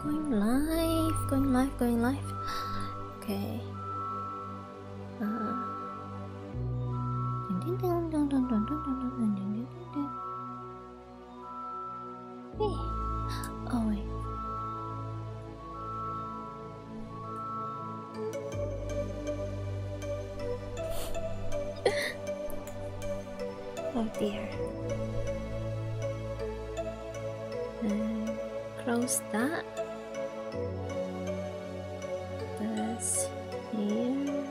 going live. Okay. Hey. Oh wait. Oh dear. Close that. This here.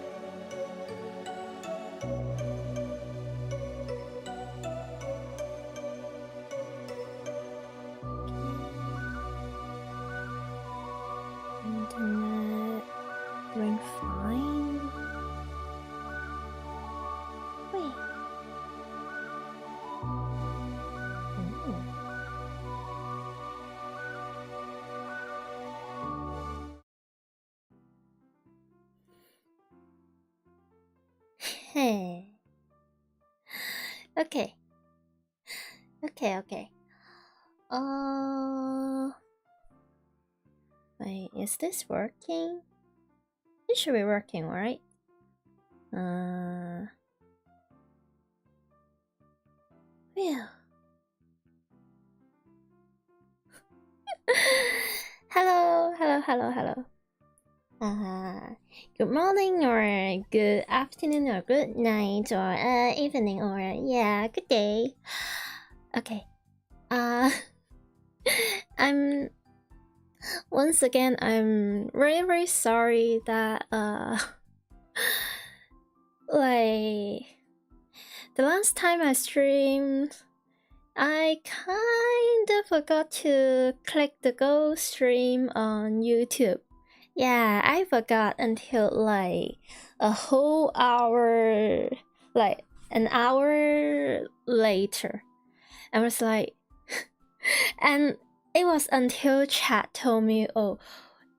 Internet doing fine. Wait. Hey. Okay. Wait, is this working? It should be working, right? Yeah. Hello. Good morning or good afternoon or good night or evening or good day. Okay. I'm once again I'm very sorry that like the last time I streamed I kind of forgot to click the go stream on YouTube. Yeah, I forgot until like a whole hour, like an hour later. I was like, and it was until chat told me, oh,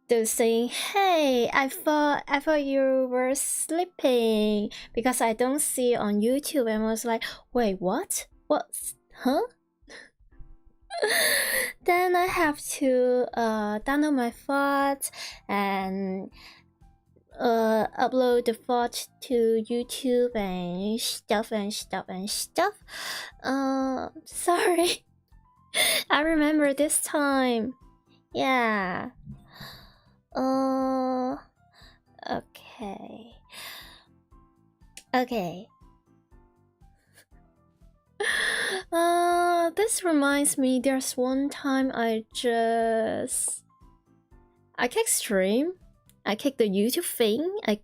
they're saying, hey, I thought you were sleeping because I don't see it on YouTube. And I was like, wait, what? Huh? Then I have to download my thoughts and upload the thought to YouTube and stuff. Sorry. I remember this time. Yeah. Okay. This reminds me, there's one time I clicked stream, I clicked the YouTube thing, I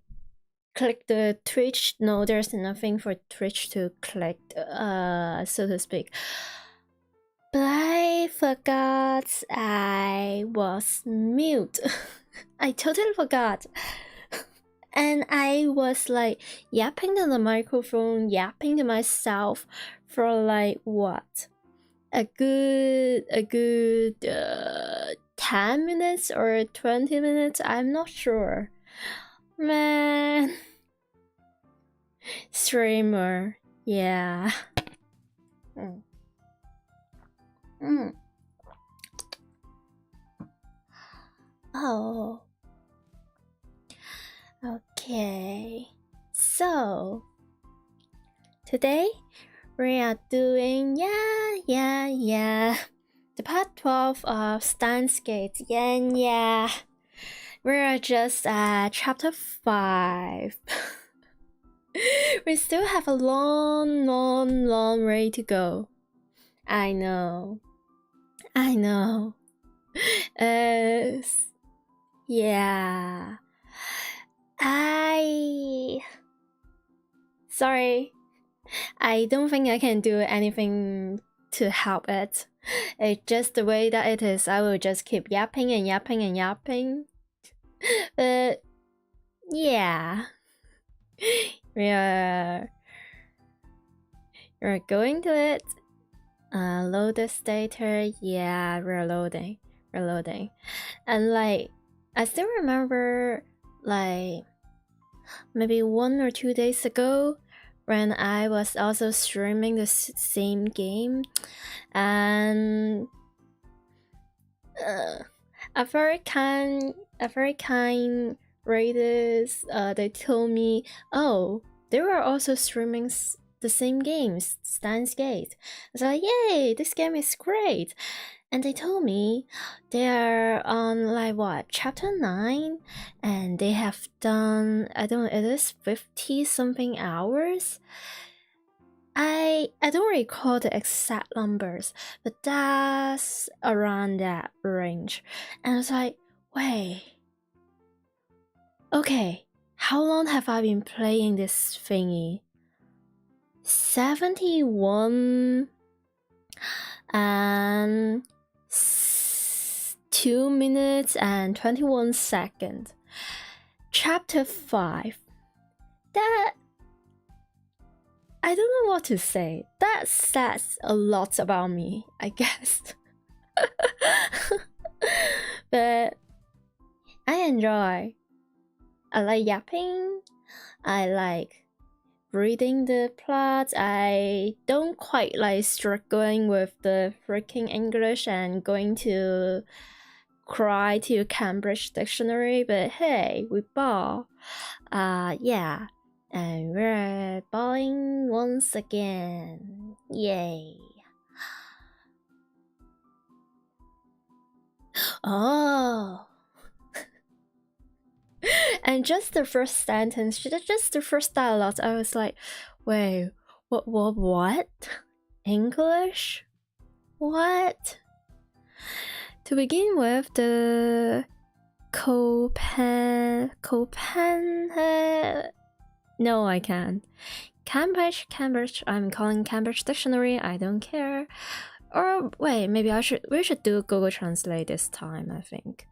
clicked the Twitch. No, there's nothing for Twitch to click, so to speak. But I forgot I was mute. I totally forgot. And I was like yapping to the microphone, yapping to myself for like what? A good 10 minutes or 20 minutes, I'm not sure. Man. Streamer, yeah. Oh. Okay. So today we are doing the part 12 of Steins Gate. Yeah. We are just at chapter 5. We still have a long way to go. I know. Yeah. Sorry. I don't think I can do anything to help it. It's just the way that it is. I will just keep yapping and yapping. But yeah. We're going to it. Load this data. Yeah, we're loading. And like, I still remember like maybe 1 or 2 days ago when I was also streaming the same game, and I a very kind readers, they told me, oh, they were also streaming the same games, Steins Gate. I was like, yay, this game is great. And they told me they are on like what, chapter 9, and they have done, I don't know, it is 50 something hours. I don't recall the exact numbers, but that's around that range. And I was like, wait, okay, how long have I been playing this thingy? 71 and 2 minutes and 21 seconds. Chapter 5. That, I don't know what to say. That says a lot about me, I guess. But I enjoy. I like yapping. I like reading the plot. I don't quite like struggling with the freaking English and going to cry to Cambridge Dictionary, but hey, we ball. Yeah. And we're balling once again. Yay. Oh. And just the first sentence, just the first dialogue, I was like, wait, what? English? What? To begin with, the no, I can't. Cambridge, I'm calling Cambridge Dictionary, I don't care. Or wait, maybe we should do Google Translate this time, I think.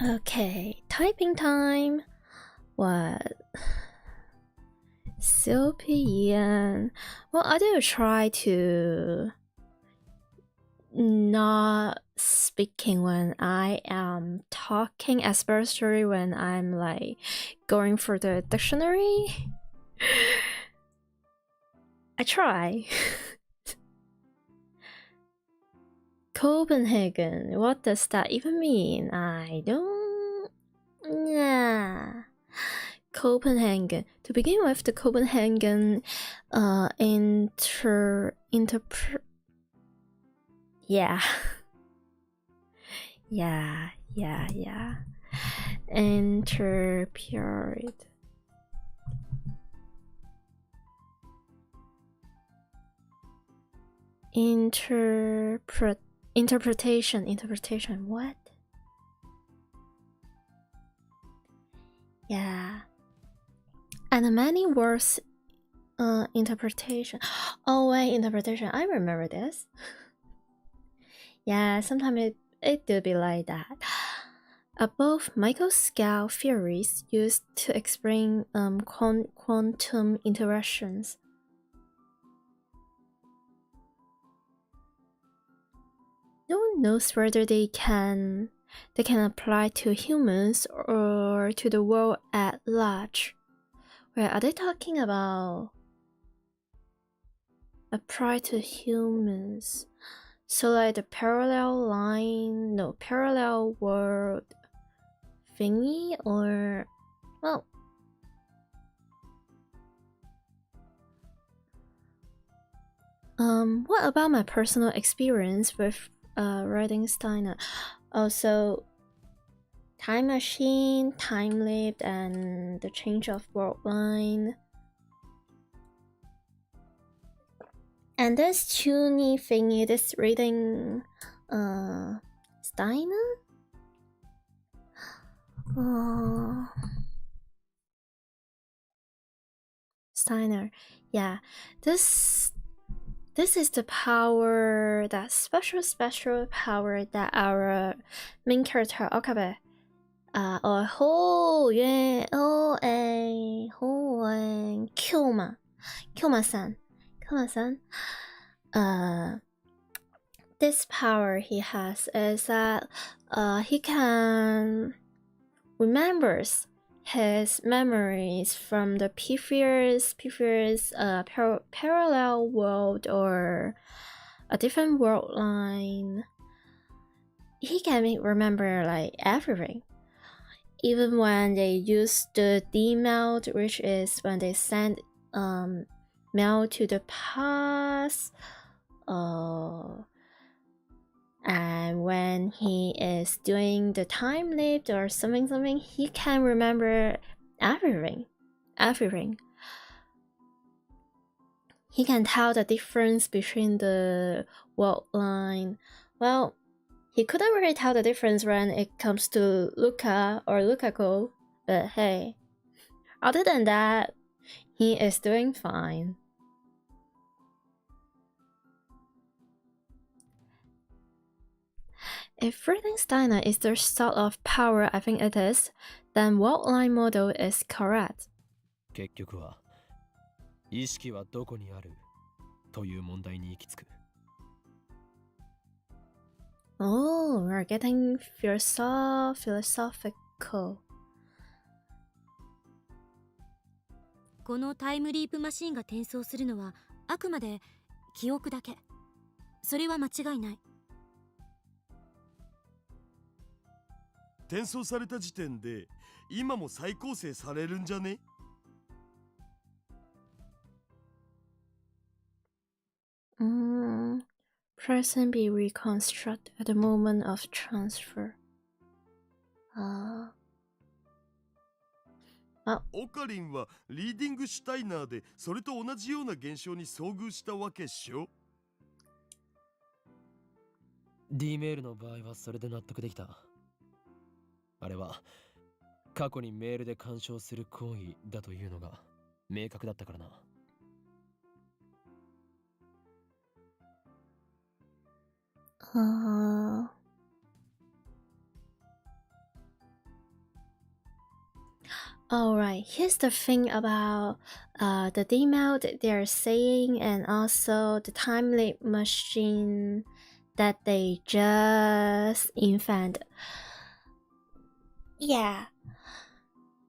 Okay, typing time. What? Silpian. Well, I do try to not speaking when I am talking, especially when I'm like going for the dictionary. I try. Copenhagen, what does that even mean? I don't... Nah. Copenhagen. To begin with, the Copenhagen yeah. Interperiod. Interpretation, what? Yeah. And many words, interpretation. Oh wait, interpretation, I remember this. Yeah, sometimes it do be like that. Above microscale theories used to explain quantum interactions. No one knows whether they can apply to humans or to the world at large. Wait, are they talking about apply to humans? So like the parallel world thingy, or well, what about my personal experience with writing Steiner? Also, time machine, time lived, and the change of world line. And this tuny thingy, this reading Steiner? Steiner, yeah. This is the power, that special power that our main character Okabe or Kyoma-san, this power he has is that he can remembers his memories from the previous parallel world or a different world line. he can remember like everything. Even when they use the D mode, which is when they send mail to the past, and when he is doing the time leap or something, he can remember everything. He can tell the difference between the word line. Well, he couldn't really tell the difference when it comes to Luca or Lukaku, but hey, other than that, he is doing fine. If reading Steiner is the sort of power I think it is, then word line model is correct. 結局は意識はどこにあるという問題に行き着く。Oh, we're getting philosophical. このタイムリープマシンが転送するのはあくまで記憶だけ。それは間違いない。転送された時点で今も再構成されるんじゃね？Person be reconstructed at the moment of transfer. オカリンはリーディングシュタイナーでそれと同じような現象に遭遇したわけっしょ。 D メールの場合はそれで納得できた。あれは過去にメールで干渉する行為だというのが明確だったからな。Alright, here's the thing about the D mode they're saying and also the time leap machine that they just invented. Yeah.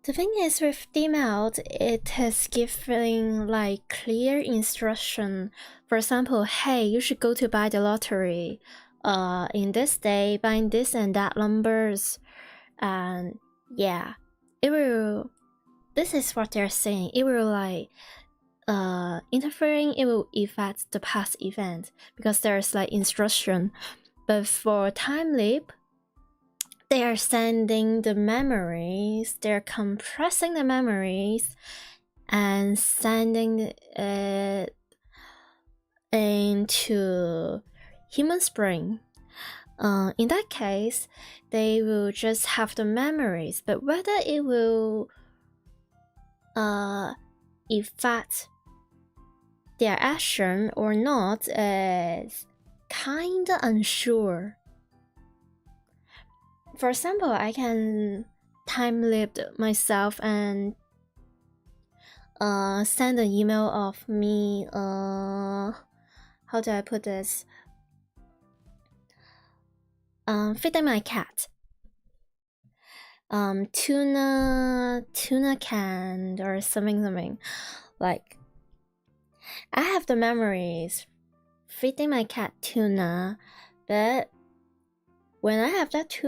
The thing is with D mode, it is giving like clear instruction. For example, hey, you should go to buy the lottery. In this day, buying this and that numbers. And yeah, it will. This is what they're saying. It will like interfering. It will affect the past event because there's like instruction. But for time leap, they are sending the memories. They're compressing the memories and sending it into human brain. In that case, they will just have the memories, but whether it will affect their action or not is kinda unsure. For example, I can time leap myself and send an email of me. How do I put this? Feeding my cat. Tuna canned or something. Like, I have the memories feeding my cat tuna, but when I have that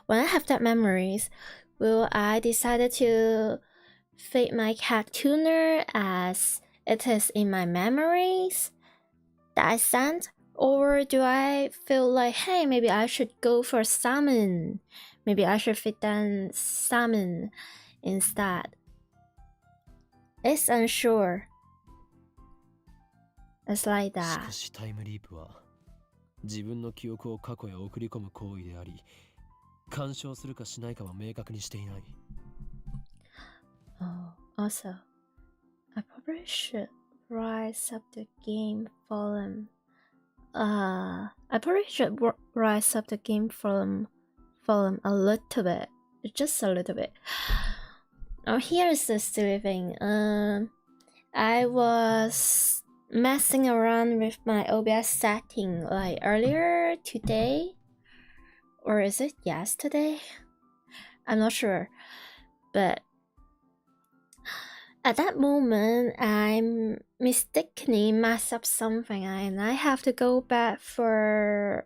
when I have that memories, will I decide to feed my cat tuna as it is in my memories that I sent? Or do I feel like, hey, maybe I should go for salmon? Maybe I should feed them salmon instead. It's unsure. It's like that. しかしタイムリープは自分の記憶を過去へ送り込む行為であり、干渉するかしないかは明確にしていない。Also, I probably should rise up the game forum. I probably should rise up the game forum a little bit, just a little bit. Oh, here's the silly thing. I was messing around with my OBS setting like earlier today, or is it yesterday? I'm not sure, but at that moment, I mistakenly messed up something and I have to go back for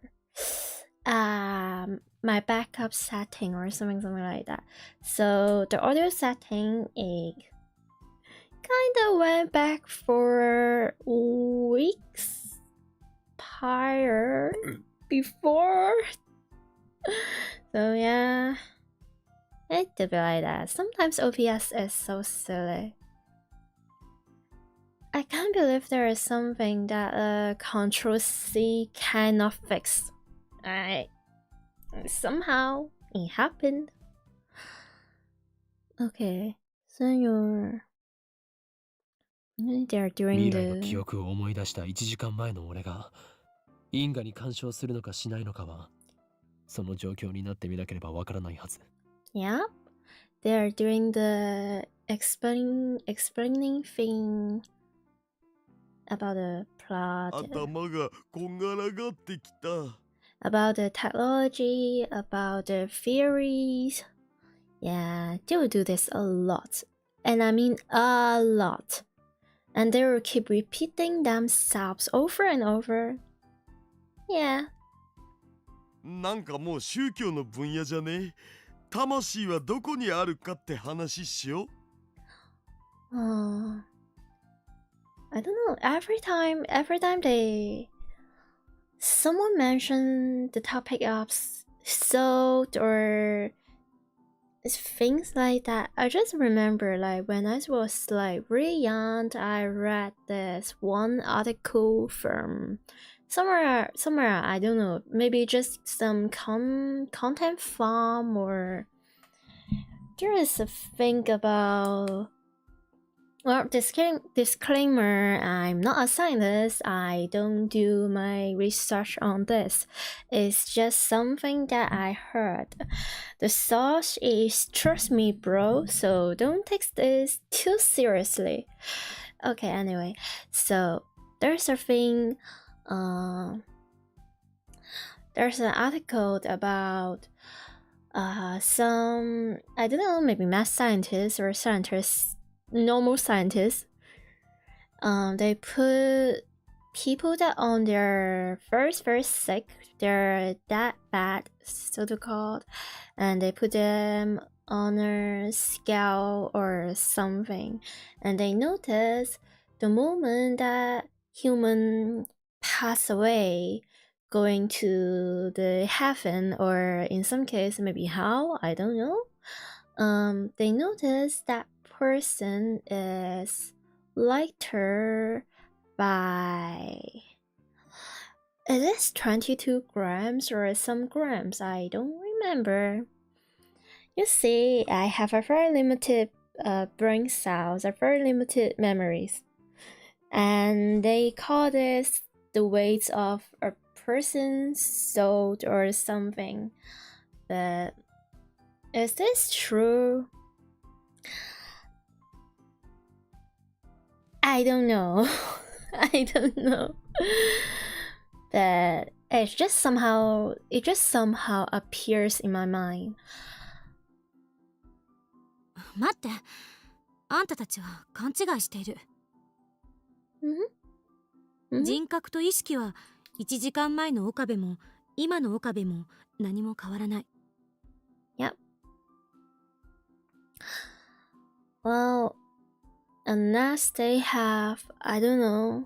my backup setting or something like that. So the audio setting it kind of went back for weeks before. So yeah, it did be like that. Sometimes OBS is so silly. I can't believe there is something that Control-C cannot fix. Somehow it happened. Okay, so they're doing 未来の記 the 憶を思い出した1時間前の俺が因果に干渉するのかしないのかはその状況になってみなければわからないはず。 yeah, they're doing the explaining thing about the plot, 頭がこんがらがってきた。 about the technology, about the theories. Yeah, they will do this a lot. And I mean a lot. And they will keep repeating themselves over and over. Yeah. なんかもう宗教の分野じゃね。魂はどこにあるかって話しよう。I don't know. Every time someone mentioned the topic of soul or things like that, I just remember like when I was like really young, I read this one article from somewhere I don't know, maybe just some content farm, or there is a thing about, well, disclaimer, I'm not a scientist, I don't do my research on this. It's just something that I heard. The source is trust me bro, so don't take this too seriously. Okay, anyway, so there's a thing, there's an article about some, I don't know, maybe math scientists or scientists, normal scientists, they put people that on their very sick, they're that bad, so to called, and they put them on a scale or something, and they notice the moment that human pass away, going to the heaven, or in some case maybe hell, I don't know, they notice that person is lighter by, it is 22 grams or some grams, I don't remember. You see, I have a very limited brain cells, a very limited memories, and they call this the weight of a person's soul or something. But is this true? I don't know. I don't know. But it just somehow appears in my mind. 待って、あんたたちは勘違いしている。人格と意識は1時間前の岡部も今の岡部も何も変わらない。Yep. Well, unless they have, I don't know,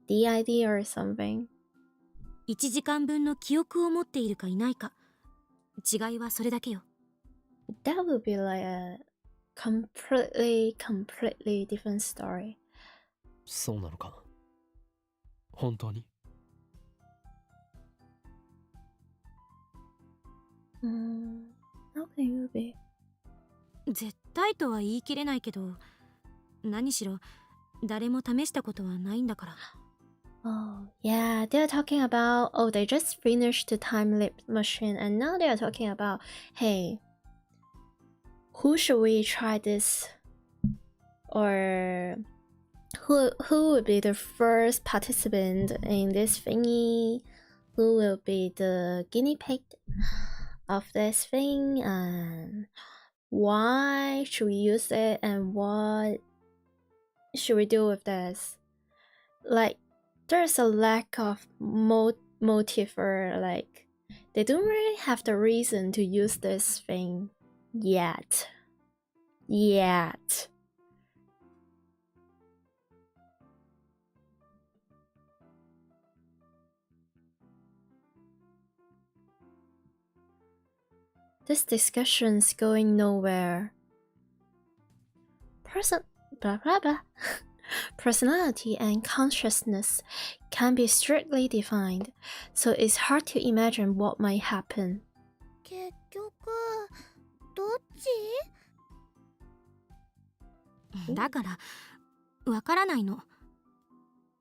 DID or something. 1時間分の記憶を持っているかいないか、違いはそれだけよ。That would be like a completely different story. そうなのか。本当に。How can you be? 絶対とは言い切れないけど、何しろ誰も試したことはないんだから。Oh, yeah, they're talking about, oh, they just finished the time leap machine, and now they're talking about, hey, who should we try this? Or who would be the first participant in this thingy? Who will be the guinea pig of this thing? And why should we use it? And what should we do with this? Like, there's a lack of motive or like they don't really have the reason to use this thing yet. This discussion's going nowhere. Personality and consciousness can be strictly defined, so it's hard to imagine what might happen. 結局どっち？だからわからないの。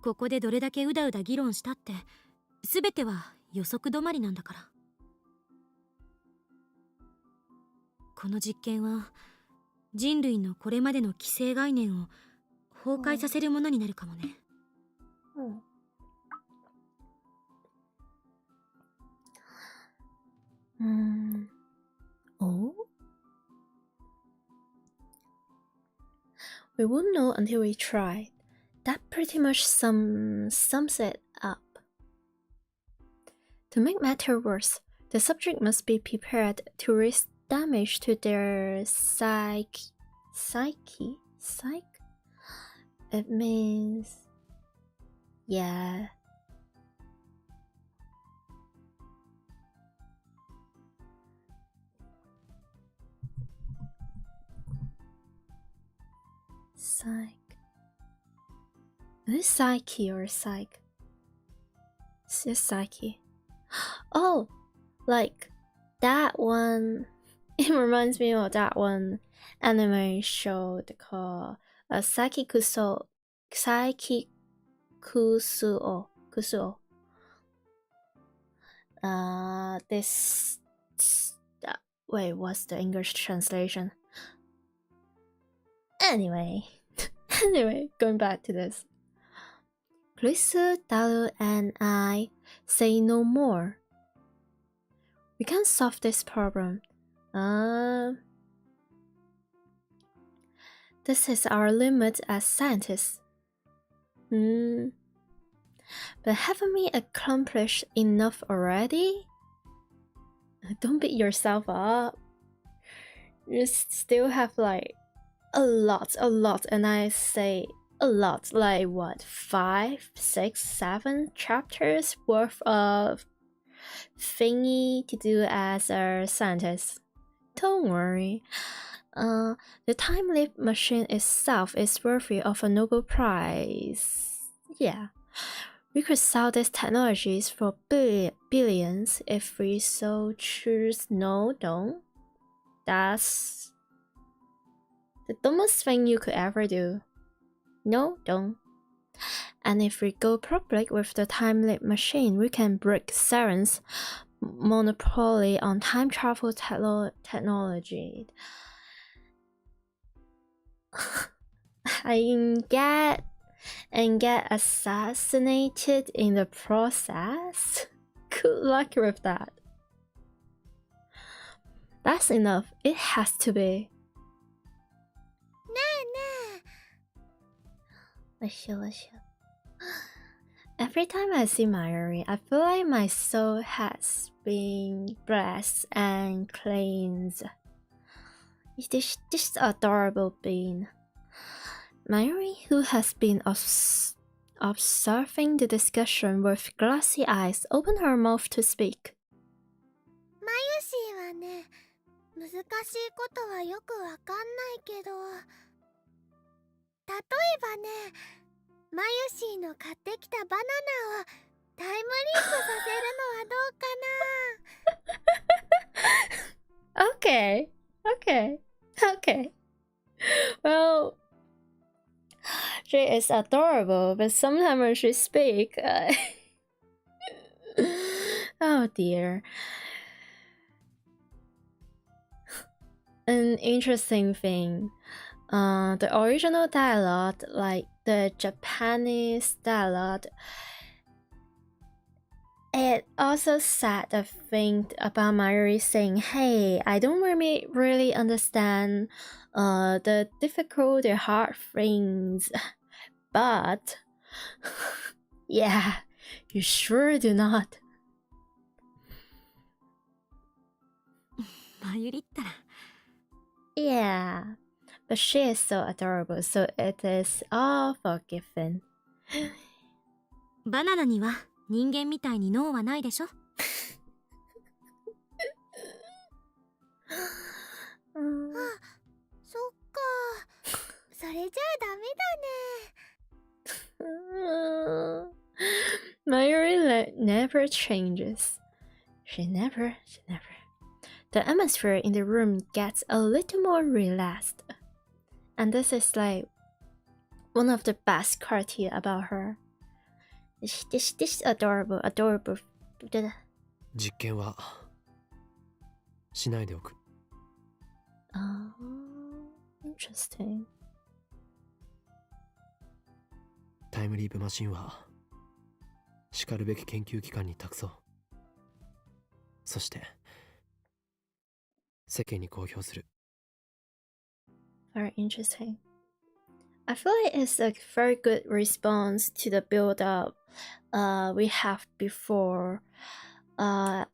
ここでどれだけうだうだ議論したって全ては予測止まりなんだから。この実験は人類のこれまでの既成概念を崩壊させるものになるかもね。Oh? We won't know until we try. That pretty much sums it up. To make matters worse, the subject must be prepared to risk damage to their psyche? It means... yeah. Psych. Is it psyche or psych? It's just psyche. Oh, like that one. It reminds me of that one anime show called Psyche Kusuo. Wait, what's the English translation? Anyway, going back to this. Krisu, Daru, and I say no more. We can't solve this problem. This is our limit as scientists. But haven't we accomplished enough already? Don't beat yourself up. You still have like a lot, and I say a lot, like what, 5, 6, 7 chapters worth of thingy to do as a scientist. Don't worry. The time leap machine itself is worthy of a Nobel Prize. Yeah. We could sell these technologies for billions if we so choose. No, don't. That's the dumbest thing you could ever do. No, don't. And if we go public with the time leap machine, we can break CERN's monopoly on time travel technology. And get assassinated in the process. Good luck with that. That's enough. It has to be. Every time I see Mayuri, I feel like my soul has been blessed and cleansed. This adorable being. Mayuri, who has been observing the discussion with glassy eyes, opened her mouth to speak. マユシーはね、難しいことはよくわかんないけど、例えばね、マユシーの買ってきたバナナをタイムリープさせるのはどうかな？ Okay. Well, she is adorable, but sometimes when she speaks, oh dear. An interesting thing, the original dialogue, like the Japanese dialogue, it also said a thing about Mayuri saying, hey, I don't really understand the difficult, the hard things, but yeah, you sure do not. まゆりったら。 Yeah, but she is so adorable, so it is all forgiven. バナナには人間みたいに脳はないでしょ。そっか。それじゃあダメだね。Mayuri never changes. She never. The atmosphere in the room gets a little more relaxed. And this is like one of the best quality about her. This adorable. 実験はしないでおく。 Oh, interesting. タイムリープマシンはしかるべき研究機関に託そう。そして世間に公表する。 Very interesting. I feel like it's a very good response to the build-up we have before. At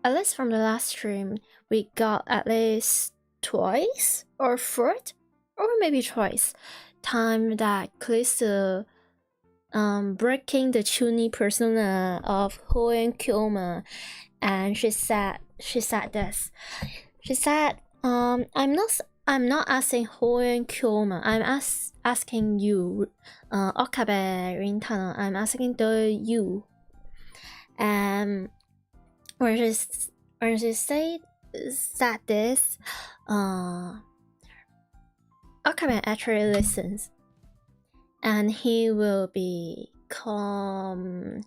least from the last stream, we got at least twice or third, or maybe twice, time that Callisto breaking the Chuni persona of Ho and Kyoma, and she said this. She said, I'm not asking Ho and Kyoma. I'm asking you, Okabe Rintano. I'm asking the you. And when she said this, Okabe actually listens, and he will become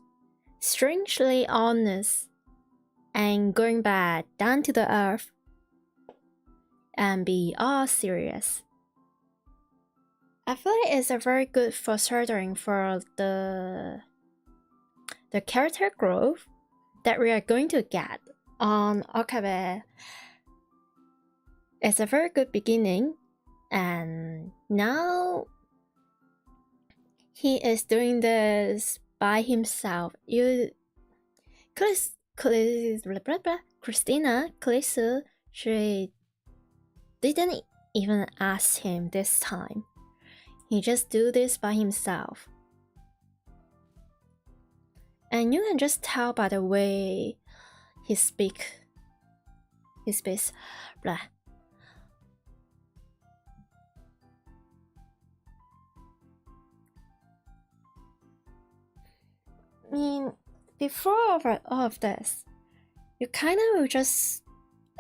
strangely honest and going back down to the earth and be all serious. I feel like it's a very good foreshadowing for the character growth that we are going to get on Okabe. It's a very good beginning, and now he is doing this by himself. Christina, Callisto, she didn't even ask him this time. He just do this by himself. And you can just tell by the way he speaks. Blah. I mean, before all of this, you kind of just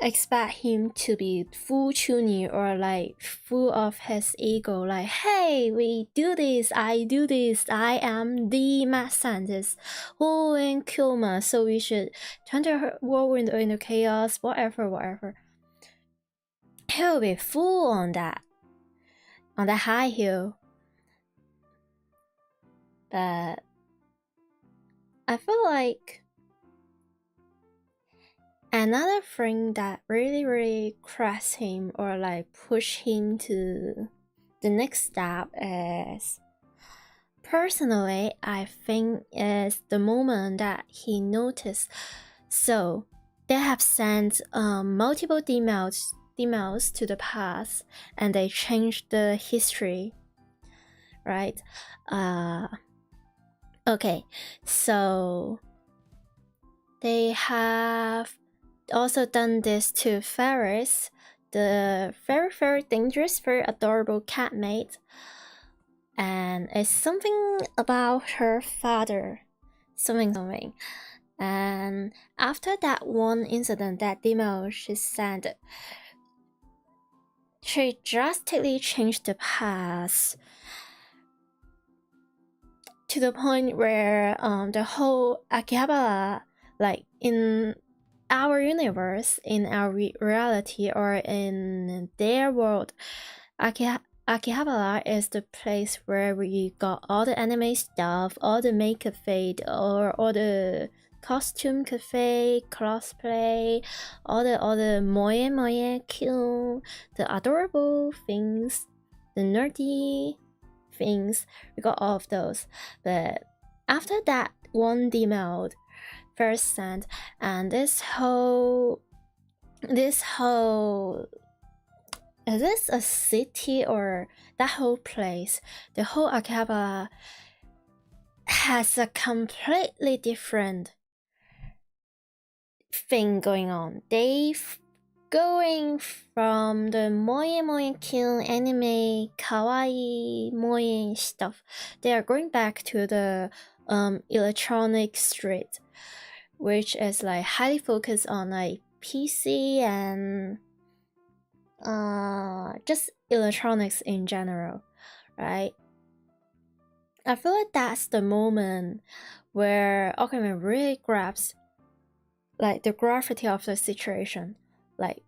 expect him to be full chuny or like full of his ego, like, hey, we do this, I do this, I am the mad scientist, Ho and Kyoma, so we should turn the world into chaos, whatever. He'll be full on that high hill. But I feel like another thing that really cracks him or like push him to the next step is, personally, I think is the moment that he noticed. So they have sent multiple emails to the past, and they changed the history, right? Okay, so they have also done this to Ferris, the very dangerous, very adorable catmate, and it's something about her father, something. And after that one incident, that demo she sent, she drastically changed the past to the point where the whole Akihabara, like in our universe, in our reality, or in their world, Akihabara is the place where we got all the anime stuff, all the maid cafe, or all the costume cafe, cosplay, all the moe cute, the adorable things, the nerdy things. We got all of those. But after that one demo first sent, and this whole this whole, is this a city or that whole place? The whole Akihabara has a completely different thing going on. Going from the moe moe cute anime kawaii moe stuff, they are going back to the electronic street, which is like highly focused on like PC and just electronics in general, right? I feel like that's the moment where Okami really grabs like the gravity of the situation, like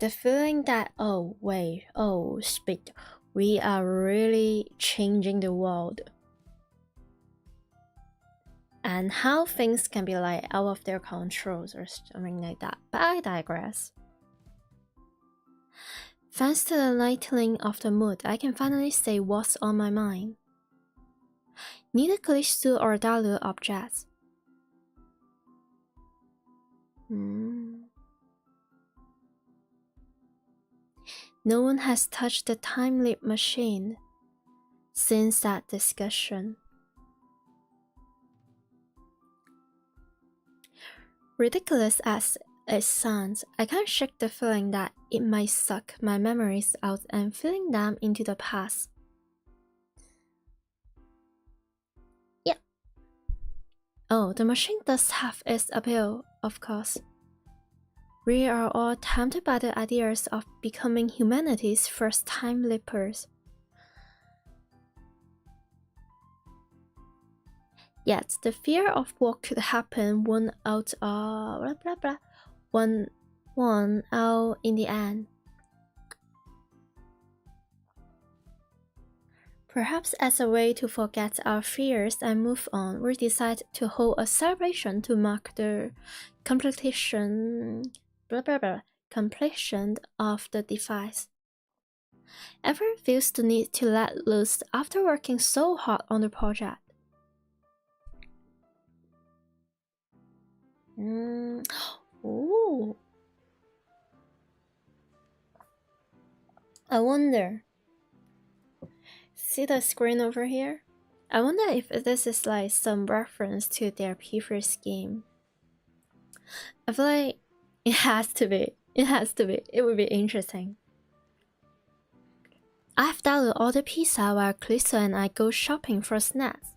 the feeling that, oh wait, oh shit, we are really changing the world, and how things can be like out of their controls or something like that. But I digress. Thanks to the lightening of the mood, I can finally say what's on my mind. Neither Kalishu or Dalu objects. No one has touched the time leap machine since that discussion. Ridiculous as it sounds, I can't shake the feeling that it might suck my memories out and filling them into the past. Yeah. Oh, the machine does have its appeal, of course. We are all tempted by the ideas of becoming humanity's first time leapers. Yet the fear of what could happen won out in the end. Perhaps as a way to forget our fears and move on, we decide to hold a celebration to mark the completion of the device. Everyone feels the need to let loose after working so hard on the project. Ooh. I wonder. See the screen over here? I wonder if this is like some reference to their previous game. I feel like it has to be. It has to be. It would be interesting. I've downloaded all the pizza while Kalishu and I go shopping for snacks.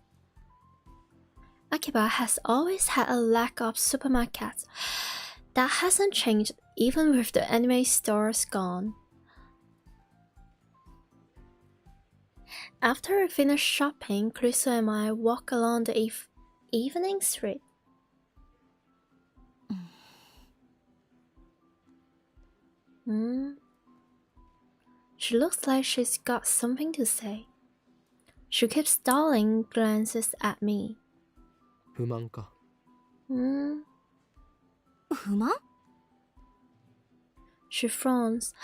Akiba has always had a lack of supermarkets. That hasn't changed even with the anime stores gone. After we finish shopping, Kalishu and I walk along the evening street. She looks like she's got something to say. She keeps stalling glances at me. 不満か。不満? She frowns,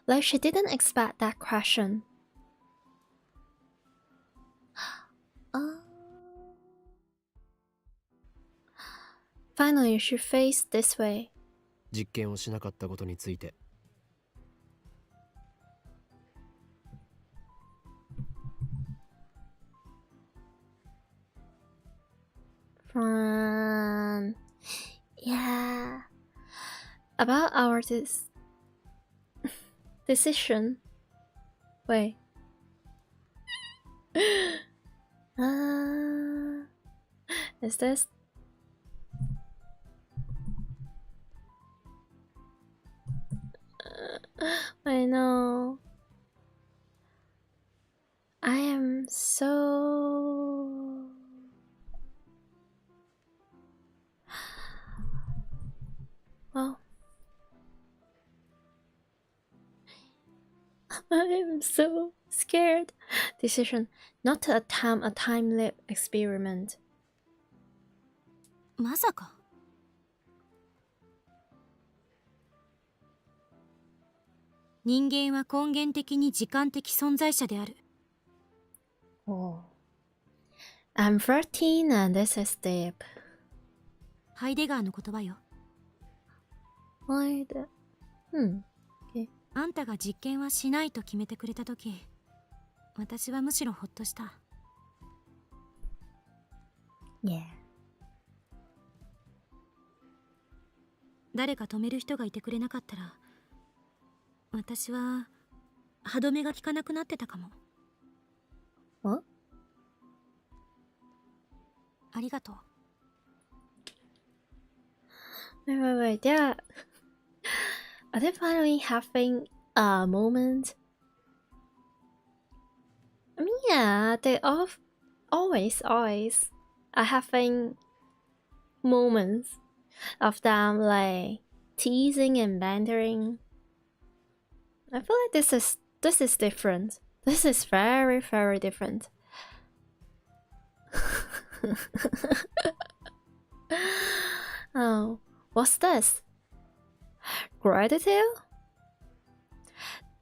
like she didn't expect that question. Finally, she faced this way. 実験をしなかったことについて。Yeah. About our decision. Wait. Is this? I know. I am so... Well, I am so scared. Decision not to attempt a time leap experiment. まさか。人間は根源的に時間的存在者である。Oh. I'm 13 and this is deep. ハイデガーの言葉よ。Why the... あんたが実験はしないと決めてくれたとき、私はむしろほっとした。Yeah. 誰か止める人がいてくれなかったら、私は歯止めが効かなくなってたかも。What? ありがとう。Wait. Are they finally having a moment? I mean, yeah, they always are having moments of them like teasing and bantering. I feel like this is different. This is very, very different. Oh, what's this? Gratitude?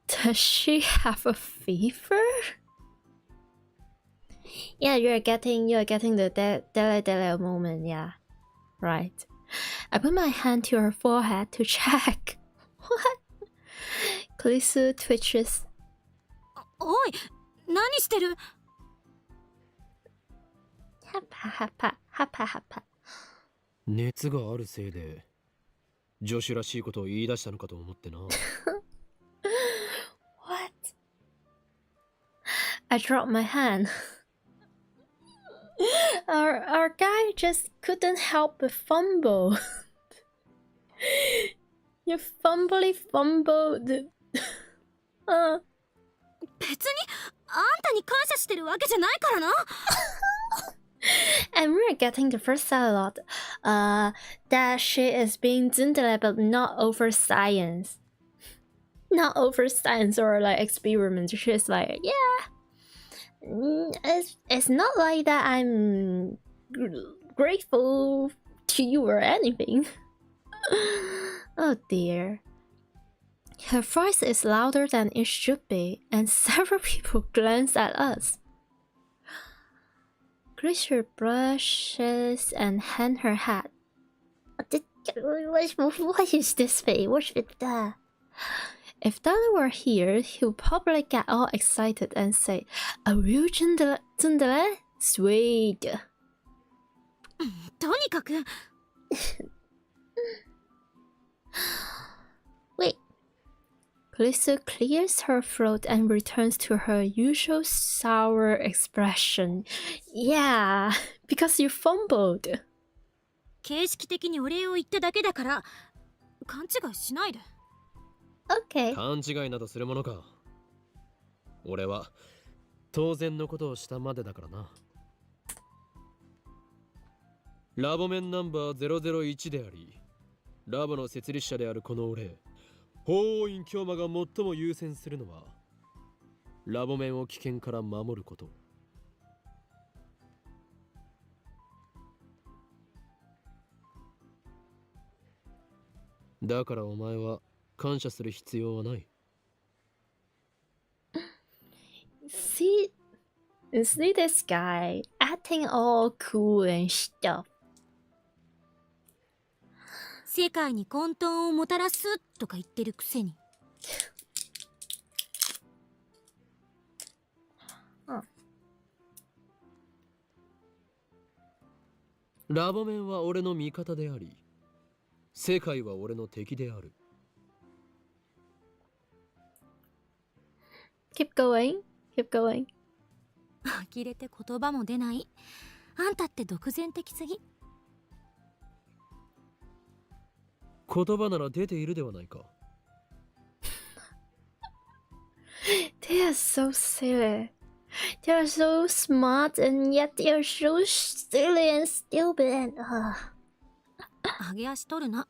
Does she have a fever? Yeah, you're getting the dele moment, yeah. Right. I put my hand to her forehead to check. What? Klisu twitches. おい、何してる？ Hapa. 熱があるせいで女子らしいことを言い出したのかと思ってな。What? I dropped my hand. Our guy just couldn't help but fumble. You fumbled. 別にあんたに感謝してるわけじゃないからな。And we're getting the first dialogue that she is being tsundere but not over science. Not over science or like experiment. She's like, yeah, it's not like that I'm grateful to you or anything. Oh dear. Her voice is louder than it should be, and several people glance at us. Glacier brushes and hand her hat. What is this face? What's with that? If Dali were here, he would probably get all excited and say, "A real tsundere? Sweet." とにかく。Wait. Kalissa clears her throat and returns to her usual sour expression. Yeah, because you fumbled. 形式的にお礼を言っただけだから勘違いしないで。Okay. 勘違いなどするものか。俺は当然のことをしたまでだからな。ラボメンナンバー001であり、ラボの設立者であるこの俺、法王院京馬が最も優先するのは、ラボメンを危険から守ること。だからお前は感謝する必要はない。See this guy acting all cool and stuff. 世界に混沌をもたらすとか言ってるくせに。ラボメンは俺の味方であり、世界は俺の敵である。Keep going. 呆れて言葉も出ない。あんたって独善的すぎ。言葉なら出ているではないか。They are so silly. They are so smart and yet they are so silly and stupid and上げ足取るな。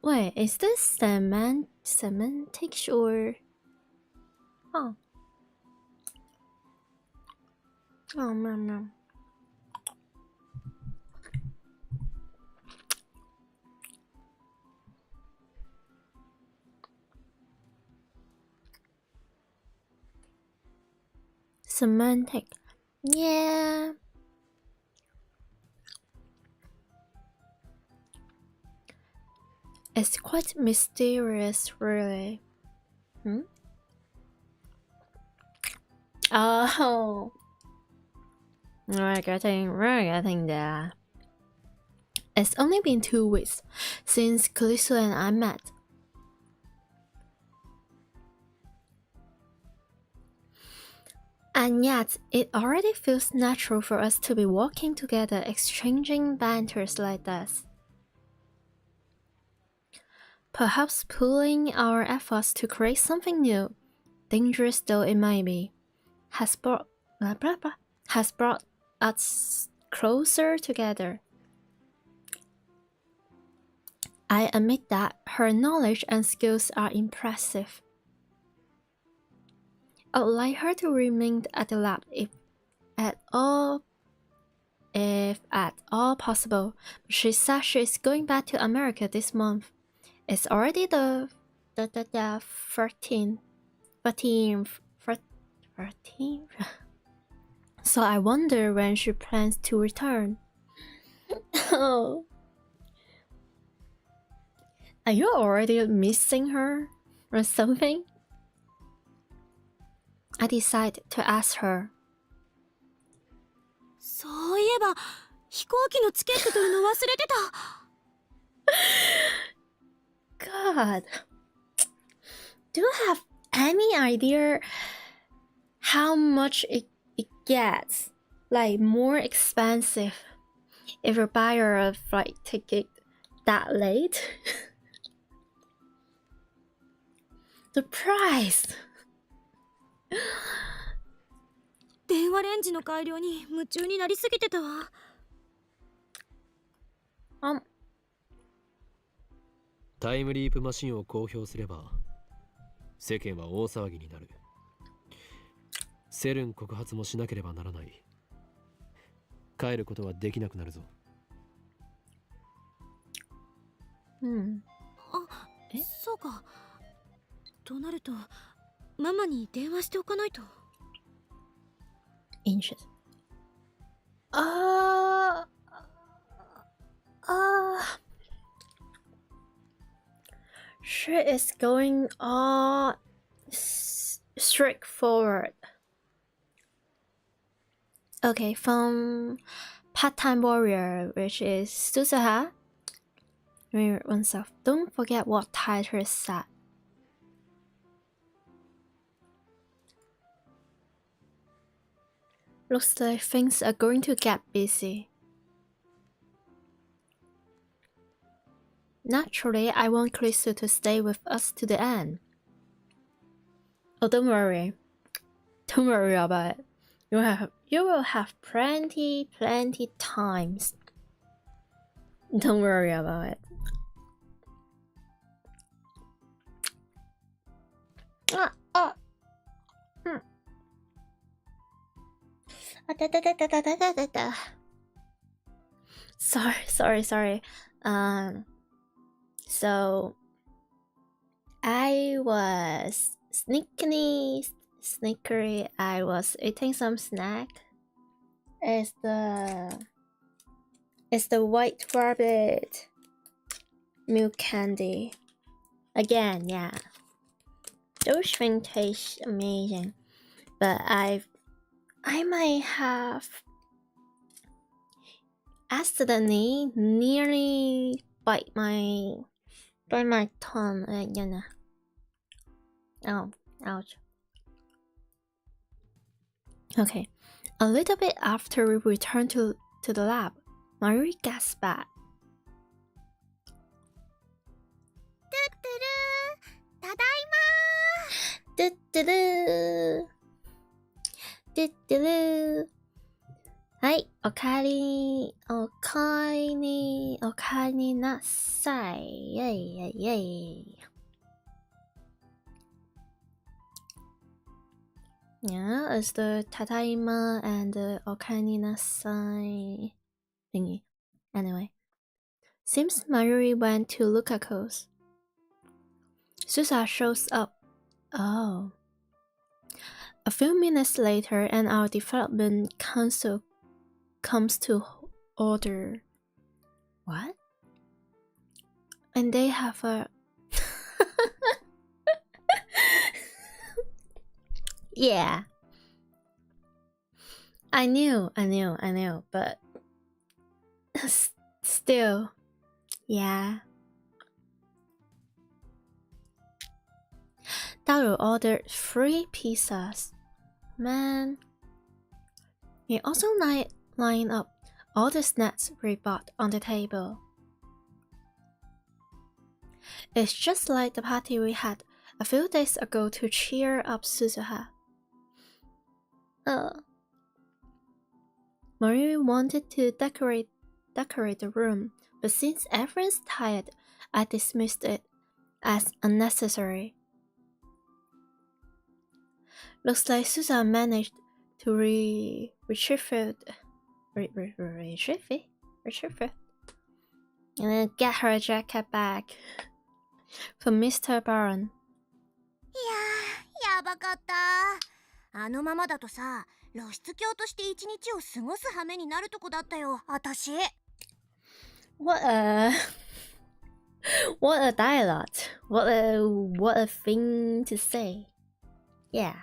Wait, is this semantics or... Oh, no. Semantic. Yeah. It's quite mysterious, really. Oh. We're getting there. It's only been 2 weeks since Callisto and I met. And yet, it already feels natural for us to be walking together, exchanging banters like this. Perhaps pooling our efforts to create something new, dangerous though it may be, has brought us closer together. I admit that her knowledge and skills are impressive. I would like her to remain at the lab if at all possible. She says she's going back to America this month. It's already the 13th. So I wonder when she plans to return. Oh. Are you already missing her or something? I decide to ask her. そういえば飛行機のチケット取るの忘れてた。 God. Do you have any idea how much it gets? Like more expensive if you buy a flight ticket that late? The price. 電話レンジの改良に夢中になりすぎてたわ。タイムリープマシンを公表すれば世間は大騒ぎになる。セルン告発もしなければならない。帰ることはできなくなるぞ。あ、そうか。となるとママに電話しておかないと。Inches. She is going all straightforward. Okay, from part-time warrior, which is Susaha. Remember oneself. Don't forget what title is set. Looks like things are going to get busy. Naturally, I want Callisto to stay with us to the end. Oh, don't worry. Don't worry about it. You will have plenty times. Don't worry about it. Sorry. So I was sneakery. I was eating some snack. It's the white rabbit milk candy. Again, yeah. Those things taste amazing, but I might have accidentally nearly bite my tongue, you know. Oh, ouch. Okay, a little bit after we returned to the lab, Mayuri gets back. Hi, おかえりなさい。Yay. Yeah, it's the tadaima and the おかえりなさい thingy. Anyway, seems Mayuri went to. Susa shows up. Oh. A few minutes later, and our development council comes to order. What? And they have a... Yeah. I knew, but still, yeah. Daru ordered 3 pizzas. Man. He also lined up all the snacks we bought on the table. It's just like the party we had a few days ago to cheer up Suzuha. Marie wanted to decorate the room, but since everyone's tired, I dismissed it as unnecessary. Looks like Susan managed to retrieve it and then get her jacket back from Mr. Baron. いやー、やばかった。あのままだとさ、露出狂として一日を過ごす羽目になるとこだったよ、私。What a dialogue. What a thing to say. Yeah.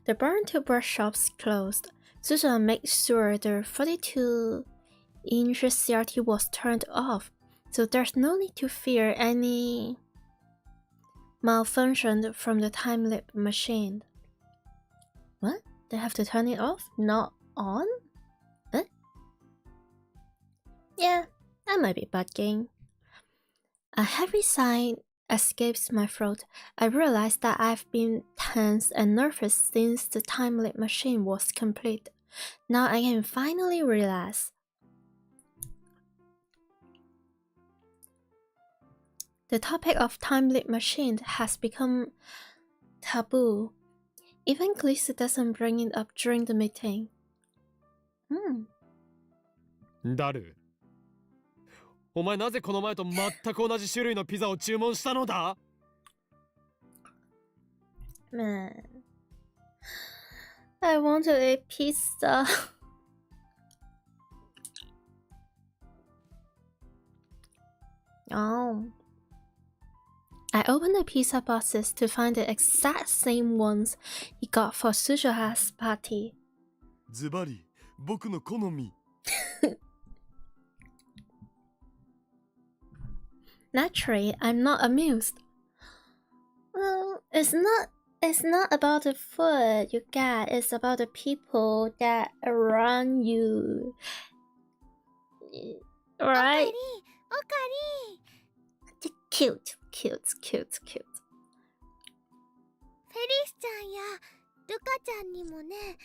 The Barn to Brush shops closed. Susan made sure the 42-inch CRT was turned off, so there's no need to fear any malfunction from the time-lapse machine. What? They have to turn it off? Not on? Huh? Yeah, I might be bugging. A heavy sigh escapes my throat. I realize that I've been tense and nervous since the time-lapse machine was complete. Now I can finally relax. The topic of time-lapse machine has become taboo. Even Glissa doesn't bring it up during the meeting. Daru, お前なぜこの前と全く同じ種類のピザを注文したのだ? Man, I want to eat pizza. Oh. I opened the pizza boxes to find the exact same ones he got for Suzuha's party. ズバリ、僕の好み。Naturally, I'm not amused. Well, it's not about the food you get, it's about the people that around you. Right? おかり。 Cute. フェリスちゃんやルカちゃんにもね、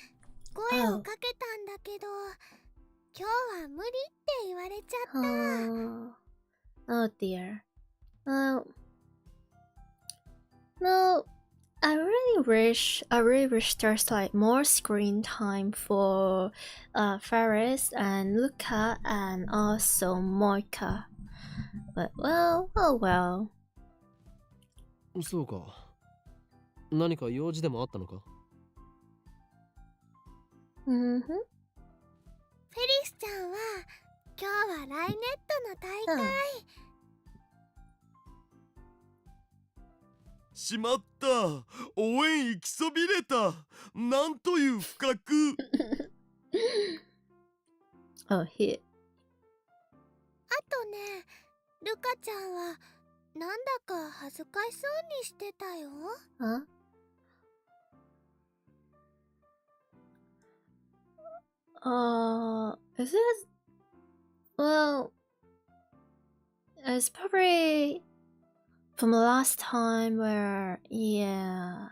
声をかけたんだけど、今日は無理って言われちゃった。Oh dear. No, I really wish there's like more screen time for Ferris and Luca and also Moika. But well, oh well. そうか。何か用事でもあったのか? フェリスちゃんは今日はライネットの大会。しまった。応援行きそびれた。なんという不覚。Oh, here. あとね、ルカちゃんはなんだか恥ずかしそうにしてたよ。Huh? Is it? Well, it's probably from the last time where, yeah.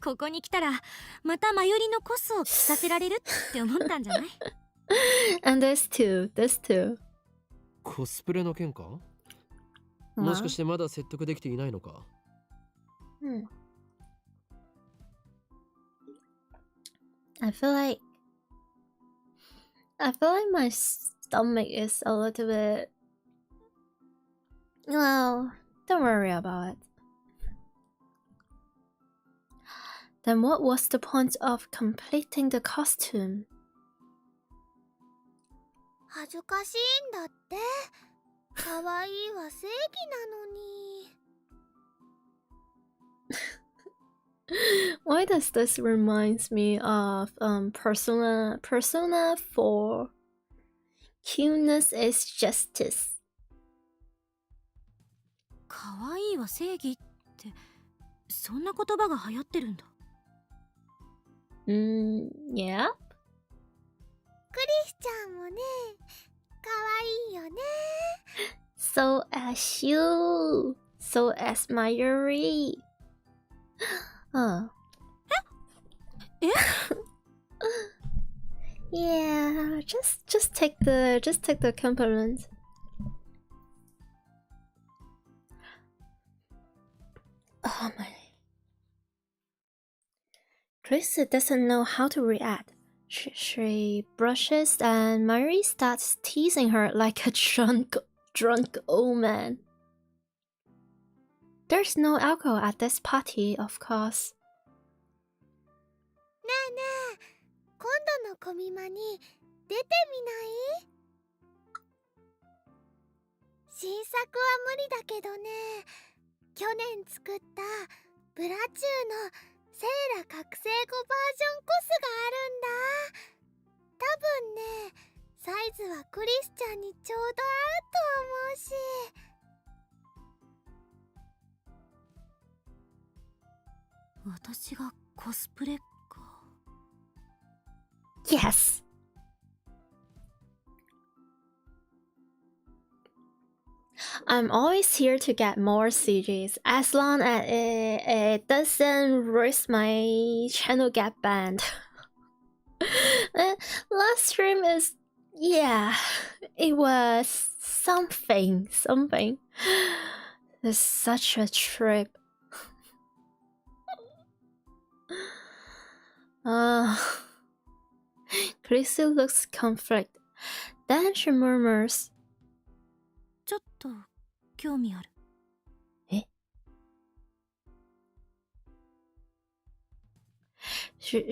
ここに来たらまたマユリのコスを着させられるって思ったんじゃない？ And this too. コスプレの件か? もしかしてまだ説得できていないのか? I feel like my stomach is a little bit Well, don't worry about it. Then what was the point of completing the costume? 恥ずかしいんだって。可愛いは正義なのに。Why does this reminds me of Persona 4? Cuteness is justice. 可愛いは正義ってそんな言葉が流行ってるんだ。Yeah. クリスちゃんもね、可愛いよね。So as you. So as my Yuri. Oh. Yeah, just take the compliment. Oh my. Chris doesn't know how to react. She brushes and Mary starts teasing her like a drunk old man. There's no alcohol at this party, of course. ねえねえ、今度のコミマに出てみない？新作は無理だけどね、去年作ったブラチューのセーラ覚醒語バージョンコスがあるんだ。多分ね、サイズはクリスちゃんにちょうど合うと思うし。私がコスプレか。Yes. I'm always here to get more CGs as long as it doesn't risk my channel get banned. Last stream is, yeah, it was something. It's such a trip. Chrissy looks conflicted. Then she murmurs, ちょっと興味ある。え? She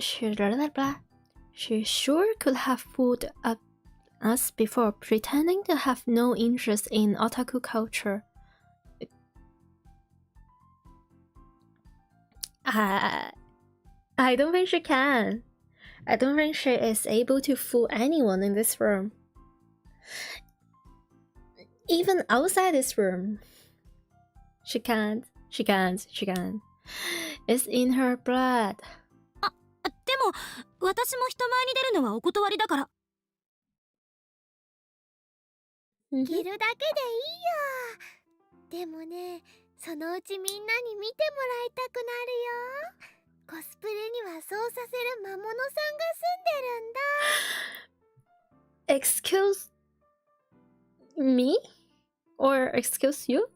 sure could have fooled us before, pretending to have no interest in otaku culture. I don't think she can. I don't think she is able to fool anyone in this room. Even outside this room. She can't. It's in her blood. でも私も人前に出るのはお断りだから。着るだけでいいよ。でもね、そのうちみんなに見てもらいたくなるよ。コスプレにはそうさせる魔物さんが住んでるんだ。Excuse me? Or excuse you?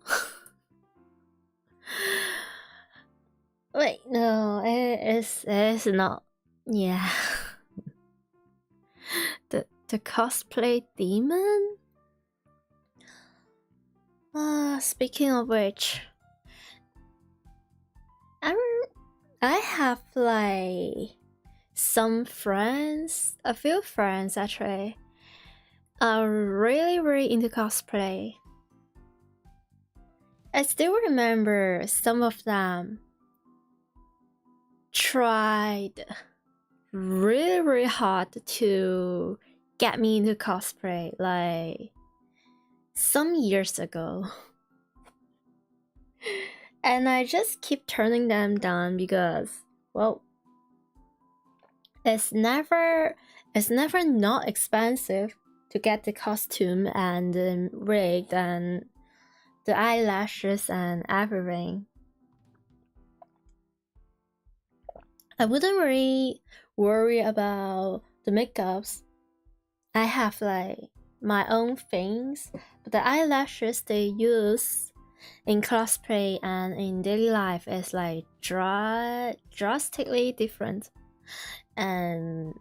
Wait, no, it's not. Yeah. The cosplay demon? Speaking of which, I have like some friends, a few friends actually, are really into cosplay. I still remember some of them tried really hard to get me into cosplay like some years ago. And I just keep turning them down because, well, it's never not expensive to get the costume and the wig and the eyelashes and everything. I wouldn't really worry about the makeups. I have like my own things, but the eyelashes they use in cosplay and in daily life is like drastically different. And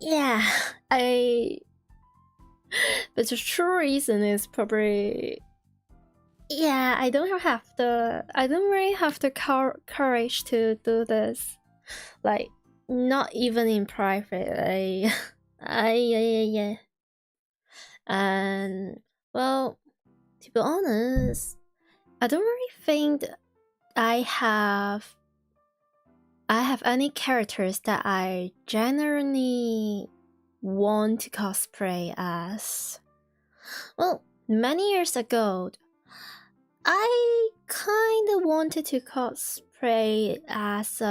yeah, I But the true reason is probably, yeah, I don't really have the courage to do this. Like, not even in private. Yeah. And, well, to be honest, I don't really think I have any characters that I genuinely want to cosplay as. Well, many years ago, I kind of wanted to cosplay as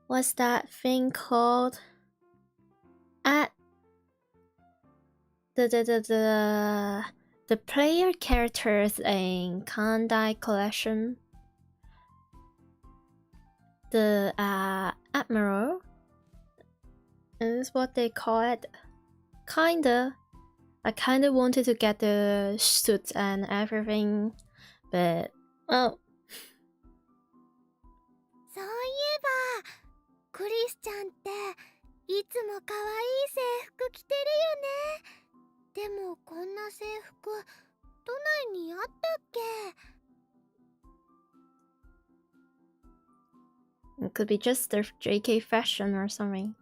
what's that thing called? At the player characters in Kandai collection. The Admiral is what they call it. Kinda. I kinda wanted to get the suit and everything, but well. そういえば、クリスちゃんっていつも可愛い制服着てるよね。でもこんな制服都内にあったっけ？ It could be just the JK fashion or something.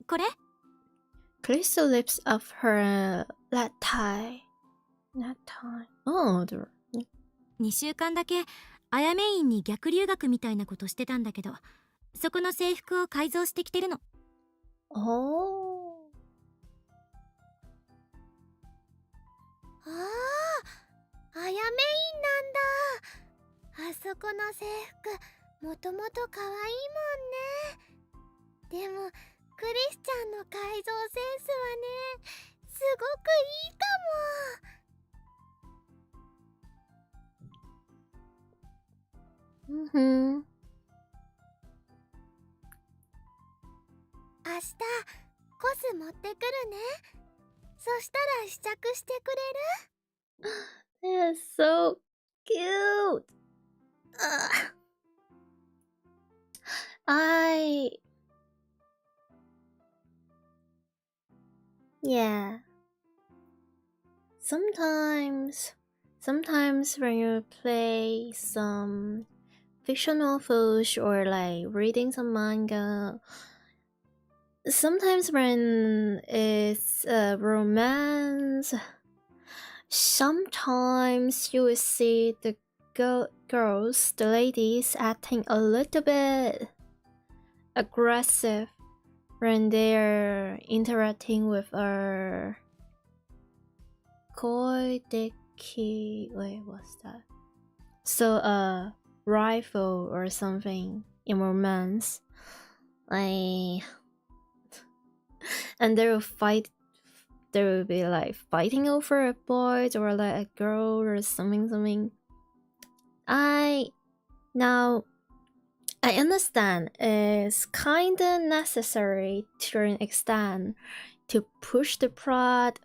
これ Callisto lifts up her that tie. Oh, 2週間だけあやめ院に逆留学みたいなことしてたんだけど、そこの制服を改造してきてるの。oh. ああ、あやめ院なんだ。あそこの制服もともと可愛いもんね。でもクリスちゃんの改造センスはね、すごくいいかも。Mm-hmm. 明日コス持ってくるね。そしたら試着してくれる？ They're so cute. Yeah. Sometimes when you play some fiction novels or like reading some manga, sometimes when it's a romance, sometimes you will see the girls, the ladies, acting a little bit aggressive when they're interacting with a koideki. Wait, what's that? So a rival or something in romance, like, and they will be like fighting over a boy or like a girl or something. I understand it's kinda necessary to an extent to push the plot,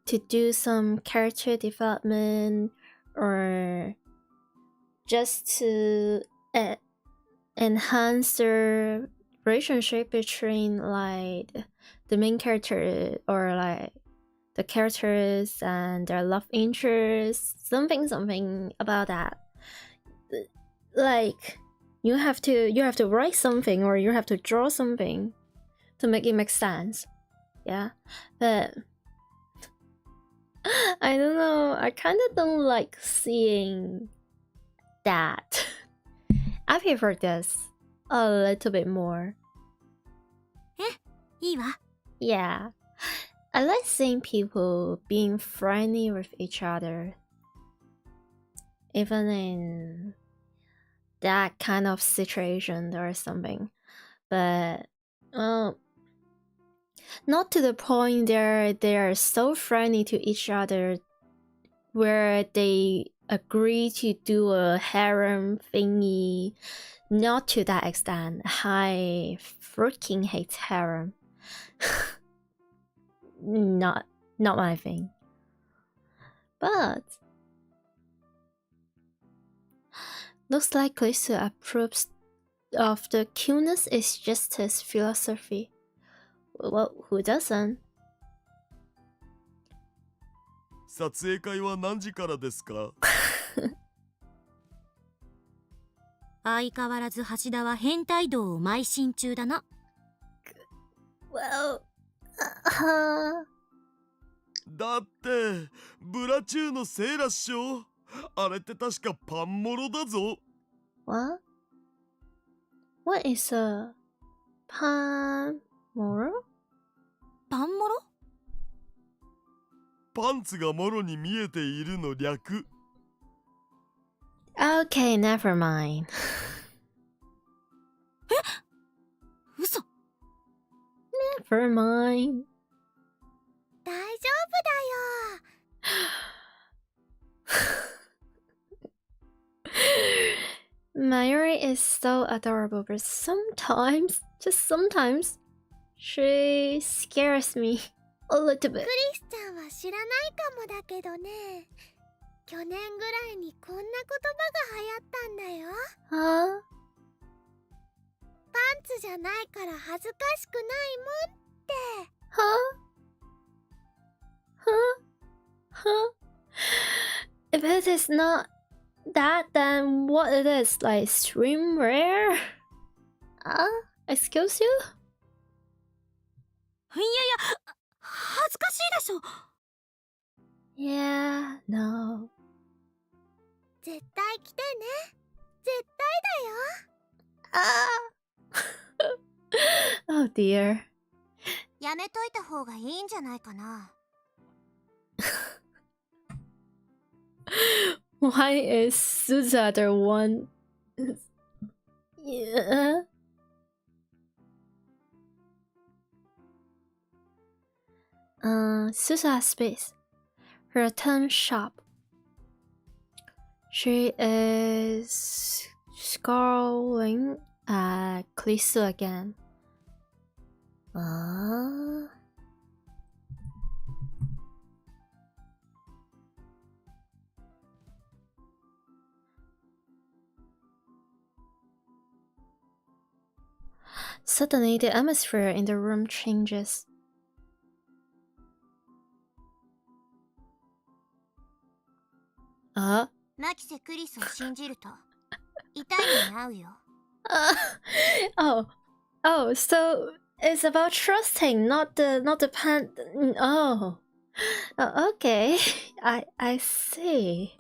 to do some character development, or just to enhance the relationship between like the main character or like the characters and their love interests, something about that. Like you have to write something or you have to draw something to make it make sense. Yeah, but I don't know, I kind of don't like seeing that. I prefer this a little bit more. いいわ。 Yeah, I like seeing people being friendly with each other, even in that kind of situation or something. But well, not to the point there they are so friendly to each other where they agree to do a harem thingy. Not to that extent. I freaking hate harem. Not my thing. But looks like Callisto approves of the cuteness is justice philosophy. Well, who doesn't? 撮影会は何時からですか？相変わらず橋田は変態道を邁進中だな。Well, だってブラチューのせいらっしょ。あれって確かパンモロだぞ。what? What is a panmoro? パンモロ？パンツがもろに見えているの略。Okay, never mind. 嘘。Never mind. 大丈夫だよ。 Mayuri is so adorable, but sometimes, just sometimes, she scares me a little bit. クリスちゃんは知らないかもだけどね、去年ぐらいにこんな言葉が流行ったんだよ。 Huh? パンツじゃないから恥ずかしくないもんって。 Huh? Huh? Huh? If it is not that, then what it is? Like swimwear? Excuse you? いやいや、恥ずかしいでしょ。Yeah, no. 絶対来てね。絶対だよ。 Oh dear. やめといた方がいいんじゃないかな。Why is Suza the one? Yeah. Suza space. Her turn sharp. She is scowling at Klisu again. Suddenly, the atmosphere in the room changes. マキセクリスを信じると痛い目に遭うよ。Oh, so it's about trusting, not the pan. Oh, okay, I see.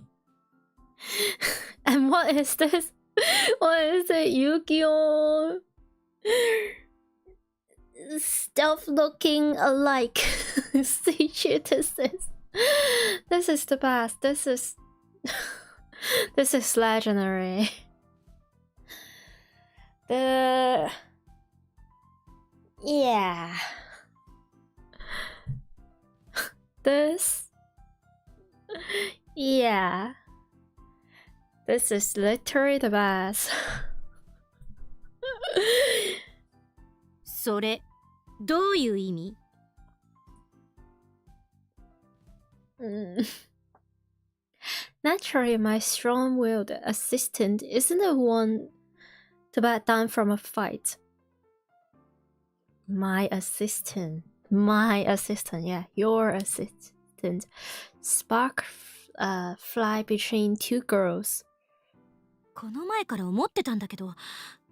And what is this? What is it, Yu-Gi-Oh? Stealth looking alike. See, this is the best. This is legendary. Yeah. Yeah. This is literally the best. それ、どういう意味？ Naturally, my strong-willed assistant isn't the one to back down from a fight. My assistant, yeah, your assistant. Spark fly between two girls. この前から思ってたんだけど、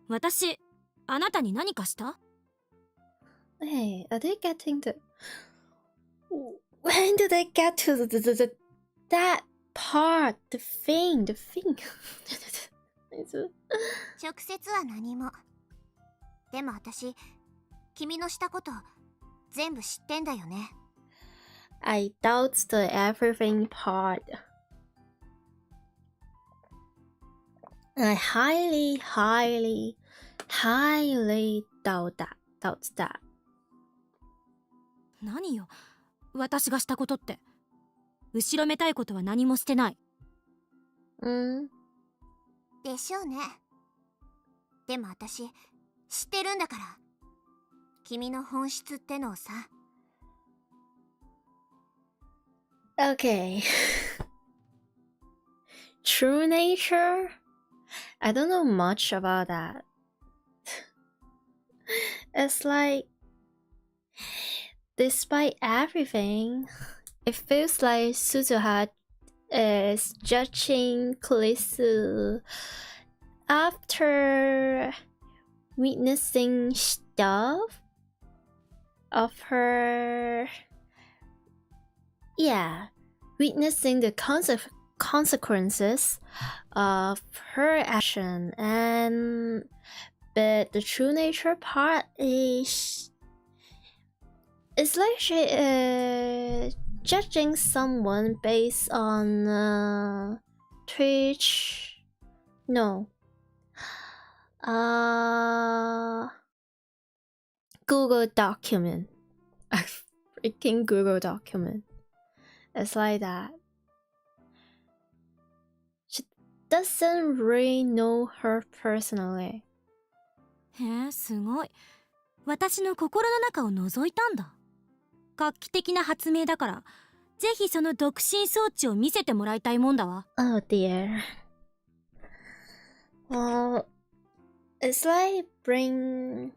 私、あなたに何かした？ Hey, are they getting the... When did they get to that part? The thing. 直接は何も。でも私、君のしたこと全部知ってんだよね。I doubt the everything part. I highly doubt that. 何よ、私がしたことって。後ろめたいことは何もしてない。でしょうね。でも私、知ってるんだから。君の本質ってのをさ。Okay. True nature? I don't know much about that. It's like Despite everything, it feels like Suzuha is judging Kurisu after witnessing stuff of her. Yeah, witnessing the consequences of her action, but the true nature part is it's like she is judging someone based on Twitch. No. Google document. A freaking Google document. It's like that. She doesn't really know her personally. へえ、すごい。私の心の中を覗いたんだ。画期的な発明だから、ぜひその独身装置を見せてもらいたいもんだわ。Oh dear. Well, it's like blaming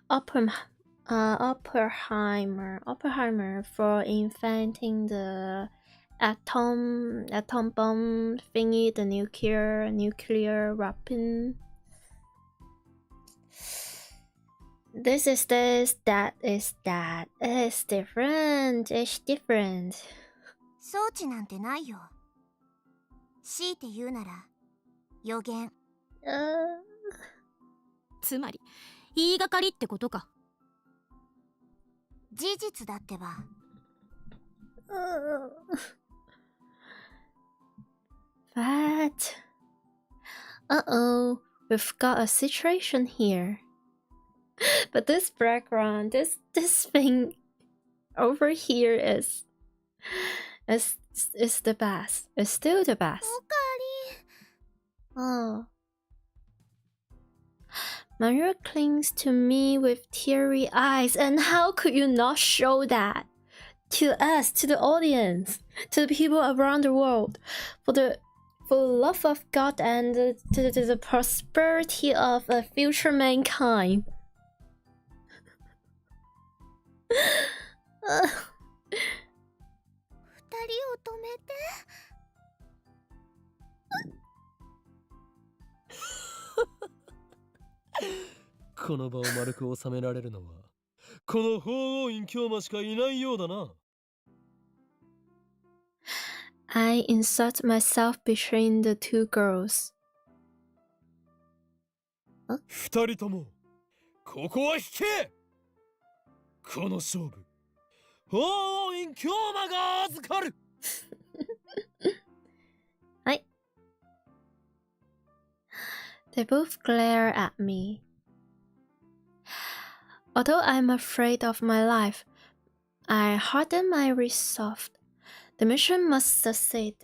Oppenheimer for inventing the atom bomb thingy, the nuclear weapon. This is this, that is that. It's different. It's different. 装置なんてないよ。強いて言うなら予言。つまり言いがかりってことか。事実だってば。But uh-oh, we've got a situation here. But this background, this thing over here is the best. It's still the best. おかり。 Oh. Mario clings to me with teary eyes, and how could you not show that to us, to the audience, to the people around the world, for the love of God and the prosperity of a future mankind? 二人を止めて。この場を丸く収められるのはこの法王院京馬しかいないようだな。I insert myself between the two girls. 二人ともここは引け。この勝負法王院京馬が預かる。はい。They both glare at me. Although I'm afraid of my life, I harden my resolve. The mission must succeed.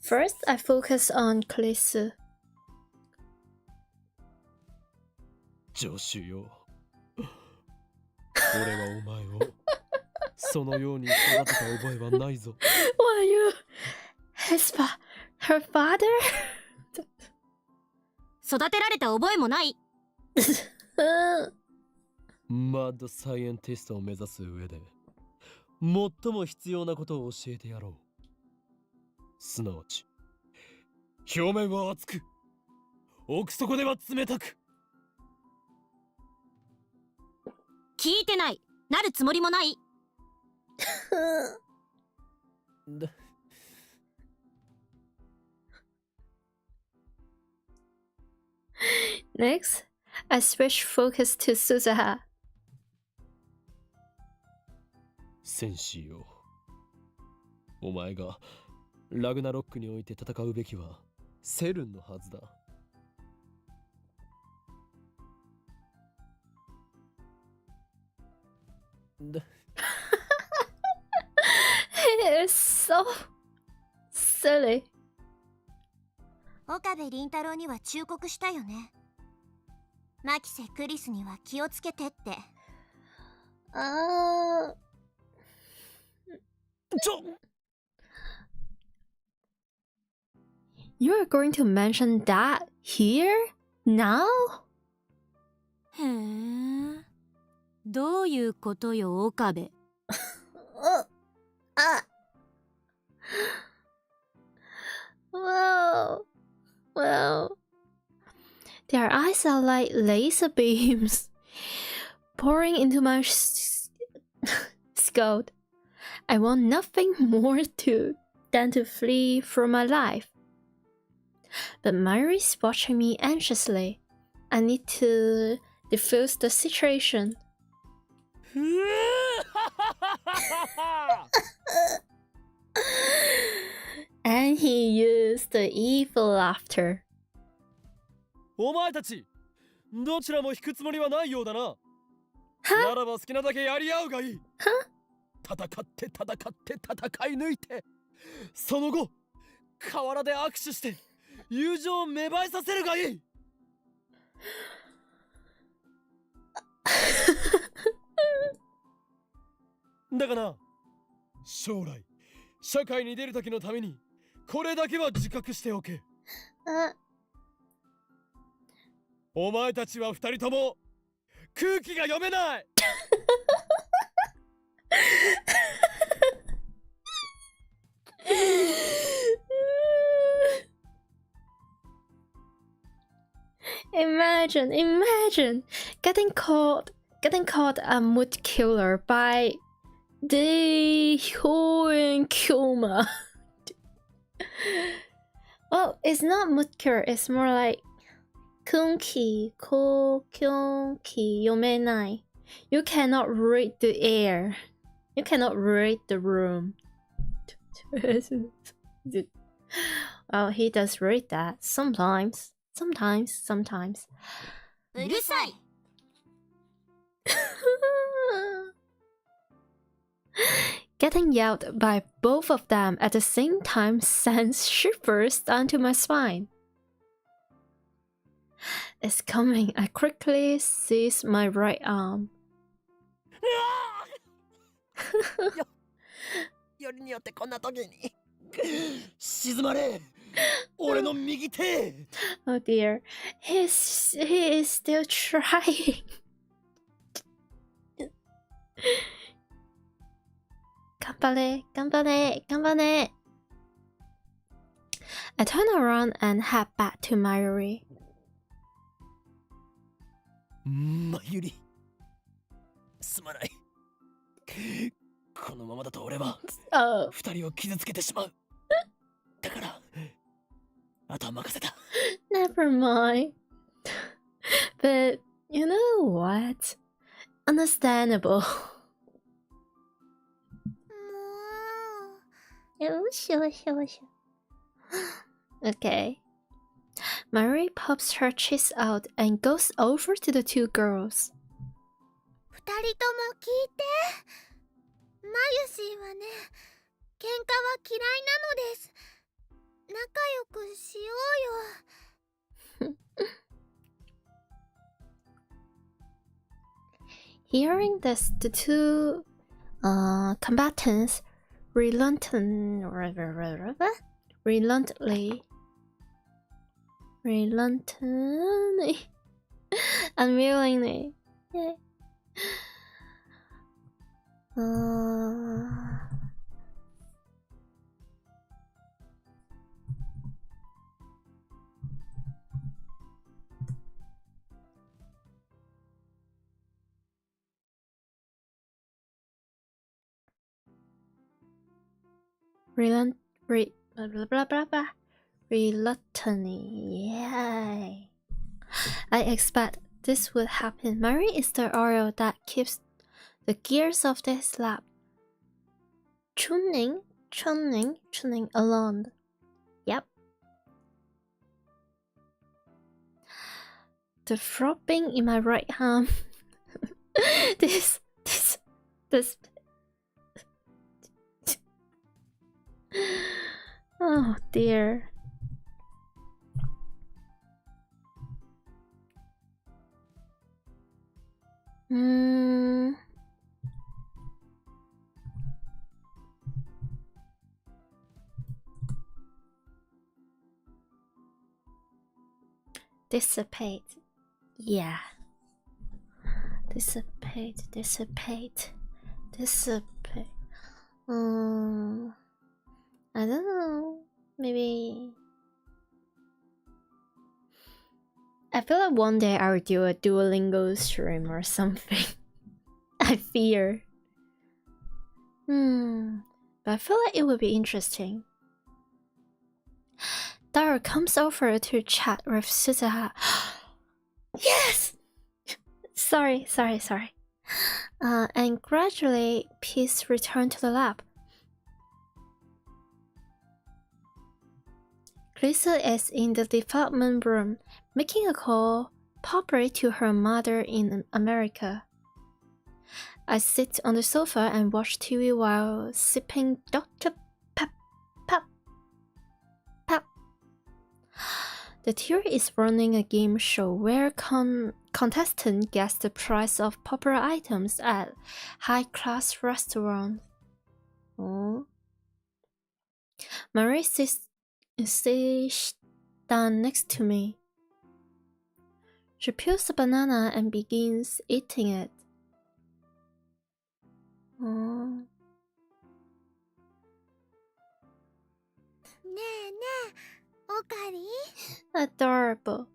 First, I focus on Kurisu. 助手よ。俺はお前をそのように育てた覚えはないぞ。Were you her father? 育てられた覚えもない。マッドサイエンティストを目指す上で最も必要なことを教えてやろう。すなわち表面は熱く奥底では冷たく。聞いてない。なるつもりもない。Next, I switch focus to Suzuha. 戦士よ、お前がラグナロックにおいて戦うべきはセルンのはずだ。It is so silly. 岡部倫太郎には忠告したよね。牧瀬クリスには気をつけてって。You're going to mention that here? Now? へえ。どういうことよ、岡部。Well, well, their eyes are like laser beams pouring into my skull. I want nothing more than to flee from my life. But Mary's watching me anxiously. I need to diffuse the situation. And he used the evil laughter. お前たちどちらも引くつもりはないようだな。ならば好きなだけやり合うがいい。戦って戦って戦い抜いて、その後河原で握手して友情を芽生えさせるがいい。だがな、将来社会に出る時のためにこれだけは自覚しておけ。お前たちは二人とも空気が読めない。Imagine getting called a mood killer by the Hohenkoma. Well, it's not mood killer, it's more like kunki, ko kyunki yomenai. You cannot read the air. You cannot read the room. Well, he does read that sometimes. うるさい。Getting yelled by both of them at the same time sends shivers down to my spine. It's coming. I quickly seize my right arm. よりによってこんな時に静まれ。俺の右手。Oh dear, he is still trying. Ganbare. I turn around and head back to Mayuri. まゆり、すまない。このままだと俺は二人を傷つけてしまう。だからあとは任せた。Never mind. But you know what? Understandable. Okay. Mary pops her cheeks out and goes over to the two girls. 二人とも聞いて。マユシーはね、喧嘩は嫌いなのです。仲良くしようよ。Hearing this, the two combatants reluctantly unwillingly reluctantly. Yay. I expect this would happen. Mary is the oil that keeps the gears of this lab churning along. Yep. The throbbing in my right arm. this. Oh dear. Dissipate. Yeah. Dissipate. I don't know. Maybe. I feel like one day I would do a Duolingo stream or something. I fear. But I feel like it would be interesting. Dara comes over to chat with Suzuha. Yes! Sorry. And gradually, peace returned to the lab. Lisa is in the development room, making a call probably to her mother in America. I sit on the sofa and watch TV while sipping Dr. Pep. The theory is running a game show where contestants guess the price of popular items at high-class restaurants. Oh. Marie sits down next to me. She peels a banana and begins eating it. Oh. ねえねえ、おかり？ Adorable.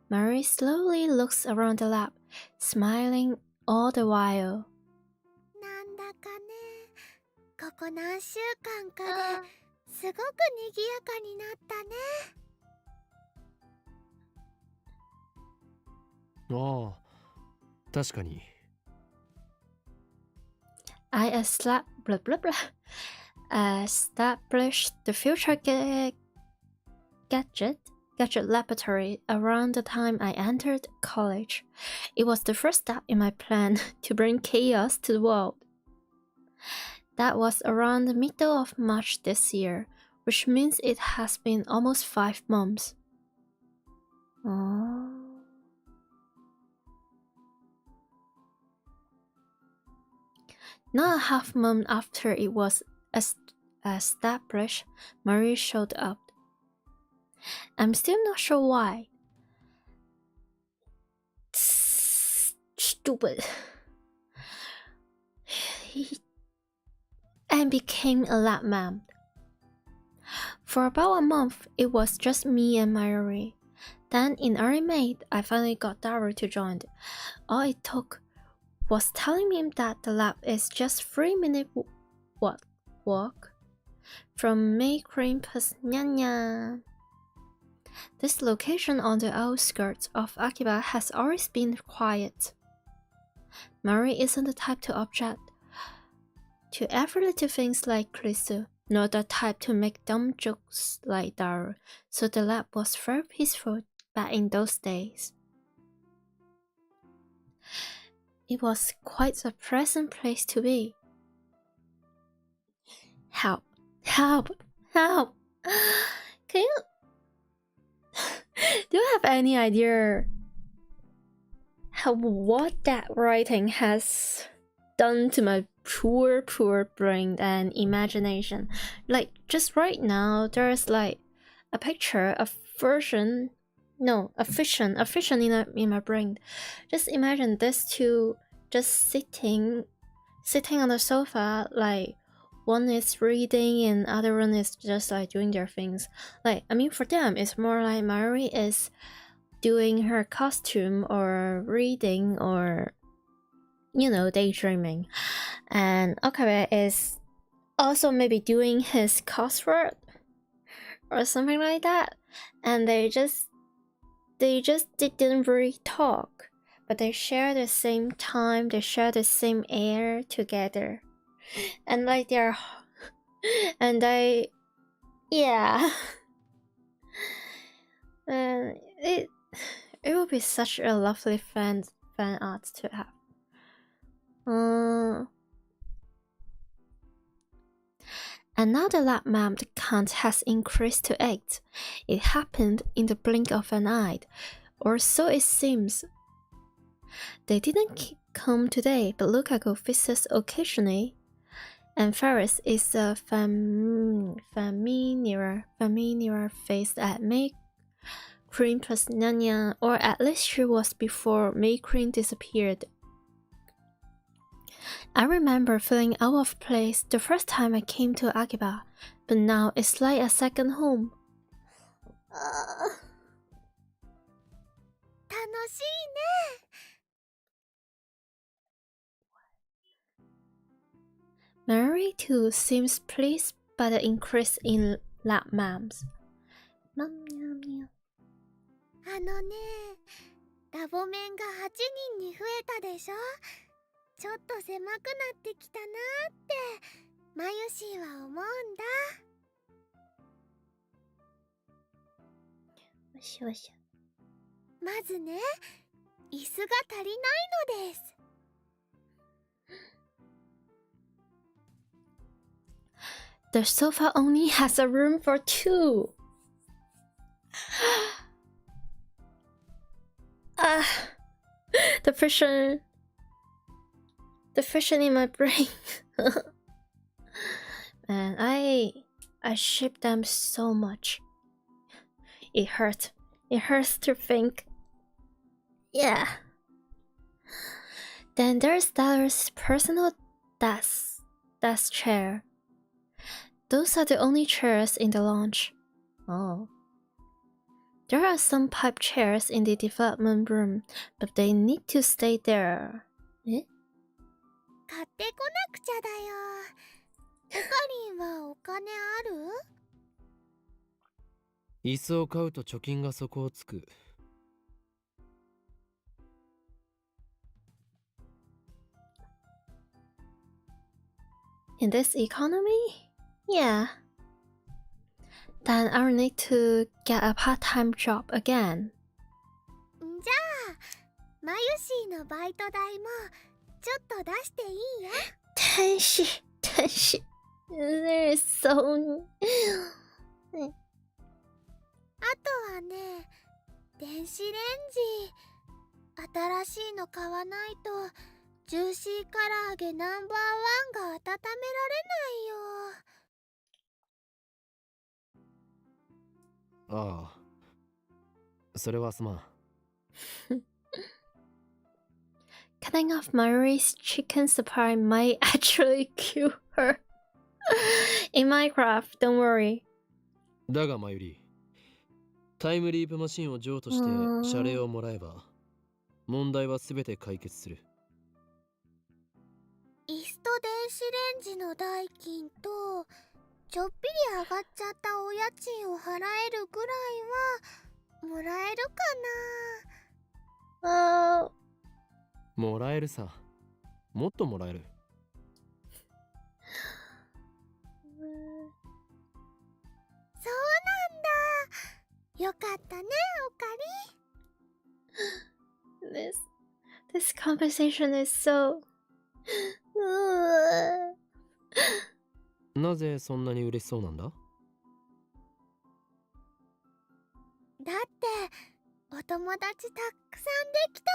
Marie slowly looks around the lab, smiling all the while. なんだかね、ここ何週間かですごく賑やかになったね。ああ、確かに。I established the future gadget laboratory around the time I entered college. It was the first step in my plan to bring chaos to the world. That was around the middle of March this year, which means it has been almost 5 months. Oh. Not a half month after it was established, Marie showed up. I'm still not sure why. Stupid. And became a lab ma'am. For about a month, it was just me and Marie. Then in early May, I finally got Daru to join. All it took was telling him that the lab is just 3-minute walk from May Campus. This location on the outskirts of Akiba has always been quiet. Marie isn't the type to object to every little things like Krisu, nor the type to make dumb jokes like Daru, so the lab was very peaceful back in those days. It was quite a pleasant place to be. Help! Can you... Do you have any idea what that writing has done to my poor brain and imagination? Like, just right now, there's like a picture, a vision in my brain. Just imagine these two just sitting on the sofa, like one is reading and other one is just like doing their things. Like, I mean, for them it's more like Marie is doing her costume or reading or, you know, daydreaming, and Okabe is also maybe doing his crossword or something like that, and they just didn't really talk, but they share the same time, they share the same air together, and like they're and they, yeah. And it would be such a lovely fan art to have. And now the lab ma'am count has increased to 8. It happened in the blink of an eye, or so it seems. They didn't come today, but Lukaku visits occasionally, and Ferris is a familiar face that may Cream plus Nanya, or at least she was before May Cream disappeared. I remember feeling out of place the first time I came to Akiba, but now it's like a second home. 楽しいね。 Mary too seems pleased by the increase in lap mams. あのね、ラボ面が8人に増えたでしょ。ちょっと狭くなってきたなってマユシーは思うんだ。まずね、椅子が足りないのです。The sofa only has a room for 2. The friction in my brain. Man, I ship them so much. It hurts to think. Yeah. Then there's Dallas' personal desk chair. Those are the only chairs in the lounge. Oh. There are some pipe chairs in the development room, but they need to stay there. 買ってこなくちゃだよ。オカリンはお金ある？椅子を買うと貯金が底をつく。In this economy? Yeah. Then I'll need to get a part-time job again. じゃあ、マユシーのバイト代もちょっと出していいよ。天使。There is so... あとはね、電子レンジ。新しいの買わないと、ジューシー唐揚げナンバーワンが温められないよ。ああ、それはすまん。Cutting off Mary's chicken supply might actually kill her. In Minecraft, don't worry. だがマユリ、タイムリープマシンを譲渡して謝礼をもらえば、問題はすべて解決する。椅子と電子レンジの代金と、ちょっぴり上がっちゃったお家賃を払えるぐらいはもらえるかな。もらえるさ。もっともらえる。そうなんだ。よかったね、オカリ。This conversation is so... なぜそんなに嬉しそうなんだ？だってお友達たくさんできた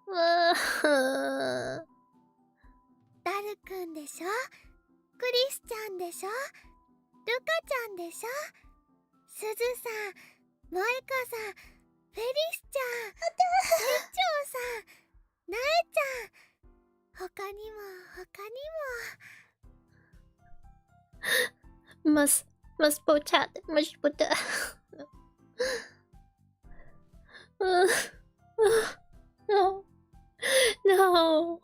もん。ダルくんでしょ、クリスちゃんでしょ、ルカちゃんでしょ、すずさん、モエカさん、フェリスちゃん、店長さん、なえちゃん、他にも。Must potat. No.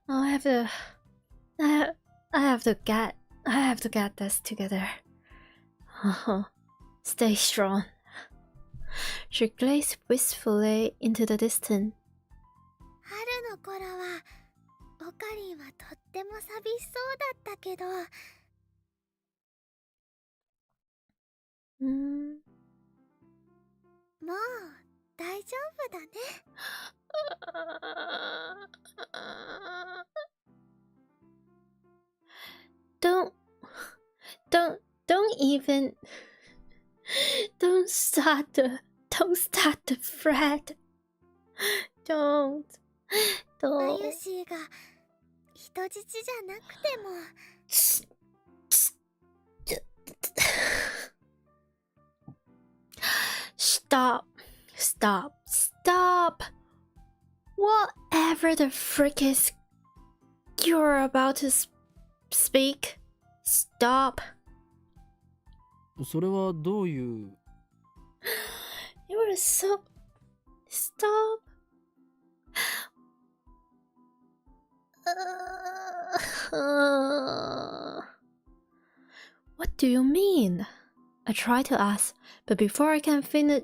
Oh, I have to get this together. Oh, stay strong. She gazed wistfully into the distance. 春の頃はオカリンはとっても寂しそうだったけど、もう大丈夫だね。Don't even don't start the thread. Don't. マユシーが人質じゃなくても Stop. Stop. Stop. Whatever the frick is you're about to speak, stop. それはどういう You were so... Stop. What do you mean? I try to ask, but before I can finish...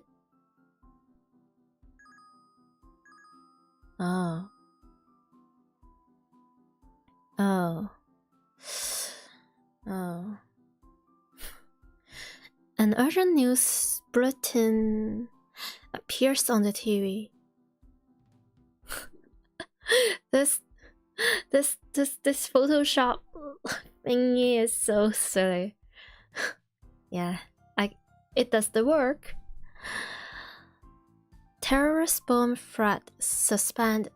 Oh. Oh. Oh. An urgent news bulletin appears on the TV. This Photoshop thingy is so silly. Yeah, it does the work. Terrorist bomb threat suspend.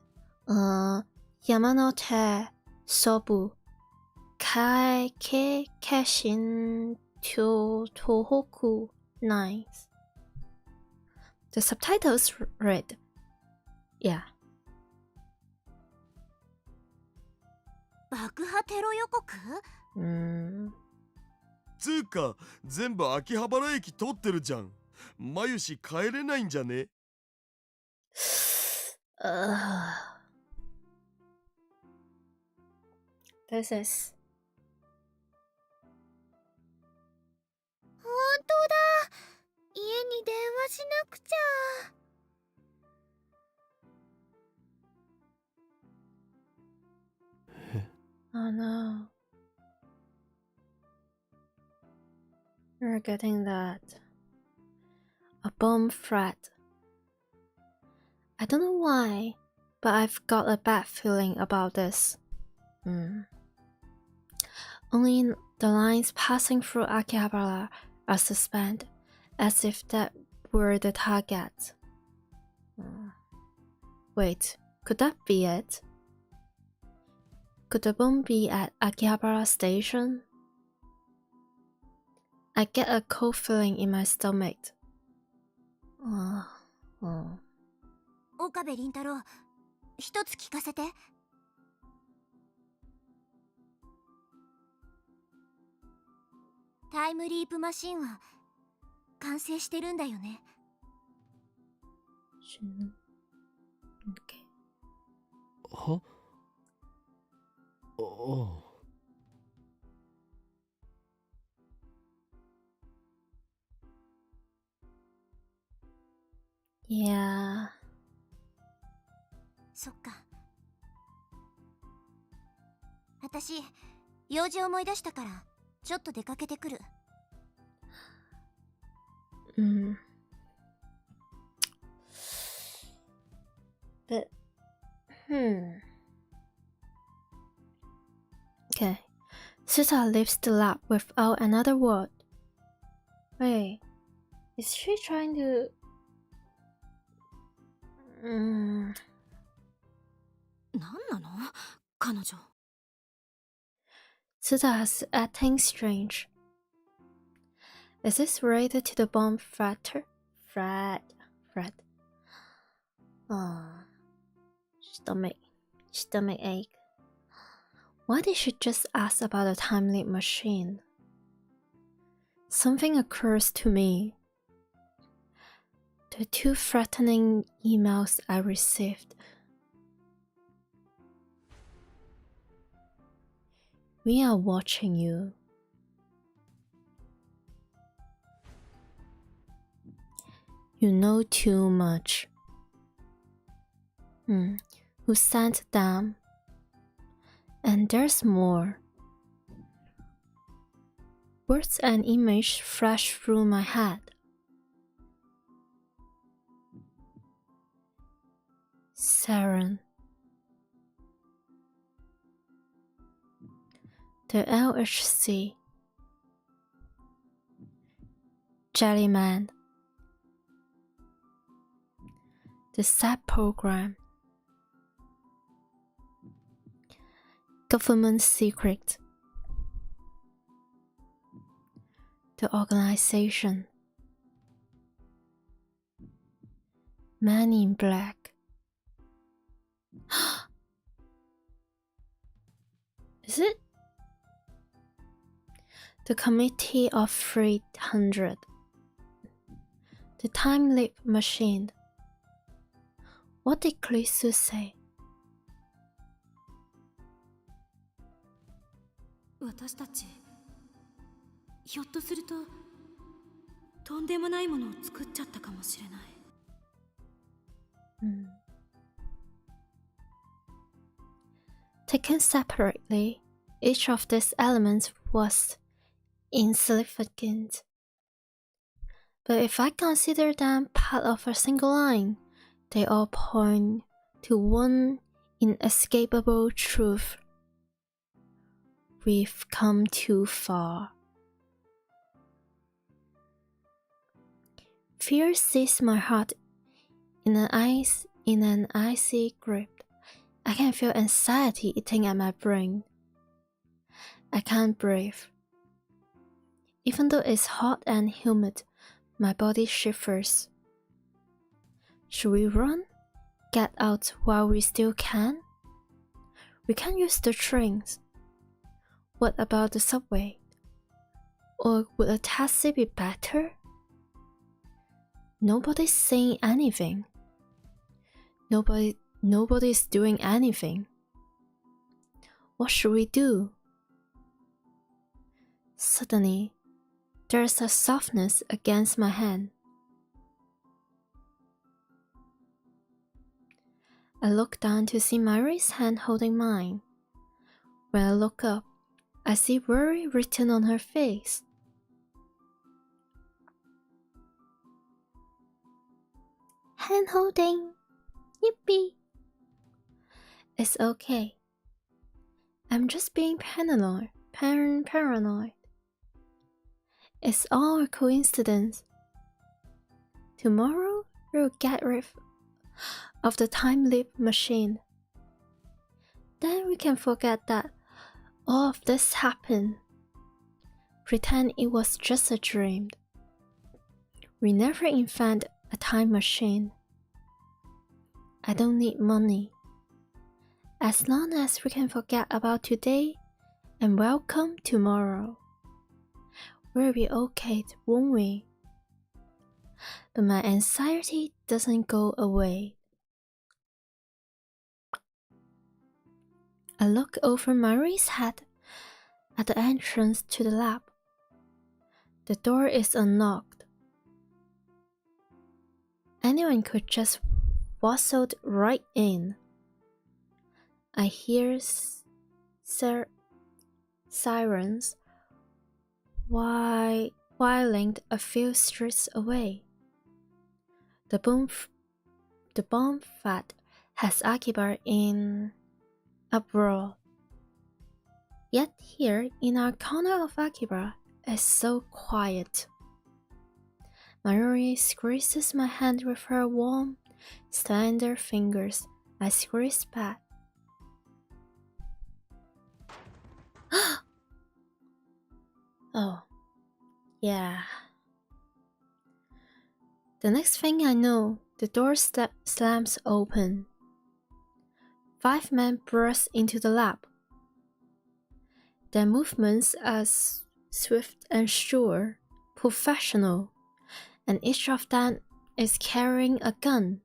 Yamanote Sobu Kaike Keshin to Tohoku 9. The subtitles read, yeah. 爆破テロ予告？つうか全部秋葉原駅通ってるじゃん。マユシ帰れないんじゃね？ This is... 本当だ。家に電話しなくちゃ。Oh no. You're getting that. A bomb threat. I don't know why, but I've got a bad feeling about this. Only the lines passing through Akihabara are suspended, as if that were the target. Wait, could that be it? Could the bomb be at Akihabara Station? I get a cold feeling in my stomach. Oh. 岡部倫太郎、一つ聞かせて。タイムリープマシンは完成してるんだよね。は？ああ。Yeah. そっか。私、用事思い出したから、ちょっと出かけてくる。But, Okay. Suta leaves the lab without another word. Wait, is she trying to... なんなの？彼女。Suta has acting strange. Is this related to the bomb threat? Stomach ache. Why did she just ask about a time leap machine? Something occurs to me. The two threatening emails I received. We are watching you. You know too much. Who sent them? And there's more. Words and image flash through my head. Saren. The LHC. Jellyman. The SAP program. Government secret. the organization. Man in black. Is it? The Committee of 300. The Time Leap Machine. What did Krisu say? 私たちひょっとするととんでもないものを作っちゃったかもしれない。Taken separately, each of these elements was insignificant. But if I consider them part of a single line, they all point to one inescapable truth. We've come too far. Fear seized my heart in an icy grip. I can feel anxiety eating at my brain. I can't breathe. Even though it's hot and humid, my body shivers. Should we run? Get out while we still can? We can't use the trains. What about the subway? Or would a taxi be better? Nobody's saying anything. Nobody's doing anything. What should we do? Suddenly, there's a softness against my hand. I look down to see Mary's hand holding mine. When I look up, I see worry written on her face. Hand holding. Yippee. It's okay. I'm just being paranoid. It's all a coincidence. Tomorrow, we'll get rid of the time leap machine. Then we can forget that all of this happened. Pretend it was just a dream. We never invent a time machine. I don't need money. As long as we can forget about today and welcome tomorrow, we'll be okay, won't we? But my anxiety doesn't go away. I look over Marie's head at the entrance to the lab. The door is unlocked. Anyone could just waddle right in. I hear sirens whiling a few streets away. The bomb fad has Akiba in uproar. Yet here in our corner of Akiba is so quiet. Mayuri squeezes my hand with her warm, slender fingers. I squeeze back. Oh, yeah. The next thing I know, the door slams open. 5 men burst into the lab. Their movements are swift and sure, professional, and each of them is carrying a gun.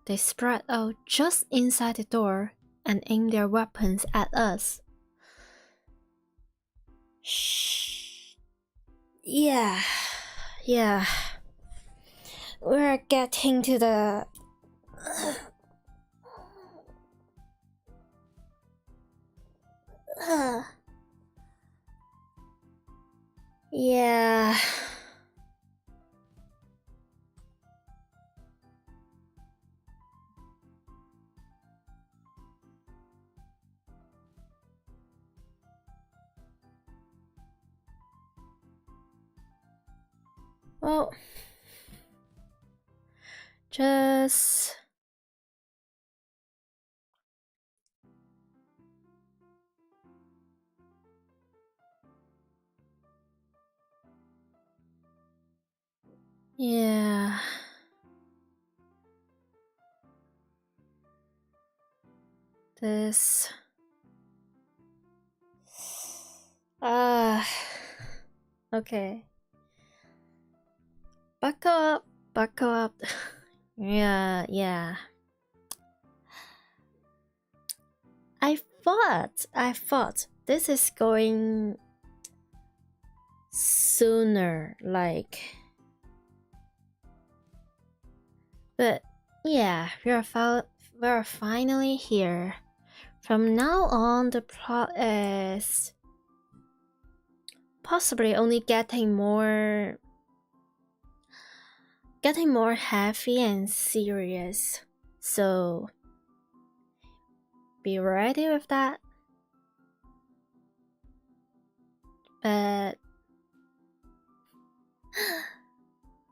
They spread out just inside the door and aim their weapons at us. Shh. Yeah. We're getting to the... Yeah. Well, just Yeah. This. Okay. Buckle up, buckle up. Yeah. I thought this is going sooner, like. But yeah, we're finally here. From now on, the plot is possibly only getting more heavy and serious. So be ready with that. But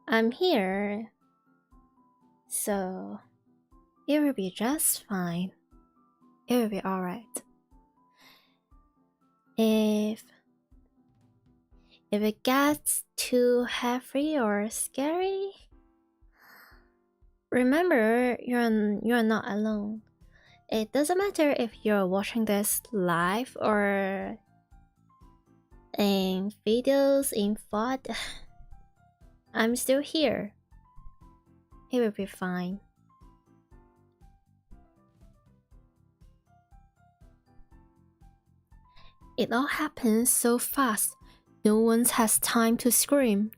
I'm here, so it will be just fine. It will be alright. If it gets too heavy or scary, remember you're not alone. It doesn't matter if you're watching this live or in videos, in VOD. I'm still here. It will be fine. It all happens so fast, no one has time to scream.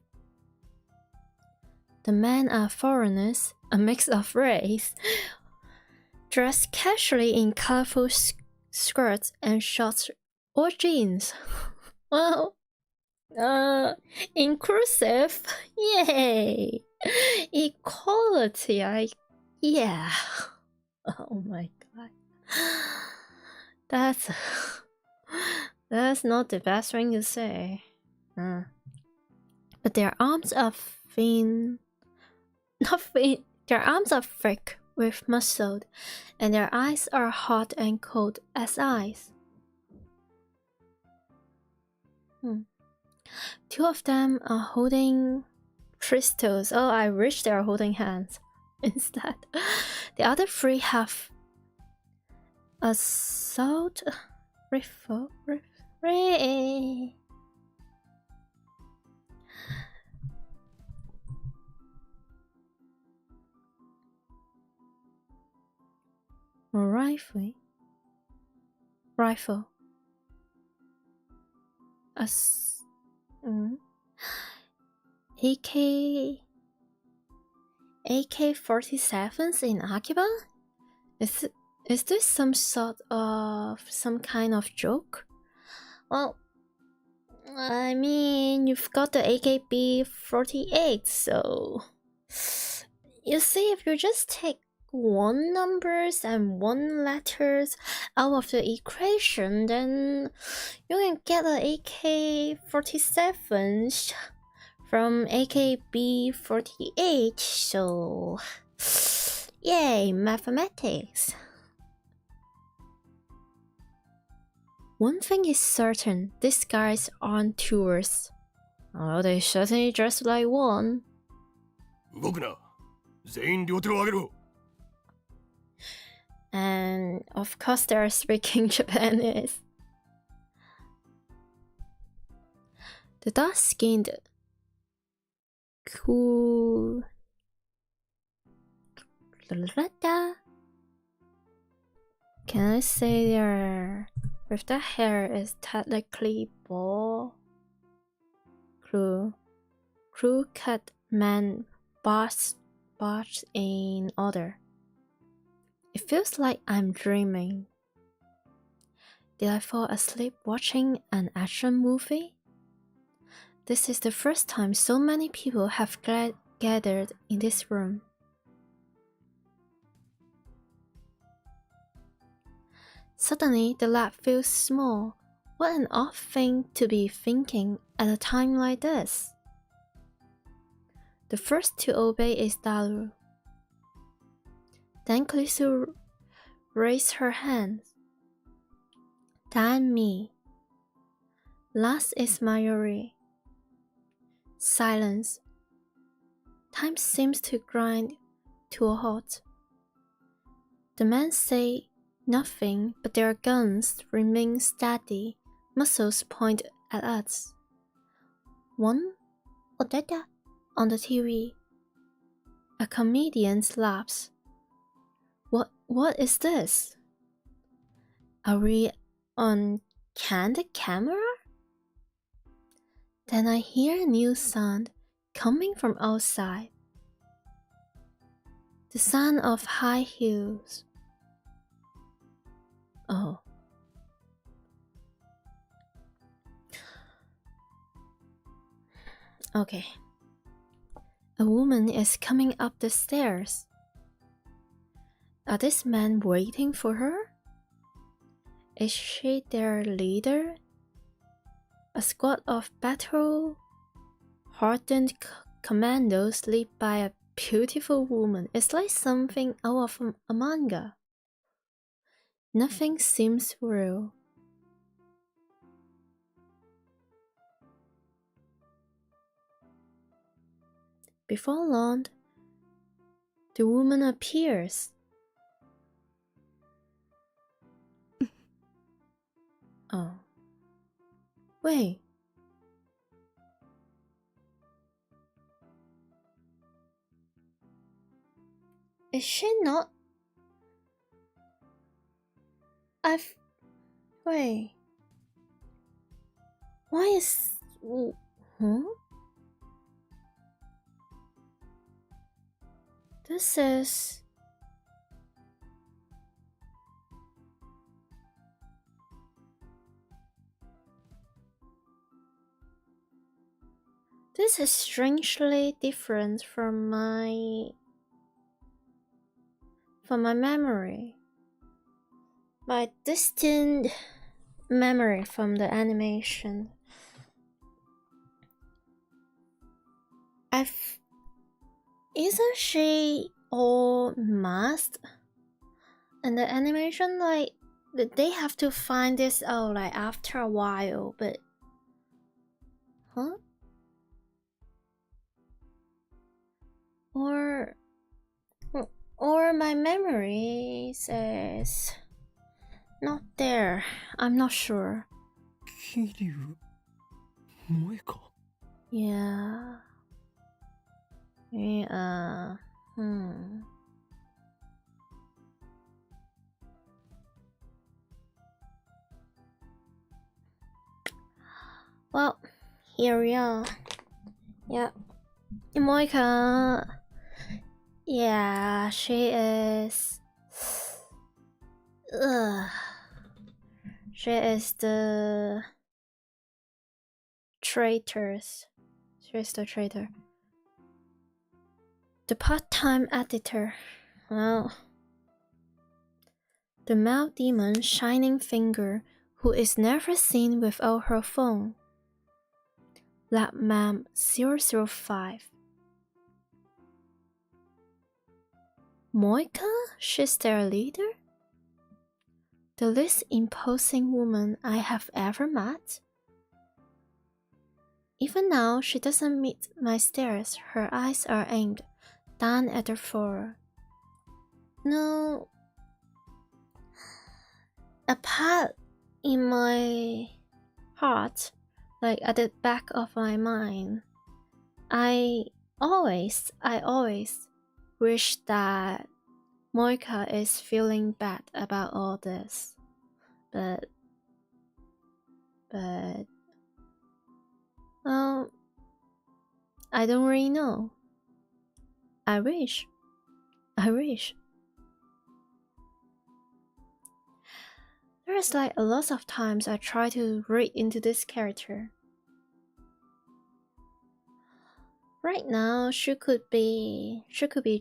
The men are foreigners, a mix of race, dressed casually in colorful skirts and shorts or jeans. Well, inclusive, yay! Equality, yeah. Oh my god. That's not the best thing to say. But their arms are their arms are thick with muscle, and their eyes are hot and cold as ice. Two of them are holding crystals. Oh, I wish they are holding hands instead. The other three have assault rifle. Rifle. AK-47s in Akiba? Is this some kind of joke? Well, I mean, you've got the AK-48, so you see, if you just take one numbers and one letters out of the equation, then you can get an AK-47 from AKB48, so yay, mathematics. One thing is certain, these guys aren't tourists. Oh, they certainly dress like one. 動くな。全員両手を上げろ。 And of course they're speaking Japanese. The dark-skinned Can I say they're with the hair is technically bald? Crew cut man botched in order. It feels like I'm dreaming. Did I fall asleep watching an action movie? This is the first time so many people have gathered in this room. Suddenly, the lab feels small. What an odd thing to be thinking at a time like this. The first to obey is Daru. Then Kulisu raised her hands. Then me. Last is Mayuri. Silence. Time seems to grind to a halt. The men say nothing, but their guns remain steady, muzzles point at us. One 어땠다? On the TV. A comedian laughs. What is this? Are we on candid camera? Then I hear a new sound coming from outside. The sound of high heels. Oh. Okay. A woman is coming up the stairs. Are these men waiting for her? Is she their leader? A squad of battle-hardened commandos led by a beautiful woman. It's like something out of a manga. Nothing seems real. Before long, the woman appears. Oh. Wait. Is she not? Wait. Why is... Huh? This is... This is strangely different from my memory. My distant memory from the animation. Isn't she all masked? And the animation, like, they have to find this out like after a while, but huh? Or my memory says not there. I'm not sure. Kiryu Moe ka? Yeah. Well, here we are. Yeah. Moika. Yeah, she is. She is the traitors. She is the traitor. The part-time editor. Well, the male demon shining finger who is never seen without her phone. Lab Ma'am 005. Moika? She's their leader? The least imposing woman I have ever met? Even now, she doesn't meet my stares. Her eyes are aimed down at the floor. No. A part in my heart, like at the back of my mind, I always wish that Moika is feeling bad about all this, but well, I don't really know. I wish. There's like a lot of times I try to read into this character. Right now, she could be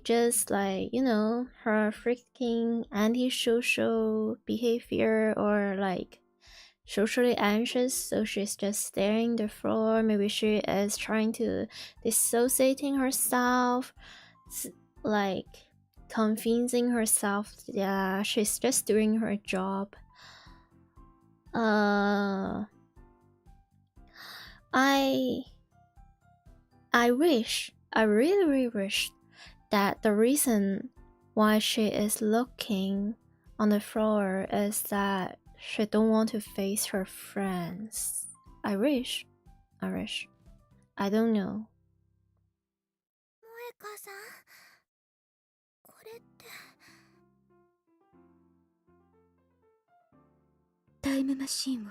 just like, you know, her freaking antisocial behavior, or like socially anxious, so she's just staring the floor. Maybe she is trying to dissociating herself, like convincing herself, yeah, she's just doing her job. I wish I really wish that the reason why she is looking on the floor is that she don't want to face her friends. I wish. I don't know. 萌香さん、これって。タイムマシンを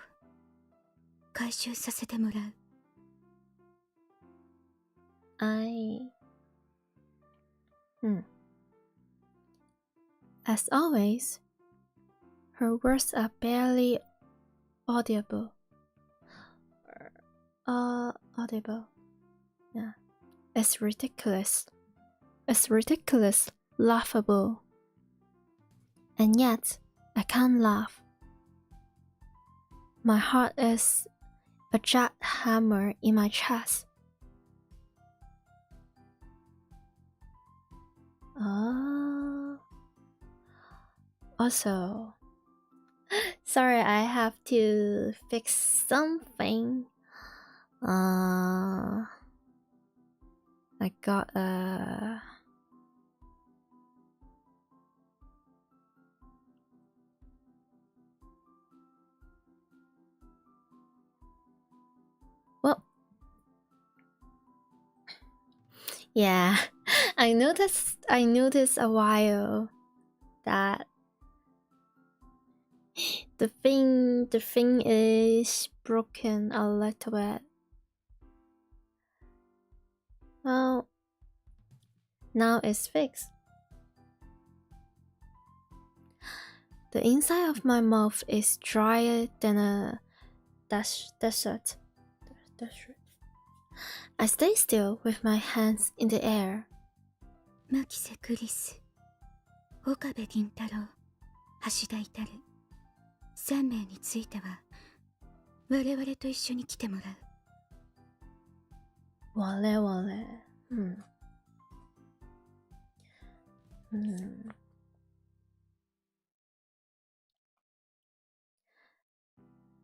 回収させてもらう。As always, her words are barely audible. Audible. Yeah. It's ridiculous. It's ridiculous, laughable. And yet, I can't laugh. My heart is a jackhammer in my chest. Also, sorry, I have to fix something. I got a... Well, yeah, I noticed a while that the thing is broken a little bit. Well, now it's fixed. The inside of my mouth is drier than a desert. I stay still with my hands in the air. 牧瀬クリス、岡部銀太郎、橋田至、3名については我々と一緒に来てもらう。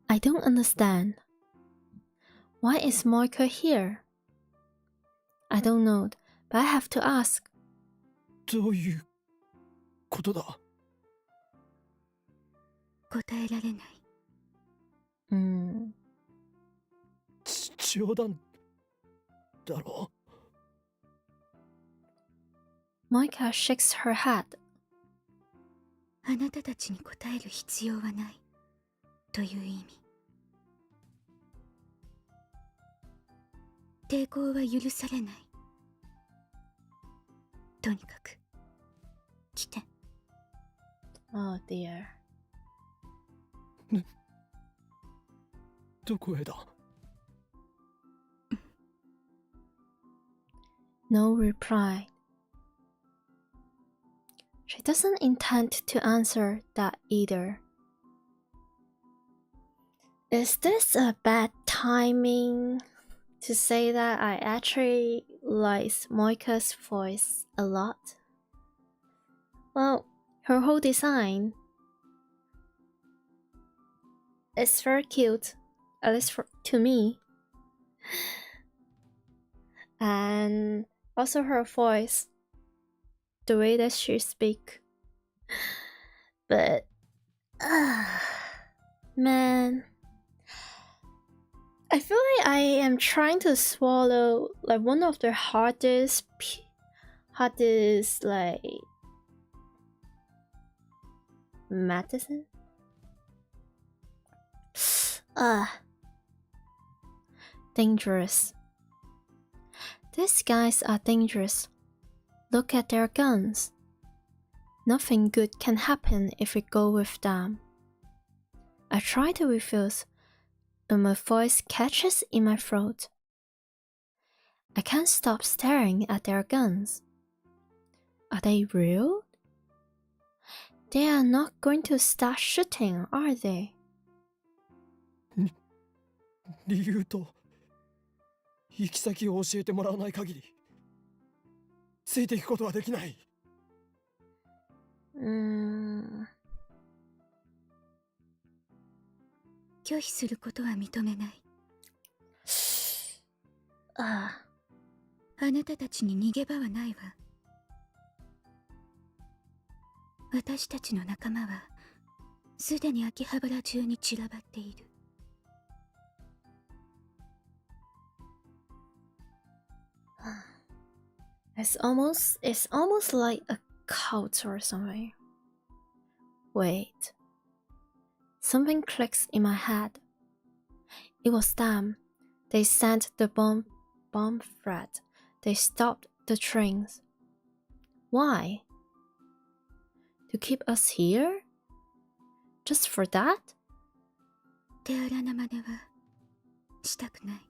I don't understand. Why is Moika here? I don't know, but I have to ask. どういうことだ？答えられない。冗談だろ？ Moika shakes her head. あなたたちに答える必要はないという意味。抵抗は許されない。とにかく来て。Oh dear. どこへだ？ No reply. She doesn't intend to answer that either. Is this a bad timing to say that I actually like Moika's voice a lot? Well, her whole design is very cute, at least to me. And also her voice, the way that she speaks. But, man, I feel like I am trying to swallow like one of the hardest like medicine. Dangerous. These guys are dangerous. Look at their guns. Nothing good can happen if we go with them. I try to refuse, but my voice catches in my throat. I can't stop staring at their guns. Are they real? They are not going to start shooting, are they? 理由と行き先を教えてもらわない限りついていくことはできない。拒否することは認めない。あなたたちに逃げ場はないわ。私たちの仲間はすでに秋葉原中に散らばっている。It's almost like a cult or something. Wait. Something clicks in my head. It was them. They sent the bomb threat. They stopped the trains. Why? To keep us here? Just for that? 手荒な真似はしたくない。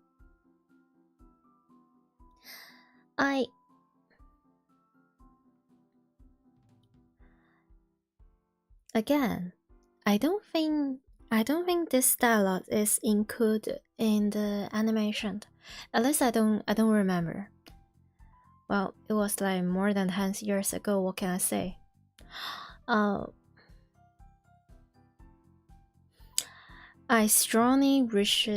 Again, I don't think this dialogue is included in the animation. At least I don't remember. Well, it was like more than 10 years ago, what can I say? I strongly wish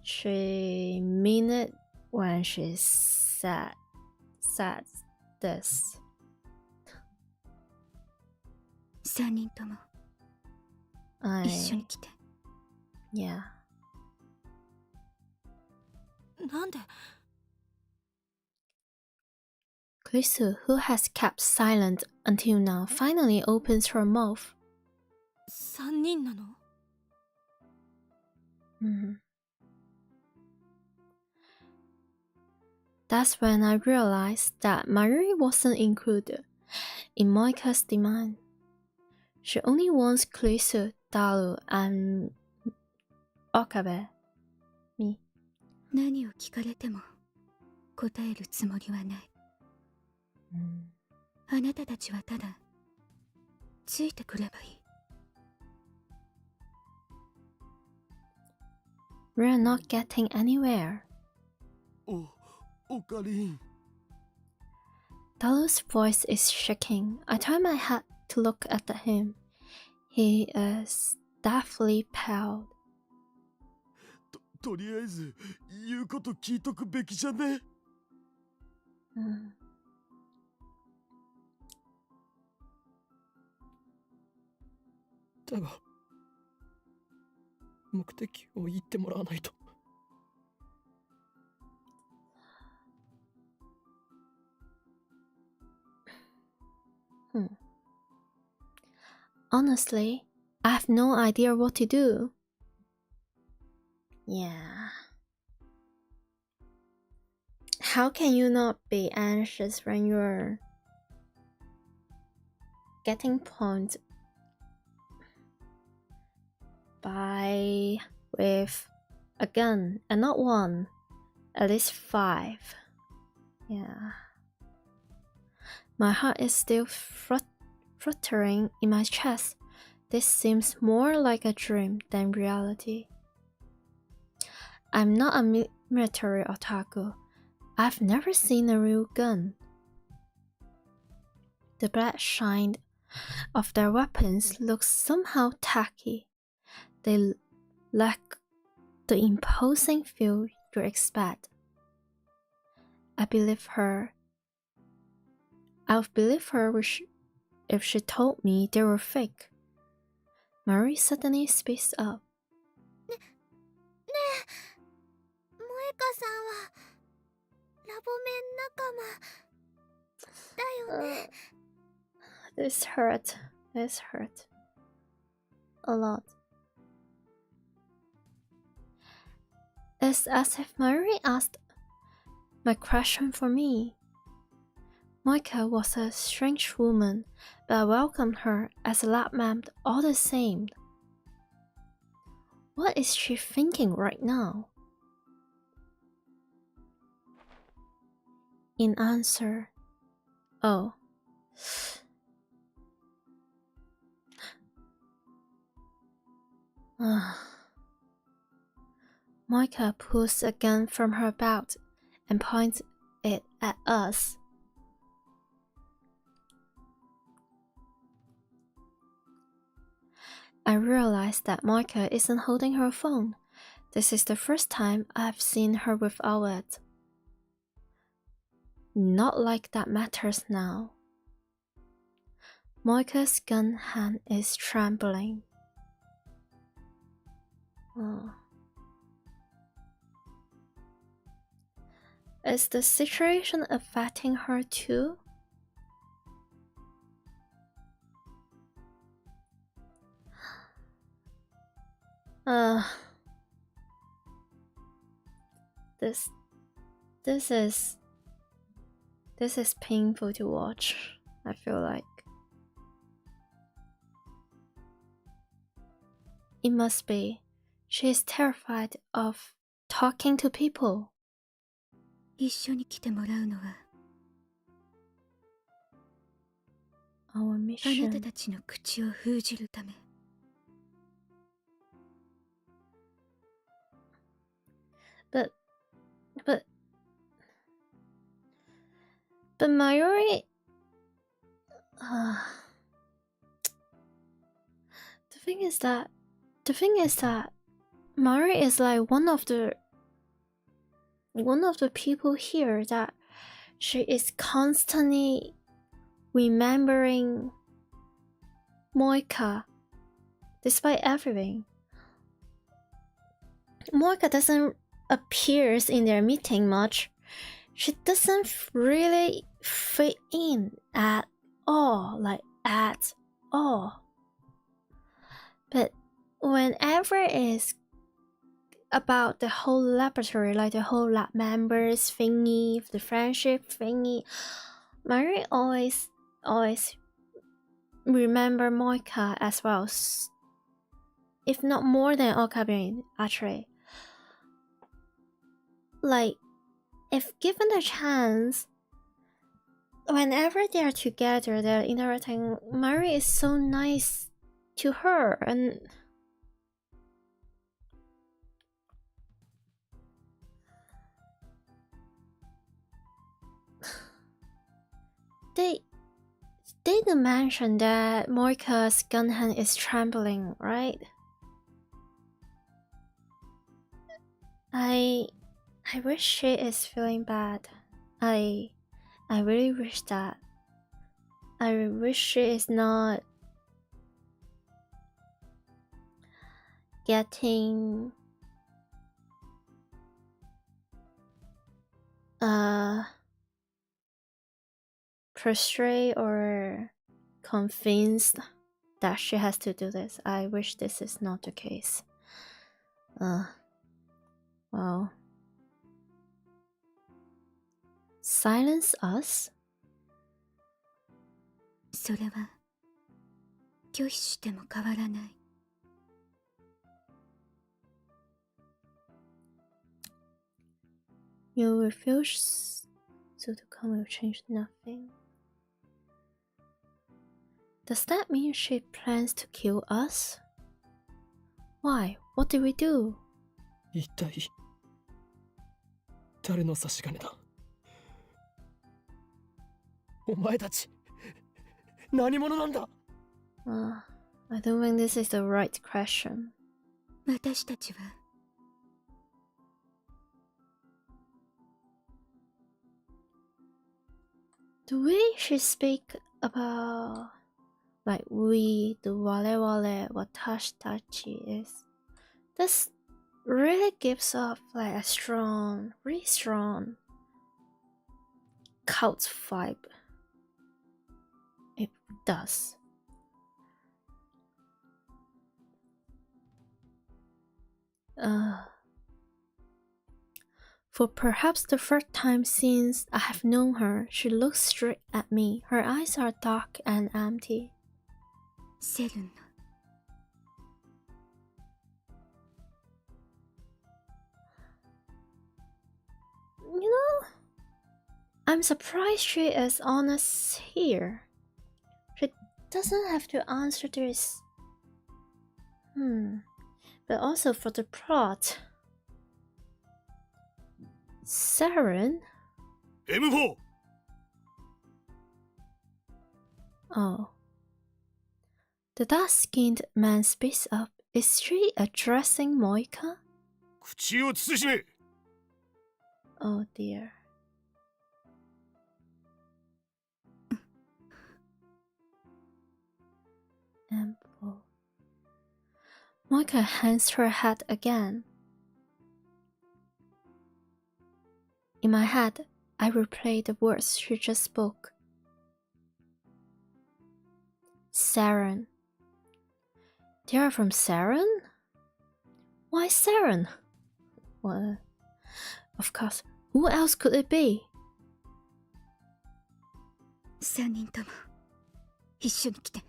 she meant it when she said this. 3人とも一緒に来て。Yeah. なんで Krisu, who has kept silent until now, finally opens her mouth. 3人なの That's when I realized that Mayuri wasn't included in Moika's demand. She only wants Krisu, Daru, and Okabe. Me. 何を聞かれても答えるつもりはない。あなたたちはただついてくればいい。We're not getting anywhere. おかりん。Daru's voice is shaking. I turn my head to look at him. He is deathly pale. とりあえず言うこと聞いとくべきじゃね。だが目的を言ってもらわないと。Honestly, I have no idea what to do. Yeah. How can you not be anxious when you're getting punked with a gun, and not one, at least 5. Yeah. My heart is still fluttering in my chest. This seems more like a dream than reality. I'm not a military otaku. I've never seen a real gun. The black shine of their weapons looks somehow tacky. They lack the imposing feel you expect. I would believe her if she told me they were fake. Marie suddenly speaks up. ねえ、萌香さんはラボメン仲間だよね。This hurt a lot. It's as if Marie asked my question for me. Moika was a strange woman, but I welcomed her as a lab ma'am all the same. What is she thinking right now? In answer, oh. Moika pulls a gun from her belt and points it at us. I realize that Moika isn't holding her phone. This is the first time I've seen her without it. Not like that matters now. Moika's gun hand is trembling. Oh. Is the situation affecting her too? This is painful to watch, I feel like. It must be. She is terrified of talking to people. 一緒に来てもらうのは Our あなた mission. たちの口を封じるため But Mayuri, the thing is that Mayuri is like one of the people here that she is constantly remembering Moika despite everything. Moika doesn't appears in their meeting much. She doesn't really fit in at all, like at all. But whenever it's about the whole laboratory, like the whole lab members thingy, the friendship thingy, Mary always remember Moika as well, if not more than Okabin, actually. Like, if given a chance, whenever they're together, they're interacting, Mary is so nice to her, and they did mention that Moika's gun hand is trembling, right? I wish she is feeling bad. I really wish that. I wish she is not getting frustrated or convinced that she has to do this. I wish this is not the case. Wow. Silence us? それは拒否しても変わらない You refuse, so the comment will change nothing. Does that mean she plans to kill us? Why? What did we do? 一体誰の差し金だ。お前たち何者なんだ。I don't think this is the right question. 私たちは The way she speak about like we, the wale wale, watashi tachi is, this really gives off like a strong, really strong cult vibe. It does. For perhaps the first time since I have known her, she looks straight at me. Her eyes are dark and empty. セルンの You know, I'm surprised she is honest here. She doesn't have to answer this. But also for the plot. Saren? M4! Oh. The dark-skinned man speaks up. Is she addressing Moika? 口を慎め。 Oh dear. ample. Moika hangs her head again. In my head, I replay the words she just spoke. Saren. They are from Saren? Why Saren? Well, of course, who else could it be? 3人とも一緒に来て。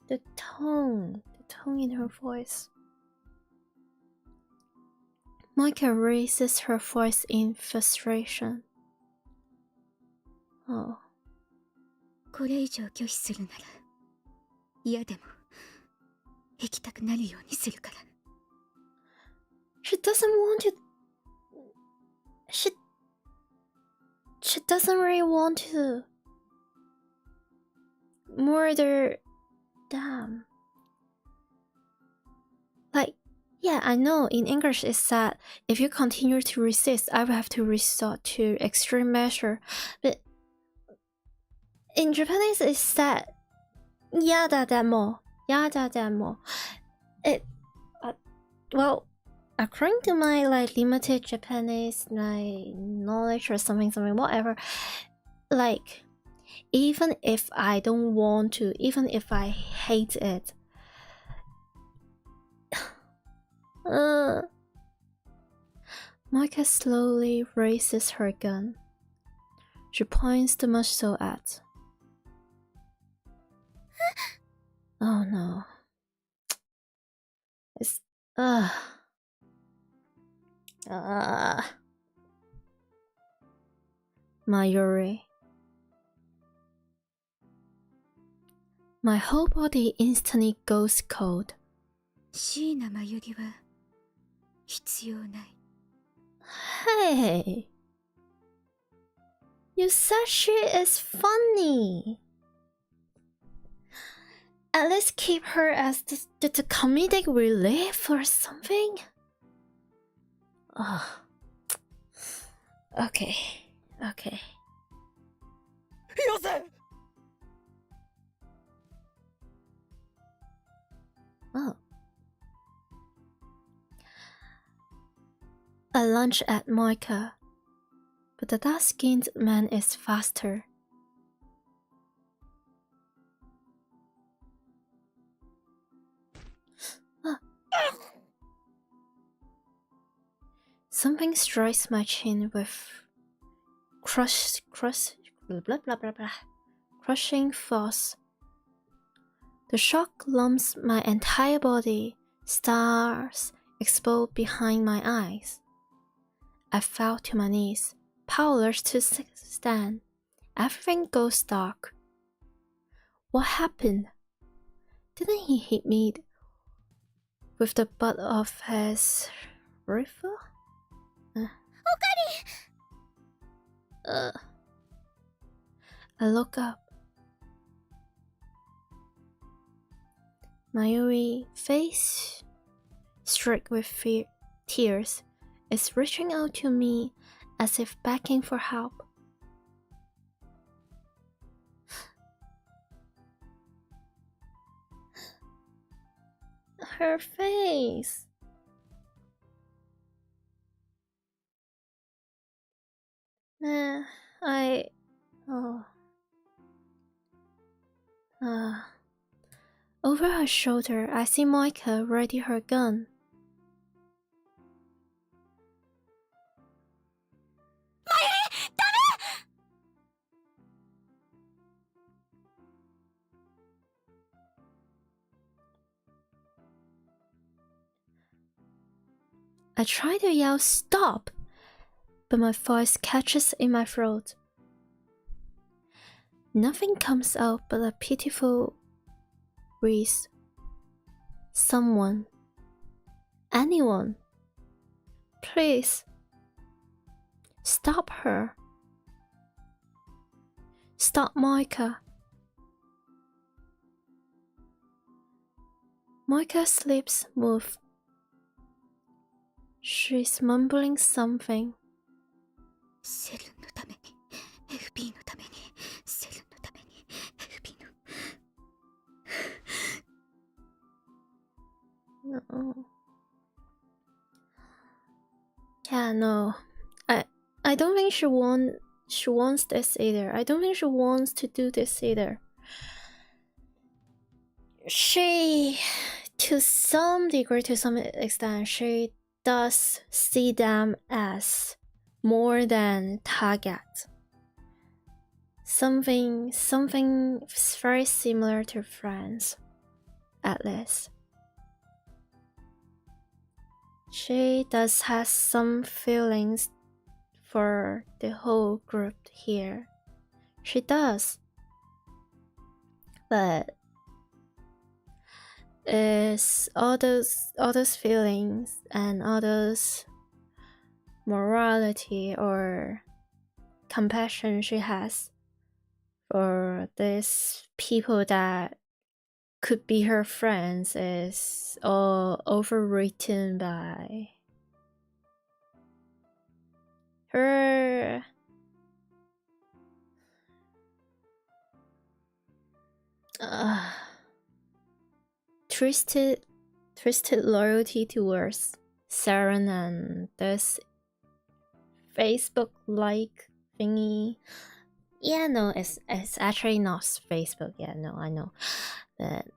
The tone in her voice. Moika raises her voice in frustration. Oh. これ以上拒否するなら嫌でも行きたくなるようにするから。 She doesn't want to. She doesn't really want to murder them. Like, yeah, I know in English it's said if you continue to resist, I will have to resort to extreme measure. But in Japanese it's said yada demo. It well, according to my like limited Japanese like knowledge or something whatever, like even if I don't want to, even if I hate it, Moika slowly raises her gun. She points the muzzle at. Oh no. It's Mayuri. My whole body instantly goes cold. 椎名真由里は必要ない。 Hey! You said she is funny. At least keep her as the comedic relief or something. Oh. Okay. よせ Oh. I lunge at Moika, but the dark-skinned man is faster. Something strikes my chin with crushing force. The shock lumps my entire body. Stars explode behind my eyes. I fell to my knees, powerless to stand. Everything goes dark. What happened? Didn't he hit me with the butt of his rifle? I look up. Mayuri, face streaked with tears, is reaching out to me as if begging for help. Her face. Over her shoulder, I see Moika ready her gun. I try to yell stop, but my voice catches in my throat. Nothing comes out but a pitiful wheeze. Someone, anyone, please stop her. Stop Moika. Moika's lips move. She's mumbling something. セルンのために FP のために、セルのために、FP の。No. Yeah, no. I don't think she wants this either. I don't think she wants to do this either. She, to some degree, to some extent, she does see them as more than target. Something very similar to friends, at least. She does have some feelings for the whole group here. She does. But is all those feelings and all those morality or compassion she has for these people that could be her friends is all overwritten by her twisted loyalty towards Saren and this Facebook-like thingy. Yeah, no, it's actually not Facebook. Yeah, no, I know. But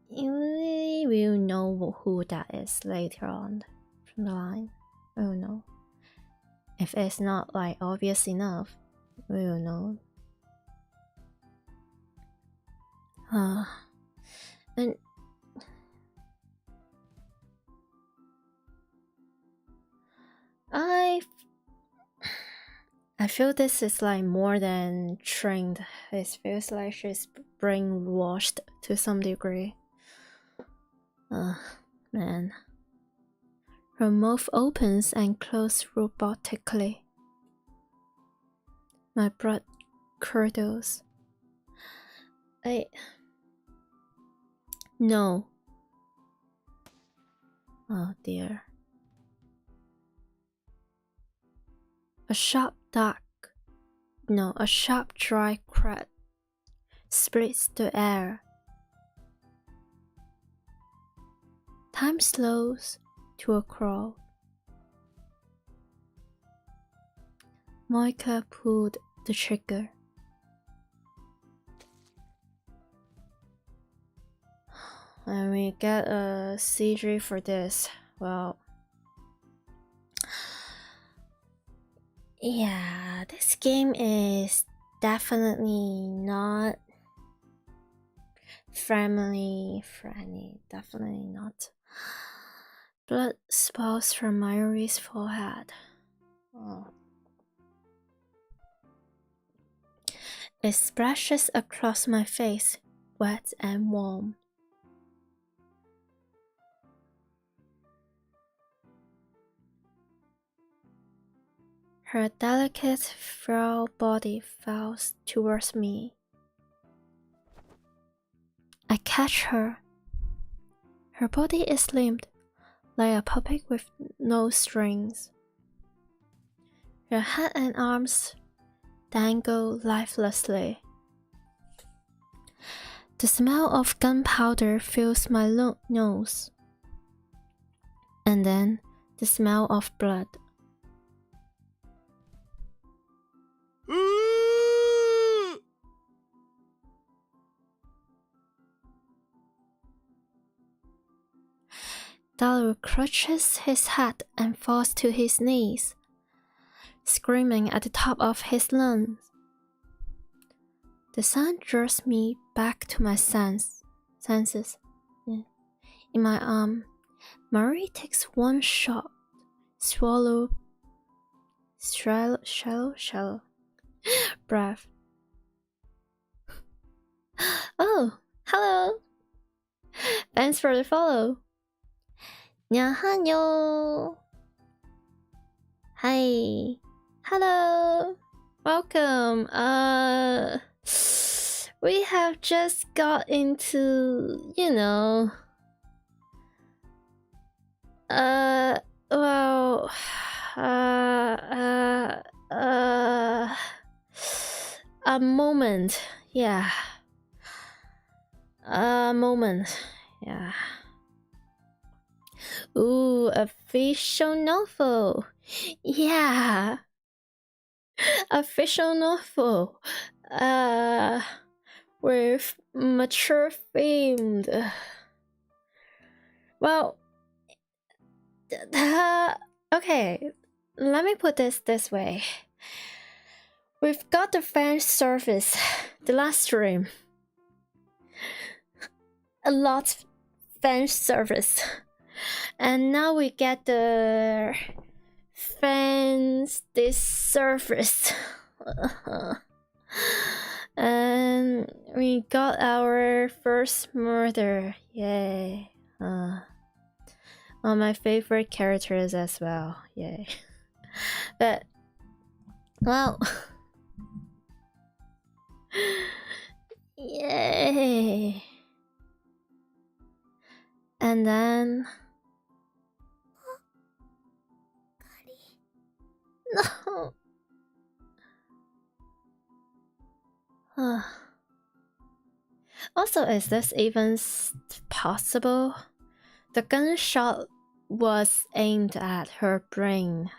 we will know who that is later on from the line. We will know. If it's not like obvious enough, we will know. And I feel this is like more than trained. It feels like she's brainwashed to some degree. Man. Her mouth opens and closes robotically. My blood curdles. No. Oh dear. A sharp dry crack splits the air. Time slows to a crawl. Moika pulled the trigger. And we get a CG for this. Well, yeah, this game is definitely not family friendly. Definitely not. Blood spouts from Mayuri's forehead. Oh. It splashes across my face, wet and warm. Her delicate, frail body falls towards me. I catch her. Her body is slimmed, like a puppet with no strings. Her head and arms dangle lifelessly. The smell of gunpowder fills my nose, and then the smell of blood. Daru clutches his head and falls to his knees, screaming at the top of his lungs. The sound draws me back to my senses. In my arm, Marie takes one short, shallow breath. Oh, hello! Thanks for the follow. 안녕하세요. Hi. Hello. Welcome. We have just got into, well, a moment. Yeah. A moment. Yeah. Ooh, a visual novel. Yeah. A visual novel. With mature themed. Well, okay, let me put this way. We've got the fan service, the last stream. A lot fan service. And now we get the fans disservice. And we got our first murder. Yay. My favorite characters as well. Yay. But, well. Yay. And then. No. Also, is this even possible? The gunshot was aimed at her brain.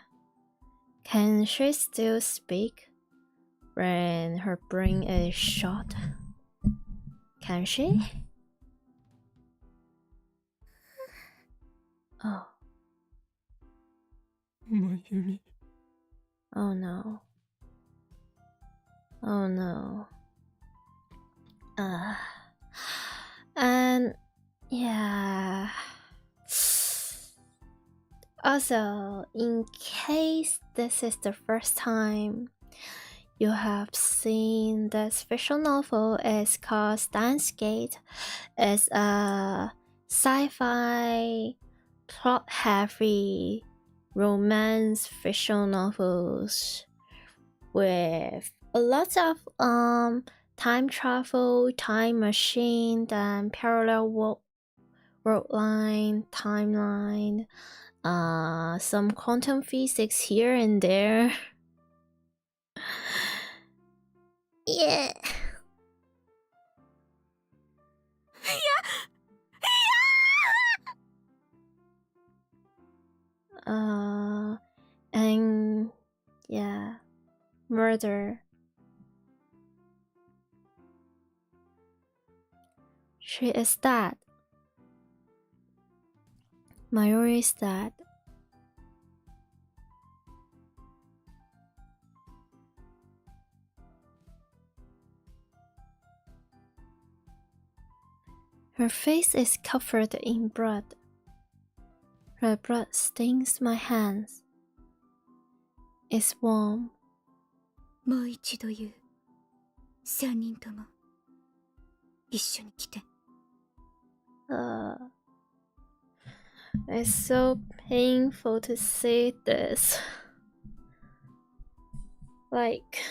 Can she still speak when her brain is shot? Can she? Oh. Mayuri. Oh no. Oh no. And yeah. Also, in case this is the first time you have seen this visual novel, it's called Steins. It's a sci-fi, plot-heavy romance visual novels with a lot of time travel, time machine, then parallel world line, timeline, some quantum physics here and there. Yeah. And yeah, murder. She is dead. Mayuri is dead. Her face is covered in blood. Her blood stings my hands. It's warm. もう一度言う。三人とも一緒に来て。It's so painful to say this. Like,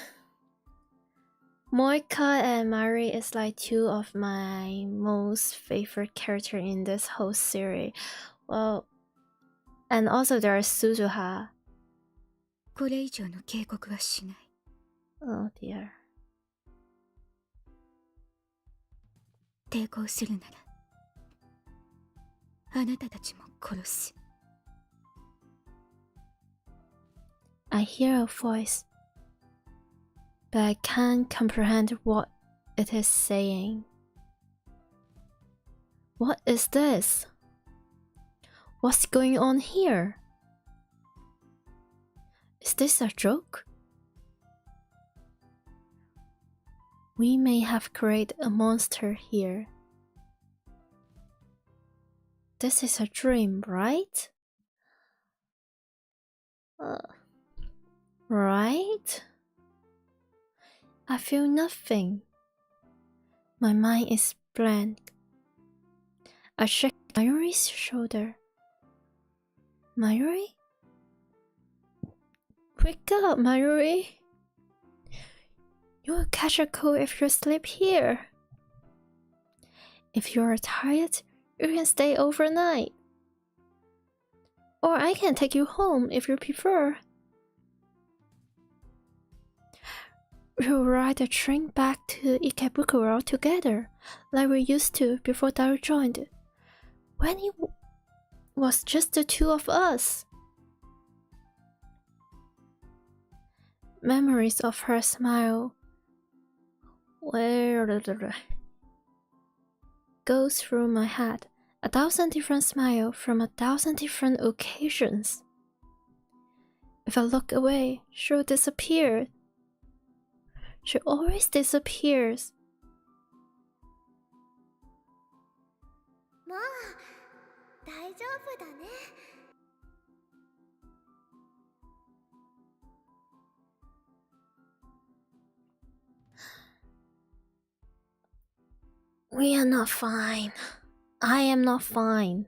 Moika and Mari is like two of my most favorite characters in this whole series. Well, and also there's Suzuha. これ以上の警告はしない。Oh dear. 抵抗するなら、あなたたちも殺す。I hear a voice, but I can't comprehend what it is saying. What is this? What's going on here? Is this a joke? We may have created a monster here. This is a dream, right? Right? I feel nothing. My mind is blank. I check Mayuri's shoulder. Mayuri? Wake up, Mayuri. You'll catch a cold if you sleep here. If you're tired, you can stay overnight. Or I can take you home if you prefer. we'll ride a train back to Ikebukuro together, like we used to before Daru joined. When it was just the two of us. Memories of her smile goes through my head. 1,000 different smiles from 1,000 different occasions. If I look away, she'll disappear. She always disappears. もう大丈夫だね。We are not fine. I am not fine.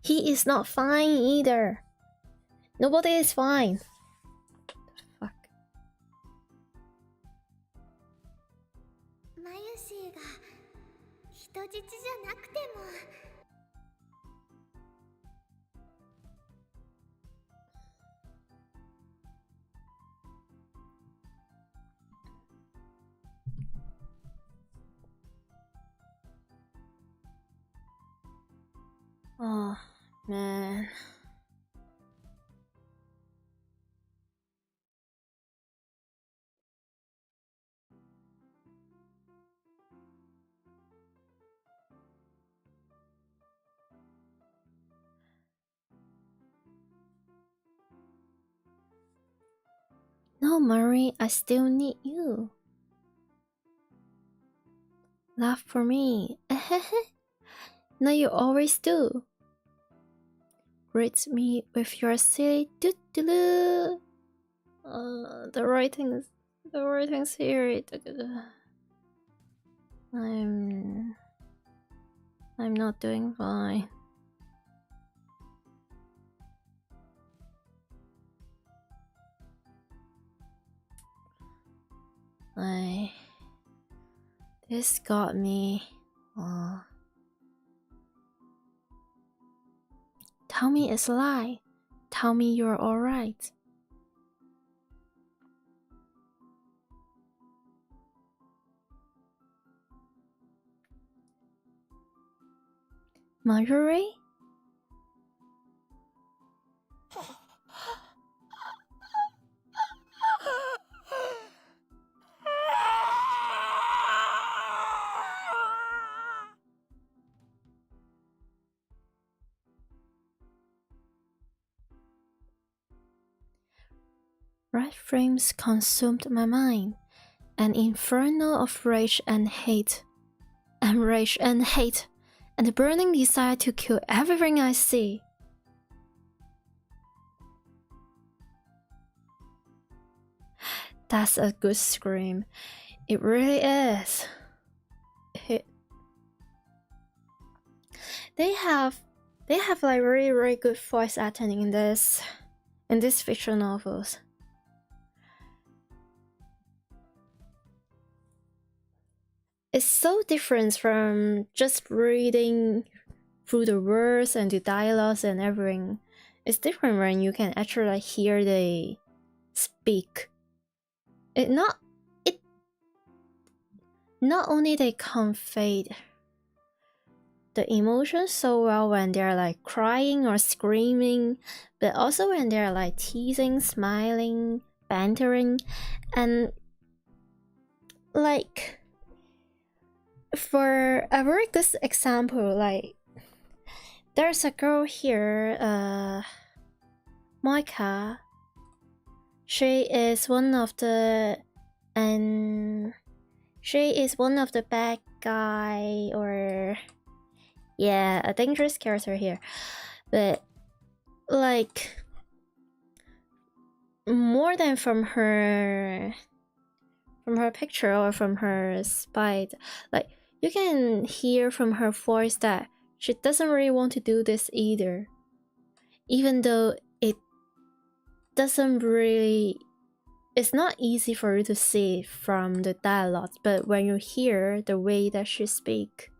He is not fine either. Nobody is fine. Fuck. マユシーが人質じゃなくても。Oh, man. No, Murray, I still need you. Laugh for me. No, you always do. Greet me with your silly doo-doo-doo. The writing's here. I'm not doing fine. This got me. Tell me it's a lie. Tell me you're alright. Marjorie? Red flames consumed my mind, an inferno of rage and hate, and the burning desire to kill everything I see. That's a good scream. It really is. They have like really good voice acting in these fiction novels. It's so different from just reading through the words and the dialogues and everything. It's different when you can actually like hear they speak. Not only they convey the emotions so well when they're like crying or screaming, but also when they're like teasing, smiling, bantering, and like for a very good example, like there's a girl here, Moika. She is one of the bad guy, or yeah, a dangerous character here. But like more than from her picture or from her spite, like you can hear from her voice that she doesn't really want to do this either, even though it's not easy for you to see from the dialogue, but when you hear the way that she speaks,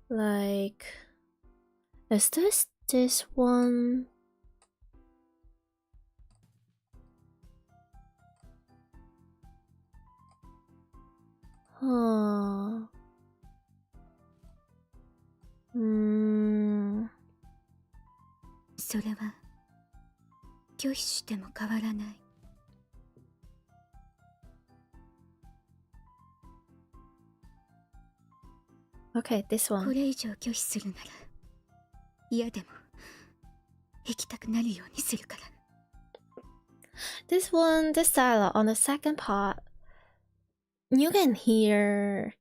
like Is this one? Oh. Hmm. それは拒否しても変わらない。Okay, this こ one. れ以上拒否するなら嫌でも行きたくなるようにするから。 This one, this dialogue on the second part, you can hear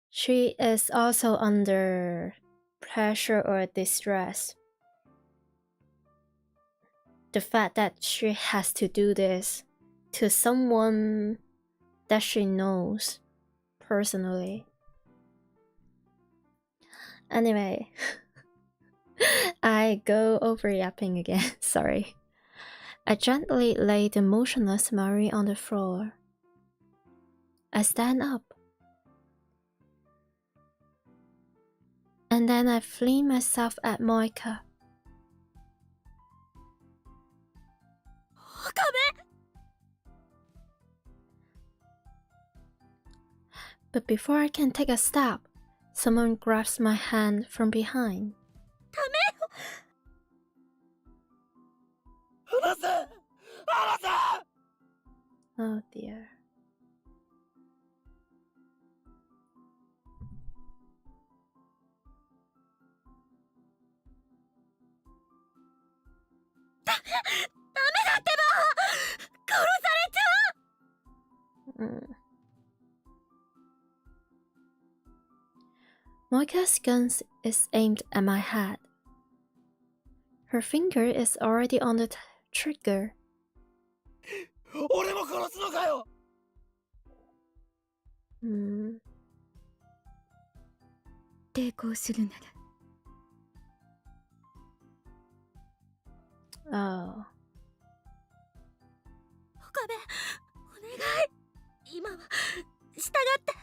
she is also under pressure or distress. The fact that she has to do this to someone that she knows personally. Anyway, I go over yapping again, sorry. I gently lay the motionless Marie on the floor. I stand up. And then I fling myself at Moika. But before I can take a step, someone grabs my hand from behind. Oh dear. Moika's gun is aimed at my head. Her finger is already on the trigger. 俺も殺すのかよ。抵抗するなら。Oh. 岡部、お願い。今は従って。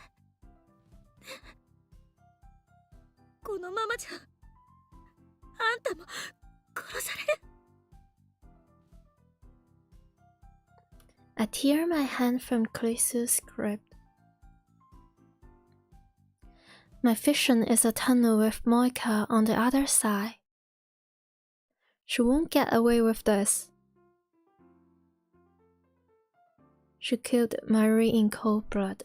このままじゃあんたも殺される。I tear my hand from Klisu's grip. My vision is a tunnel with Moika on the other side. She won't get away with this. She killed Marie in cold blood.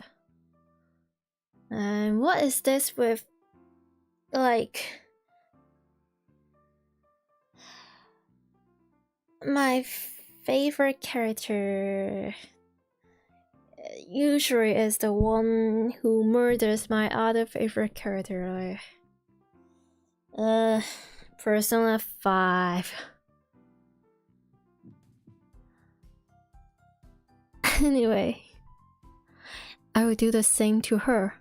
And what is this with, like, my favorite character usually is the one who murders my other favorite character, like Persona 5. Anyway, I will do the same to her.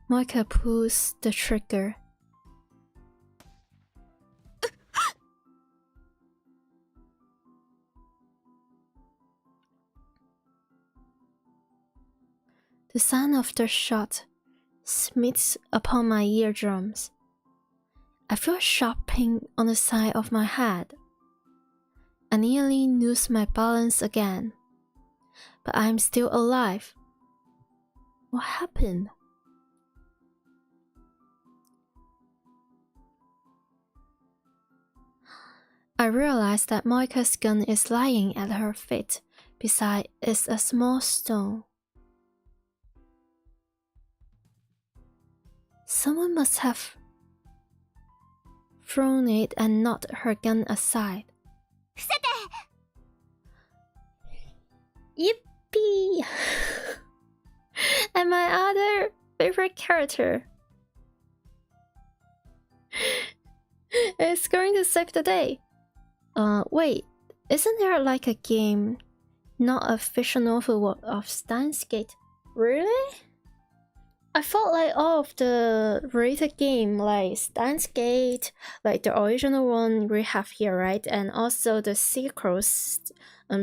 Moika pulls the trigger. The sound of the shot smits upon my eardrums. I feel a sharp pain on the side of my head. I nearly lose my balance again, but I'm still alive. What happened? I realize that Moika's gun is lying at her feet. Beside is a small stone. Someone must have thrown it and knocked her gun aside. Yippee! And my other favorite character is going to save the day. Wait, isn't there like a game, not a visual novel of Steins? Really? I felt like all of the related game, like Steins, like the original one we have here, right? And also the sequels,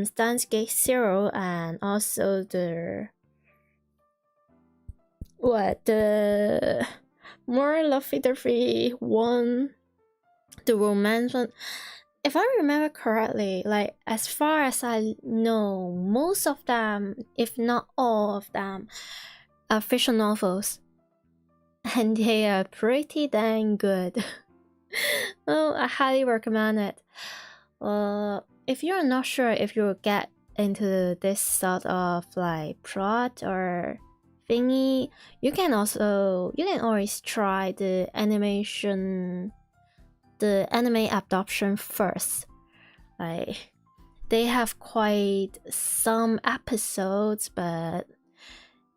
Steins 0, and also the what, the more lovey-dovey one, the romance one. If I remember correctly, like as far as I know, most of them, if not all of them, are fiction novels, and they are pretty dang good. Well, I highly recommend it. If you're not sure if you'll get into this sort of like plot or thingy, you can always try the anime adoption first. Like they have quite some episodes, but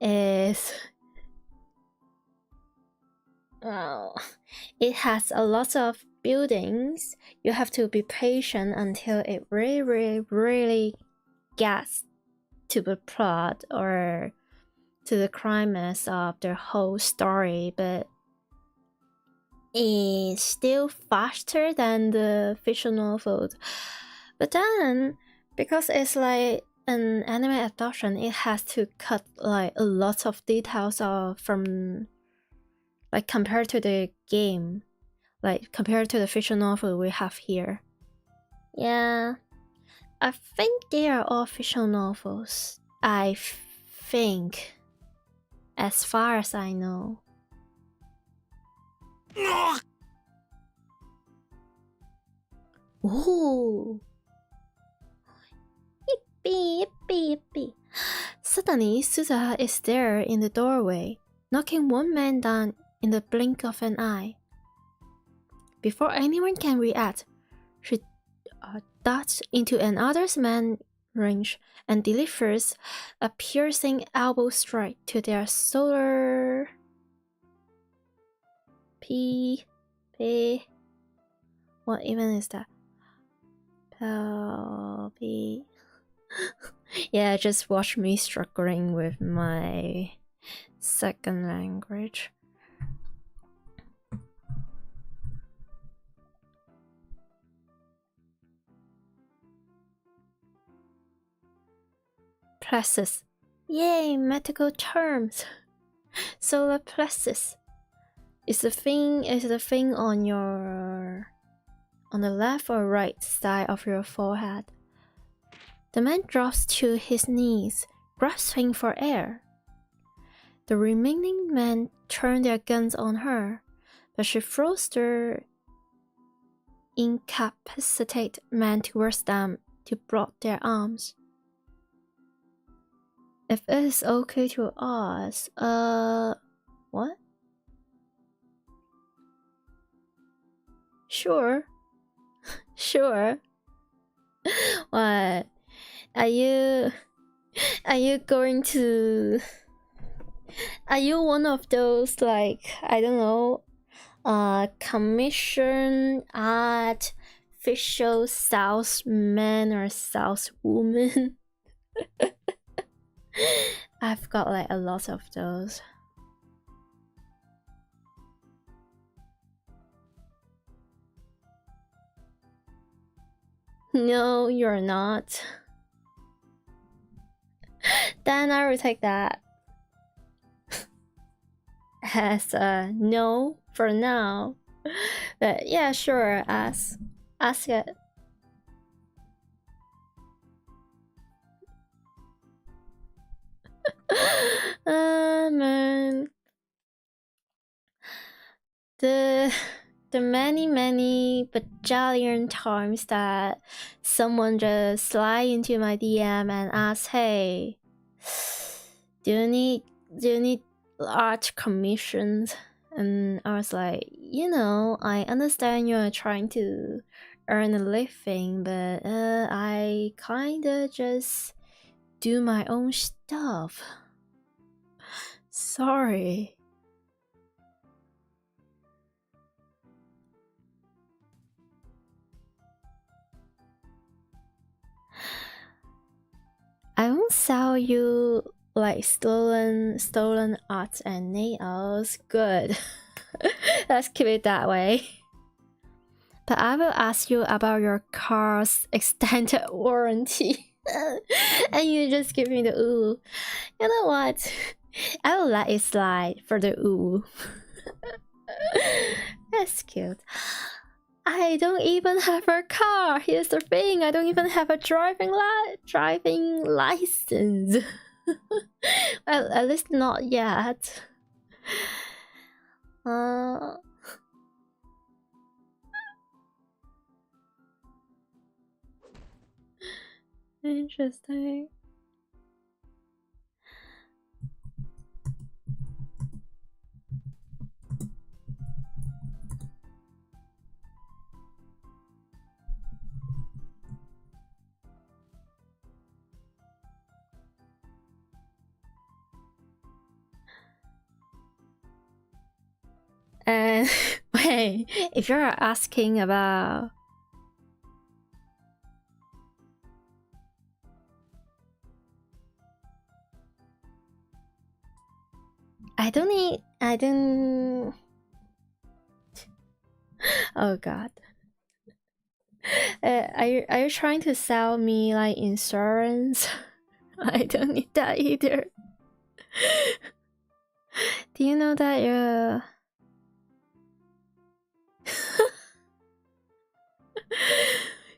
it has a lot of buildings. You have to be patient until it really gets to the plot or to the climax of the whole story, but it's still faster than the fiction novels. But then, because it's like an anime adaptation, it has to cut like a lot of details from, like, compared to the game, like compared to the fiction novel we have here. Yeah, I think they are all fiction novels. I think, as far as I know. Ooh. Yippee, yippee, yippee. Suddenly, Suzuha is there in the doorway, knocking one man down in the blink of an eye. Before anyone can react, she darts into another man's range and delivers a piercing elbow strike to their solar... What even is that? Yeah, just watch me struggling with my second language. Plexus. Yay, medical terms. Solar plexus. Is the thing on the left or right side of your forehead. The man drops to his knees, grasping for air. The remaining men turn their guns on her, but she throws the incapacitated man towards them to block their arms. If it is okay to ask, what? Sure. Sure. What? Are you going to... Are you one of those, like, I don't know, commission artificial salesman or saleswoman? I've got like a lot of those. No, you're not. Then I will take that as a no for now. But yeah, sure, ask it. Man. The many bajillion times that someone just slide into my DM and ask, hey, do you need art commissions? And I was like, you know, I understand you're trying to earn a living, but I kinda just do my own stuff. Sorry. I won't sell you like stolen art and nails. Good. Let's keep it that way. But I will ask you about your car's extended warranty. And you just give me the ooh. You know what? I will let it slide for the ooh. That's cute. I don't even have a car. Here's the thing. I don't even have a driving license. Well, at least not yet. Interesting. And wait, if you're asking about I don't oh god. Are you trying to sell me like insurance? I don't need that either. Do you know that you're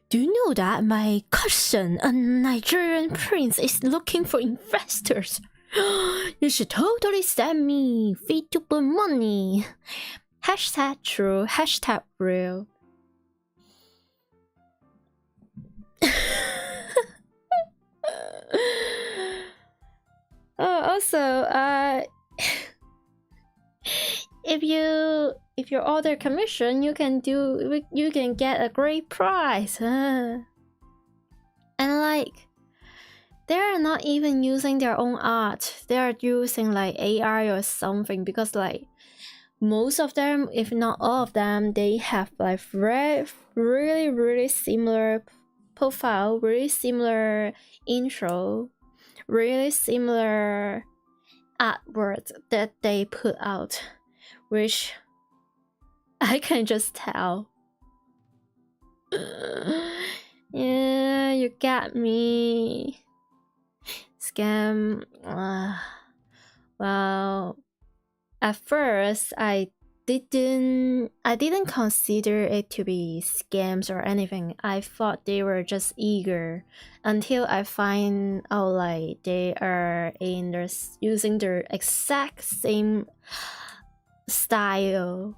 Do you know that my cousin, a Nigerian prince, is looking for investors? You should totally send me fee to put money. Hashtag true, hashtag real. Oh, also, if you order commission, you can get a great price. And like, they're not even using their own art. They're using like AI or something, because like most of them, if not all of them, they have like really similar profile, really similar intro, really similar artwork that they put out, which I can just tell. Yeah, you got me. Scam. Well, at first I didn't consider it to be scams or anything. I thought they were just eager, until I find out like they are using their exact same style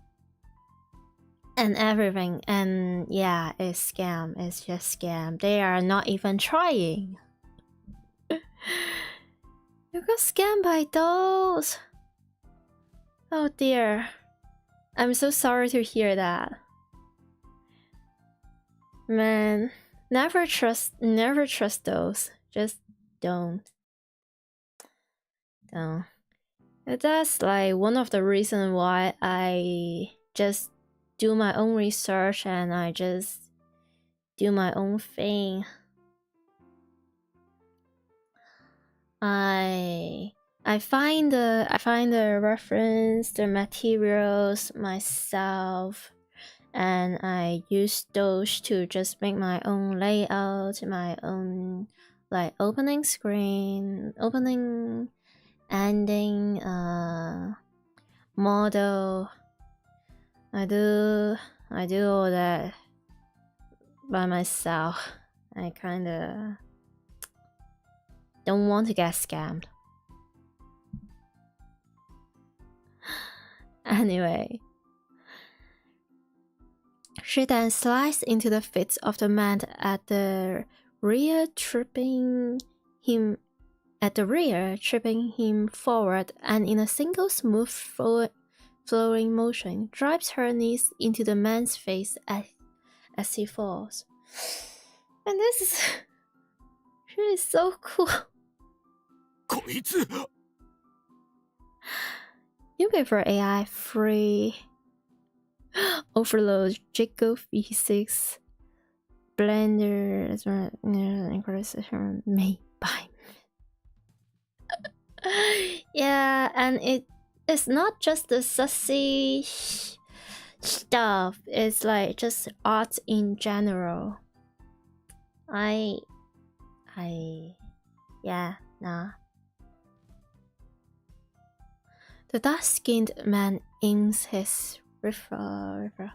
and everything, and yeah, it's scam. It's just scam. They are not even trying. You got scammed by those. Oh dear. I'm so sorry to hear that. Man, never trust those. Just don't. That's like one of the reasons why I just do my own research and I just do my own thing. I find the reference, the materials myself, and I use those to just make my own layout, my own like opening screen, opening, ending, model. I do all that by myself. I kinda don't want to get scammed. Anyway, she then slides into the feet of the man at the rear, tripping him forward, and in a single smooth flowing motion drives her knees into the man's face as he falls. And this is really so cool. You prefer AI free overload, jingle physics, blender as well, made by. Yeah, and it's not just the sussy stuff, it's like just art in general. Yeah, nah. The dark-skinned man aims his revolver.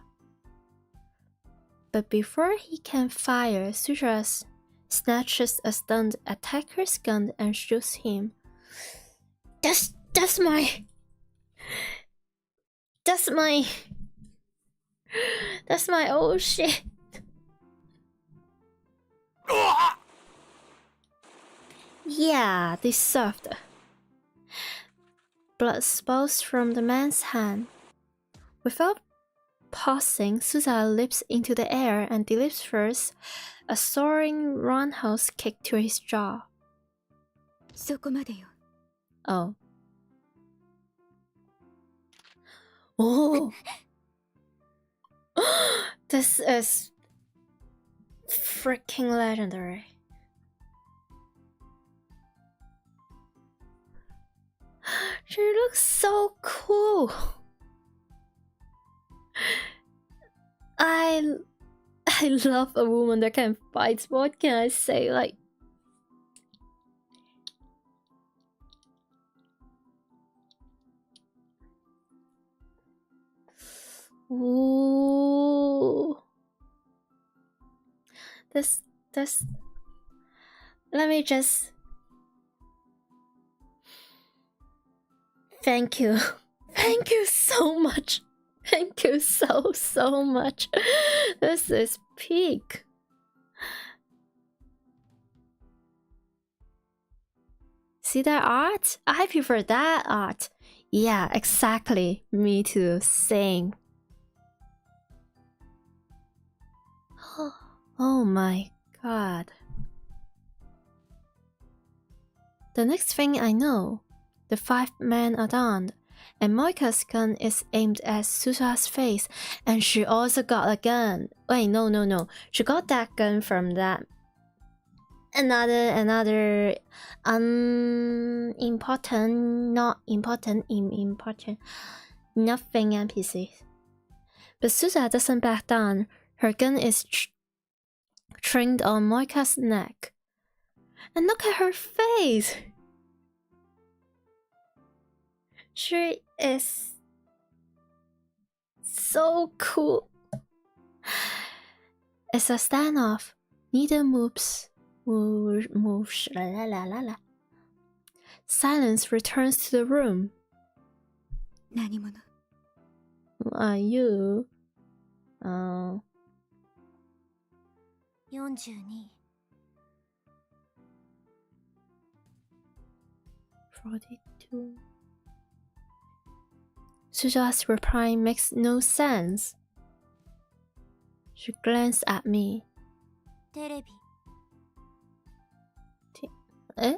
But before he can fire, Sutra snatches a stunned attacker's gun and shoots him. That's my old shit. Yeah, deserved. Blood spouts from the man's hand. Without pausing, Suza leaps into the air and delivers a soaring roundhouse kick to his jaw. そこまでよ。 Oh. Oh. This is freaking legendary. She looks so cool. I love a woman that can fight. What can I say? Like, ooh. This let me just thank you. Thank you so much. Thank you so much. This is peak. See that art? I prefer that art. Yeah, exactly. Me too. Same. Oh my god. The next thing I know, the 5 men are downed, and Moika's gun is aimed at Susa's face, and she also got a gun. Wait, no. She got that gun from that another unimportant, not important, important, nothing NPC. But Susa doesn't back down. Her gun is trained on Moika's neck. And look at her face! She is so cool. It's a standoff. Neither moves. Silence returns to the room. 何者? Who are you? 42 42. Suja's reply makes no sense. She glanced at me. テレビ Eh?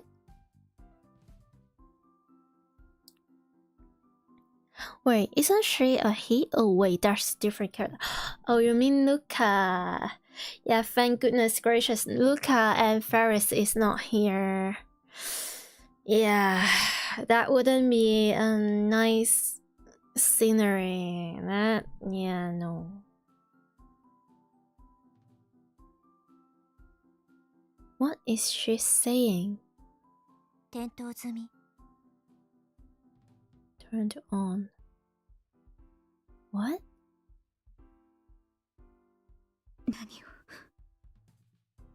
Wait, isn't she a he? Oh wait, that's different character. Oh, you mean Luca? Yeah, thank goodness gracious, Luca and Ferris is not here. Yeah, that wouldn't be a nice scenery. That, yeah, no. What is she saying? 点灯済み Turned on. What? 何を?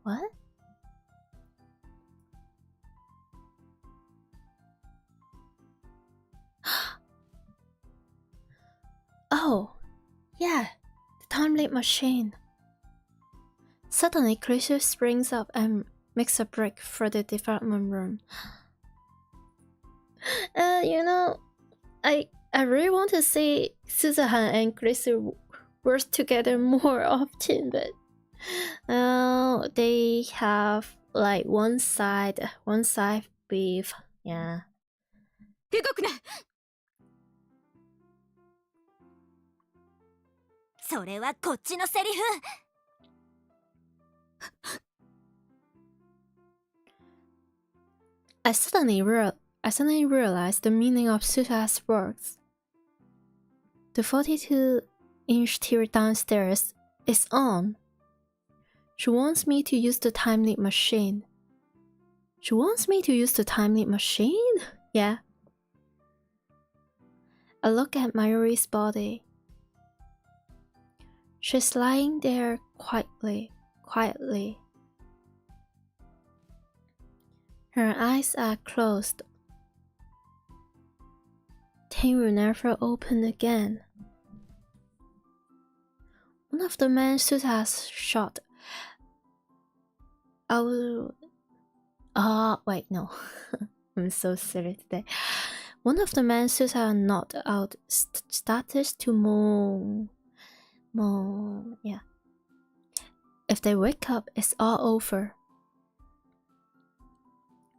What? Oh, yeah, the time leap machine. Suddenly, Crucius springs up and makes a break for the development room. You know, I really want to see Suzuhan and Crucius work together more often, but they have like one side beef. Yeah. 動くな! それはこっちのセリフ! I suddenly realized the meaning of Susa's words. The 42-inch TV downstairs is on. She wants me to use the time leap machine. She wants me to use the time leap machine? Yeah. I look at Mayuri's body. She's lying there quietly. Her eyes are closed. They will never open again. One of the men Susa's shot. Wait, no. I'm so silly today. One of the men Susa knocked out started to moan. Yeah. If they wake up, it's all over.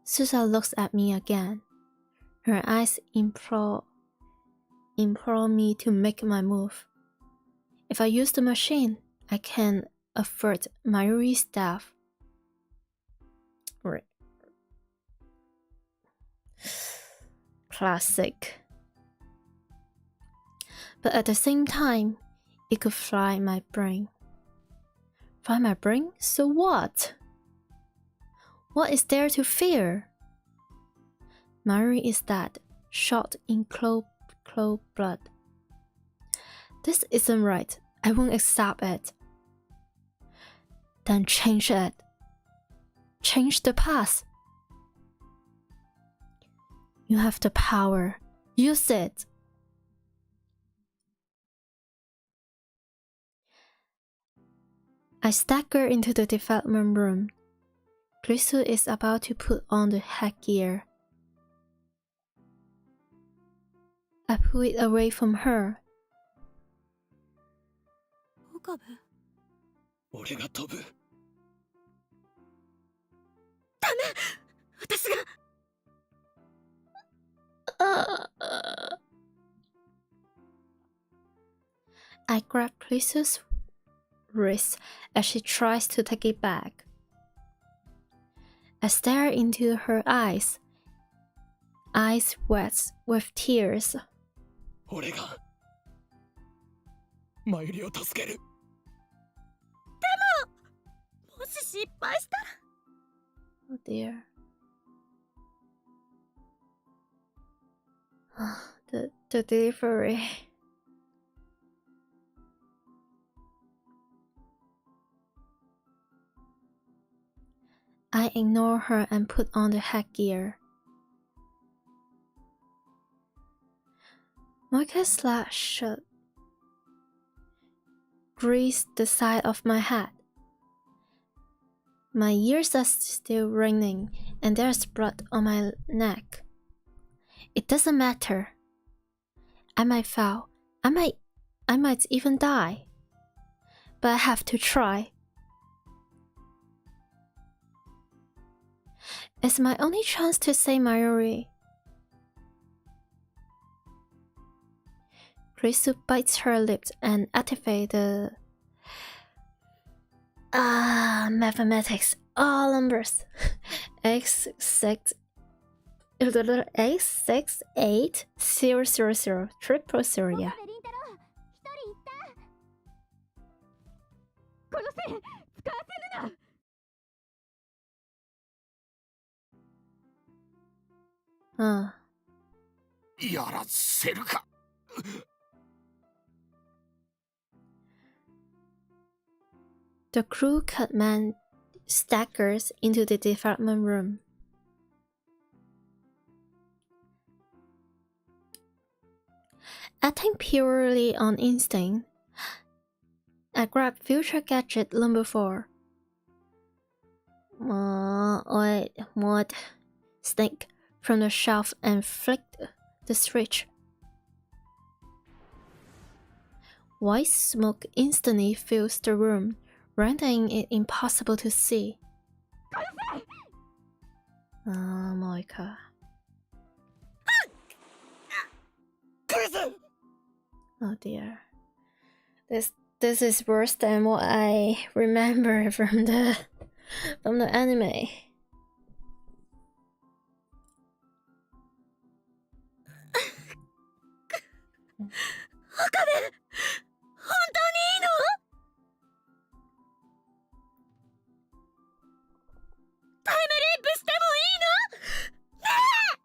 Susa looks at me again. Her eyes implore me to make my move. If I use the machine, I can avert Mayuri's death. Right. Classic. But at the same time, it could fry my brain. Fry my brain? So what? What is there to fear? Mayuri is dead, shot in cold blood. This isn't right. I won't accept it. Then change it. Change the past. You have the power. Use it. I stagger into the development room. Grisu is about to put on the headgear. I pull it away from her. 岡部、俺が飛ぶ。私が。I grab Grisu's wrist as she tries to take it back. I stare into her eyes wet with tears. 俺がマユリを助ける。もし失敗したら。 Oh dear. The delivery. I ignore her and put on the headgear. Mocha slash greased the side of my head. My ears are still ringing and there's blood on my neck. It doesn't matter. I might fail. I might even die. But I have to try. It's my only chance to save Mayuri. Grisu bites her lips and activates the mathematics, all numbers. X6 8 0 0 0 triple 0, yeah. この線使わせるな。やらせるか。The crew cut man staggers into the development room. Acting purely on instinct, I grab future gadget number 4. What? Snake from the shelf and flicked the switch. White smoke instantly fills the room, rendering it impossible to see. Moika. Oh dear. This is worse than what I remember from the anime. 岡部、本当にいいの？タイムリープしてもいいの？ねえ！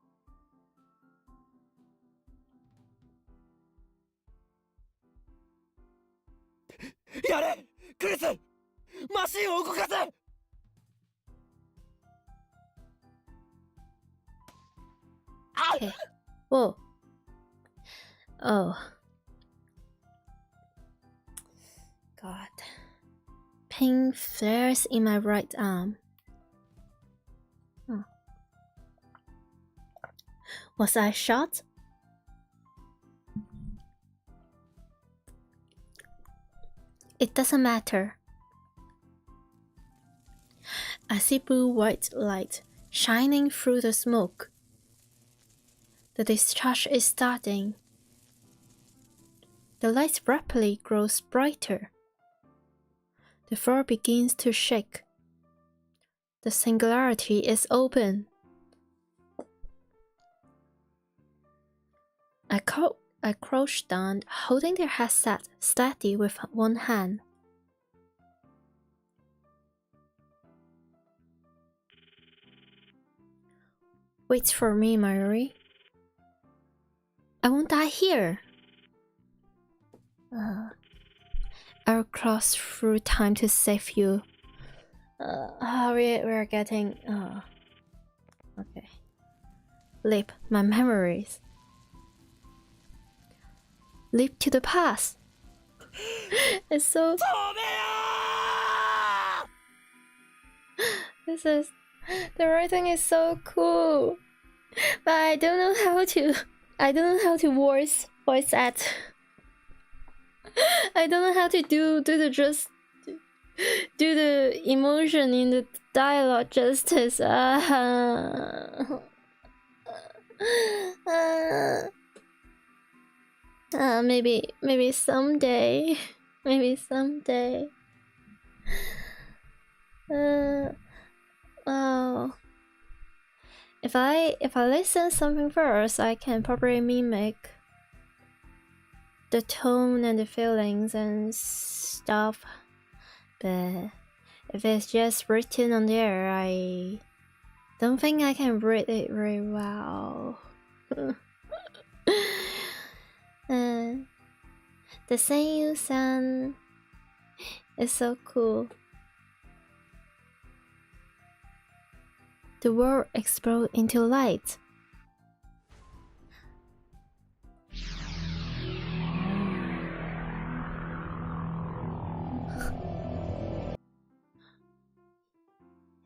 足を動かせ。Okay. Whoa. Oh. God. Pain flares in my right arm. Oh. Was I shot? It doesn't matter. I see blue-white light shining through the smoke. The discharge is starting. The light rapidly grows brighter. The floor begins to shake. The singularity is open. I crouch down, holding the headset steady with one hand. Wait for me, Mayuri. I won't die here. I'll cross through time to save you. We're getting... okay. Leap my memories. Leap to the past. It's so... This is... The writing is so cool. But I don't know how to voice that. I don't know how to do the emotion in the dialogue justice. Maybe someday. Maybe someday. Oh. If I listen something first, I can probably mimic the tone and the feelings and stuff. But if it's just written on there, I don't think I can read it very well. The Seiyu san is so cool. The world explodes into light.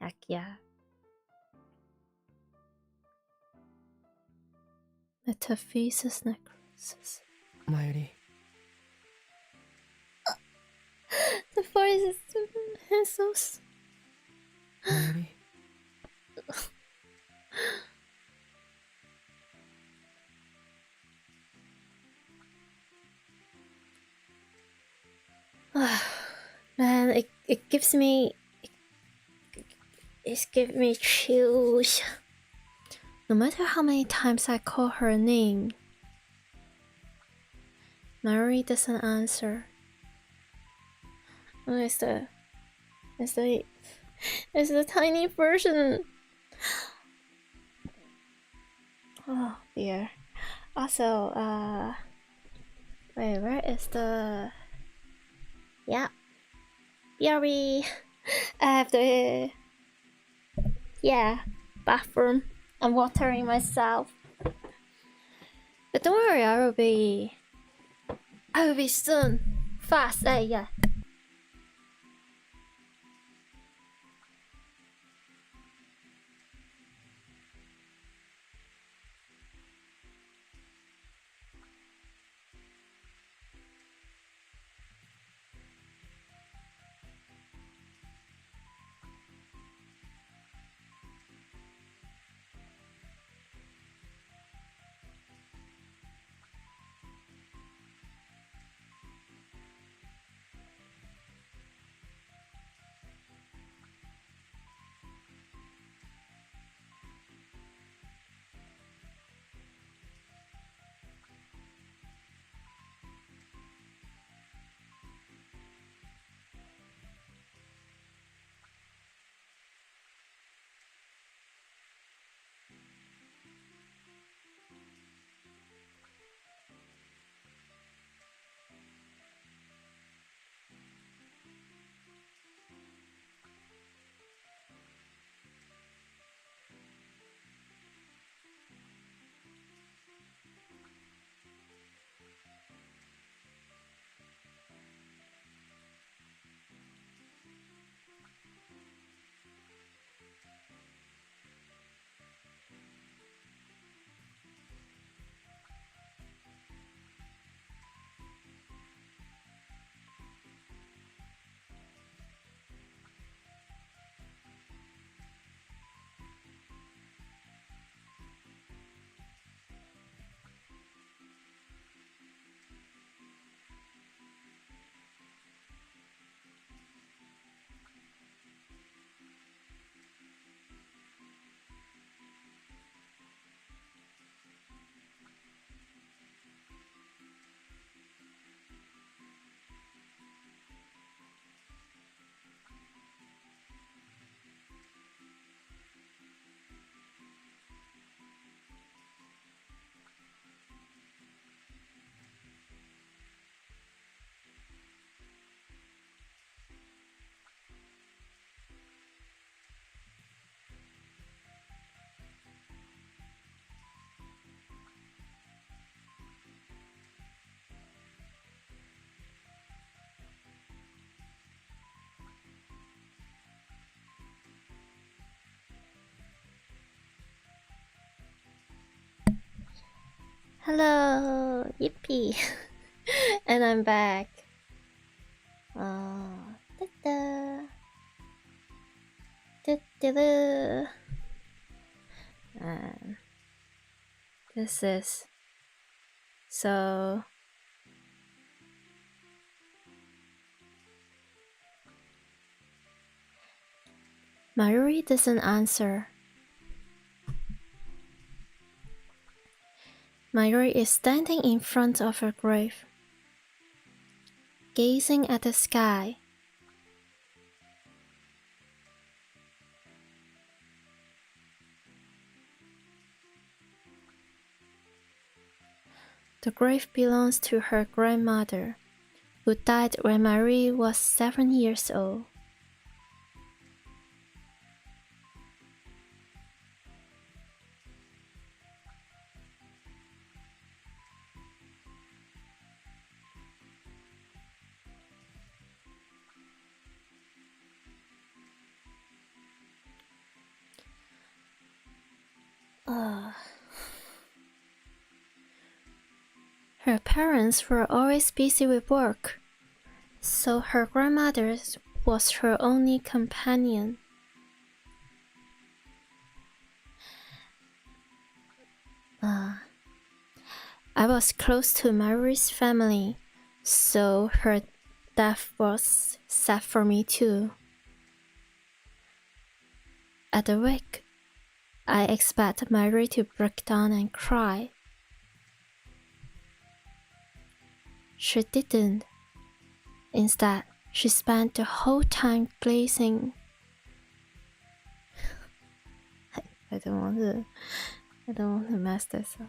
Heck yeah. Metaphysis necrosis. Mayuri. The voice is so... Mayuri. Man, it gives me chills. No matter how many times I call her name, Mary doesn't answer. Oh, it's the tiny version. Oh dear. Also, wait, where is the... Yeah. BRB. I have the... Yeah, bathroom. I'm watering myself. But don't worry, I will be soon. Fast, yeah. Hello, yippee. And I'm back. Da-da. Da-da-da. And this is so Mayuri doesn't answer. Mayuri is standing in front of her grave, gazing at the sky. The grave belongs to her grandmother, who died when Mayuri was 7 years old. Her parents were always busy with work, so her grandmother was her only companion. I was close to Mayuri's family, so her death was sad for me too. At the wake, I expect Mayuri to break down and cry. She didn't. Instead, she spent the whole time glazing. I don't want to mess this up.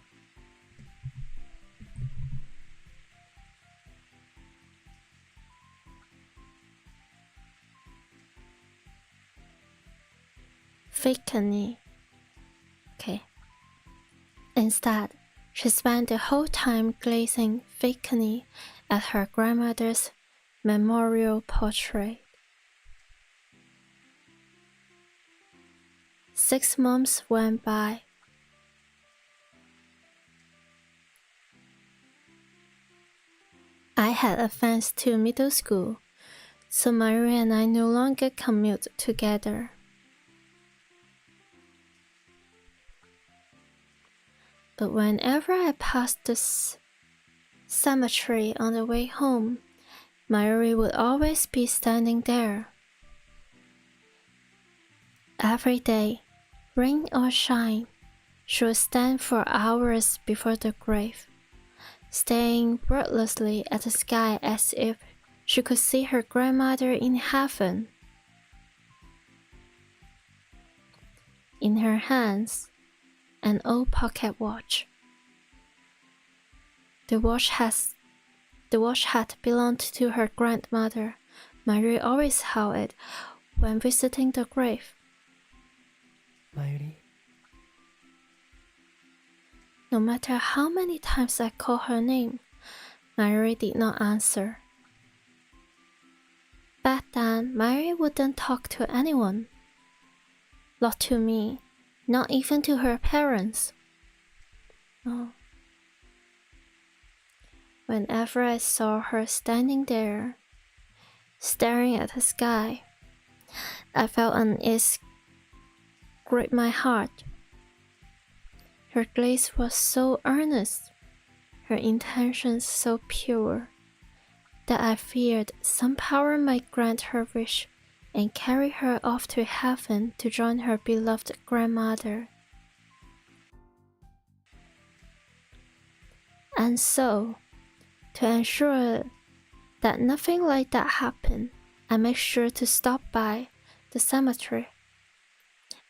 Vacantly. Okay. Instead, she spent the whole time glazing vacantly at her grandmother's memorial portrait. 6 months went by. I had advanced to middle school, so Mayuri and I no longer commute together. But whenever I passed the cemetery on the way home, Mayuri would always be standing there. Every day, rain or shine, she would stand for hours before the grave, staring wordlessly at the sky as if she could see her grandmother in heaven. In her hands, an old pocket watch. The watch had belonged to her grandmother. Mayuri always held it when visiting the grave. Mayuri? No matter how many times I called her name, Mayuri did not answer. Back then, Mayuri wouldn't talk to anyone. Not to me. Not even to her parents. Oh. Whenever I saw her standing there, staring at the sky, I felt unease grip my heart. Her gaze was so earnest, her intentions so pure, that I feared some power might grant her wish and carry her off to heaven to join her beloved grandmother. And so, to ensure that nothing like that happened, I made sure to stop by the cemetery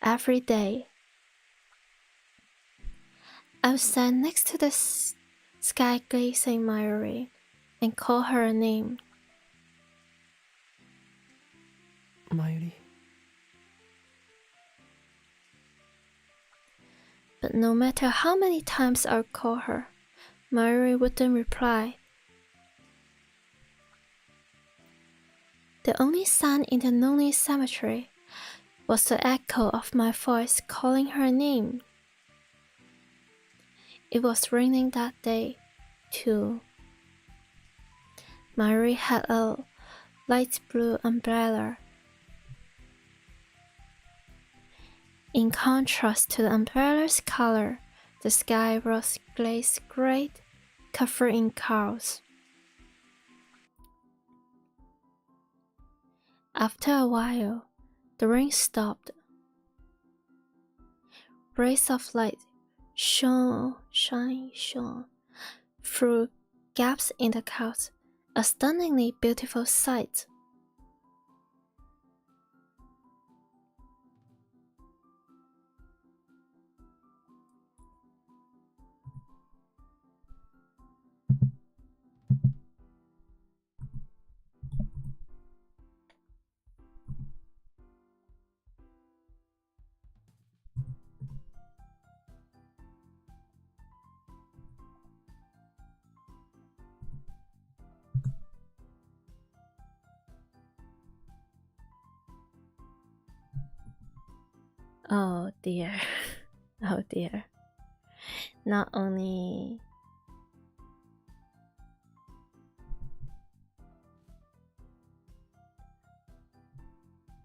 every day. I would stand next to the sky gazing Mayuri and call her name. Mayuri? But no matter how many times I would call her, Mayuri wouldn't reply. The only sound in the lonely cemetery was the echo of my voice calling her name. It was raining that day, too. Mary had a light blue umbrella. In contrast to the umbrella's color, the sky was glazed gray, covered in clouds. After a while, the rain stopped. Rays of light shone through gaps in the clouds, a stunningly beautiful sight. Oh dear. Oh dear. Not only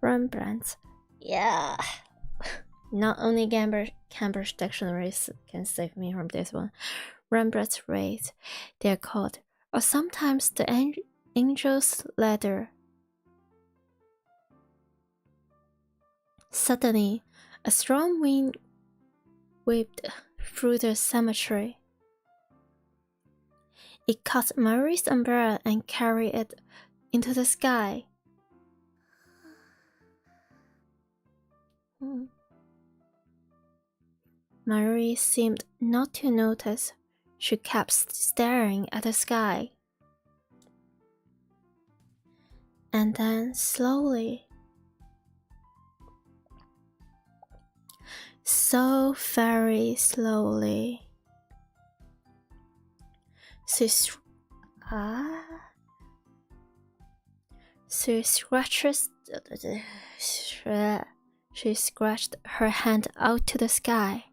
Rembrandt, yeah. Not only Cambridge dictionaries can save me from this one. Rembrandt's rays, they're called, or sometimes the angel's ladder. Suddenly, a strong wind whipped through the cemetery. It caught Mary's umbrella and carried it into the sky. Mary seemed not to notice. She kept staring at the sky. And then slowly, so very slowly, she scratched her hand out to the sky,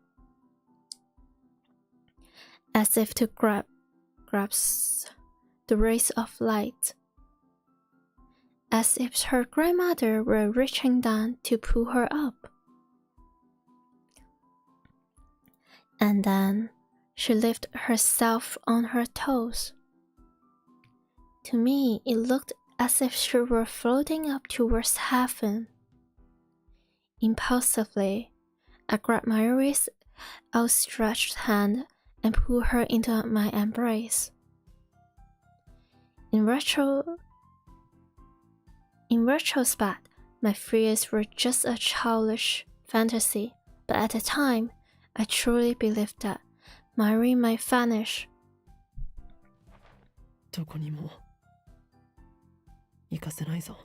as if to grasp the rays of light, as if her grandmother were reaching down to pull her up. And then she lifted herself on her toes. To me, it looked as if she were floating up towards heaven. Impulsively, I grabbed Mary's outstretched hand and pulled her into my embrace. In retrospect, my fears were just a childish fantasy, but at the time, I truly believed that Mary might vanish. どこにも行かせないぞ。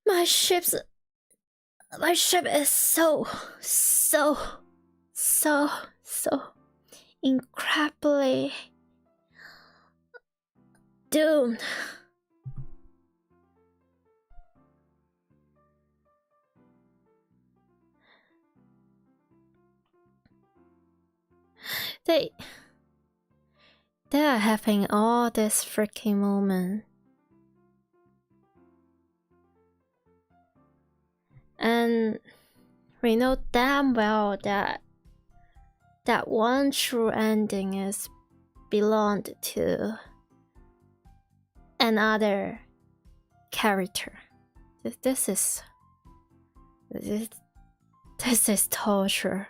My ship is so incredibly doomed. They are having all this freaking moment. And we know damn well that one true ending is belonged to another character. This is torture.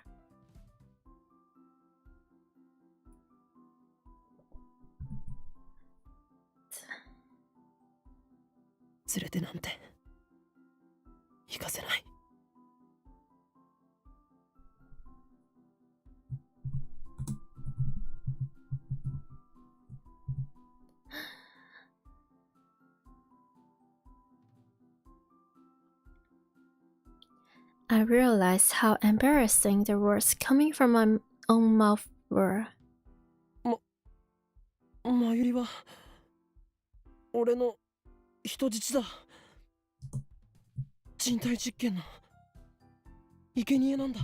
連れてなんて行かせない。I realized how embarrassing the words coming from my own mouth were. マユリは俺の人質だ。人体実験の生贄なんだ。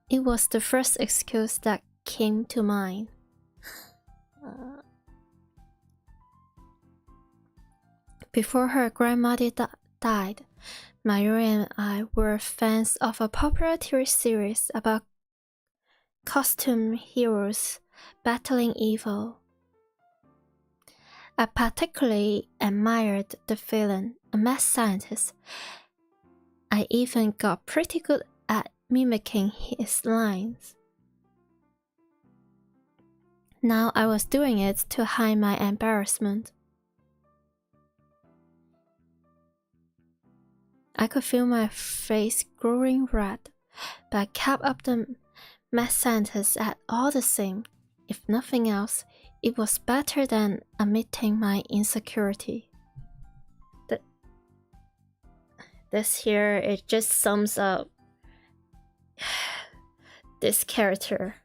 It was the first excuse that came to mind. Before her grandmother died, Mayuri and I were fans of a popular TV series about costume heroes battling evil. I particularly admired the villain, a mad scientist. I even got pretty good at mimicking his lines. Now I was doing it to hide my embarrassment. I could feel my face growing red, but I kept up the mad scientist at all the same. If nothing else, it was better than admitting my insecurity. This here, it just sums up this character.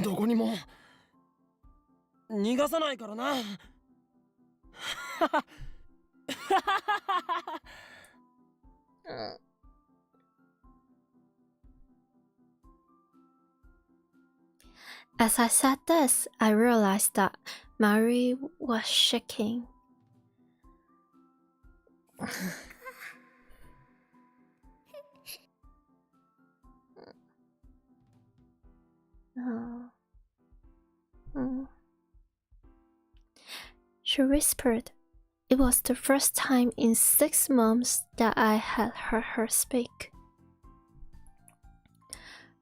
どこにも逃がさないからな。As I said this, I realized that Mary was shaking. She whispered. It was the first time in 6 months that I had heard her speak.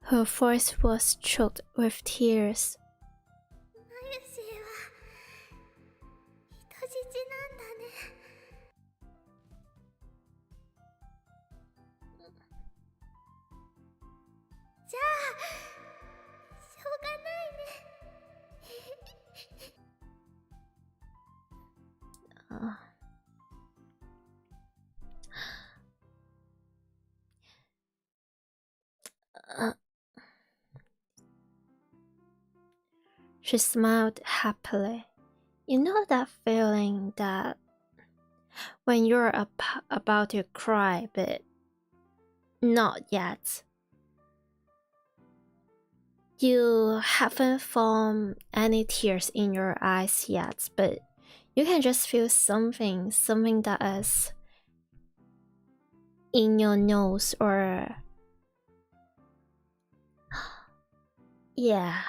Her voice was choked with tears. マユシーは人質なんだね。じゃあしょうがないね。She smiled happily. You know that feeling that when you're about to cry, but not yet. You haven't formed any tears in your eyes yet, but you can just feel something that is in your nose or... Yeah.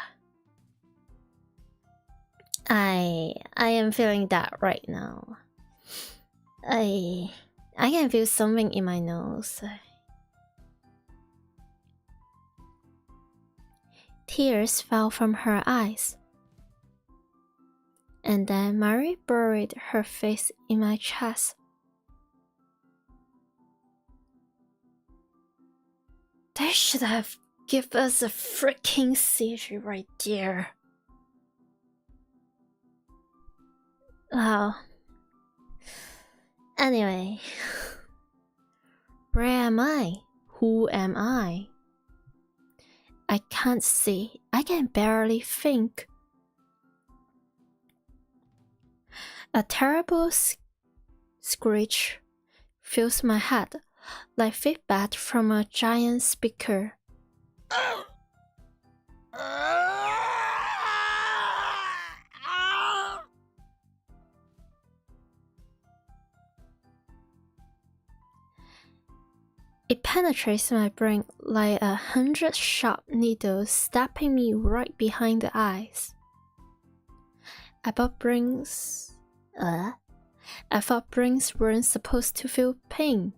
I am feeling that right now. I can feel something in my nose. Tears fell from her eyes. And then Mary buried her face in my chest. They should have given us a freaking seizure right there. Wow. Anyway. Where am I? Who am I? I can't see. I can barely think. A terrible screech fills my head, like feedback from a giant speaker. It penetrates my brain like 100 sharp needles stabbing me right behind the eyes. I thought brains weren't supposed to feel pain.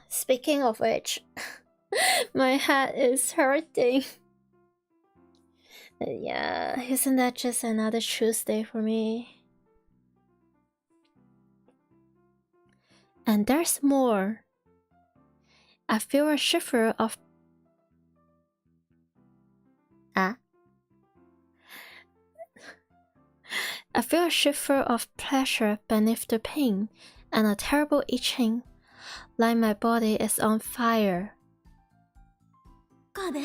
Speaking of which, My head is hurting. Yeah, isn't that just another Tuesday for me? And there's more. I feel a shiver of I feel a shiver of pleasure beneath the pain and a terrible itching, like my body is on fire. Kabe?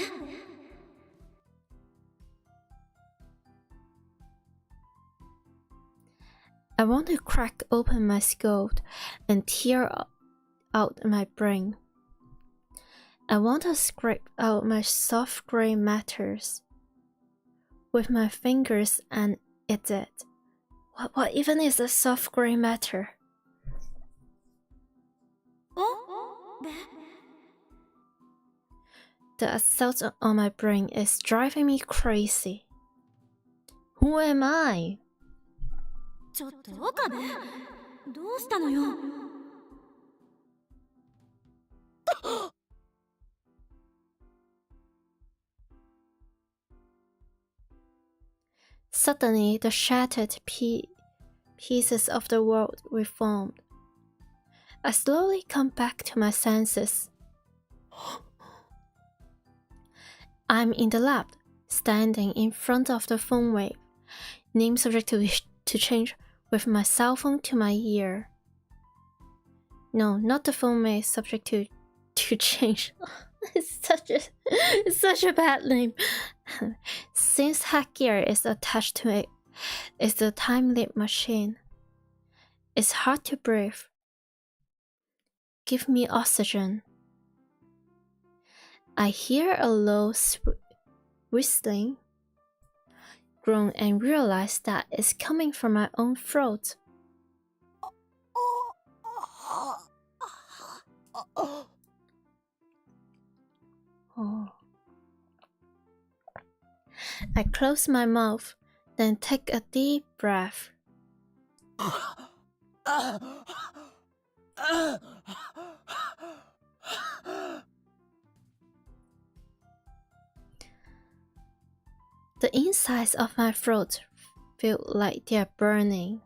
I want to crack open my skull and tear out my brain. I want to scrape out my soft grey matters with my fingers and eat it. What even is a soft grey matter? The assault on my brain is driving me crazy. Who am I? ちょっと岡部、どうしたのよ。Suddenly, the shattered pieces of the world reformed. I slowly come back to my senses. I'm in the lab, standing in front of the phone wave, name subject to change with my cell phone to my ear. No, not the phone wave subject to change. It's such a bad name. Since headgear is attached to it, it's a time-leap machine. It's hard to breathe. Give me oxygen. I hear a low whistling groan and realize that it's coming from my own throat. Oh. I close my mouth, then take a deep breath. The insides of my throat feel like they're burning.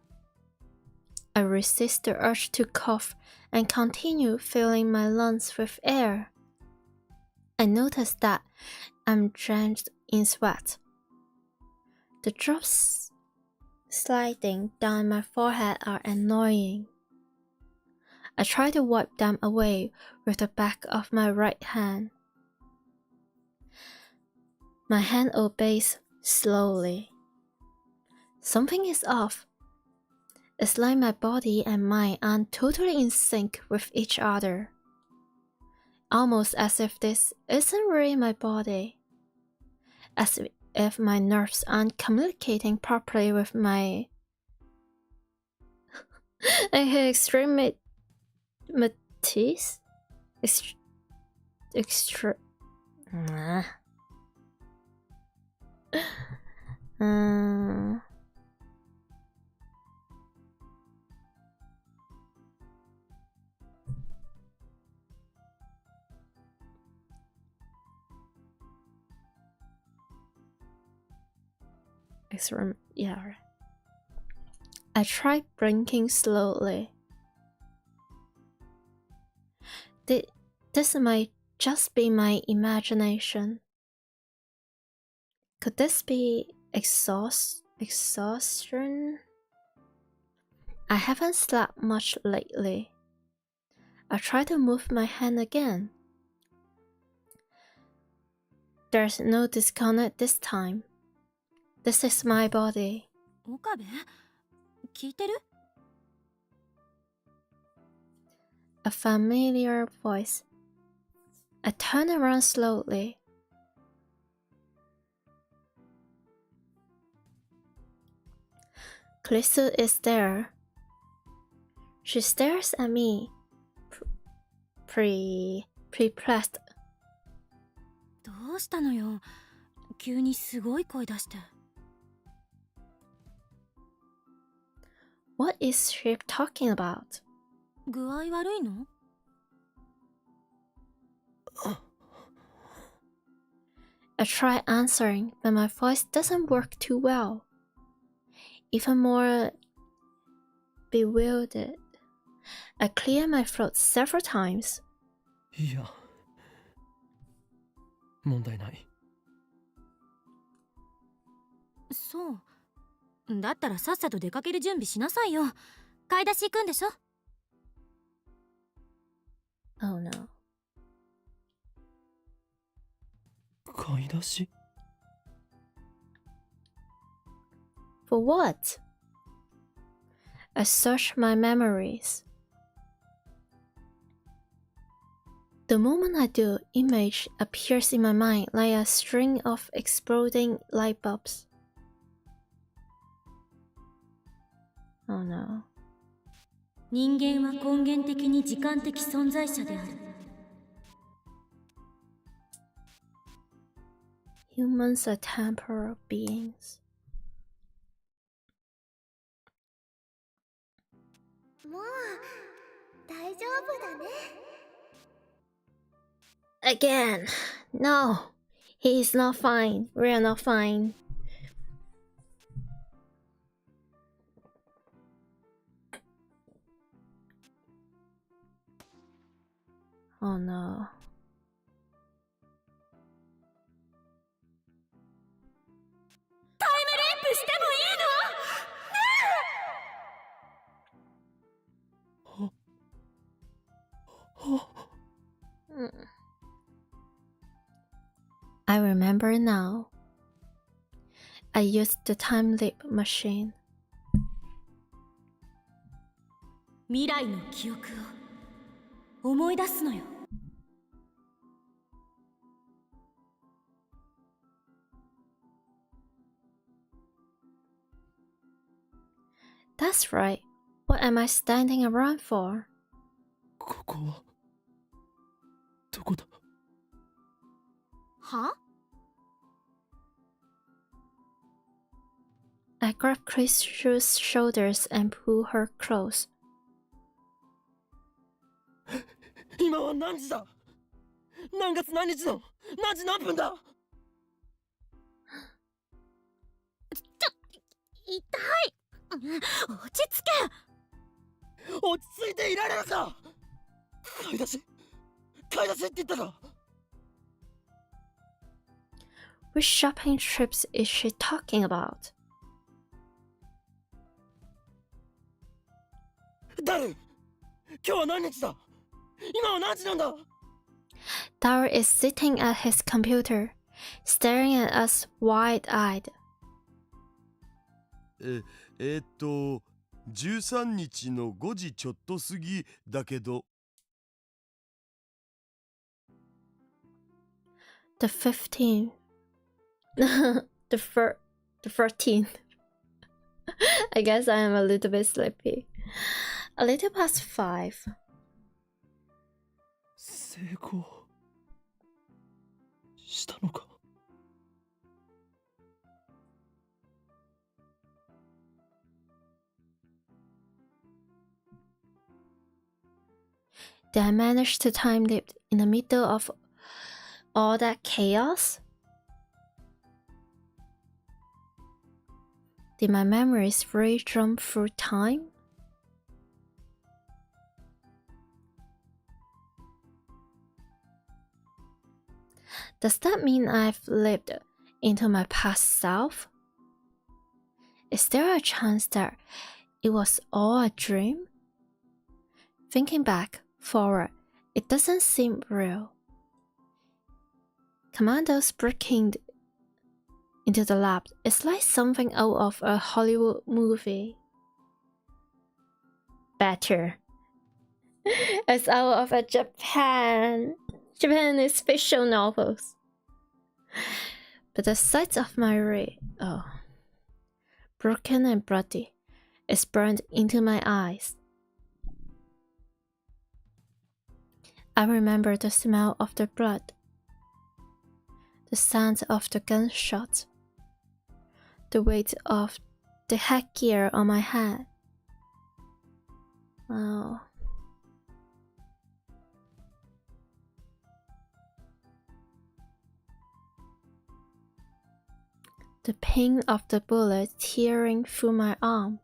I resist the urge to cough and continue filling my lungs with air. I notice that I'm drenched in sweat. The drops sliding down my forehead are annoying. I try to wipe them away with the back of my right hand. My hand obeys slowly. Something is off. It's like my body and mind aren't totally in sync with each other. Almost as if this isn't really my body. As if my nerves aren't communicating properly with my extremities. Yeah. I tried blinking slowly. This might just be my imagination. Could this be exhaustion? I haven't slept much lately. I try to move my hand again. There's no disconnect this time. This is my body. 岡部、聞いてる？ A familiar voice. I turn around slowly. Callisto is there. She stares at me, perplexed. どうしたのよ。急にすごい声出して。What is she talking about? 具合悪いの？ try answering, but my voice doesn't work too well. Even more bewildered, I clear my throat several times. いや、問題ない。そう。だったらさっさと出かける準備しなさいよ。買い出し行くんでしょ。Oh no. 買い出し For what? I search my memories. The moment I do, image appears in my mind like a string of exploding light bulbs. Oh no. 人間は根源的に時間的存在者である。Humans are temporal beings. もう大丈夫だね。 Again! No! He is not fine. We are not fine. Oh no. タイムリープしてもいいの？ I remember now. I used the time leap machine. 未来の記憶を思い出すのよ。That's right. What am I standing around for? ここはどこだ？は？ I grab Chris's shoulders and pull her close. 今は何時だ？何月何日の何時何分だ？痛い。落ち着け。落ち着いていられるか？買い出しって言ったろ。Which shopping trips is she talking about? ダル、今日は何日だ？今は何時なんだ？ Daryl is sitting at his computer, staring at us wide-eyed. 13日の5時ちょっと過ぎだけど。The 15th. the 13th. I guess I am a little bit sleepy. A little past 5. 成功したのか？ Did I manage to time leap in the middle of all that chaos? Did my memories really jump through time? Does that mean I've lived into my past self? Is there a chance that it was all a dream? Thinking back, forward, it doesn't seem real. Commandos breaking into the lab is like something out of a Hollywood movie. Better. It's out of a Japanese fiction novels. But the sight of my broken and bloody, is burned into my eyes. I remember the smell of the blood, the sound of the gunshot, the weight of the headgear on my head. Oh. The pain of the bullet tearing through my arm.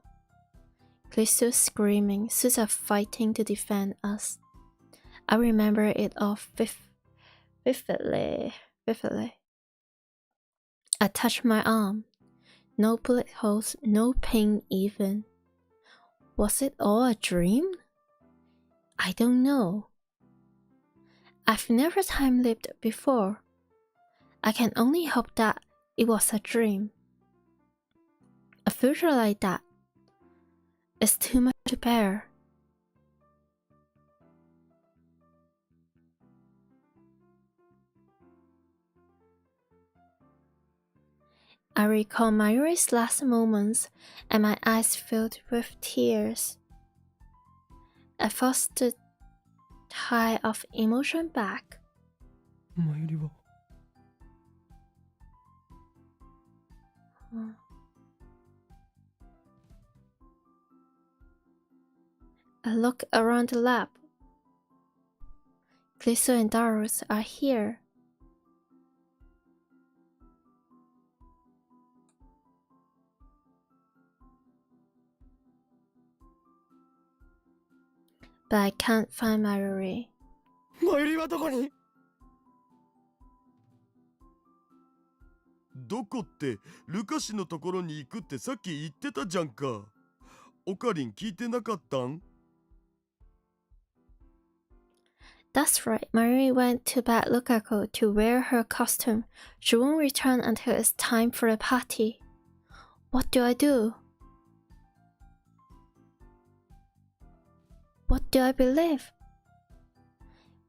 Callisto screaming, Susa fighting to defend us. I remember it all vividly. I touched my arm. No bullet holes, no pain even. Was it all a dream? I don't know. I've never time-lived before. I can only hope that it was a dream. A future like that is too much to bear. I recall Mayuri's last moments and my eyes filled with tears. I forced the tide of emotion back. マユリは I look around the lab. Callisto and Darius are here. But I can't find Mayuri. マユリはどこに？どこってルカシのところに行くってさっき言ってたじゃんか。オカリン聞いてなかったん？ That's right, Mayuri went to Bad Lukaku to wear her costume. She won't return until it's time for the party. What do I do? What do I believe?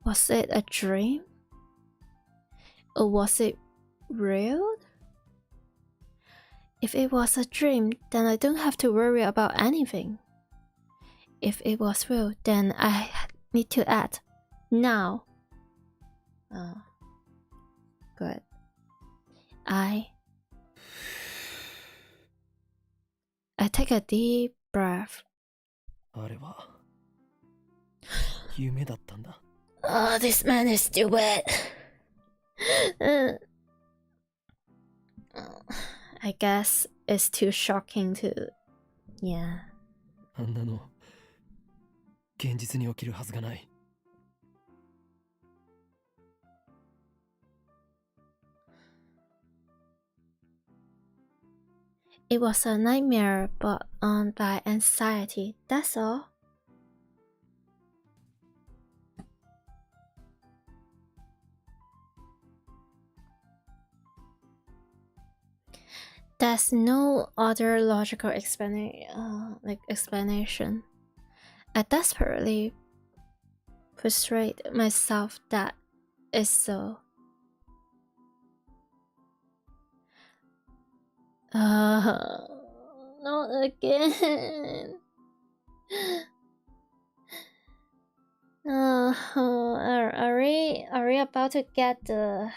Was it a dream? Or was it real? If it was a dream, then I don't have to worry about anything. If it was real, then I need to act. Now. Oh. Good. I take a deep breath. あれは夢だったんだ。 Oh, this man is still wet. I guess it's too shocking to... Yeah. あんなの現実に起きるはずがない。 It was a nightmare brought on by anxiety, that's all. There's no other logical explanation. I desperately persuade myself that it's so. Not again. Are we about to get the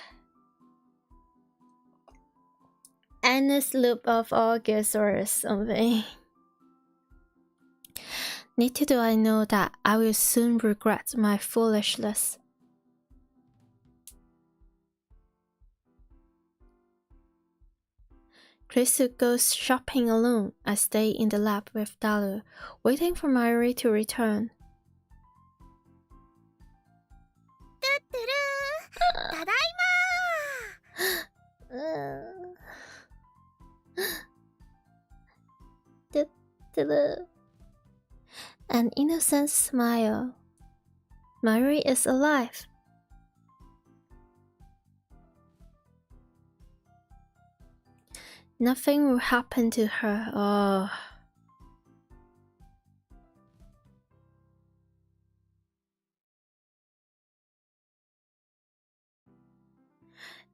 endless loop of August or something? Little do I know that I will soon regret my foolishness. Callisto goes shopping alone. I stay in the lab with Dalu, waiting for Mayuri to return. ただいま An innocent smile. Mayuri is alive. Nothing will happen to her. Oh.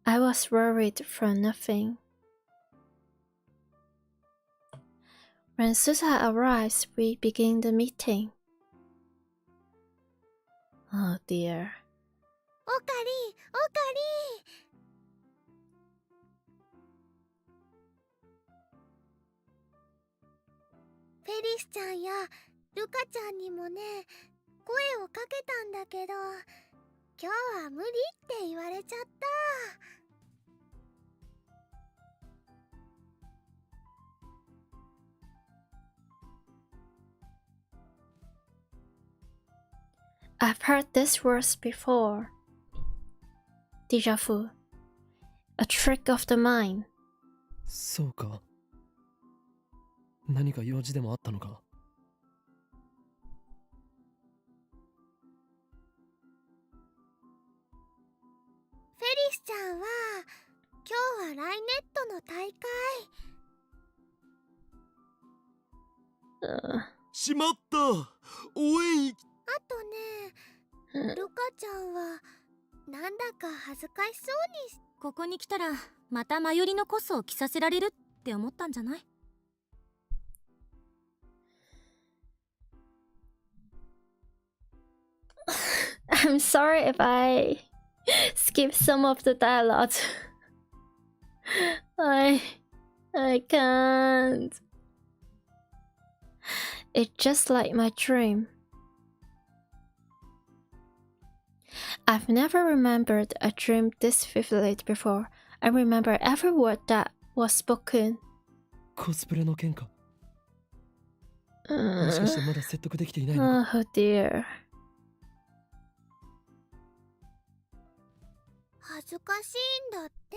I was worried for nothing. When Susa arrives, we begin the meeting. Oh dear. オカリフェリスちゃんやルカちゃんにもね声をかけたんだけど今日は無理って言われちゃった。I've heard this words before. Déjà vu. A trick of the mind. そうか。何か用事でもあったのか。フェリスちゃんは今日はライネットの大会。しまった。応援行き。あとね、ルカちゃんはなんだか恥ずかしそうに。ここに来たらまたマヨリのコスを着させられるって思ったんじゃない？ I'm sorry if I skip some of the dialogue. I can't. It's just like my dream. I've never remembered a dream this vividly before. I remember every word that was spoken. コスプレの件か。もしかしてまだ説得できていないのか。Oh dear. 恥ずかしいんだって。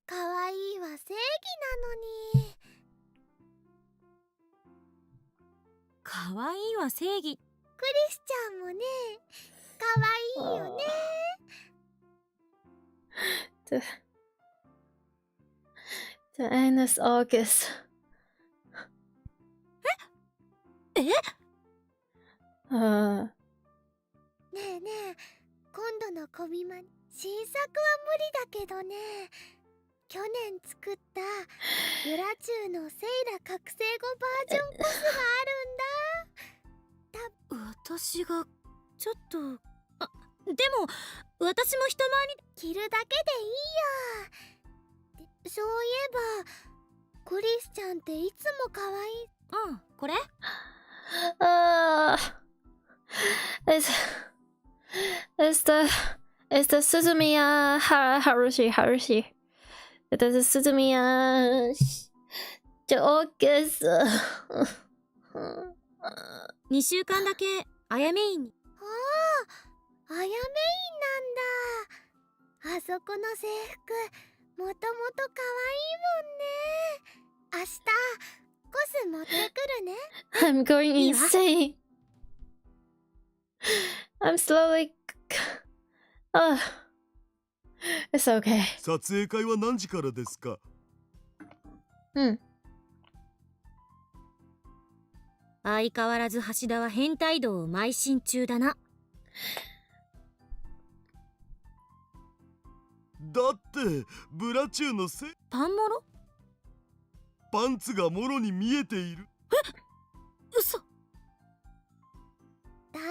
可愛いは正義なのに。可愛いは正義。クリスちゃんもね、可愛いよね。The end is August. え？ねえねえ、今度のコビマに新作は無理だけどね、去年作ったブラチューのセイラ覚醒後バージョンコスがあるんだ。私がちょっと、あ、でも私も一回り着るだけでいいよ。そういえばクリスちゃんっていつも可愛い。うん、これ？ It's the Suzumiya Harushi. It is Suzumiya August. 2週間だけあやめ院に。ああ、あやめ院なんだ。あそこの制服もともと可愛いもんね。明日コス持ってくるね。I'm going いいわ。 insane. I'm slowly. Oh, it's okay. 撮影会は何時からですか？相変わらず橋田は変態道を邁進中だな。だってブラチューのパンモロ？パンツがもろに見えている。嘘。大丈夫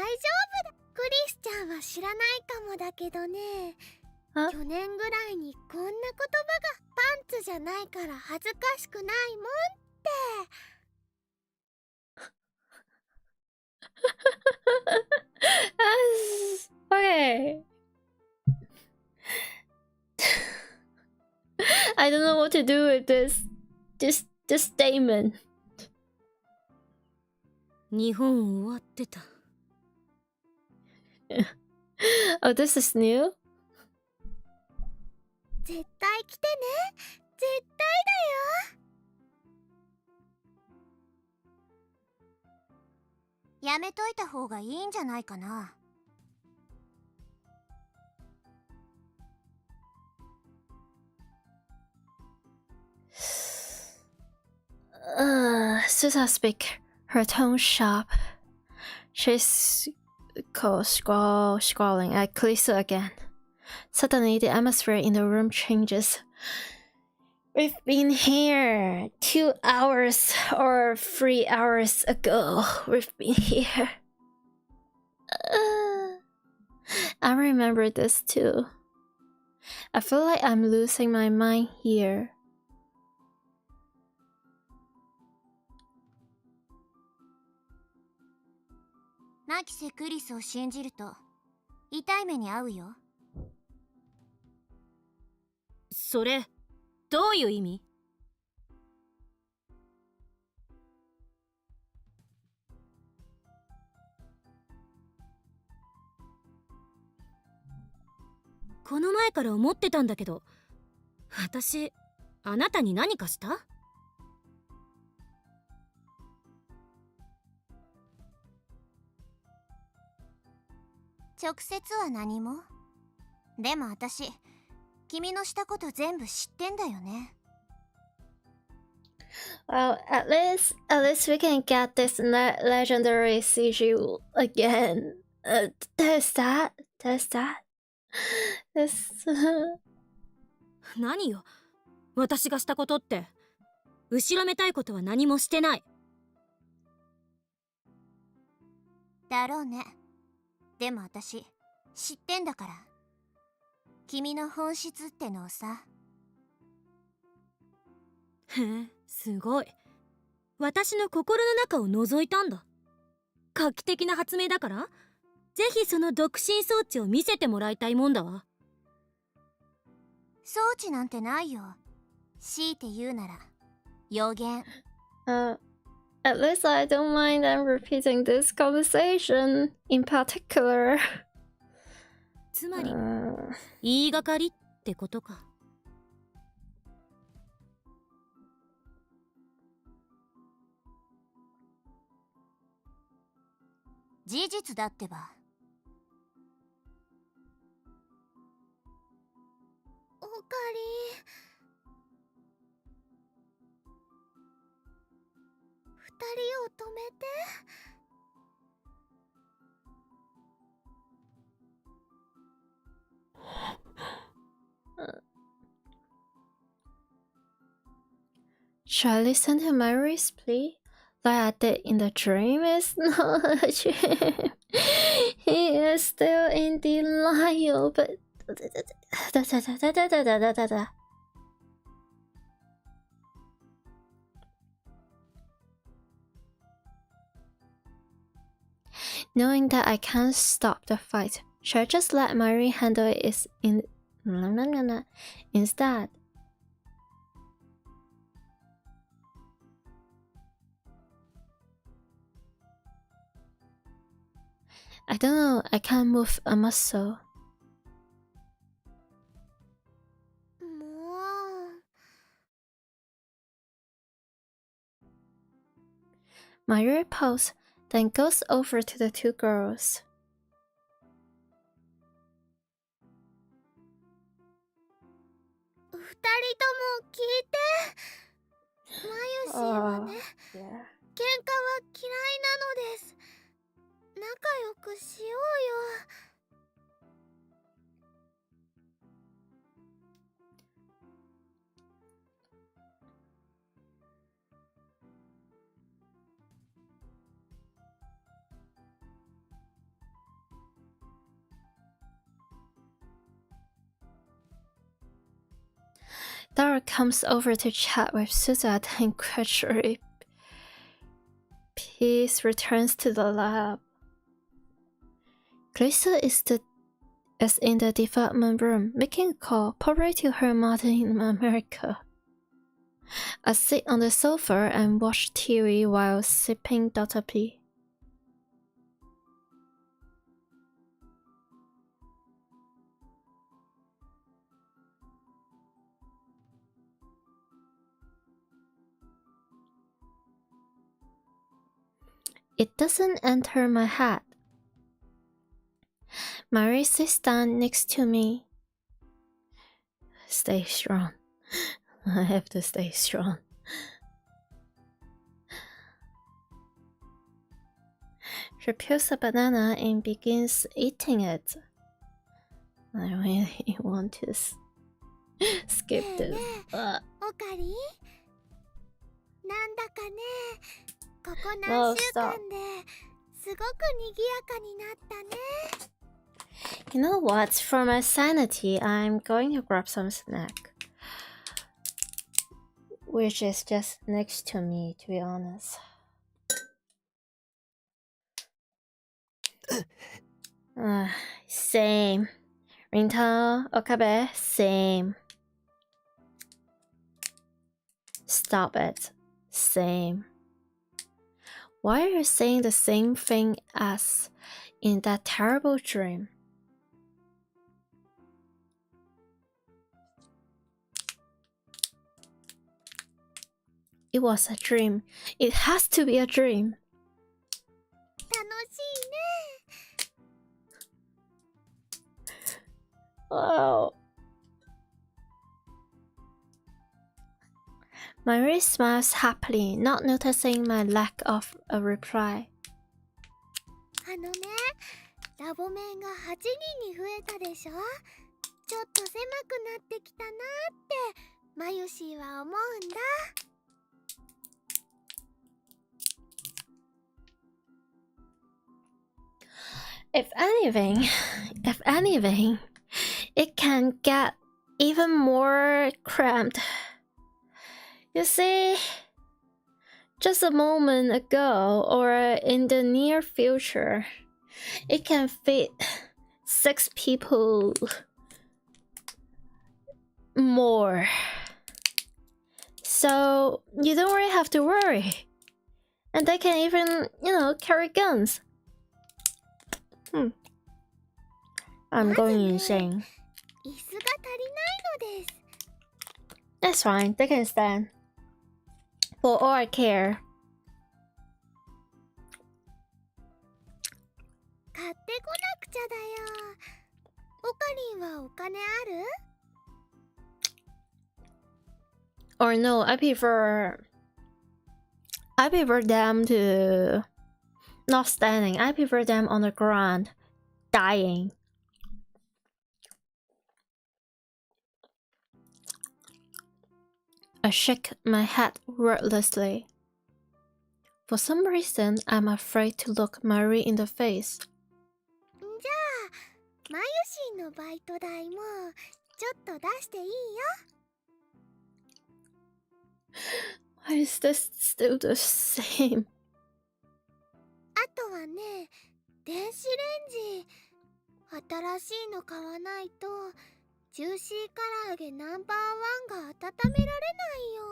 だ。クリスちゃんは知らないかもだけどね、あ去年ぐらいにこんな言葉がパンツじゃないから恥ずかしくないもんって。Okay. I don't know what to do with this statement. 日本終わってた。Oh, this is new? 絶対来てね。絶対だよ。やめといた方がいいんじゃないかな。Susa speak, her tone sharp. She's scrawling at Kalisa again. Suddenly, the atmosphere in the room changes. We've been here 2 hours or 3 hours ago. We've been here. I remember this too. I feel like I'm losing my mind here. ナキセクリスを信じると痛い目に遭うよ。それどういう意味？この前から思ってたんだけど、私あなたに何かした？直接は何も。でも私、君のしたこと全部知ってんだよね。Well, at least we can get this legendary CG again. There's that. This. 何よ、私がしたことって。後ろめたいことは何もしてない。だろうね。でも私、知ってんだから。君の本質ってのをさ。へえ、すごい。私の心の中を覗いたんだ。画期的な発明だから、ぜひその独身装置を見せてもらいたいもんだわ。装置なんてないよ。強いて言うなら予言。At least I don't mind them repeating this conversation in particular. つまり言いがかりってことか。事実だってば。おかり。二人を止めて。Should I listen to Mary's plea? Like I did in the dream is not a dream. He is still in denial, but knowing that I can't stop the fight, should I just let Mary handle it instead? I don't know, I can't move a muscle. もう。Mary pauses, then goes over to the two girls. 二人とも聞いて。マユシはね、喧嘩は嫌いなのです。仲良くしようよ。Dara comes over to chat with Suzette and gradually peace returns to the lab. Clarissa is in the development room, making a call, probably to her mother in America. I sit on the sofa and watch TV while sipping Dr. P. It doesn't enter my head. Mary sits down next to me. Stay strong. I have to stay strong. She peels a banana and begins eating it. I really want to skip this. おかりなんだかね、ここ No, 何週 stop. 間ですごく賑やかになったね。You know what? For my sanity, I'm going to grab some snack. Which is just next to me, to be honest. Same. Rinta, Okabe, same. Stop it. Same. Why are you saying the same thing as in that terrible dream? It was a dream. It has to be a dream. 楽しいね。 Wow. Marie smiles happily, not noticing my lack of a reply. ラボ面が8人に増えたでしょ。ちょっと狭くなってきたなってマユシーは思うんだ。If anything, it can get even more cramped. You see, just a moment ago or in the near future, it can fit 6 people more. So you don't really have to worry. And they can even, carry guns. I'm going insane. 椅子が足りないのです。 That's fine, they can stand. For all I care. 買ってこなくちゃだよ。オカリンはお金ある？ Or no, I prefer them to not standing. I prefer them on the ground, dying. I shake my head wordlessly. For some reason, I'm afraid to look Marie in the face. じゃあ、マユシーのバイト代もちょっと出していいよ。 Why is this still the same? あとはね、電子レンジ新しいの買わないとジューシー唐揚げナンバーワンが温められないよ。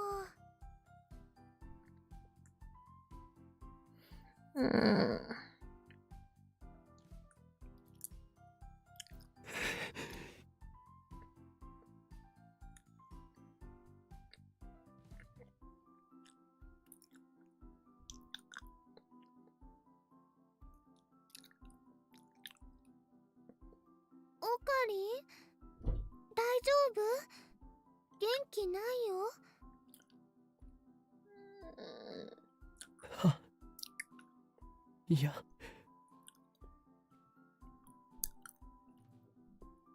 オカリン、大丈夫？元気ないよ。いや、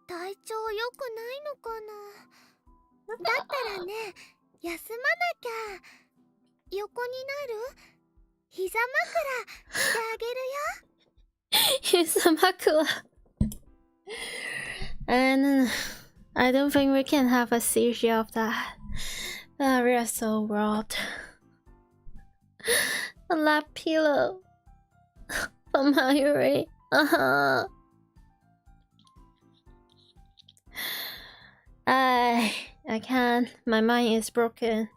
体調良くないのかな。だったらね、休まなきゃ。横になる？膝枕してあげるよ。 He's a macula. And I don't think we can have a seizure of that. We are so robbed. A lap pillow. From Mayuri. I can't. My mind is broken.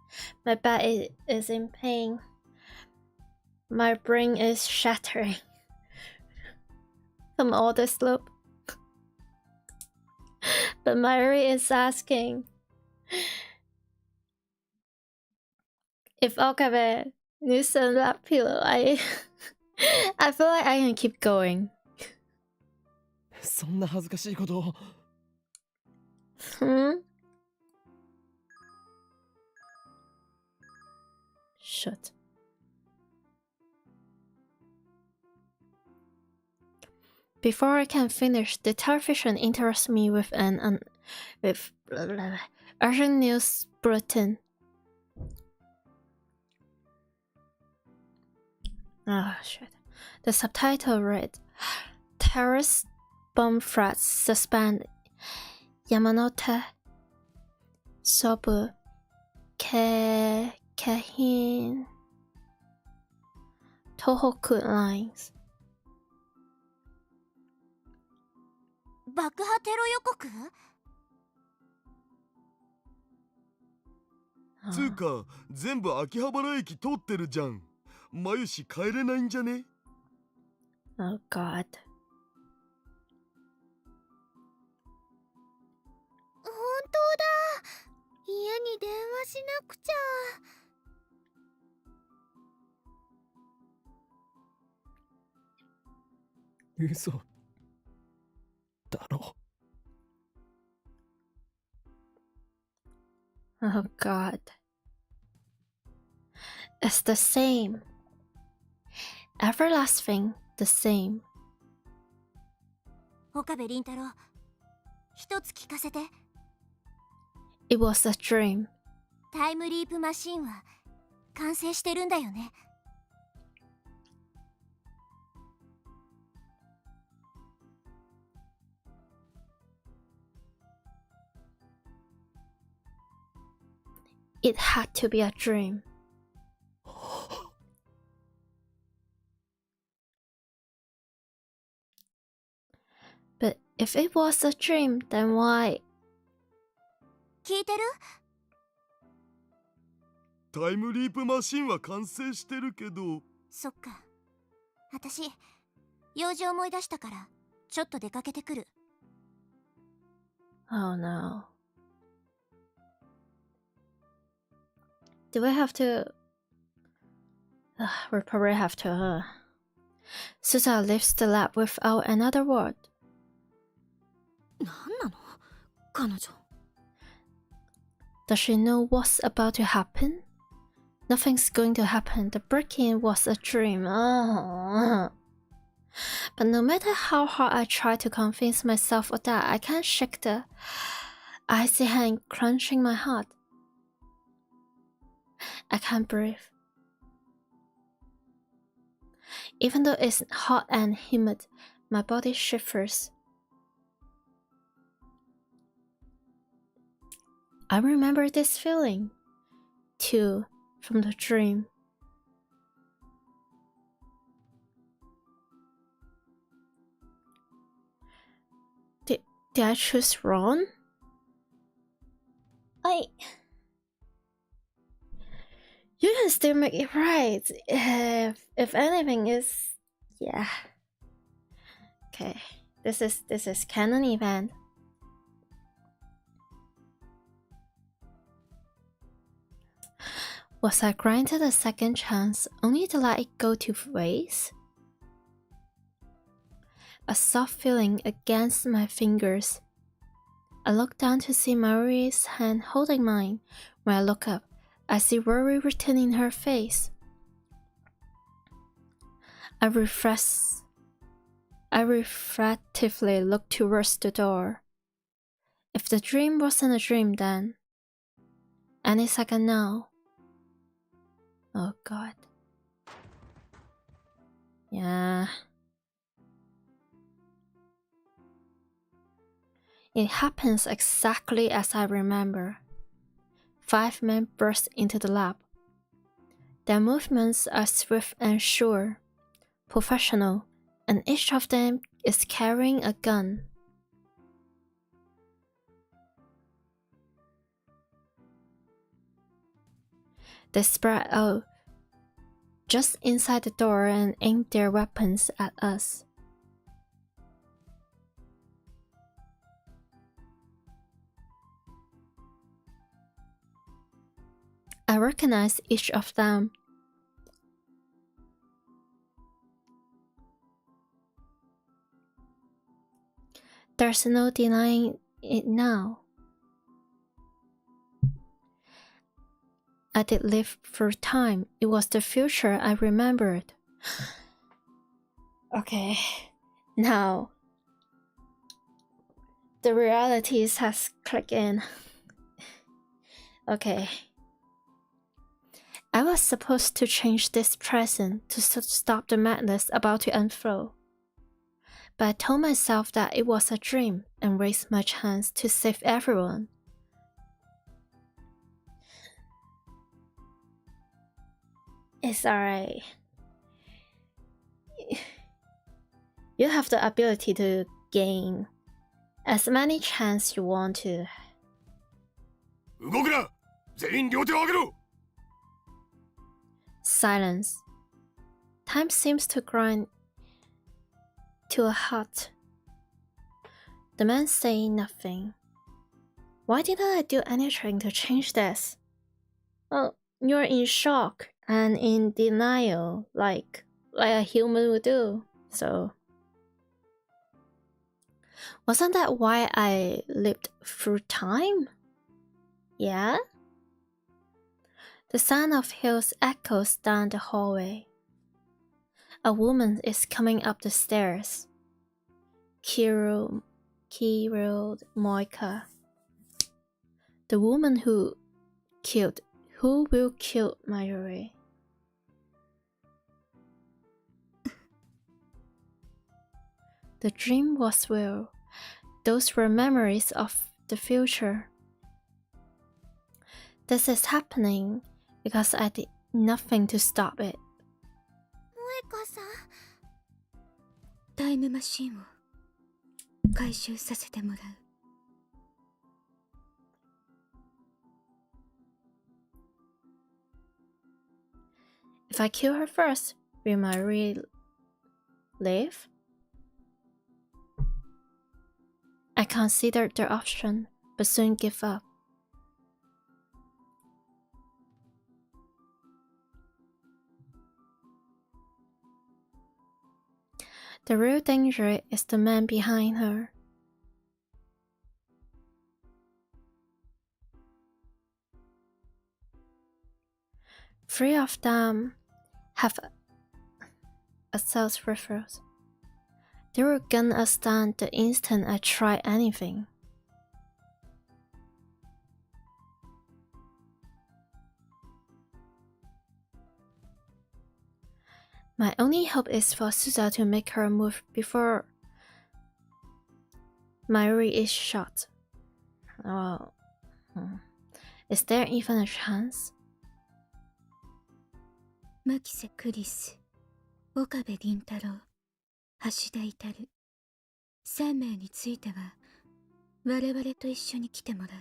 My back is in pain. My brain is shattering from all the slope. But Mayuri is asking if Okabe needs a lap pillow. I feel like I can keep going. そんな恥ずかしいことを。Shut. Before I can finish, the television interrupts me with urgent news bulletin. Ah, shit. The subtitle read, Terrorist bomb threats suspend Yamanote Sobu Kehin Tohoku lines. 爆破テロ予告？つうか全部秋葉原駅通ってるじゃん。マユシ帰れないんじゃね？ Oh god. 本当だ。家に電話しなくちゃ。嘘だろ。 Oh god. It's the same. Everlasting, the same. 岡部倫太郎、一つ聞かせて。 It was a dream. タイムリープマシンは完成してるんだよね。 It had to be a dream. But if it was a dream, then why? 聞いてる？タイムリープマシンは完成してるけど。そっか。私、用事思い出したから、ちょっと出かけてくる。 Oh no. Do we have to? We probably have to. Susa leaves the lab without another word. なんなの？彼女。 Does she know what's about to happen? Nothing's going to happen. The break-in was a dream. But no matter how hard I try to convince myself of that, I can't shake the icy hand crunching my heart. I can't breathe. Even though it's hot and humid, my body shivers. I remember this feeling, too, from the dream. Did I choose wrong? You can still make it right. If anything is, yeah. Okay, this is canon event. Was I granted a second chance only to let it go to waste? A soft feeling against my fingers. I look down to see Marie's hand holding mine. When I look up, I see worry written in her face. I reflectively look towards the door. If the dream wasn't a dream then, any second now. Oh god. Yeah. It happens exactly as I remember. 5 men burst into the lab. Their movements are swift and sure, professional, and each of them is carrying a gun. They spread out just inside the door and aim their weapons at us. I recognize each of them. There's no denying it now. I did live through time. It was the future I remembered. Okay, now the realities has clicked in. Okay. I was supposed to change this present to stop the madness about to unfold. But I told myself that it was a dream and raised my chance to save everyone. It's alright. You have the ability to gain as many chances you want to. 動くな！全員両手を上げろ！ Silence. Time seems to grind to a halt. The men say nothing. Why didn't I do anything to change this? Well, you're in shock and in denial like a human would do, so Wasn't that why I lived through time? Yeah? The sound of heels echoes down the hallway. A woman is coming up the stairs. Kirill Moika. The woman who will kill Mayuri. The dream was real. Those were memories of the future. This is happening because I did nothing to stop it. 萌香さん、タイムマシンを回収させてもらう。If I kill her first, will Mayuri live? I considered the option, but soon gave up. The real danger is the man behind her. Three of them have assault rifles. They will gun us down the instant I try anything. My only hope is for Suza to make her move before Mayuri is shot. Oh, is there even a chance? 牧瀬クリス、岡部倫太郎、橋田至、3名については我々と一緒に来てもらう。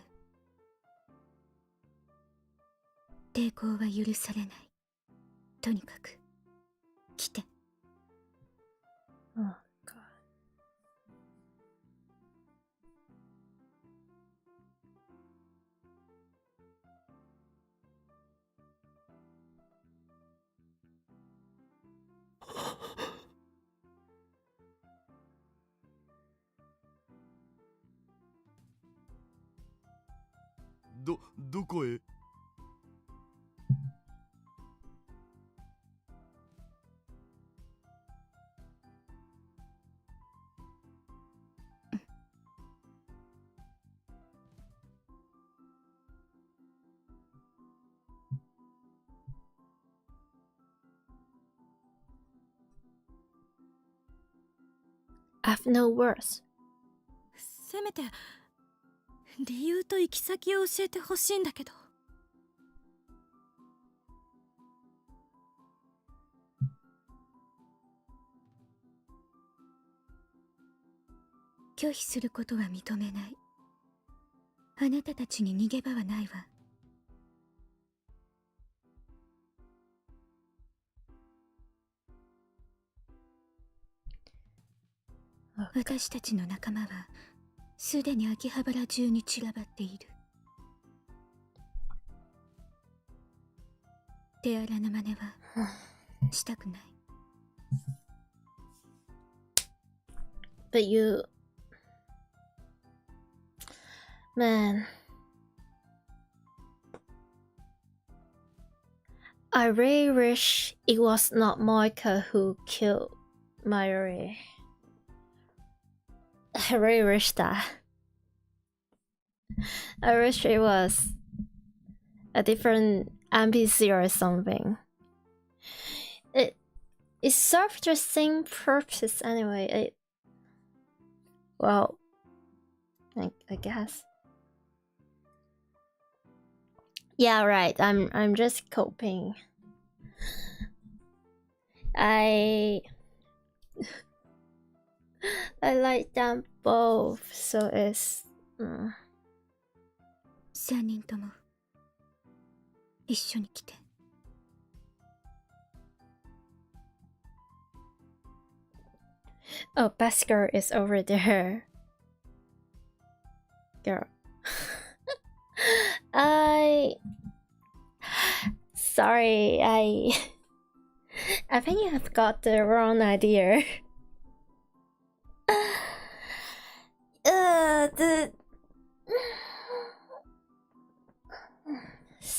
抵抗は許されない。とにかく来て。Oh God. ?どこへ？I have no words. せめて理由と行き先を教えてほしいんだけど。拒否することは認めない。あなたたちに逃げ場はないわ。私たちの仲間はすでに秋葉原中に散らばっている。手荒な真似はしたくない。But you... Man... I really wish it was not Moika who killed Mayuri. I really wish that. I wish it was a different NPC or something. It served the same purpose anyway. Well, I guess. Yeah, right. I'm just coping. I like them both, so it's... 3人とも一緒に来て。Oh, best girl is over there. Girl. Sorry, I think you have got the wrong idea.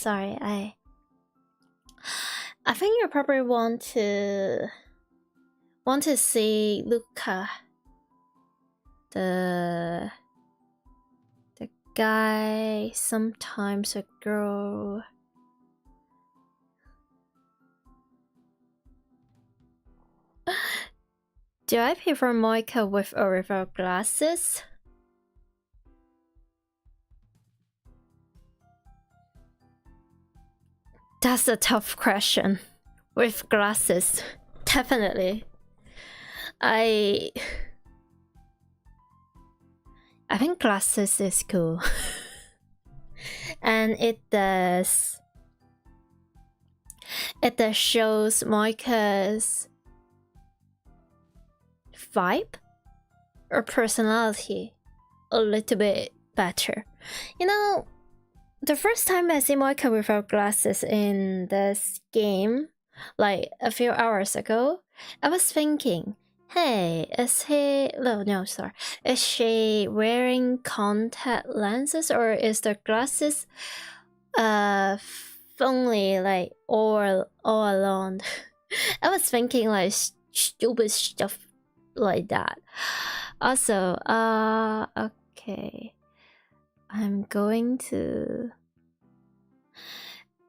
sorry. I think you probably want to see Luca, the guy, sometimes a girl. Do I prefer Moika with or without glasses? That's a tough question. With glasses, definitely. I think glasses is cool. And it does shows Moika's vibe or personality a little bit better. You know, the first time I see Moika without glasses in this game, like a few hours ago, I was thinking, hey, is she wearing contact lenses, or is the glasses only like all alone? I was thinking like stupid stuff like that. Also, okay, I'm going to,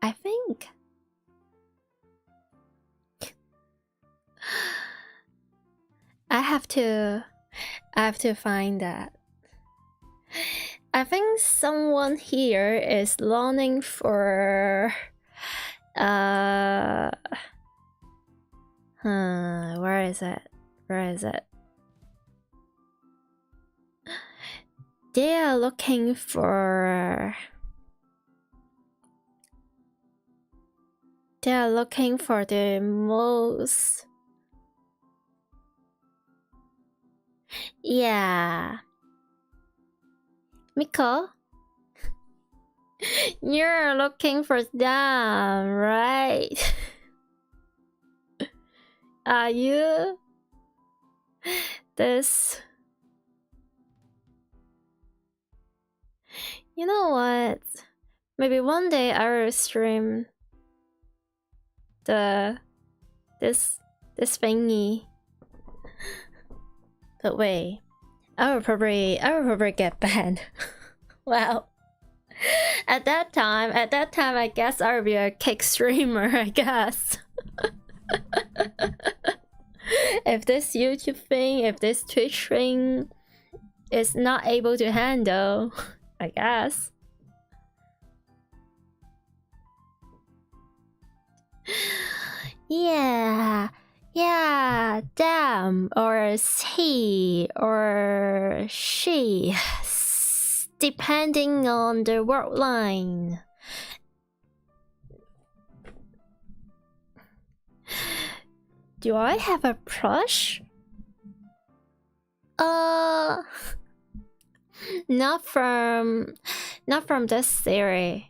I think I have to find that. I think someone here is longing for where is it? They are looking for the most, yeah. Miko, you're looking for them, right? Are you? This, you know what? Maybe one day I will stream this thingy. But wait, I will probably get banned. Well, at that time, I guess I will be a kick streamer, I guess. If this YouTube thing, if this Twitch thing is not able to handle, I guess. Yeah, them or he or she, depending on the word line. Do I have a plush? Not from this series,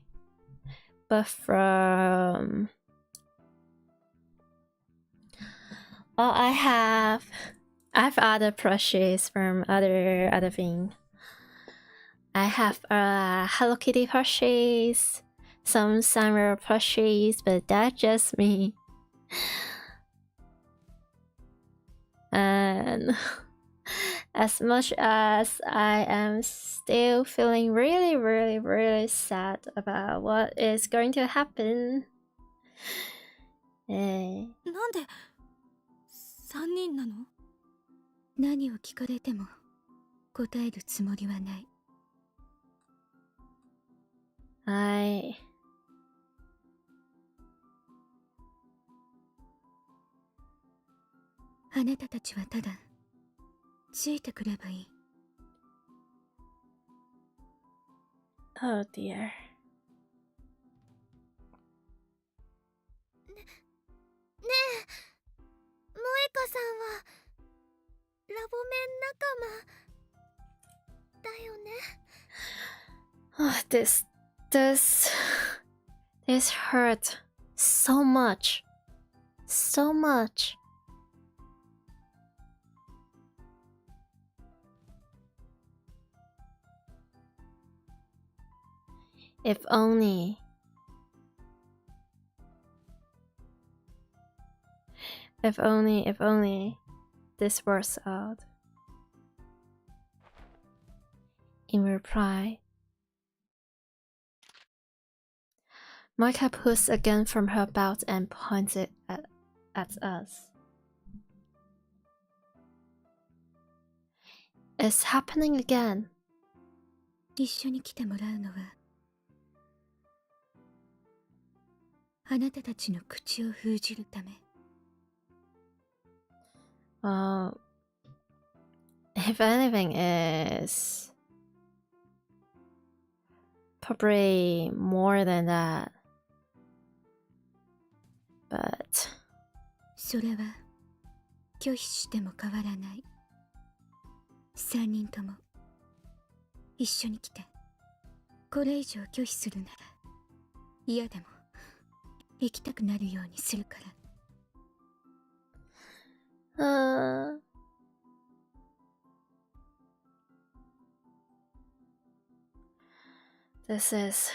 but from, well, I have other plushes from other thing. I have Hello Kitty plushes, some Samurai plushes, but that's just me. And as much as I am still feeling really, really, really sad about what is going to happen, なんで3人なの？何を聞かれても答えるつもりはない。あなたたちはただついてくればいい。Oh dear. ねえ、萌香さんはラボメン仲間だよね。Oh, this hurt so much. If only If only this works out. In reply, Micah pulls a gun from her belt and points it at us. It's happening again. 一緒に来てもらうのはあなたたちの口を封じるため。If anything is probably more than that. But それは拒否しても変わらない。3人とも一緒に来て。これ以上拒否するなら嫌でも行きたくなるようにするから。This is.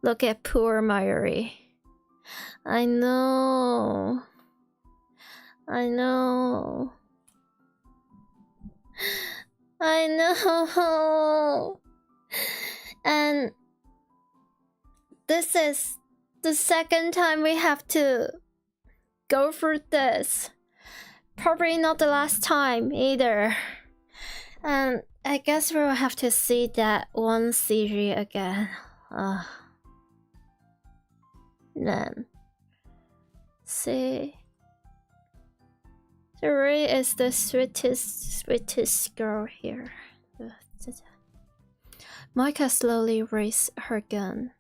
Look at poor Mayuri. I know. And this is the second time we have to go through this. Probably not the last time either. And I guess we will have to see that one series again. Then see. Suri is the sweetest girl here. Micah slowly raises her gun.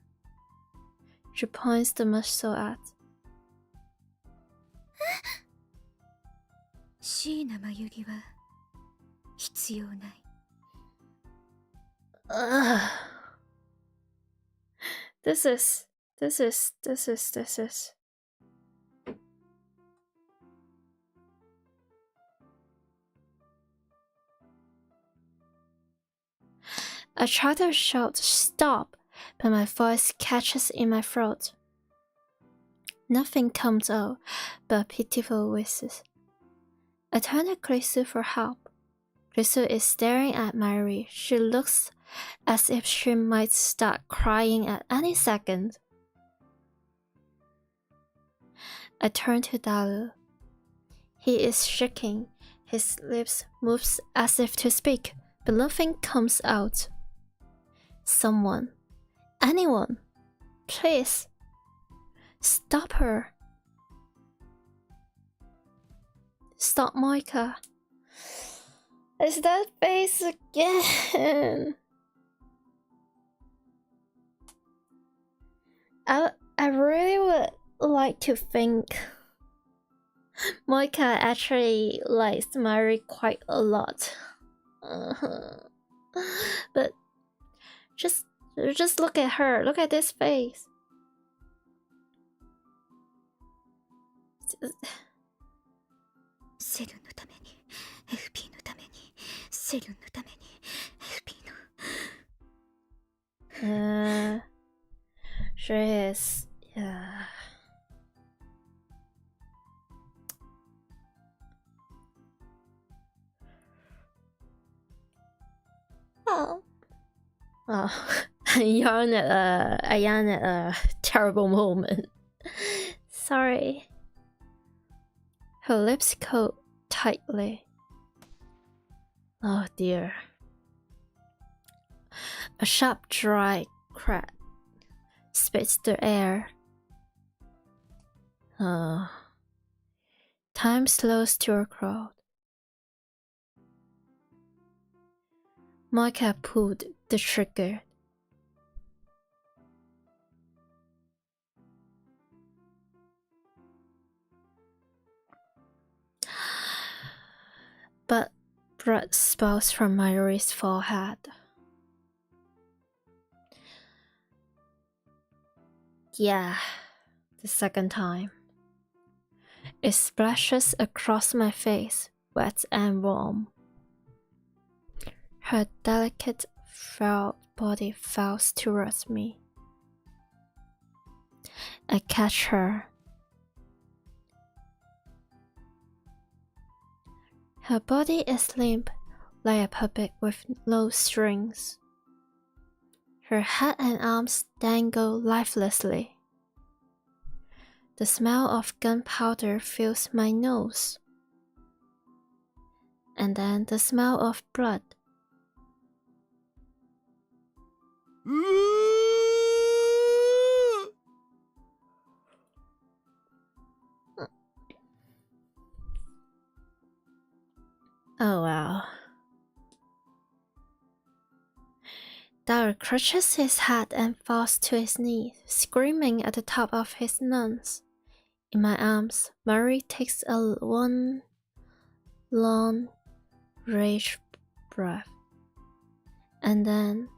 She points the muzzle at. 椎名真由里は必要ない。This is. I try to shout stop, but my voice catches in my throat. Nothing comes out but pitiful whistles. I turn to Krisu for help. Krisu is staring at Mayuri. She looks as if she might start crying at any second. I turn to Dalu. He is shaking. His lips move as if to speak, but nothing comes out. Someone, anyone, please, stop her. Stop Micah. It's that face again. I really would like to think Micah actually likes Mayuri quite a lot. But just look at her. Look at this face. Seruのために FP のためにセルのために FP の She is, yeah. Oh, I yawn at a terrible moment. Sorry. Her lips coat tightly. Oh dear. A sharp, dry crack spits the air. Time slows to a crawl. Micah pulled the trigger. But blood spouts from Mayuri's forehead. Yeah, the second time. It splashes across my face, wet and warm. Her delicate, frail body falls towards me. I catch her. Her body is limp, like a puppet with low strings. Her head and arms dangle lifelessly. The smell of gunpowder fills my nose. And then the smell of blood. Oh wow. Dara crushes his head and falls to his knees, screaming at the top of his lungs. In my arms, Murray takes one long, rage breath. And then...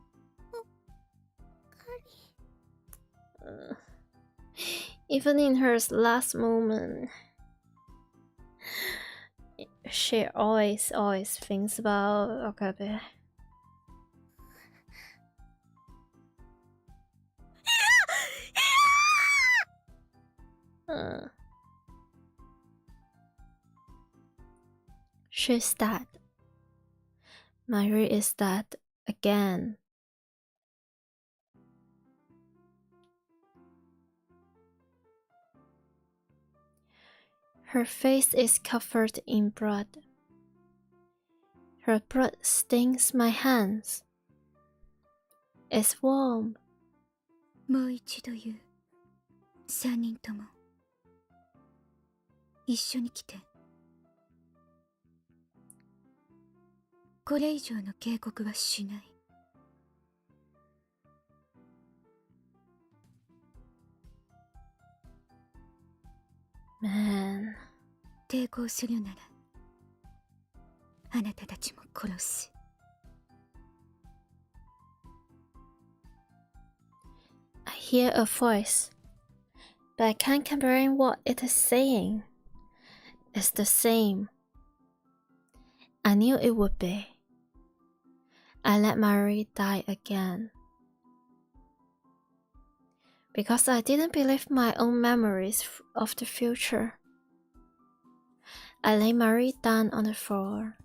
even in her last moment, she always thinks about Okabe. She's dead. Mary is dead again. Her face is covered in blood. Her blood stings my hands. It's warm. もう一度言う。3人とも一緒に来て。これ以上の警告はしない。Man. 抵抗するならあなたたちも殺す。I hear a voice, but I can't comprehend what it is saying. It's the same. I knew it would be. I let Mary die again. Because I didn't believe my own memories of the future. I lay Mary down on the floor.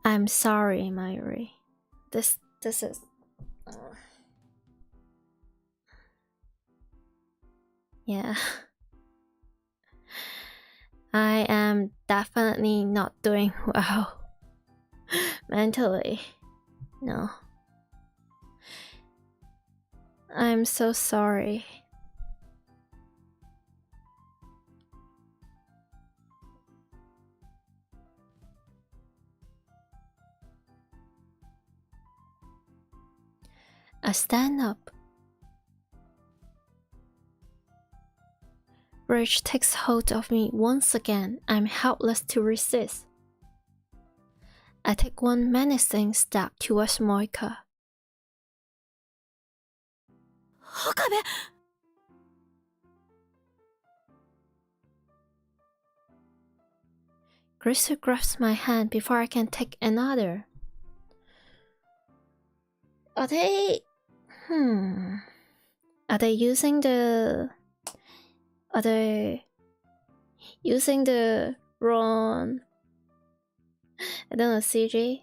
I'm sorry, Mary. This is... yeah. I am definitely not doing well mentally. No. I'm so sorry. I stand up. Rage takes hold of me once again. I'm helpless to resist. I take one menacing step towards Moika. Okabe! Grisha grabs my hand before I can take another. Are they... Are they using the... Are they using the wrong... I don't know, CG?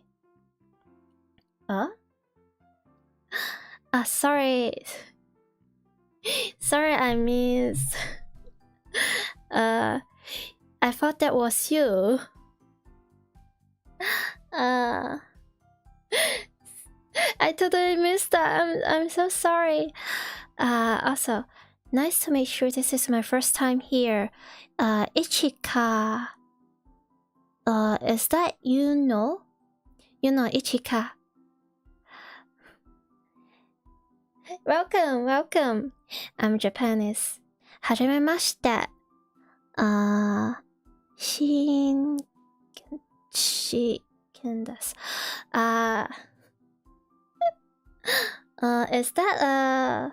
Sorry. Sorry, I missed. I thought that was you. I totally missed that. I'm so sorry. Also, nice to meet you. This is my first time here. Ichika. Is that you know? You know Ichika. Welcome, welcome. I'm Japanese. はじめまして。です。Is that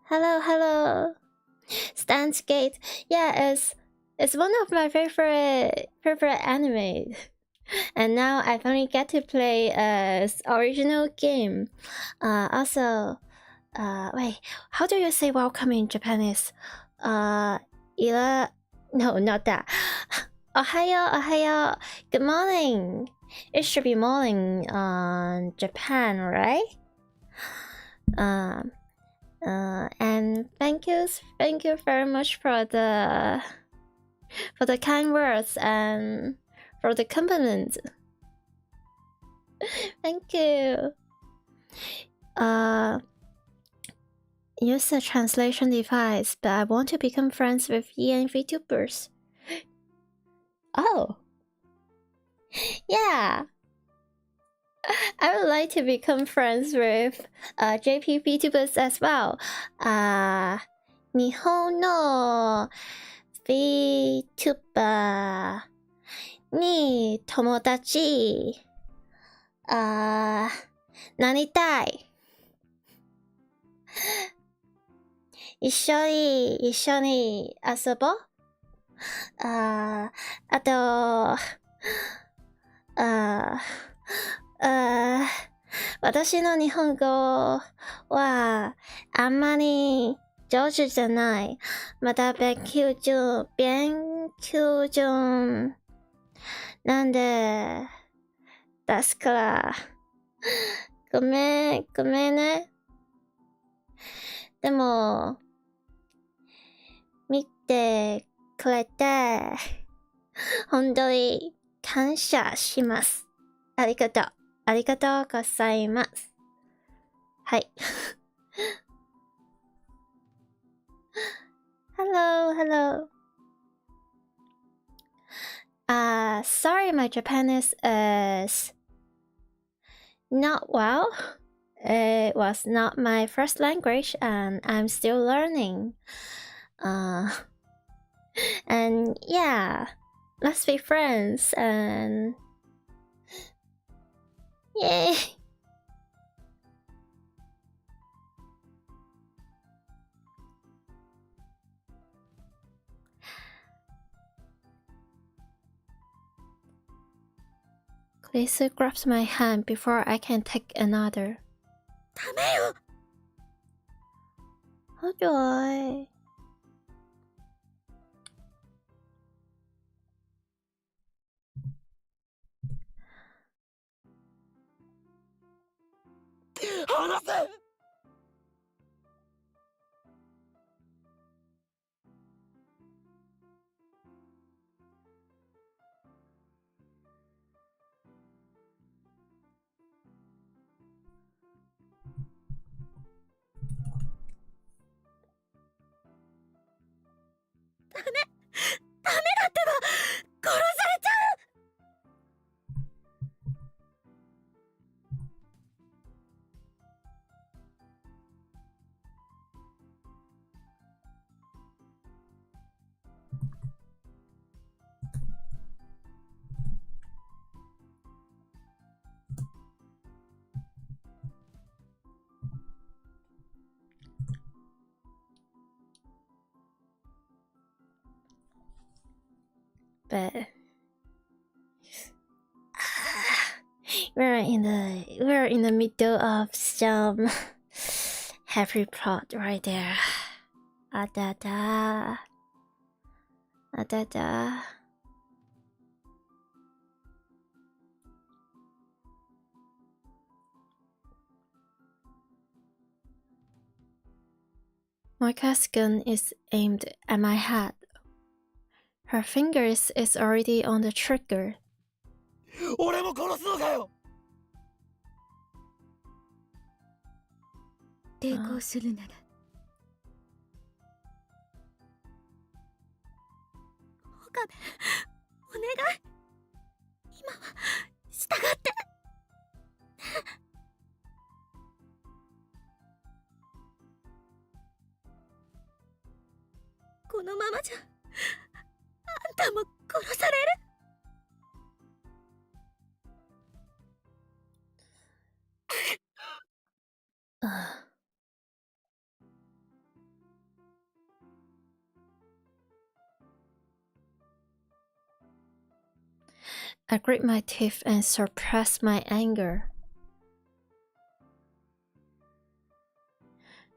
hello. Steins Gate. Yeah, it's one of my favorite anime. And now I finally get to play original game. Also, wait, how do you say welcome in Japanese? No, not that. Ohayo. Good morning. It should be morning on Japan, right? And thank you very much for the kind words and for the compliment. Thank you. Use a translation device, but I want to become friends with EN VTubers. Oh. Yeah. I would like to become friends with JP VTubers as well. 日本の VTuber に友達なりたい。一緒に遊ぼう。あと私の日本語はあんまり上手じゃない。まだ勉強中なんでですからごめんね。でも見てくれて本当に感謝します。ありがとうございます。はい。Hello. Sorry, my Japanese is not well. It was not my first language and I'm still learning. And yeah, let's be friends and yay. Please grab my hand before I can take another. ダメよ。 How do I? 離せ。ダメだってば、殺されちゃう。But we're in the middle of some heavy plot right there. Da. Marka's gun is aimed at my head. Her fingers is already on the trigger. 俺も殺すのかよ。抵抗するなら岡部、お願い。今は従って。このままじゃあんたも殺される。I grit my teeth and suppress my anger.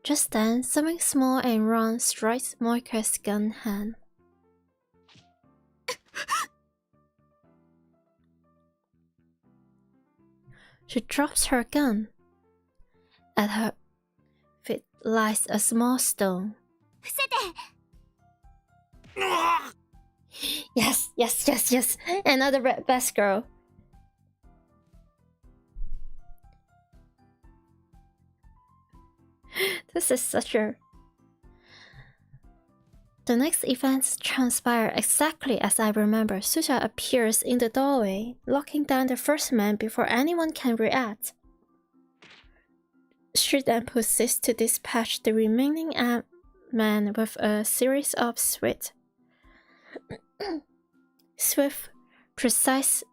Just then, something small and round strikes Moika's gun hand. She drops her gun. At her feet lies a small stone. Yes, yes, yes, yes. Another red best girl. This is such a... The next events transpire exactly as I remember. Susa appears in the doorway, locking down the first man before anyone can react. She then proceeds to dispatch the remaining men with a series of swift, precise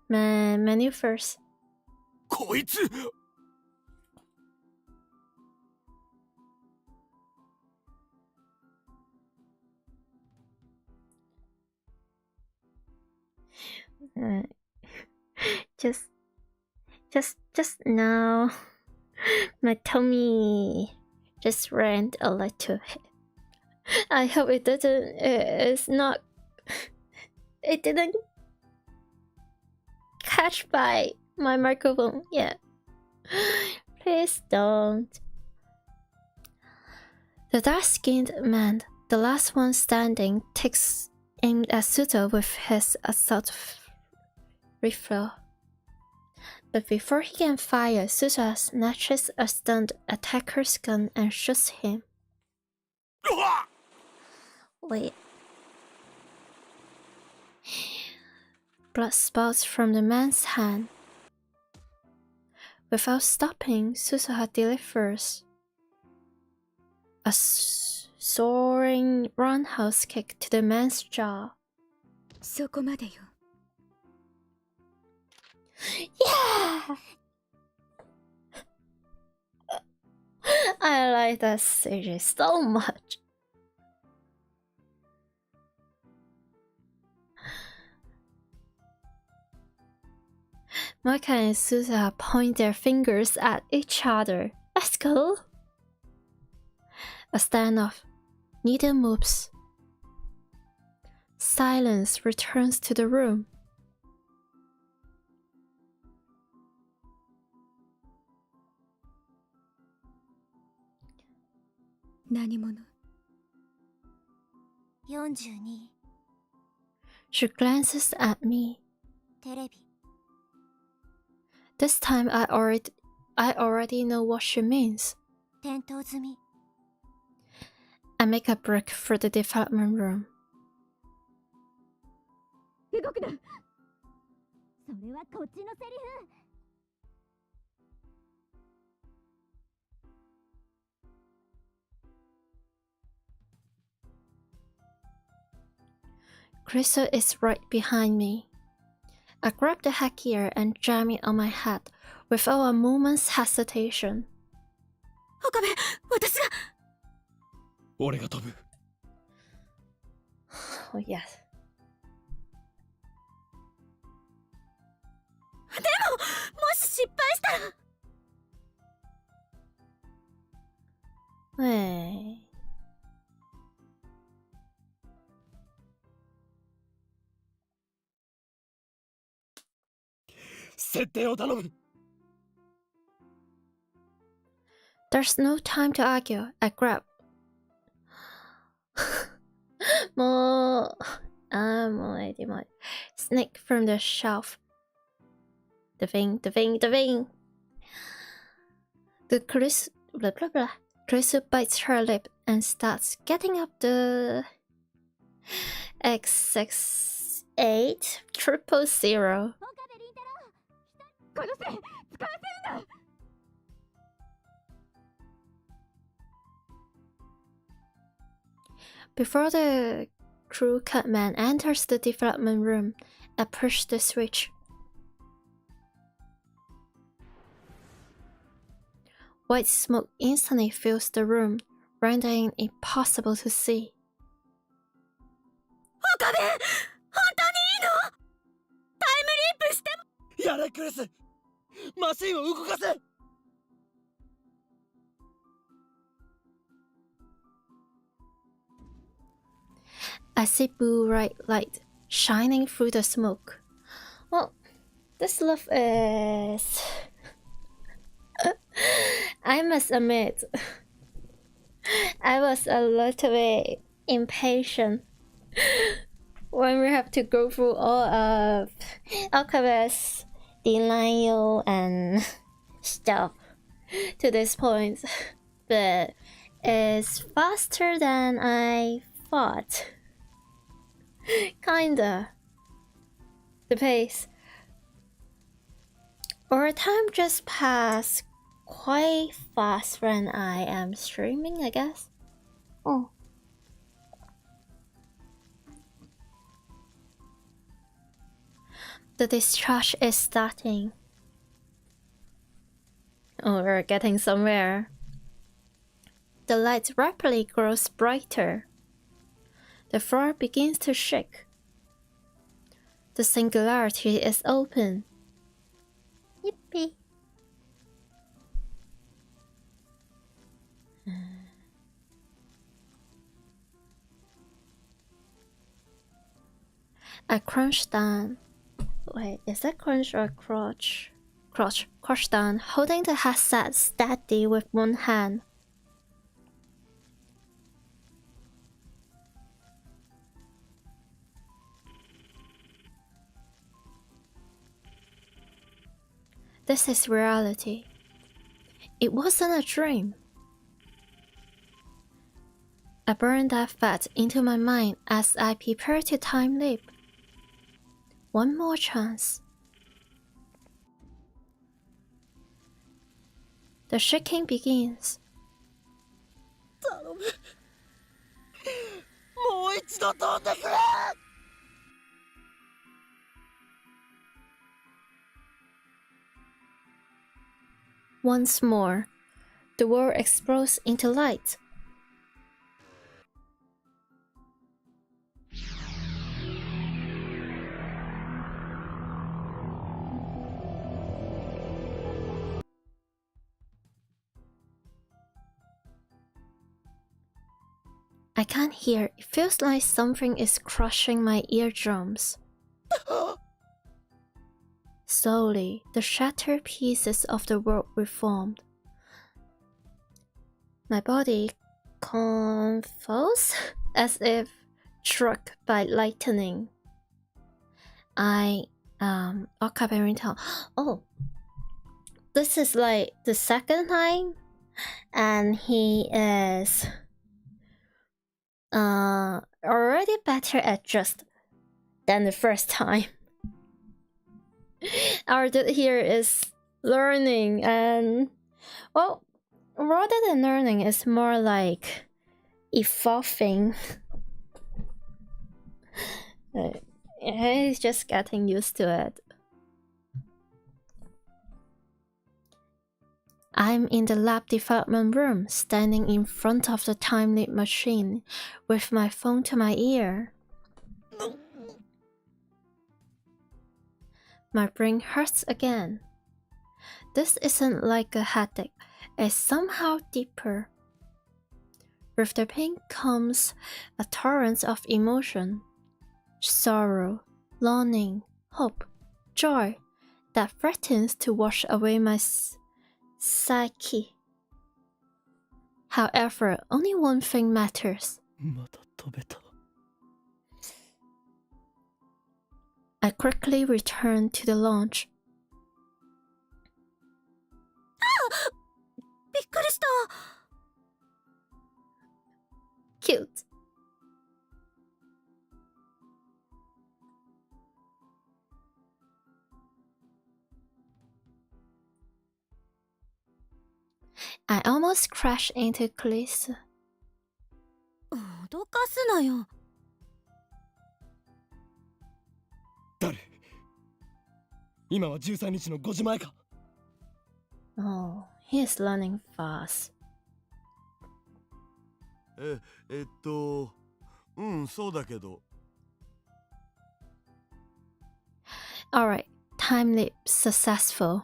maneuvers. こいつ Just now, my tummy just ran a little. I hope it didn't. It's not. It didn't catch by my microphone yet. Please don't. The dark-skinned man, the last one standing, takes aim at Suto with his assault rifle. But before he can fire, Susa snatches a stunned attacker's gun and shoots him. Wait. Blood spouts from the man's hand. Without stopping, Susa delivers a soaring roundhouse kick to the man's jaw. そこまでよ。 Yeah! I like that series so much. Moika and Susa point their fingers at each other. Let's go! A standoff. Neither moves. Silence returns to the room. Nanimono? 42 She glances at me. テレビ This time I already know what she means. 点灯済み I make a break for the development room. 動くな。それはこっちのセリフ Crystal is right behind me. I grab the headgear and jam it on my head without a moment's hesitation. 岡部、私が。俺が飛ぶ。 Oh yes. でも、もし失敗したら。Hey. 設定を頼む。 There's no time to argue. I grab. もうエディも snake from the shelf. The thing. The Crystal bites her lip and starts getting up the XX8000. 殺せ、使わせるんだ。 Before the crew cut man enters the development room, I push the switch. White smoke instantly fills the room, rendering it impossible to see. 岡部、本当にいいの？やれクリス、マシンを動かせ。I see blue bright light shining through the smoke. Well, this love is... I must admit, I was a little bit impatient when we have to go through all of Alcabas, denial, and stuff to this point, but it's faster than I thought. Kinda. The pace. Or time just passed quite fast when I am streaming, I guess. Oh. The discharge is starting. Oh, we're getting somewhere. The light rapidly grows brighter. The floor begins to shake. The singularity is open. Yippee. I crouch down. Wait, is that crunch or crouch? Crouch down, holding the headset steady with one hand. This is reality. It wasn't a dream. I burned that fact into my mind as I prepare to time leap. One more chance. The shaking begins. 頼む。もう一度飛んでくれ。Once more, the world explodes into light. I can't hear. It feels like something is crushing my eardrums. Slowly, the shattered pieces of the world reformed. My body convulsed as if struck by lightning. Oh, this is like the second time, and he is already better at just than the first time. Our dude here is learning, and well, rather than learning, it's more like evolving. He's just getting used to it. I'm in the lab development room, standing in front of the time leap machine, with my phone to my ear. My brain hurts again. This isn't like a headache, it's somehow deeper. With the pain comes a torrent of emotion. Sorrow, longing, hope, joy that threatens to wash away my psyche. However, only one thing matters. また飛べた。I quickly returned to the lounge. びっくりした。 Cute. I almost crashed into Chris. 脅かすなよ。誰？今は13日の5時前か。Oh, he is learning fast. うん、そうだけど。 Alright, time leap successful.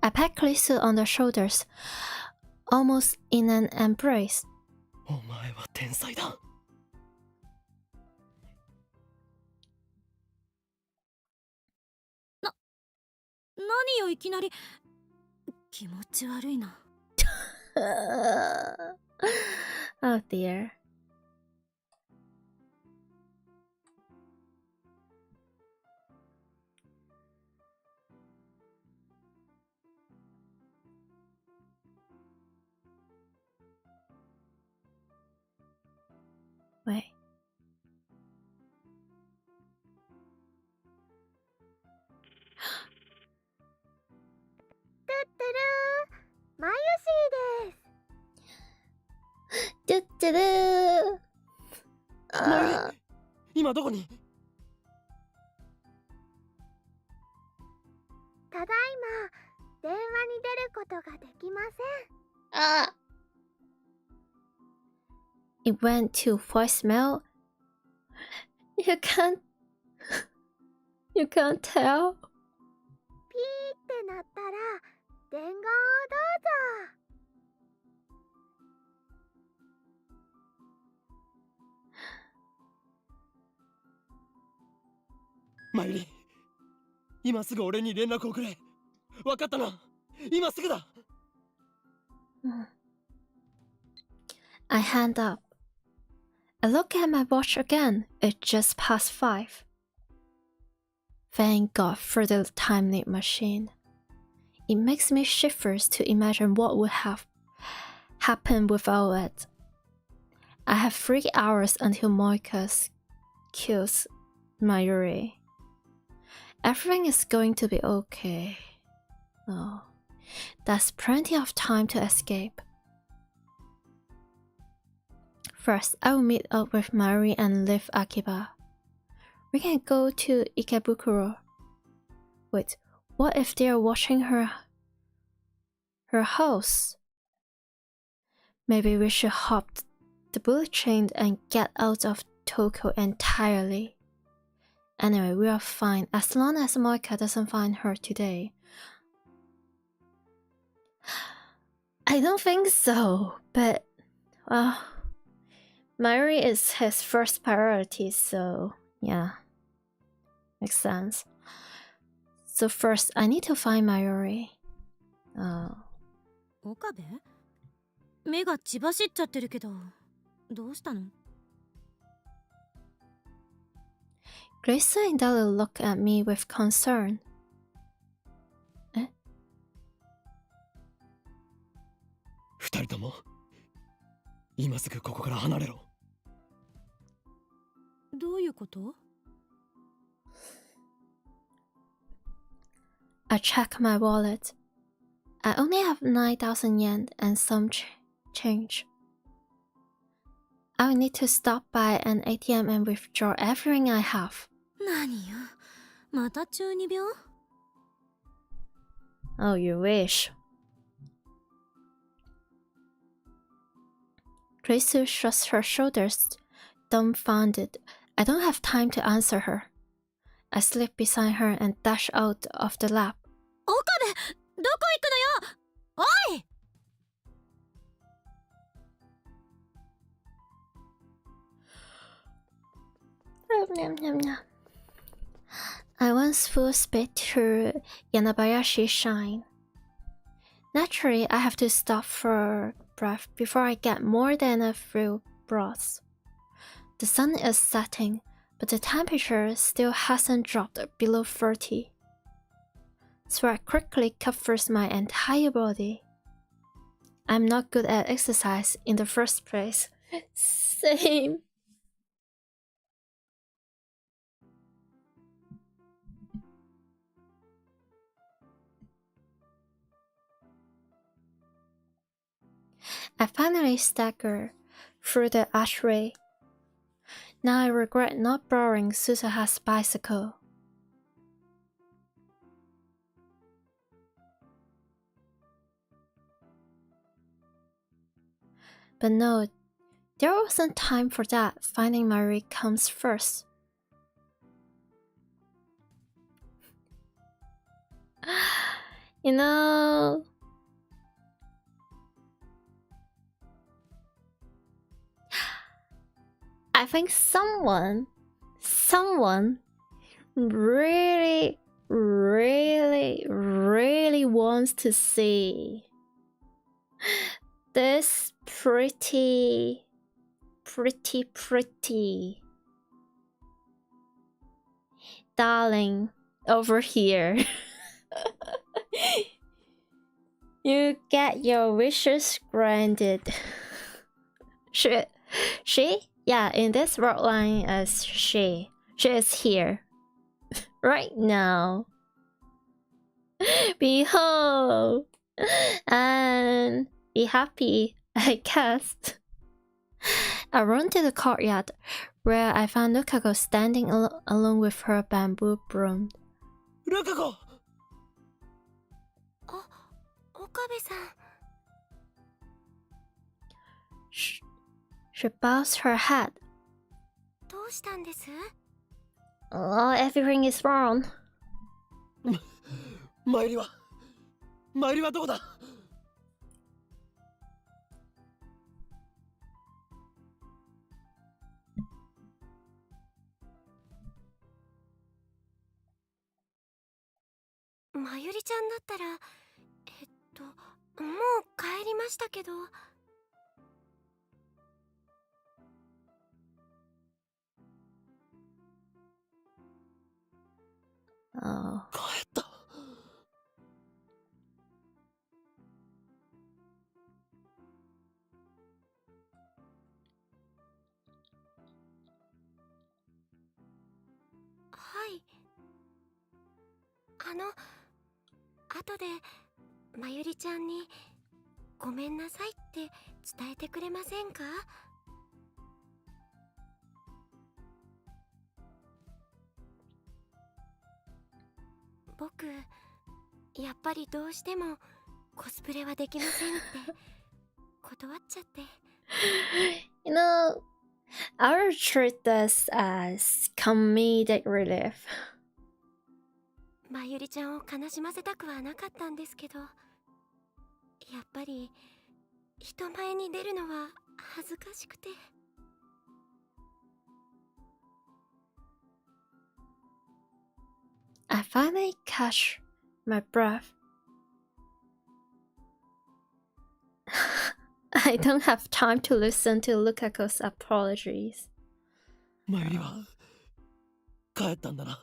I pat Krisu on the shoulders, almost in an embrace. お前は天才だ。何よいきなり。気持ち悪いな。Oh dear. Wait. Do-do-do. 今どこに？ただいま電話に出ることができません。 Ah. It went to voicemail. You can't tell. ピーってなったら伝言をどうぞ。マユリ、今すぐ俺に連絡をくれ。わかったな。今すぐだ。I hang up. I look at my watch again. It's just past 5. Thank God for the time leap machine. It makes me shivers to imagine what would have happened without it. I have 3 hours until Moika kills Mayuri. Everything is going to be okay. Oh, that's plenty of time to escape. First, I will meet up with Mayuri and leave Akiba. We can go to Ikebukuro. Wait, what if they are watching her house? Maybe we should hop the bullet train and get out of Tokyo entirely. Anyway, we are fine as long as Moika doesn't find her today. I don't think so, but well, Mayuri is his first priority, so yeah, makes sense. So first, I need to find Mayuri. Oh. 岡部？目が血走っちゃってるけど、どうしたの？ Grace and Della look at me with concern. え？二人とも、今すぐここから離れろ。どういうこと？ I check my wallet. I only have 9,000 yen and some change. I will need to stop by an ATM and withdraw everything I have. 何よ、また中二病？ Oh, you wish. Grace shrugs her shoulders, dumbfounded. I don't have time to answer her. I slip beside her and dash out of the lab. 岡部、どこ行くのよ！おい！ I once full speed to Yanabayashi Shrine. Naturally, I have to stop for breath before I get more than a few breaths. The sun is setting, but the temperature still hasn't dropped below 30. Sweat quickly covers my entire body. I'm not good at exercise in the first place. Same. I finally stagger through the archway. Now I regret not borrowing Susaha's bicycle. But no, there wasn't time for that. Finding Marie comes first. You know, I think someone really, really, really wants to see this pretty darling over here. You get your wishes granted. She? Yeah, in this word line as she is here. Right now. Behold. And be happy, I guess. I ran to the courtyard, where I found Lukako standing alone with her bamboo broom. ルカ子岡部さん She bows her head. どうしたんです Oh, everything is wrong. マユリはどこだまゆりちゃんだったらもう帰りましたけど Oh. 帰ったはい後でまゆりちゃんにごめんなさいって伝えてくれませんか僕やっぱりどうしてもコスプレはできませんって断っちゃって You know, I would treat this as comedic relief. まゆりちゃんを悲しませたくはなかったんですけどやっぱり人前に出るのは恥ずかしくて I finally catch my breath. I don't have time to listen to Lukako's apologies. マユリは帰ったんだな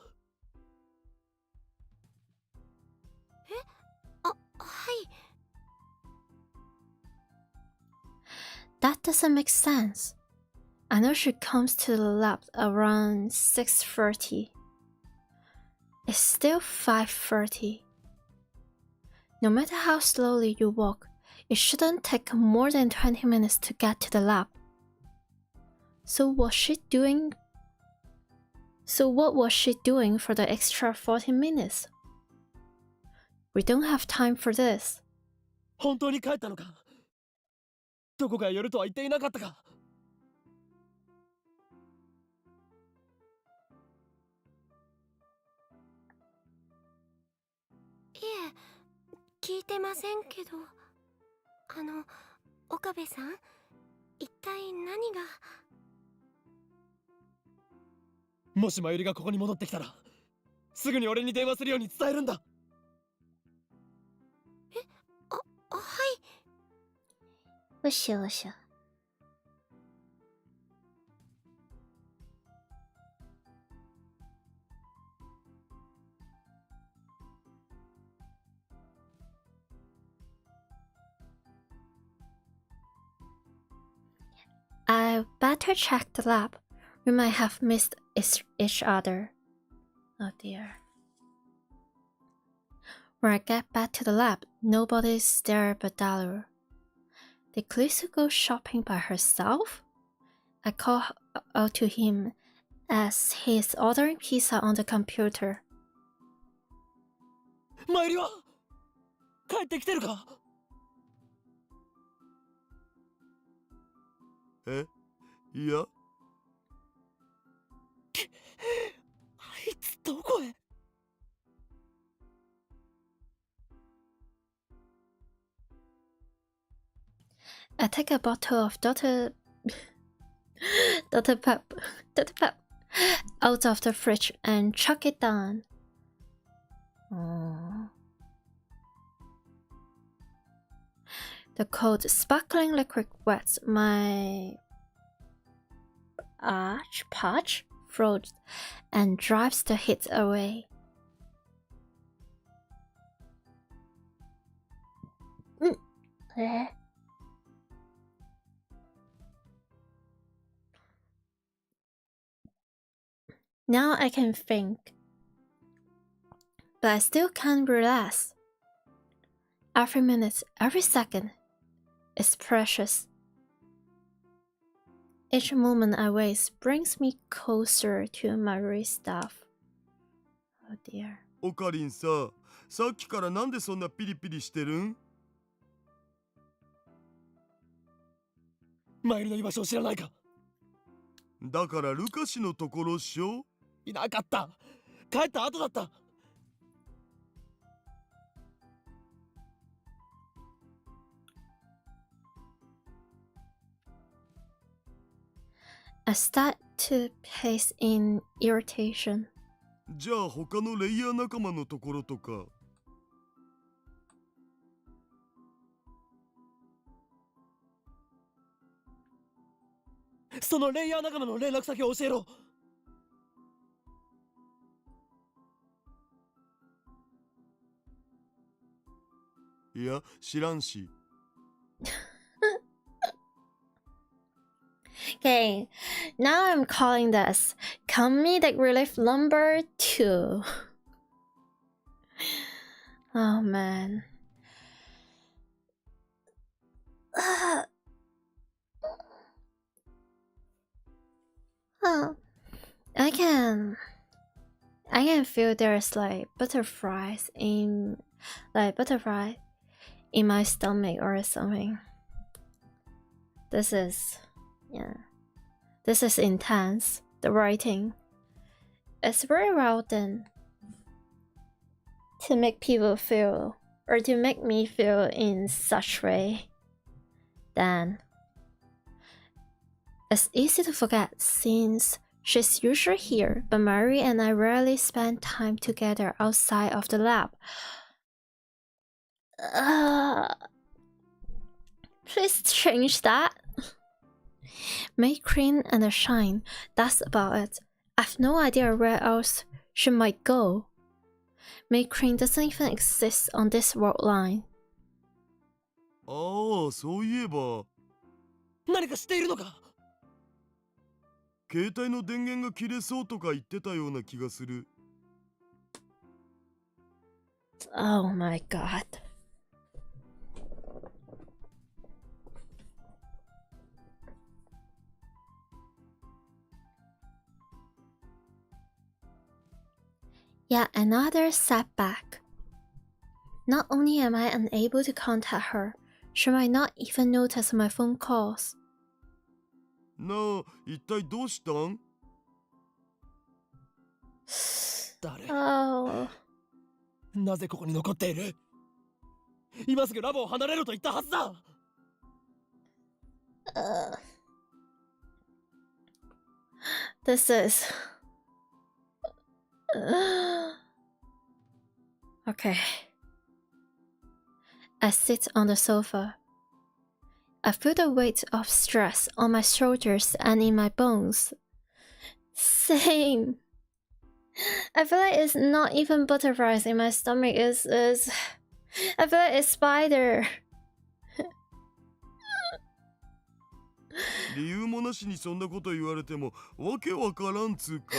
はい That doesn't make sense. I know she comes to the lab around 6:30. It's still 5:30. No matter how slowly you walk, it shouldn't take more than 20 minutes to get to the lab. So what was she doing for the extra 40 minutes? We don't have time for this. 本当に帰ったのかどこかへ寄るとは言っていなかったかいえ聞いてませんけど岡部さん一体何がもしマユリがここに戻ってきたらすぐに俺に電話するように伝えるんだはい Wushu. I better check the lab. We might have missed each other. Oh dear. When I get back to the lab, nobody's there but Daru. Did Klisu go shopping by herself? I call out to him as he is ordering pizza on the computer. マユリは帰ってきてるかえいやあいつどこへ I take a bottle of Dr. Pep out of the fridge and chuck it down. Aww. The cold, sparkling liquid wets my parched throat and drives the heat away. Now I can think, but I still can't relax. Every minute, every second is precious. Each moment I waste brings me closer to my restaff. Oh dear. オカリンさ、さっきからなんでそんなピリピリしてるん？マイルの居場所を知らないか？だからルカシのところっしょ？いなかった。帰った後だった。I start to pace in irritation. じゃあ他のレイヤー仲間のところとか。そのレイヤー仲間の連絡先を教えろ。いや、知らんし。Okay, now I'm calling this comedic relief number 2. Oh man. Oh, I can feel there's like butterfly in my stomach or something. This is intense. The writing is very well done to make people feel, or to make me feel in such way. Then it's easy to forget since she's usually here, but Mary and I rarely spend time together outside of the lab. Please change that. Make cream and a shine, that's about it. I've no idea where else she might go. Make cream doesn't even exist on this world line. ああ、そういえば。何かしているのか？携帯の電源が切れそうとか言ってたような気がする。Oh my god. Yet another setback. Not only am I unable to contact her, she might not even notice my phone calls. なあ、一体どうしたん？誰？ Oh. なぜここに残っている？今すぐラボを離れろと言ったはずだ。This is... Okay. I sit on the sofa. I feel the weight of stress on my shoulders and in my bones. Same. I feel like it's not even butterflies in my stomach. I feel like it's spider. 理由もなしにそんなこと言われてもわけわからんつうか。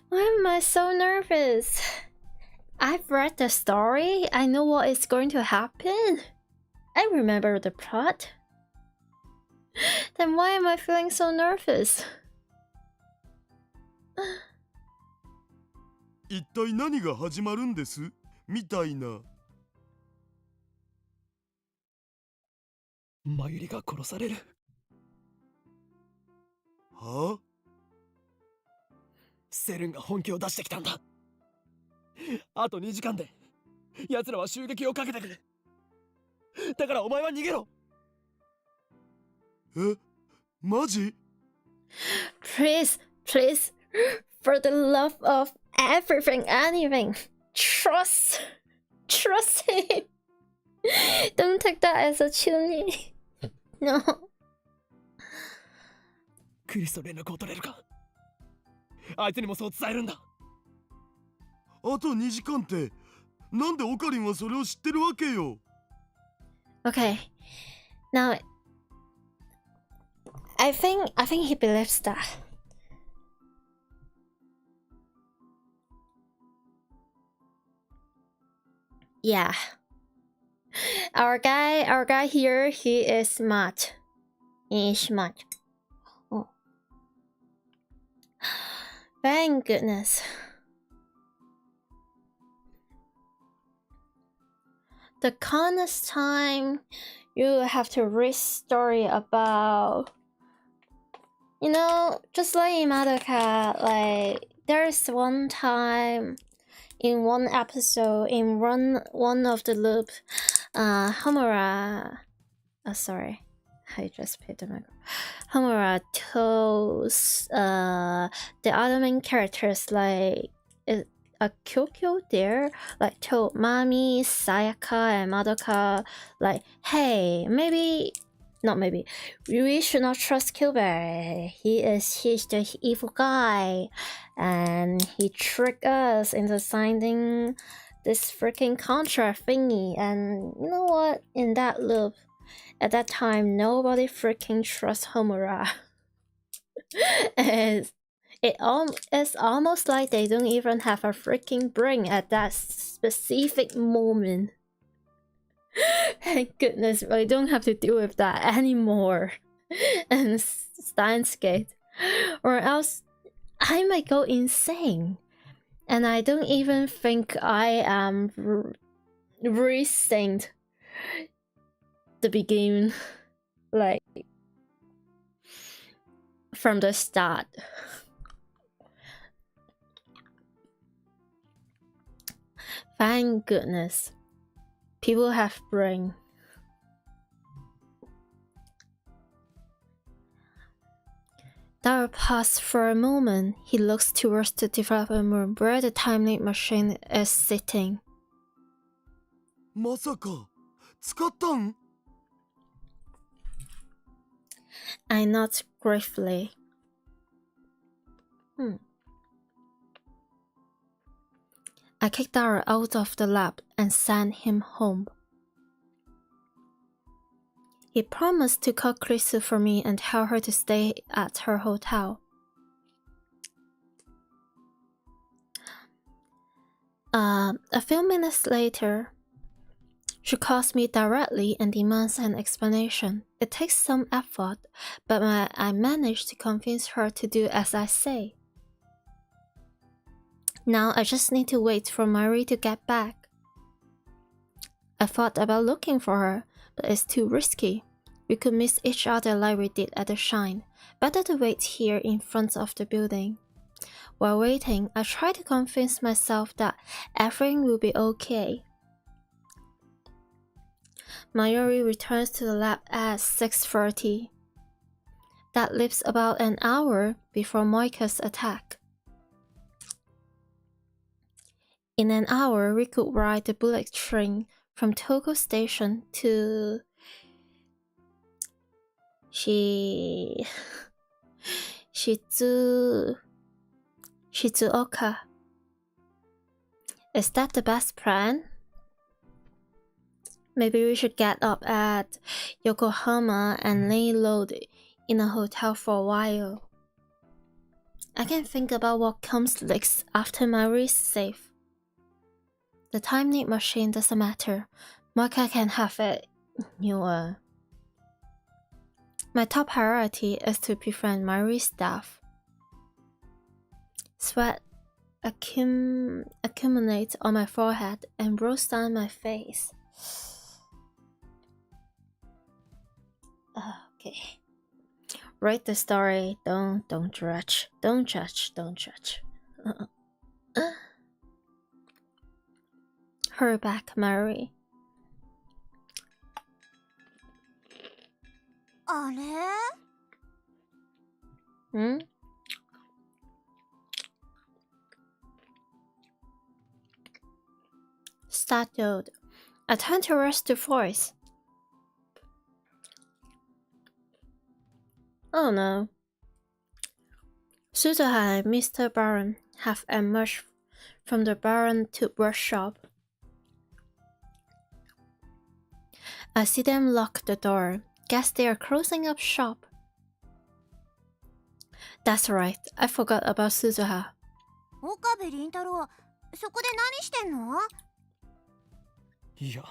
Why am I so nervous? I've read the story. I know what is going to happen. I remember the plot. Then why am I feeling so nervous? 一体何が始まるんですみたいな。マユリが殺される。はあ？セルンが本気を出してきたんだ。あと2時間で奴らは襲撃をかけてくる。だからお前は逃げろ。え、マジ？ Please, please, for the love of everything, anything, trust him. Don't take that as a tuning. No. クリスと連絡を取れるか。相手にもそう伝えるんだ。あと2時間って、なんでオカリンはそれを知ってるわけよ。 Okay. Now, I think he believes that. Yeah. Our guy here, he is smart. He is smart. Oh. Thank goodness. The coolest time you have to read story about, you know, just like in Madoka, like there's one time in one episode in one of the loop, Homura, sorry, I just picked the mic. Homura tells the other main characters, like, a Kyokyo there, like, told Mami, Sayaka, and Madoka, like, hey, we should not trust Kyubey. He's the evil guy, and he tricked us into signing this freaking contract thingy. And you know what? In that loop, at that time, nobody freaking trusts Homura. It's almost like they don't even have a freaking brain at that specific moment. Thank goodness I don't have to deal with that anymore. And Steins, or else I might go insane. And I don't even think I am re-synced the beginning, like, from the start. Thank goodness. People have brain. Dara paused for a moment. He looks towards the development room where the time machine is sitting. まさか使ったん？ I nod gravely. I kicked Dara out of the lab and sent him home. He promised to call Krisu for me and tell her to stay at her hotel. A few minutes later, she calls me directly and demands an explanation. It takes some effort, but I managed to convince her to do as I say. Now I just need to wait for Mari to get back. I thought about looking for her, but it's too risky. We could miss each other like we did at the Shine. Better to wait here in front of the building. While waiting, I try to convince myself that everything will be okay. Mayuri returns to the lab at 6:30. That leaves about an hour before Moika's attack. In an hour, we could ride the bullet train from Toko Station to Shizuoka. Is that the best plan? Maybe we should get up at Yokohama and lay low in a hotel for a while. I can think about what comes next after my race safe. The time need machine doesn't matter. Moika can have it. My top priority is to befriend Mari's staff. Sweat accumulates on my forehead and rolls down my face. Okay. Write the story. Don't judge. Don't judge. Hurry back, Mary. あれ Hmm? Startled, I turned towards the voice. Oh no. Suzuha and Mr. Baron have emerged from the Baron to workshop. I see them lock the door. Guess they are closing up shop. That's right, I forgot about Suzuha. 岡部倫太郎、そこで何してんの？いや、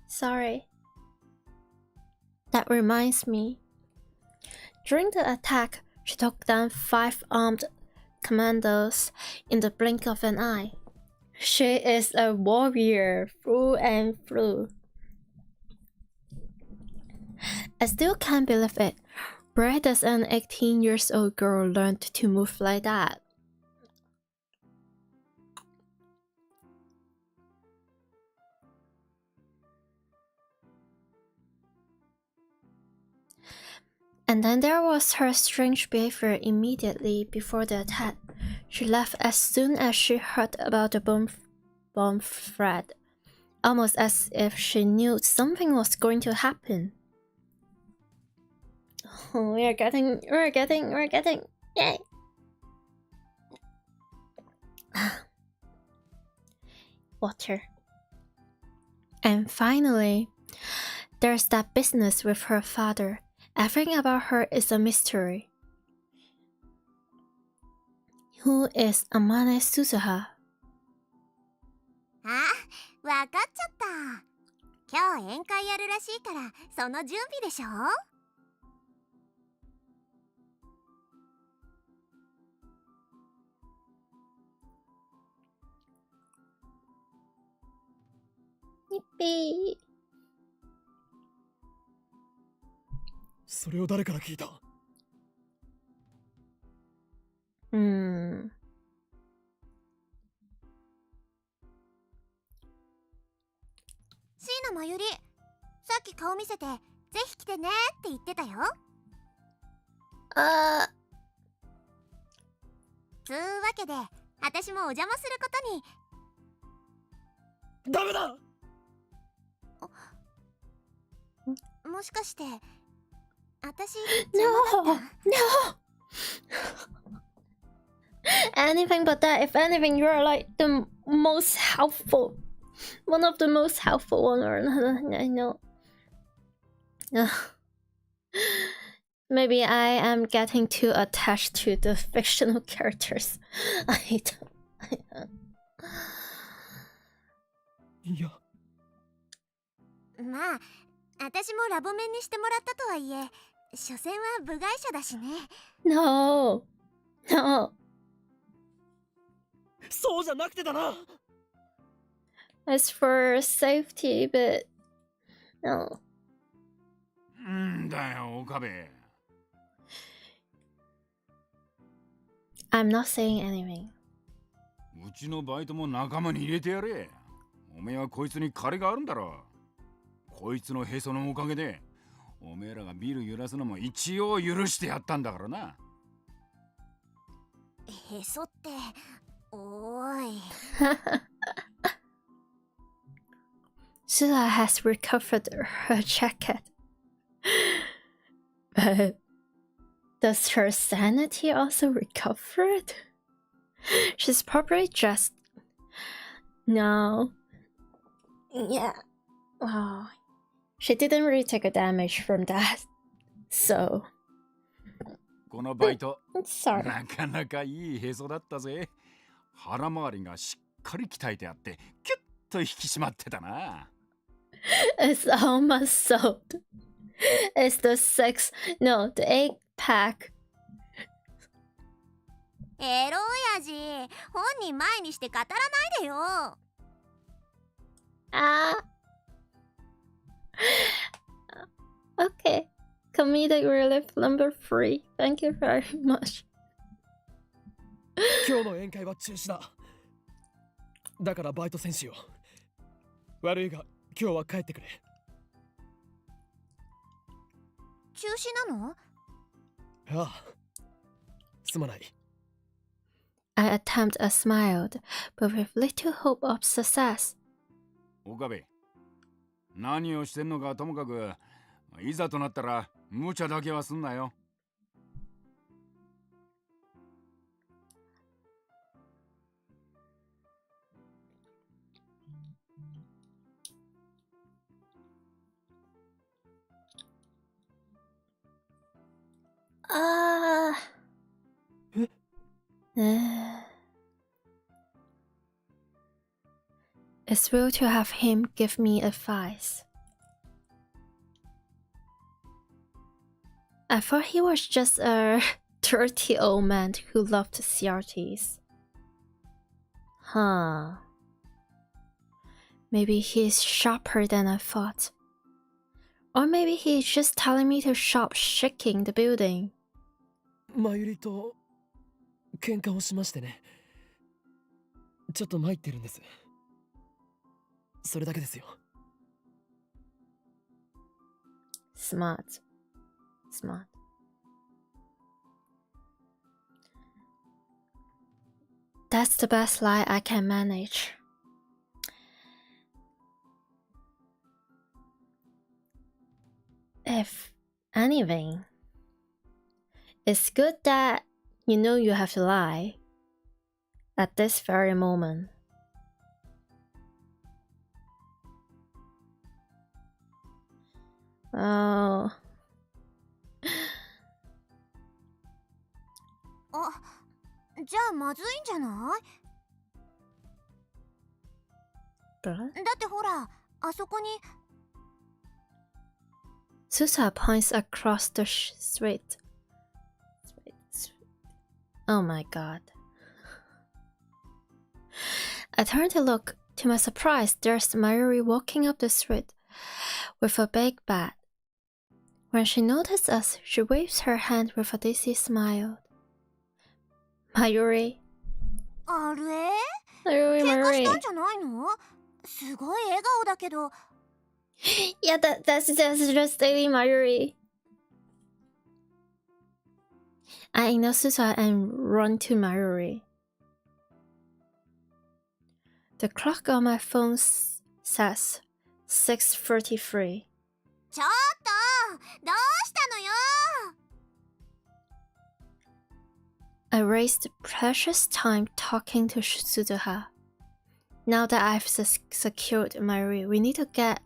Sorry. That reminds me. During the attack, she took down 5 armed commandos in the blink of an eye. She is a warrior through and through. I still can't believe it. Where does an 18-year-old girl learn to move like that? And then there was her strange behavior immediately before the attack. She left as soon as she heard about the bomb threat, almost as if she knew something was going to happen. Oh, we're getting, yay! Water. And finally, there's that business with her father. Everything about her is a mystery. Who is Amane Suzuha? あ、わかっちゃった。今日宴会やるらしいから、その準備でしょ？Yippee! それを誰から聞いた？椎名まゆり、さっき顔見せて、ぜひ来てねって言ってたよ。つうわけで、私もお邪魔することに。ダメだ！もしかして、私、No! No! Anything but that. If anything, you're like the most helpful. One of the most helpful one or another. I know. Maybe I am getting too attached to the fictional characters. I don't. いや、まあ、私もラボ面にしてもらったとはいえ、所詮は部外者だしね。No! No! そうじゃなくてだな。 It's for safety, but no. んだよ、岡部。I'm not saying anything. うちのバイトも仲間に入れてやれ。おめえはこいつに借りがあるんだろ。こいつのへそのおかげで、おめえらがビル揺らすのも一応許してやったんだからな。へそって、おーい。Sula has recovered her jacket. But does her sanity also recover it? She's probably just... No. Yeah. Wow. She didn't really take a damage from that. So... このバイト、 Sorry. なかなかいいへそだったぜ。腹回りがしっかり鍛えてあって、キュッと引き締まってたな。エロ親父、本人前にして語らないでよ。Okay. Comedic relief number 3. Thank you very much. 今日の宴会は中止だ。だからバイト選手よ。悪いが今日は帰ってくれ。中止なの？ああ、すまない。I attempt a smile, but with little hope of success. 岡部、何をしてんのかともかく、いざとなったら無茶だけはすんなよ。It's real to have him give me advice. I thought he was just a dirty old man who loved CRTs. Huh. Maybe he's sharper than I thought. Or maybe he's just telling me to stop shaking the building. まゆりと喧嘩をしましてね。ちょっと参ってるんです。それだけですよ。Smart. Smart. That's the best lie I can manage. If anything, it's good that you know you have to lie at this very moment. Oh. あ、じゃあまずいんじゃない？ But だってほら、あそこに Susa points across the street. Oh my god. I turn to look. To my surprise, there's Mayuri walking up the street with a big bag. When she notices us, she waves her hand with a dizzy smile. Mayuri. あれ？ Mayuri, 喧嘩したん Mayuri. じゃないの？すごい笑顔だけど。Yeah, that's just daily Mayuri. I ignore Susa and run to Mayuri. The clock on my phone says 6:33. ちょっと、どうしたのよ。 I wasted precious time talking to Suzuha. Now that I've secured Mayuri, we need to get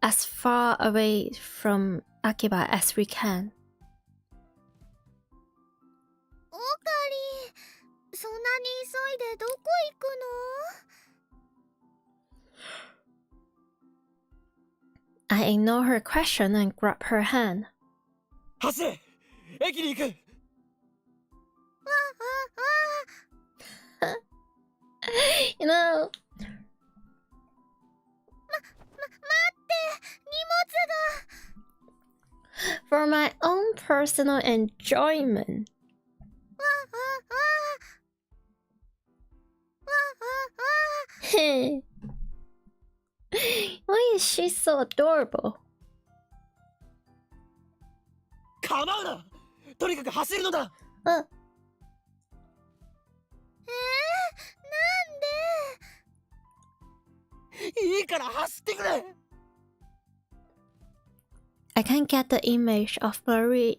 as far away from Akiba as we can. オカリ、そんなに急いでどこ行くの？ I ignore her question and grab her hand. 走れ！駅に行く！ You know. 待って、荷物が。 For my own personal enjoyment. Why is she so adorable? 構うな！とにかく走るのだ！なんで？いいから走ってくれ！ I can't get the image of Marie.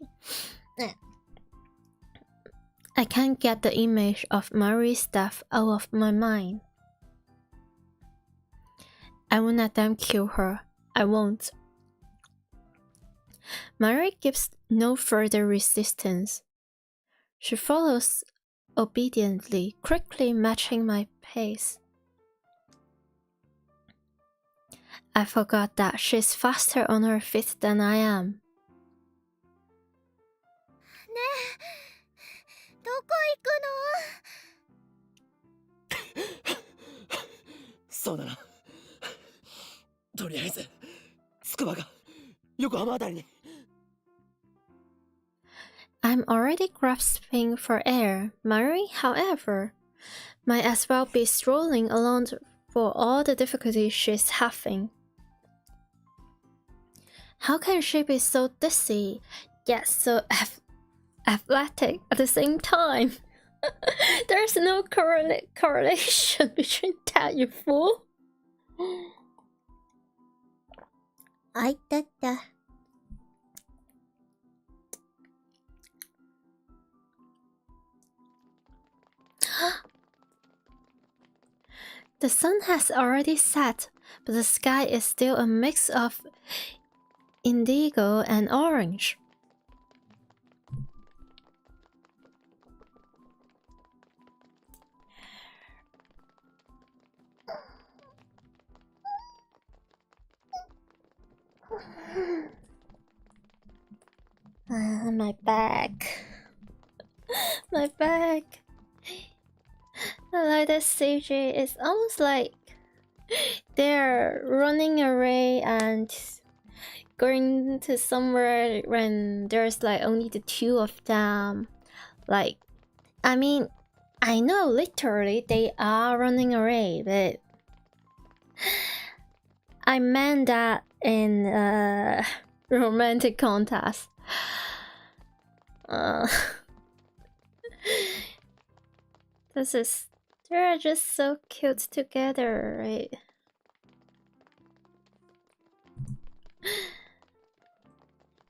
I can't get the image of Marie's death out of my mind. I won't let them kill her. I won't. Marie gives no further resistance. She follows obediently, quickly matching my pace. I forgot that she's faster on her feet than I am. ねえ、どこ行くの？そうだな。とりあえず、つくばが横浜あたりに。I'm already grasping for air. Marie, however, might as well be strolling along for all the difficulties she's having. How can she be so dizzy Yes, so athletic at the same time. There's no correlation between that, you fool. ආTL. The sun has already set, but the sky is still a mix of indigo and orange. My back. My back. I like that CG. It's almost like they're running away and going to somewhere when there's like only the two of them. Like, I mean, I know literally they are running away, but I meant that in romantic context. They're just so cute together, right?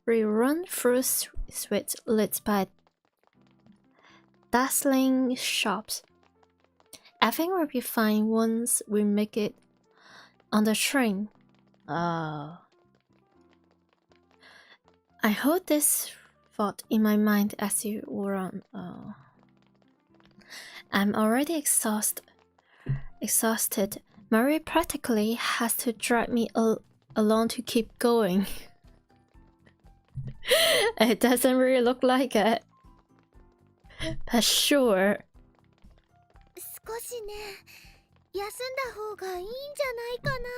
We run through streets lit by dazzling shops. I think we'll be fine once we make it on the train. I hold this thought in my mind as you run. I'm already exhausted. Marie practically has to drag me along to keep going. It doesn't really look like it. But sure. 少しね、休んだ方がいいんじゃないかな。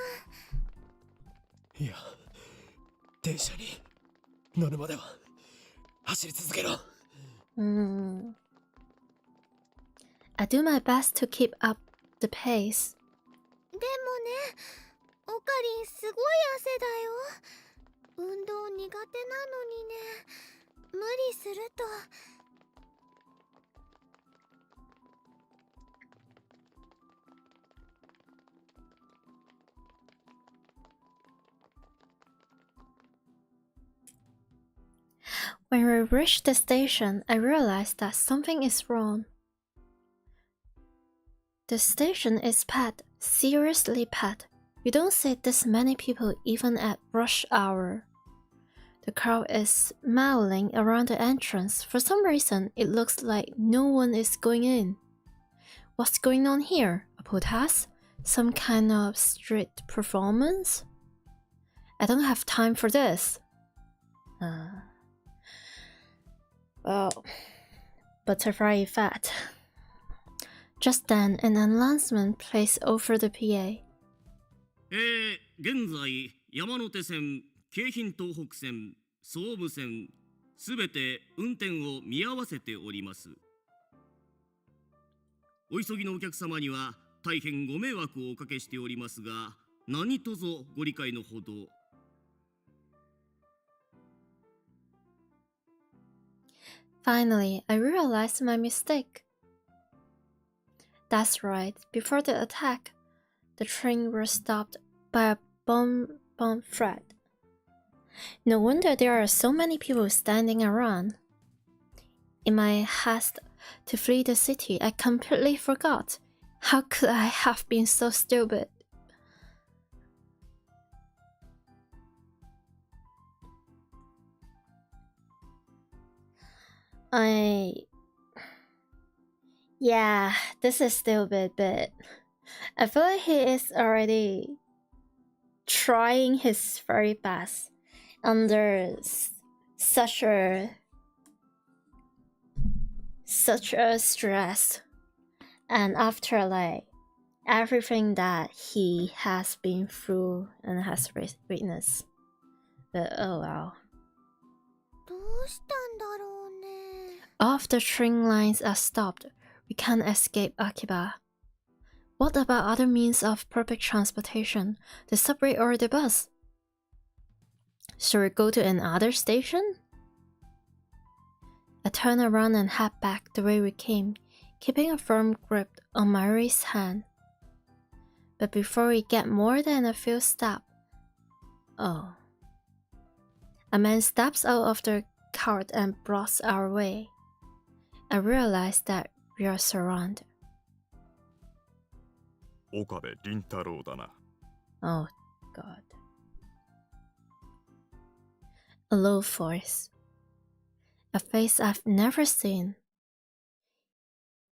いや、電車に乗るまでは走り続けろ。I do my best to keep up the pace. でもね、オカリンすごい汗だよ。運動苦手なのにね、無理すると。When we reached the station, I realized that something is wrong. The station is packed, seriously packed. You don't see this many people even at rush hour. The crowd is milling around the entrance. For some reason, it looks like no one is going in. What's going on here? A protest? Some kind of street performance? I don't have time for this. Well, butterfly effect. Just then, an announcement plays over the PA. 現在、山手線、京浜東北線、総武線、すべて運転を見合わせております。お急ぎのお客様には大変ご迷惑をおかけしておりますが、何卒ご理解のほど。Finally, I realized my mistake. That's right, before the attack, the train was stopped by a bomb threat. No wonder there are so many people standing around. In my haste to flee the city, I completely forgot. How could I have been so stupid? Yeah, this is stupid, but I feel like he is already trying his very best under such a stress, and after like everything that he has been through and has witnessed. But oh wow. どうしたんだろうね。 All of the train lines are stopped. We can't escape Akiba. What about other means of public transportation? The subway or the bus? Should we go to another station? I turn around and head back the way we came, keeping a firm grip on Mayuri's hand. But before we get more than a few steps, a man steps out of the cart and blocks our way. I realize that we are surrounded. 岡部倫太郎だな。 Oh God. A low voice. A face I've never seen.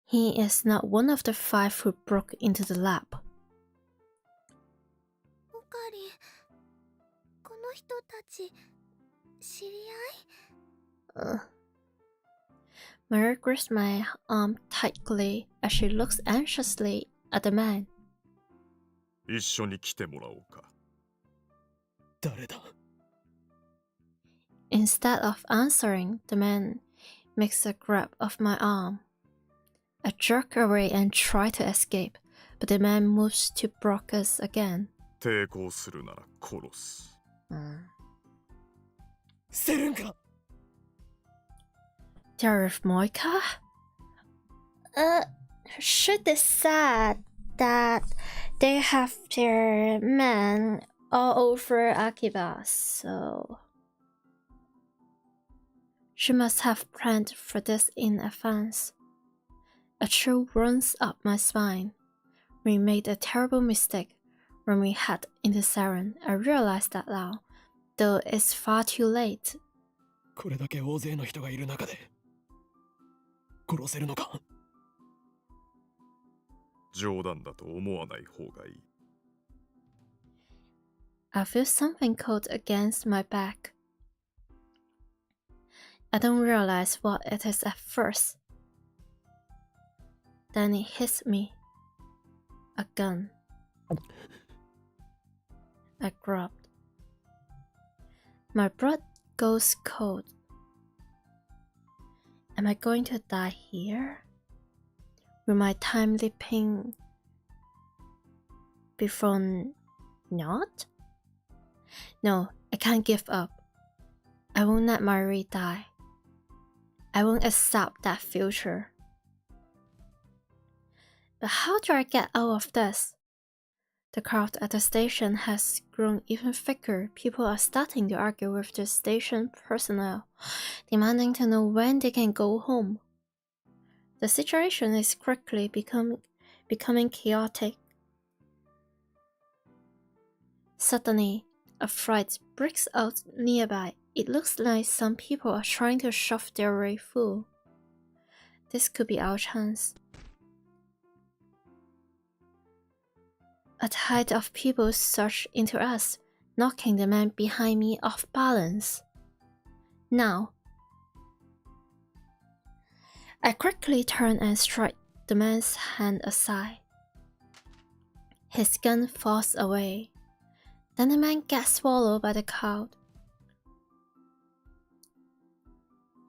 He is not one of the 5 who broke into the lab. オカリン、この人たち知り合い？ Mary grips my arm tightly as she looks anxiously at the man. 一緒に来てもらおうか。誰だ？ Instead of answering, the man makes a grab of my arm. I jerk away and try to escape, but the man moves to block us again. 抵抗するなら殺す。捨てるんか？ They're with Moika? Should decide that they have their men all over Akiba, so she must have planned for this in advance. A chill runs up my spine. We made a terrible mistake when we head into Saren. I realized that now, though it's far too late. これだけ大勢の人がいる中で殺せるのか？冗談だと思わない方がいい。I feel something cold against my back. I don't realize what it is at first. Then it hits me. A gun. I grabbed. My blood goes cold. Am I going to die here? Will my time leaping before not? No, I can't give up. I won't let Marie die. I won't accept that future. But how do I get out of this? The crowd at the station has grown even thicker. People are starting to argue with the station personnel, demanding to know when they can go home. The situation is quickly becoming chaotic. Suddenly, a fight breaks out nearby. It looks like some people are trying to shove their way through. This could be our chance. A tide of people surge into us, knocking the man behind me off balance. Now, I quickly turn and strike the man's hand aside. His gun falls away. Then the man gets swallowed by the crowd.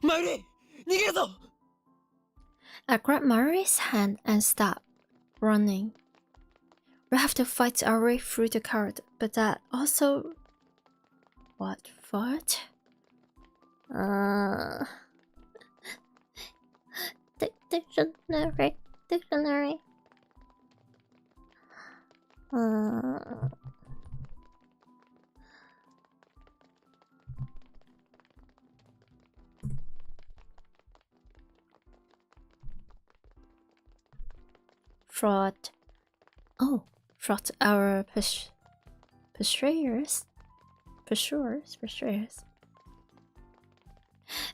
マユリ、逃げるぞ！ I grab Mari's hand and stop, running. We have to fight our way through the crowd, but that also... What? Dictionary. Fraud. Oh, fraud our pursuers.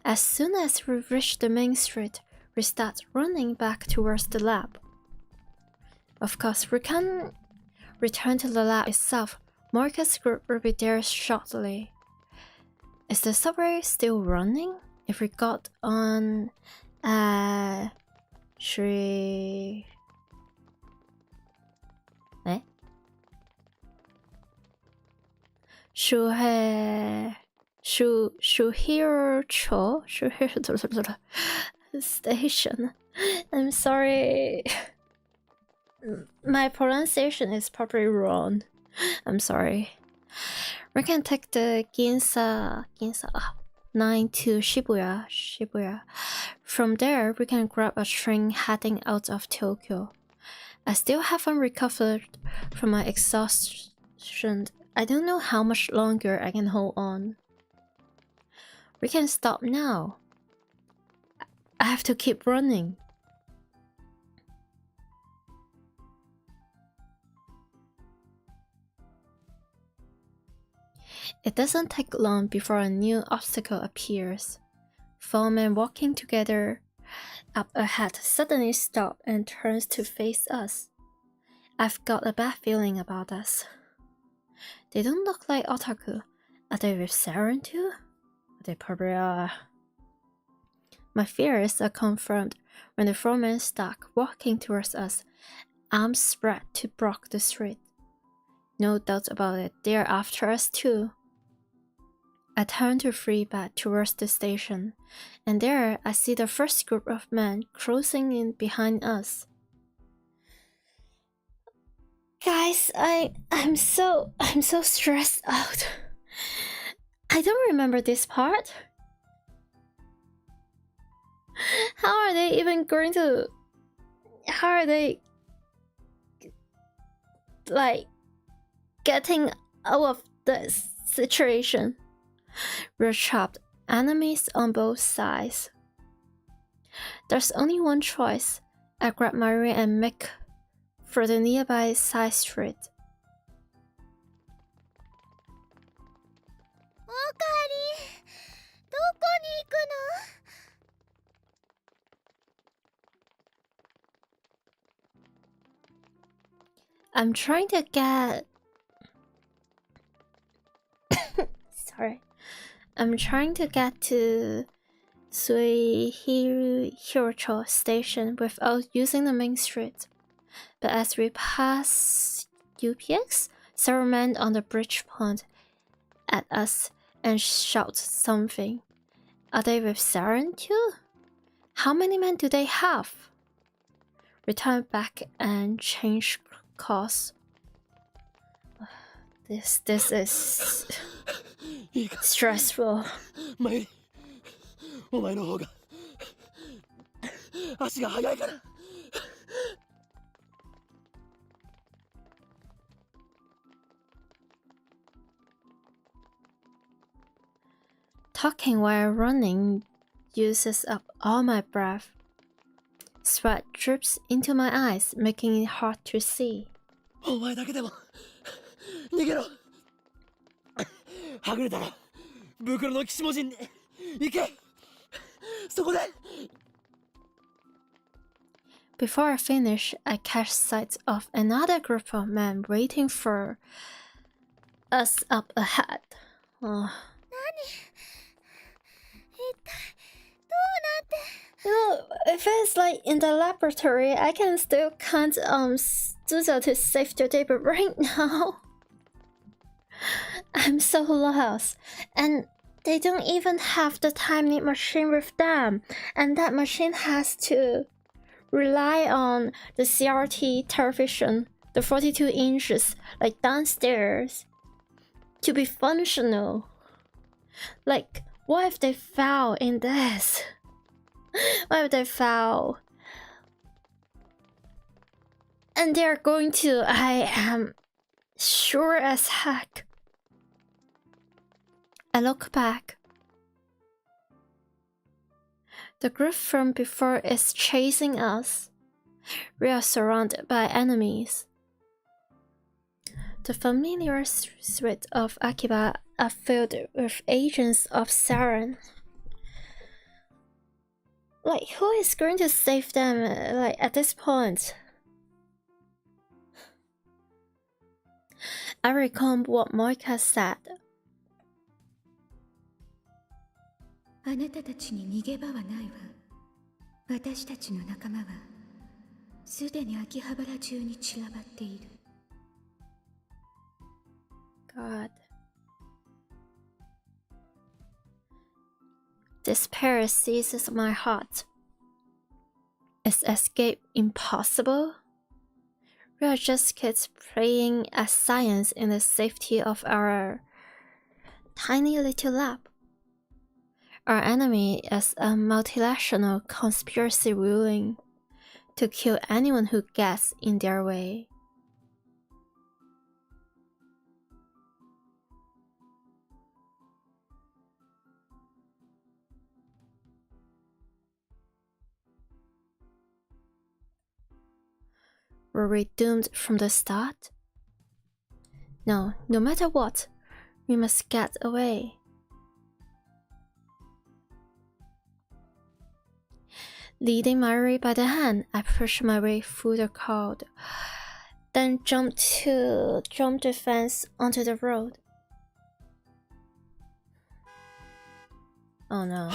As soon as we reach the main street, we start running back towards the lab. Of course, we can't return to the lab itself. Marcus' group will be there shortly. Is the subway still running? If we got on Shuhiro-cho station. I'm sorry. My pronunciation is probably wrong. I'm sorry. We can take the Ginza 9 to Shibuya. From there, we can grab a train heading out of Tokyo. I still haven't recovered from my exhaustion. I don't know how much longer I can hold on. We can stop now. I have to keep running. It doesn't take long before a new obstacle appears. Four men walking together up ahead suddenly stop and turns to face us. I've got a bad feeling about us. They don't look like otaku. Are they with Saren too? They probably are. My fears are confirmed when the four men start walking towards us, arms spread to block the street. No doubt about it, they're after us too. I turn to flee back towards the station, and there I see the first group of men closing in behind us. Guys, I'm so stressed out. I don't remember this part. How are they even going to... How are they... like... getting out of this situation? We're trapped, enemies on both sides. There's only one choice. I grab Mary and make for the nearby side street. Okari, どこに行くの? I'm trying to get... Sorry. I'm trying to get to Suihiro station without using the main street. But as we pass UPX, several men on the bridge point at us and shout something. Are they with Saren too? How many men do they have? Return back and change course. This is stressful. マユリ、お前の方が足が速いから。Talking while running uses up all my breath. Sweat drips into my eyes, making it hard to see. お前だけでも逃げろ。はぐれたら袋の岸文字に行け。そこで。Before I finish, I catch sight of another group of men waiting for us up ahead. Oh. You know, if it's like in the laboratory, I can still count Zuzo to save the day, but right now I'm so lost. And they don't even have the time need machine with them. And that machine has to rely on the CRT television, the 42 inches, like downstairs, to be functional. Like, what if they fail in this? What if they fail? And they're going to, I am sure as heck. I look back. The group from before is chasing us. We are surrounded by enemies. The familiar streets of Akiba are filled with agents of Saren. Like, who is going to save them, like, at this point? I recall what Moika said. あなたたちに逃げ場はないわ。私たちの仲間はすでに秋葉原中に散らばっている。God. Despair seizes my heart. Is escape impossible? We are just kids playing at science in the safety of our tiny little lab. Our enemy is a multinational conspiracy willing to kill anyone who gets in their way. Were we doomed from the start? No, no matter what, we must get away. Leading Mary by the hand, I pushed my way through the crowd, then jumped the fence onto the road. Oh no.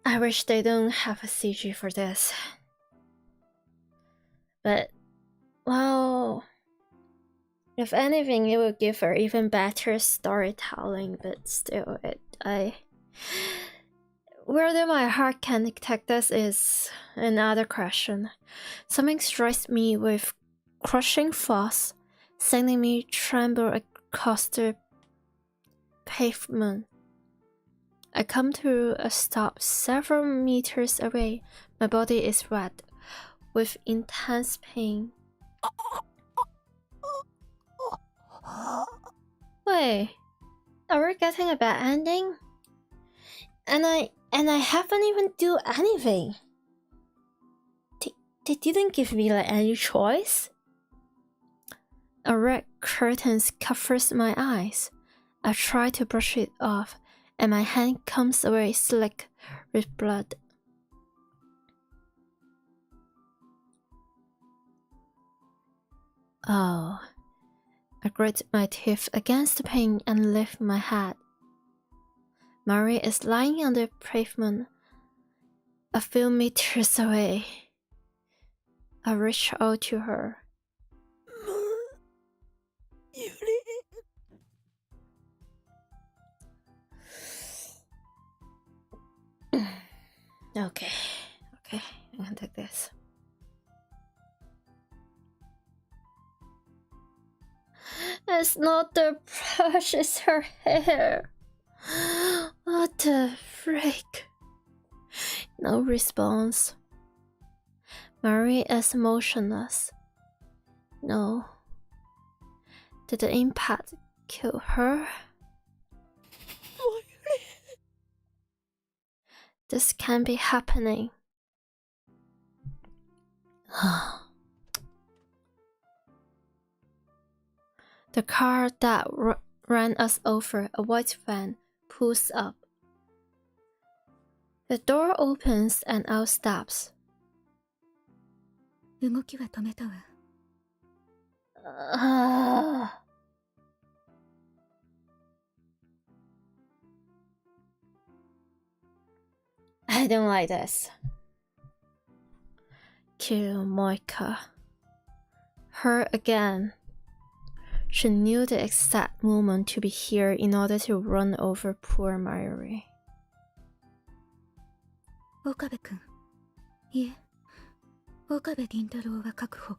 I wish they don't have a CG for this. But, well, if anything, it would give her even better storytelling, but still, whether my heart can detect this is another question. Something strikes me with crushing force, sending me tremble across the pavement. I come to a stop several meters away. My body is red with intense pain. Wait, are we getting a bad ending? And I haven't even do anything. They didn't give me like any choice. A red curtain covers my eyes. I try to brush it off, and my hand comes away slick with blood. Oh, I grit my teeth against the pain and lift my head. Mary is lying on the pavement, a few meters away. I reach out to her. Okay, I can take this. It's not the brush, it's her hair. What the freak? No response. Mary is motionless. No. Did the impact kill her? This can't be happening. The car that ran us over, a white van, pulls up. The door opens and out steps. 動きは止めたわ。I don't like this. Kill Moika. Her again. She knew the exact moment to be here in order to run over poor Mayuri. 岡部君。いえ、岡部倫太郎は確保。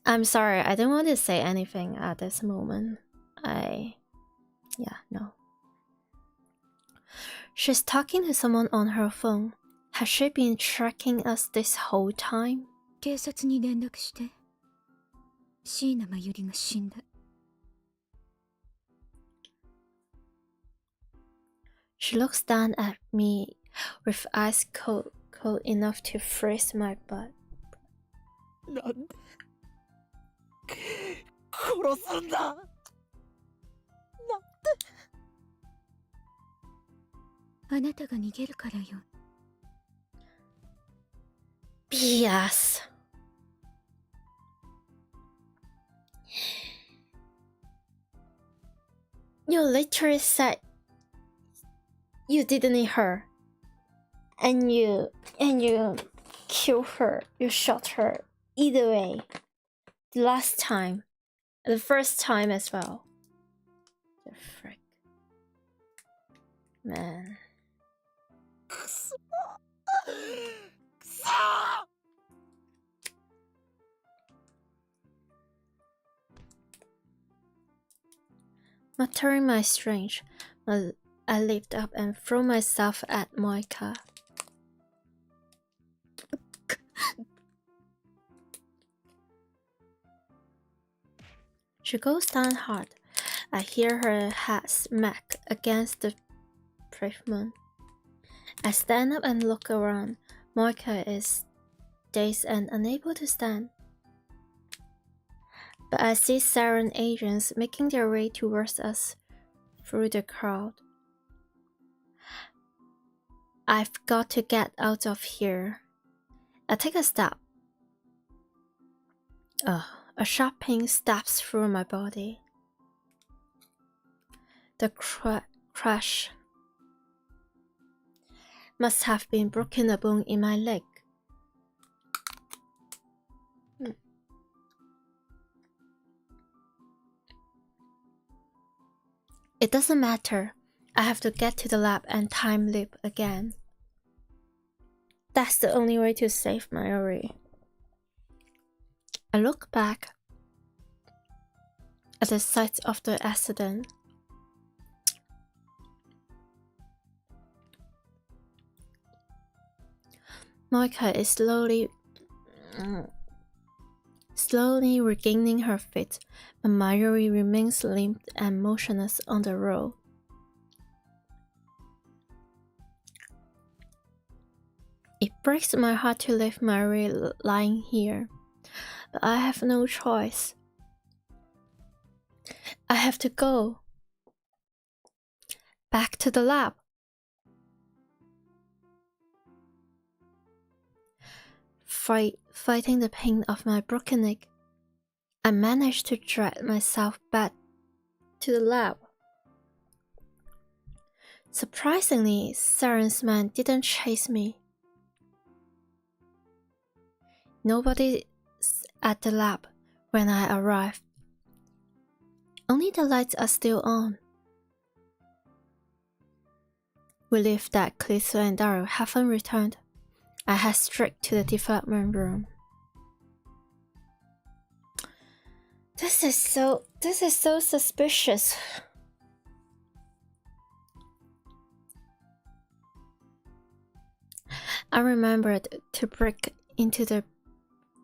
I'm sorry, I don't want to say anything at this moment. No. She's talking to someone on her phone. Has she been tracking us this whole time? 警察に連絡して。椎名真由里が死んだ。She looks down at me with eyes cold enough to freeze my butt. なんで殺すんだ。あなたが逃げるからよ。BS. You literally said you didn't hit her, and you killed her, you shot her. Either way, the first time as well. The frick, man. Muttering my strange, I lift up and throw myself at Moika. She goes down hard. I hear her head smack against the pavement. I stand up and look around. Moika is dazed and unable to stand. But I see siren agents making their way towards us through the crowd. I've got to get out of here. I take a step. A sharp pain stabs through my body. The crash must have been broken a bone in my leg. It doesn't matter. I have to get to the lab and time leap again. That's the only way to save Mayuri. I look back at the site of the accident. Moika is slowly regaining her feet, but Mayuri remains limp and motionless on the road. It breaks my heart to leave Mayuri lying here, but I have no choice. I have to go back to the lab. Fighting the pain of my broken leg, I managed to drag myself back to the lab. Surprisingly, Siren's man didn't chase me. Nobody's at the lab when I arrived. Only the lights are still on. We leave that Clisso and Daryl haven't returned. I head straight to the development room. This is so suspicious. I remembered to break into the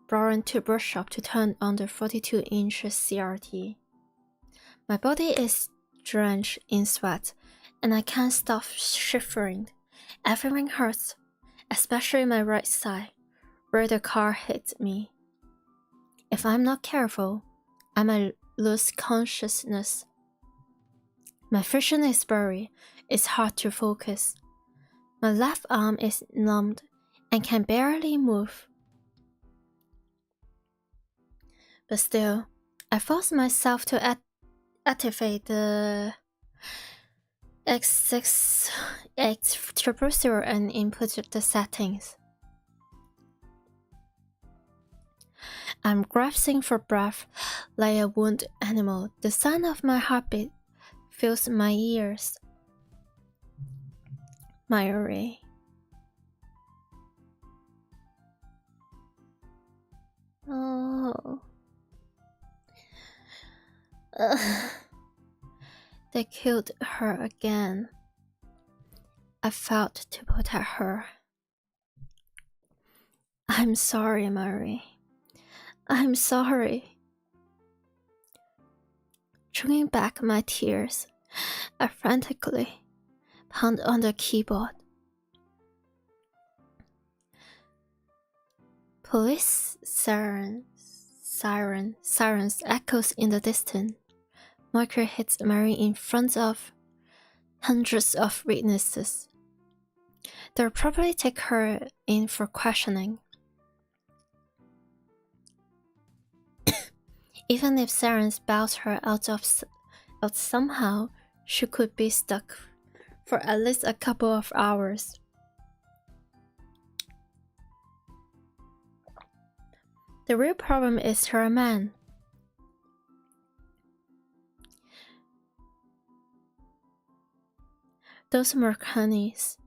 Brown Tuber shop to turn on the 42-inch CRT. My body is drenched in sweat, and I can't stop shivering. Everything hurts, especially my right side, where the car hit me. If I'm not careful, I might lose consciousness. My vision is blurry, it's hard to focus. My left arm is numbed and can barely move. But still, I force myself to activate the X6X000 and input the settings. I'm grasping for breath like a wounded animal. The sound of my heartbeat fills my ears. Mayuri. Oh. They killed her again. I fought to protect her. I'm sorry, Mayuri. I'm sorry. Choking back my tears, I frantically pound on the keyboard. Police sirens echoes in the distance. Marker hits Mary in front of hundreds of witnesses. They'll probably take her in for questioning. Even if Sirens bails her out somehow, she could be stuck for at least a couple of hours. The real problem is her man. Those mercenaries.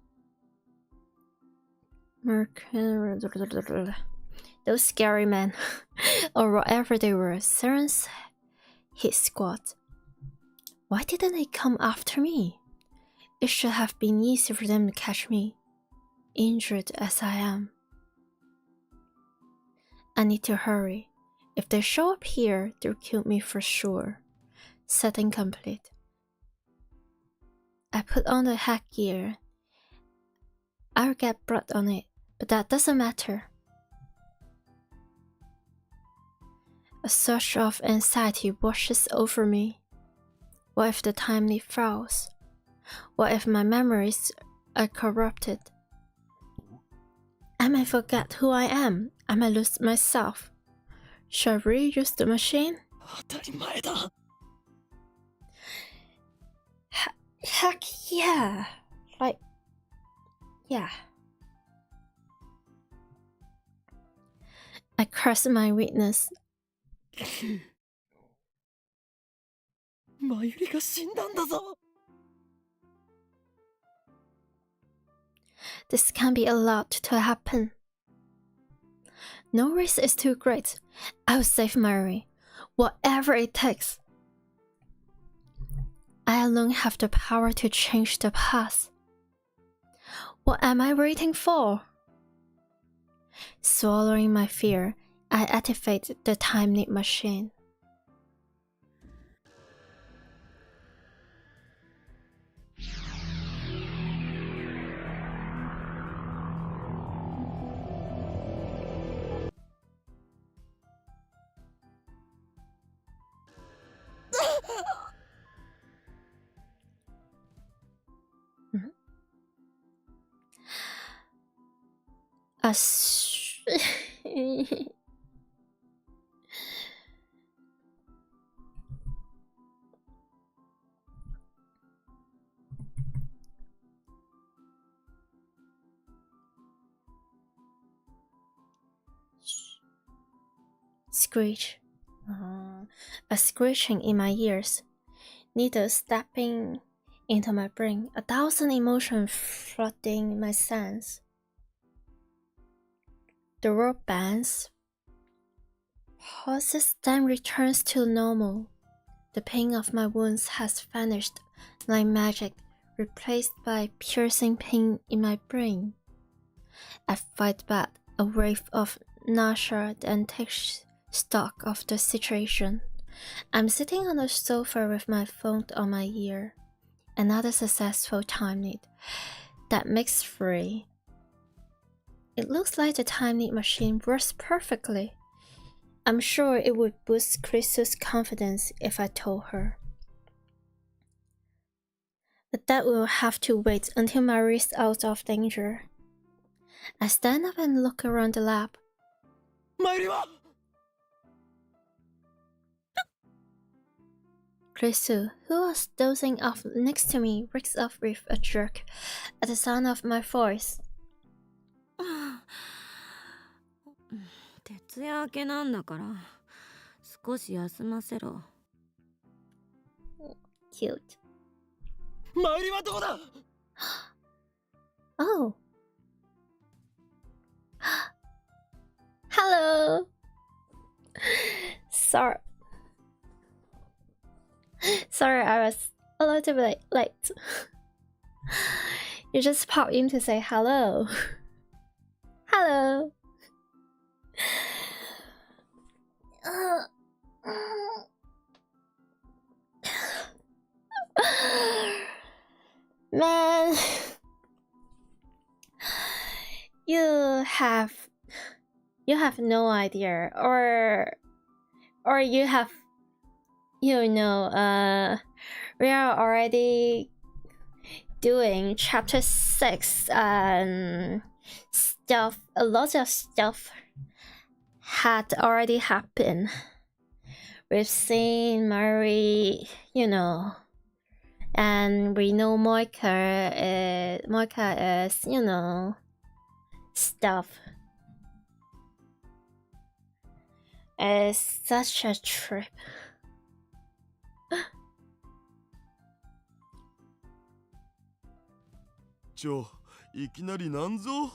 Those scary men, or whatever they were, Siren's hit squad. Why didn't they come after me? It should have been easy for them to catch me, injured as I am. I need to hurry. If they show up here, they'll kill me for sure. Setting complete. I put on the headgear. I'll get blood on it, but that doesn't matter. A surge of anxiety washes over me. What if the time leap fails? What if my memories are corrupted? I might forget who I am. I might lose myself. Should I really use the machine? 当たり前だ。 Heck yeah. Like, yeah. I curse my weakness. マユリが死んだんだぞ。 This can be allowed to happen. No risk is too great. I'll save Mary, whatever it takes. I alone have the power to change the past. What am I waiting for? Swallowing my fear, I activate the time leap machine. Screech. A screeching in my ears. Needles stepping into my brain. 1,000 emotions flooding my sense. The world bends. Pauses, then returns to normal. The pain of my wounds has vanished like magic, replaced by piercing pain in my brain. I fight back a wave of nausea and take stock of the situation. I'm sitting on the sofa with my phone on my ear. Another successful time leap. That makes 3. It looks like the time leap machine works perfectly. I'm sure it would boost Chris's confidence if I told her. But that will have to wait until Mary is out of danger. I stand up and look around the lab. マユリは Chrisu, who was dozing off next to me, wakes up with a jerk at the sound of my voice. 徹夜明けなんだから少し休ませろ。 Cute. マユリはどこだ Oh. Hello. Sorry. Sorry, I was a little bit late. You just popped in to say hello. Hello. Man, you have no idea, or you have, we are already doing chapter 6 and stuff. A lot of stuff had already happened. We've seen Mary, And we know Moika is, you know, stuff. It's such a trip. いきなりなんぞ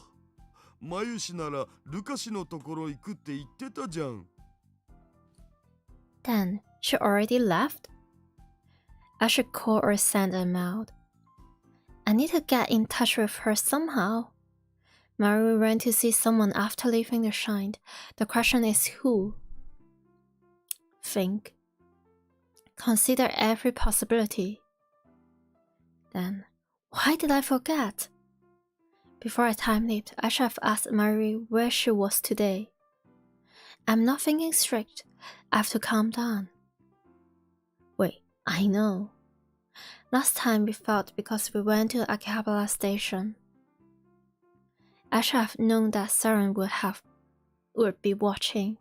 マユシならルカシのところ行くって言ってたじゃん。Then she already left? I should call or send a mail. I need to get in touch with her somehow. Mary ran to see someone after leaving the shrine. The question is who? Think. Consider every possibility. Then, why did I forget? Before I time leaped, I should have asked Mary where she was today. I'm not thinking straight. I have to calm down. Wait, I know. Last time we fought because we went to Akihabara station. I should have known that Saren would be watching.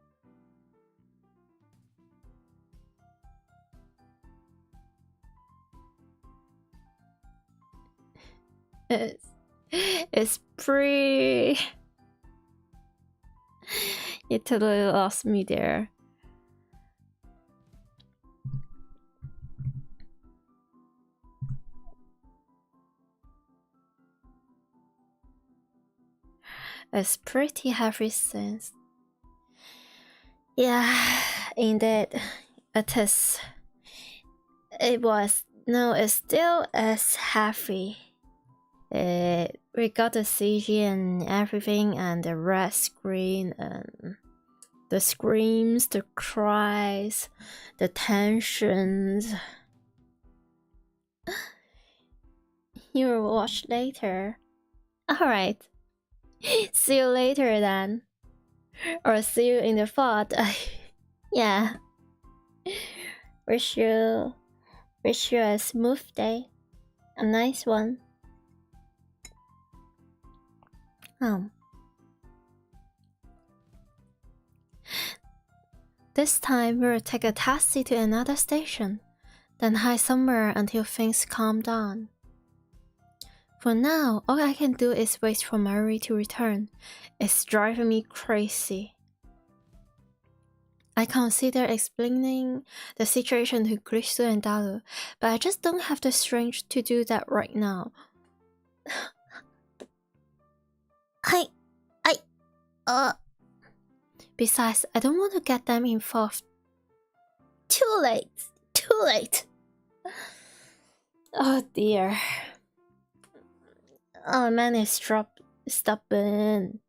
It's pretty. You totally lost me there. It's pretty heavy since. Yeah, indeed, it is. It's still as heavy. We got the CG and everything, and the red screen, and the screams, the cries, the tensions. You will watch later. Alright. See you later then. Or see you in the VOD. Yeah. Wish you a smooth day. A nice one. This time we'll take a taxi to another station, then hide somewhere until things calm down. For now, all I can do is wait for Mary to return. It's driving me crazy. I consider explaining the situation to Christo and Dalu, but I just don't have the strength to do that right now. Besides, I don't want to get them involved. Too late. Oh dear. Oh man, it's stubborn.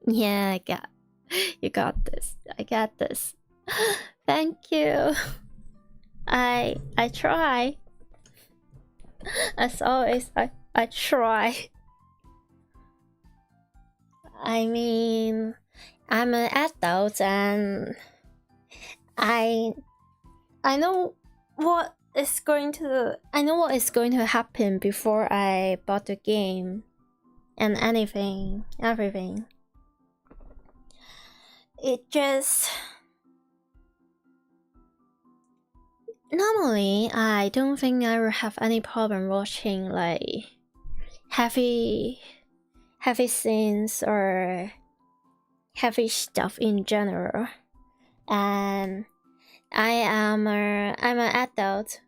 Yeah, you got this. I got this. Thank you. I try. As always, I try. I mean, I'm an adult and I know what is going to happen before I bought the game and everything. It just normally I don't think I will have any problem watching like heavy scenes or heavy stuff in general, and I am an adult.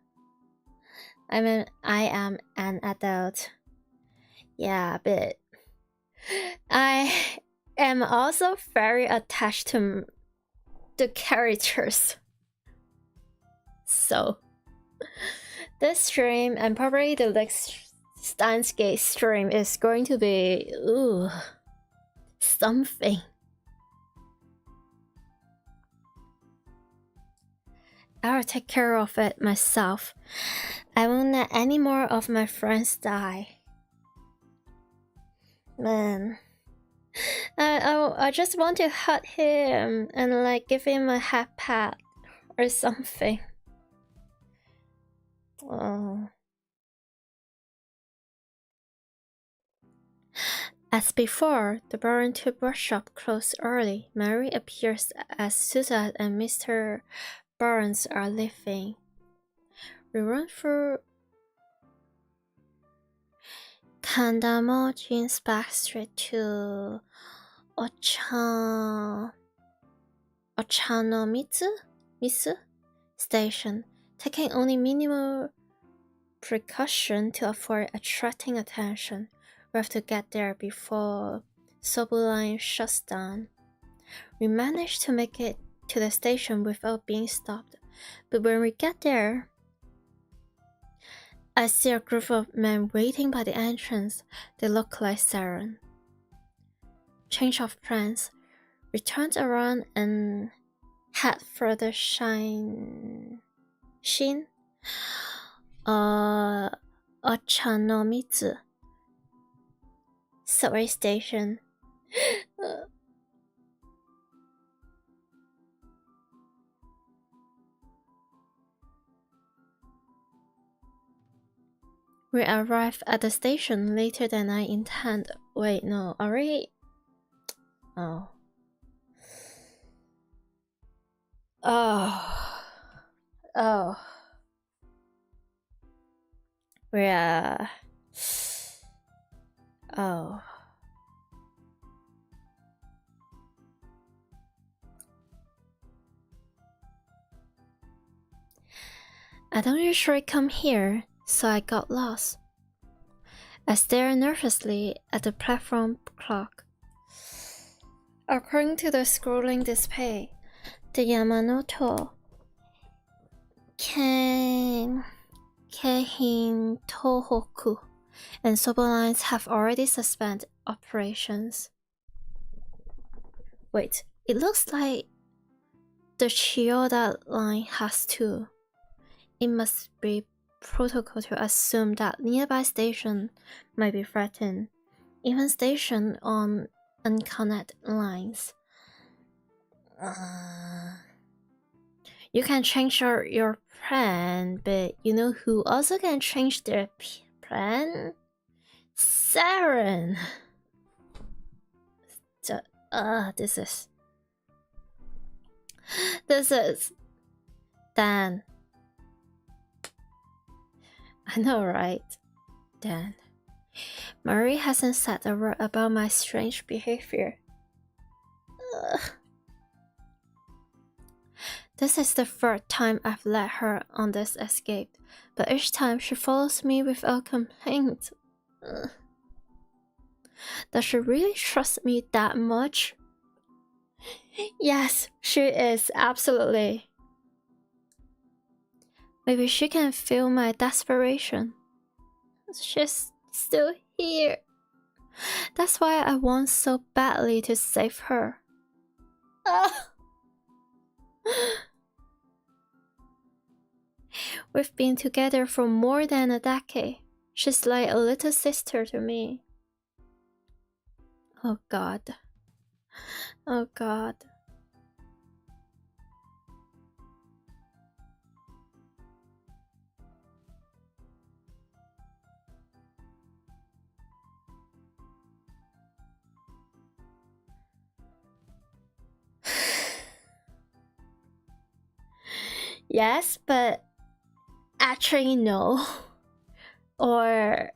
I am an adult. Yeah, but I am also very attached to the characters. So this stream and probably the next Steins Gate stream is going to be something. I'll take care of it myself. I won't let any more of my friends die. Man, I just want to hug him and like give him a head pat or something. Oh. As before, the Baron toothbrush shop closed early. Mary appears as Suzette and Mr. Barnes are leaving. We run through Kandamo Jin's backstreet to Ochanomizu station, taking only minimal precaution to avoid attracting attention. We have to get there before Sobu Line shuts down. We managed to make it to the station without being stopped, but when we get there, I see a group of men waiting by the entrance. They look like Saren. Change of plans. We turned around and head for the Ochanomizu subway station. We arrived at the station later than I intended. Wait, no, already? Oh. Oh. Oh. We're... Oh. I don't usually come here, so I got lost. I stared nervously at the platform clock. According to the scrolling display, the Yamanoto Keihin Tohoku and Soba lines have already suspended operations. Wait, it looks like the Chiyoda line has too. It must be protocol to assume that nearby station might be threatened, even station on unconnected lines. You can change your plan, but you know who also can change their plan? Saren! This is... Dan. I know, right? Dan. Marie hasn't said a word about my strange behavior. This is the third time I've let her on this escape, but each time she follows me without complaint. Does she really trust me that much? Yes, she is, absolutely. Maybe she can feel my desperation. She's still here. That's why I want so badly to save her. We've been together for more than a decade. She's like a little sister to me. Oh God. Oh God. Yes, but actually no. Or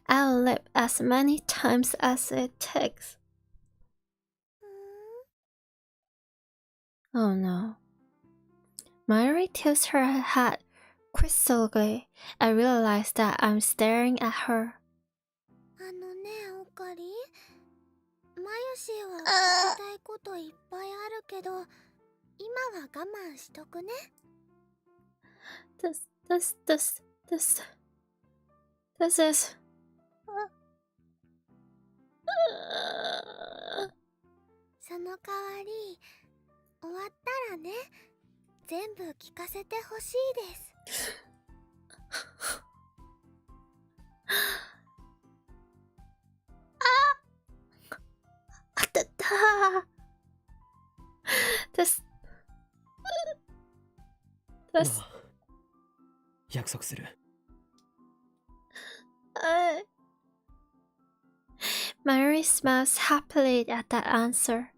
I'll live as many times as it takes. Oh no. Mayuri tilts her head quizzically. I realize that I'm staring at her. オカリ、マユシーは聞きたいこといっぱいあるけど、今は我慢しとくね。This is...その代わり、終わったらね、全部聞かせてほしいです。約束する。Mary smiles happily at that answer.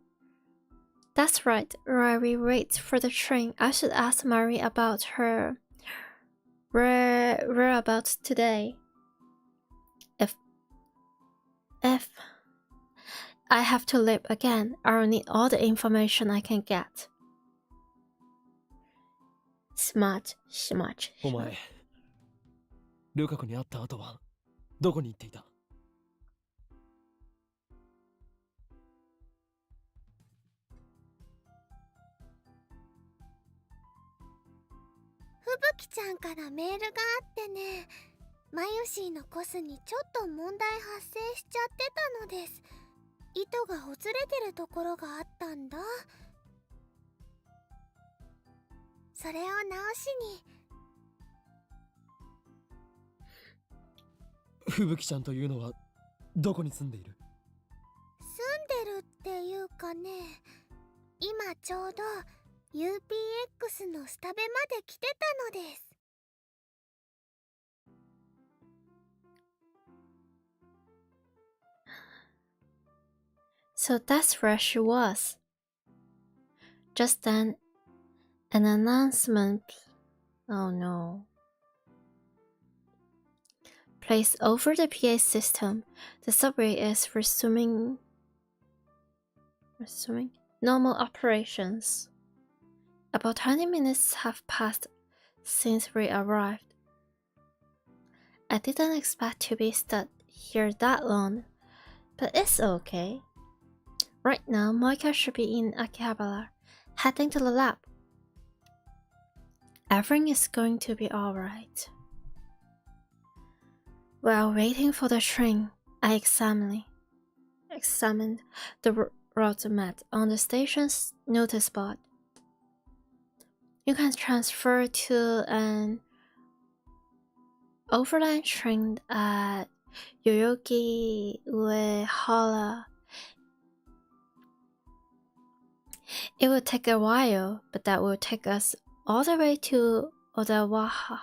That's right. While we wait for the train, I should ask Mary about her whereabouts today. If I have to leave again, I'll need all the information I can get. Smart. お前、ルカ子に会った後はどこに行っていた？吹雪ちゃんからメールがあってね、マユシーのコスにちょっと問題発生しちゃってたのです。糸がほつれてるところがあったんだ。それを直しに。吹雪ちゃんというのはどこに住んでいる？住んでるっていうかね、今ちょうど UPX のスタベまで来てたのです。So that's where she was. Just then, an announcement, oh no, placed over the PA system. The subway is resuming normal operations. About 20 minutes have passed since we arrived. I didn't expect to be stuck here that long, but it's okay. Right now, Moika should be in Akihabara, heading to the lab. Everything is going to be alright. While waiting for the train, I examined the route map on the station's notice board. You can transfer to an overland train at Yoyogi Uehara. It will take a while, but that will take us all the way to Odawara.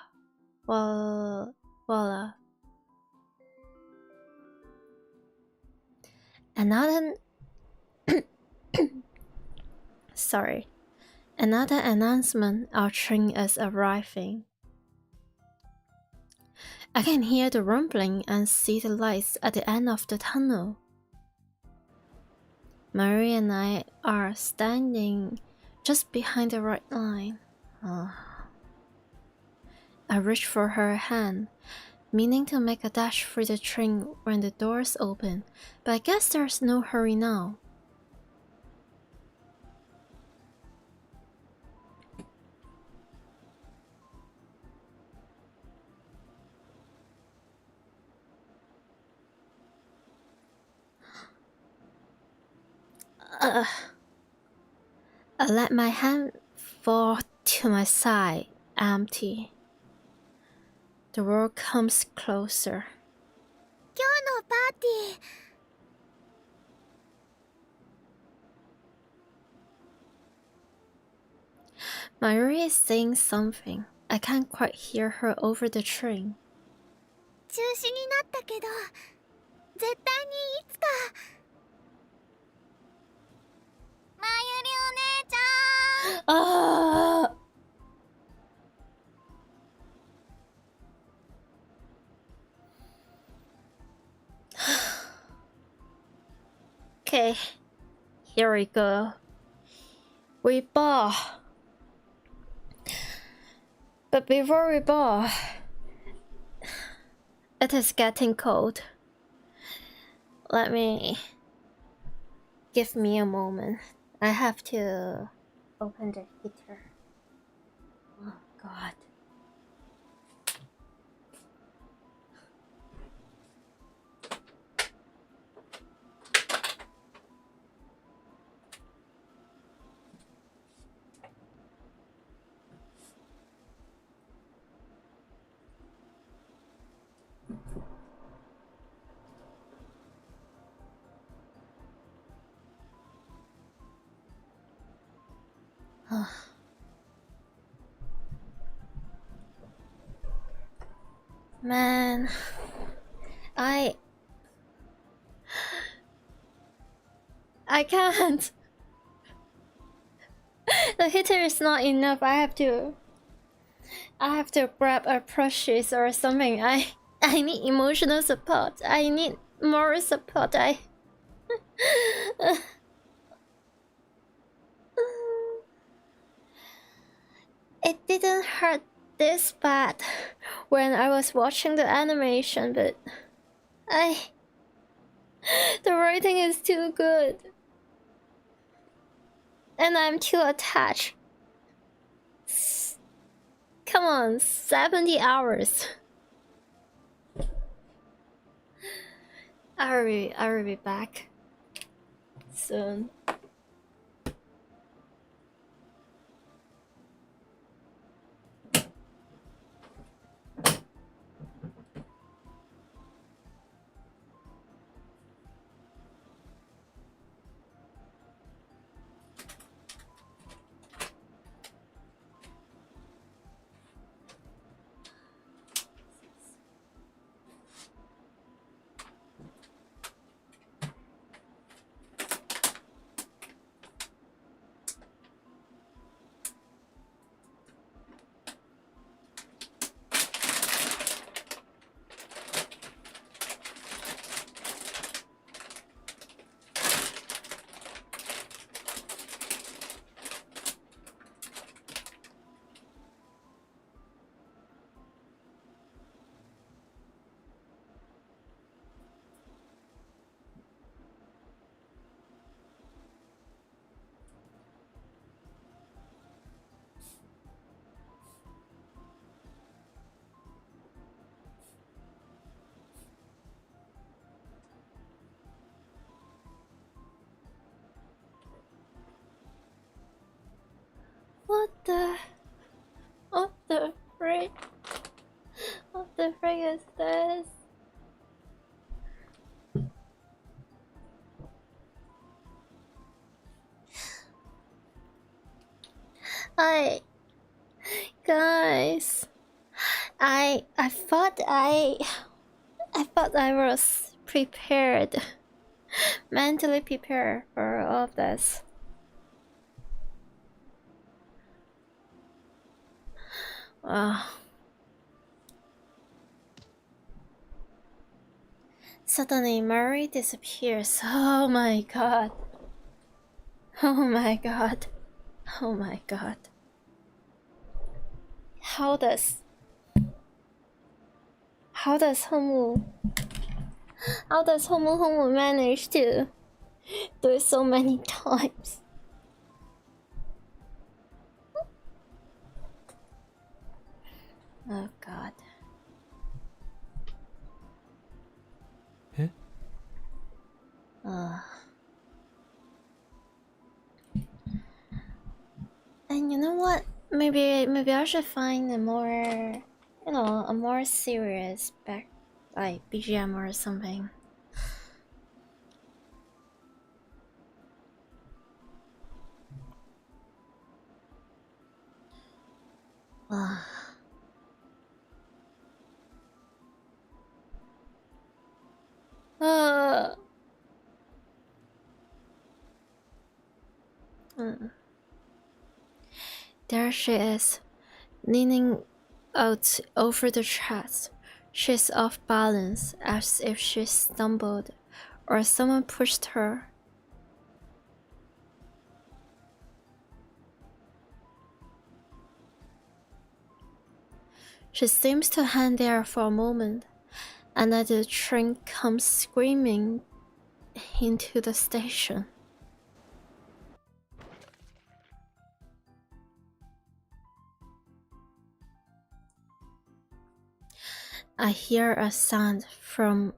Another announcement, our train is arriving. I can hear the rumbling and see the lights at the end of the tunnel. Mary and I are standing just behind the right line. I reach for her hand, meaning to make a dash through the train when the doors open, but I guess there's no hurry now. I let my hand fall to my side, empty. The world comes closer. 今日のパーティー。Mayuri is saying something. I can't quite hear her over the train. 中止になったけど、絶対にいつか。まゆりお姉ちゃん。Okay, here we go. We ball. But before we ball, it is getting cold. Give me a moment. I have to open the heater. Oh God. Man, I can't. The heater is not enough. I have to grab a plushies or something. I need emotional support. I need more support. It didn't hurt this bad when I was watching the animation, but the writing is too good. And I'm too attached. Come on, 70 hours. I will be back soon. What the frick is this? Guys, I thought I was prepared, mentally prepared for all of this. Suddenly Murray disappears. Oh my god. Oh my god. Oh my god. How does Homu manage to do it so many times? Oh god. Eh? And you know what? Maybe I should find a more, a more serious like BGM or something. There she is, leaning out over the chest. She's off balance, as if she stumbled or someone pushed her. She seems to hang there for a moment, and then the train comes screaming into the station. I hear a sound from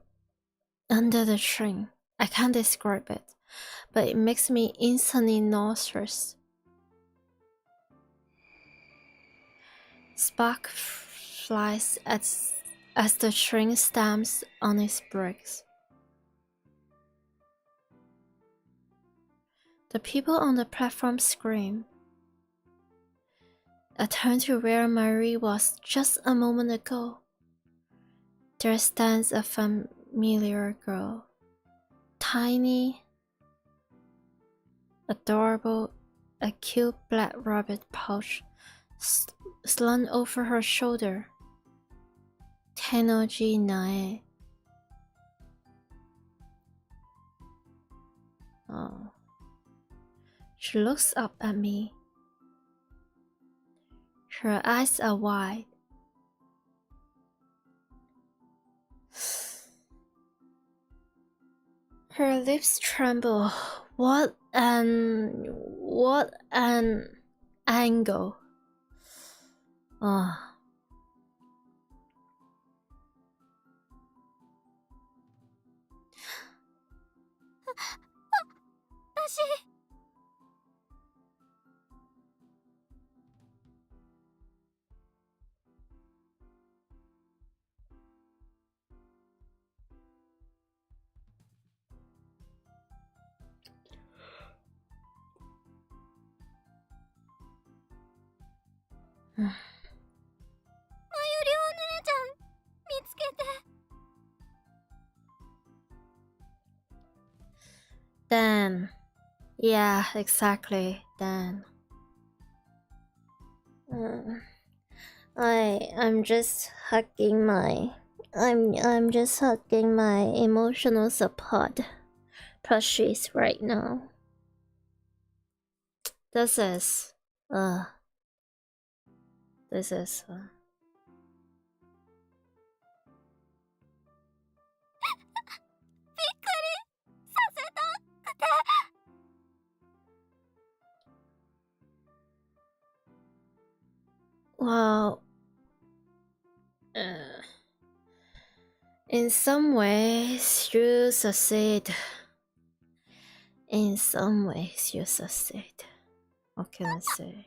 under the train. I can't describe it, but it makes me instantly nauseous. Spark flies as the train stamps on its brakes. The people on the platform scream. I turn to where Marie was just a moment ago. There stands a familiar girl. Tiny, adorable, a cute black rabbit pouch slung over her shoulder. Tenoji nae. Oh. She looks up at me. Her eyes are wide. Her lips tremble. What an angle. Oh. Dan. Yeah, exactly, Dan. I'm just hugging my emotional support plushies right now. This is well, in some ways you succeed. In some ways you succeed. What can I say?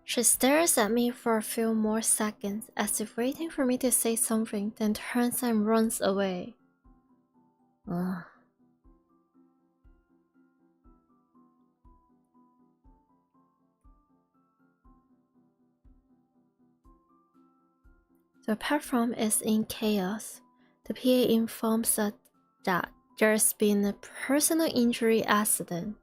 She stares at me for a few more seconds, as if waiting for me to say something, then turns and runs away. The platform is in chaos. The PA informs us that there's been a personal injury accident.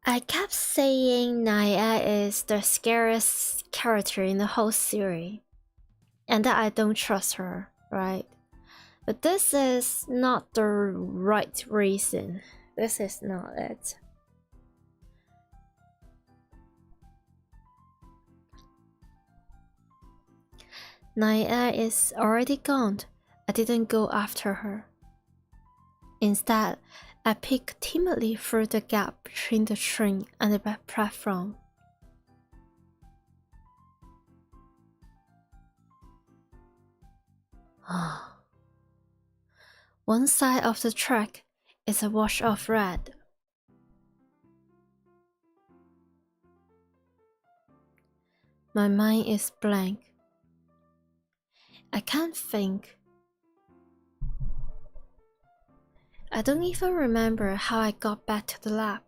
I kept saying Naya is the scariest character in the whole series, and that I don't trust her, right? But this is not the right reason. This is not it. Naya is already gone. I didn't go after her. Instead, I peeked timidly through the gap between the train and the back platform. One side of the track is a wash of red. My mind is blank. I can't think. I don't even remember how I got back to the lab.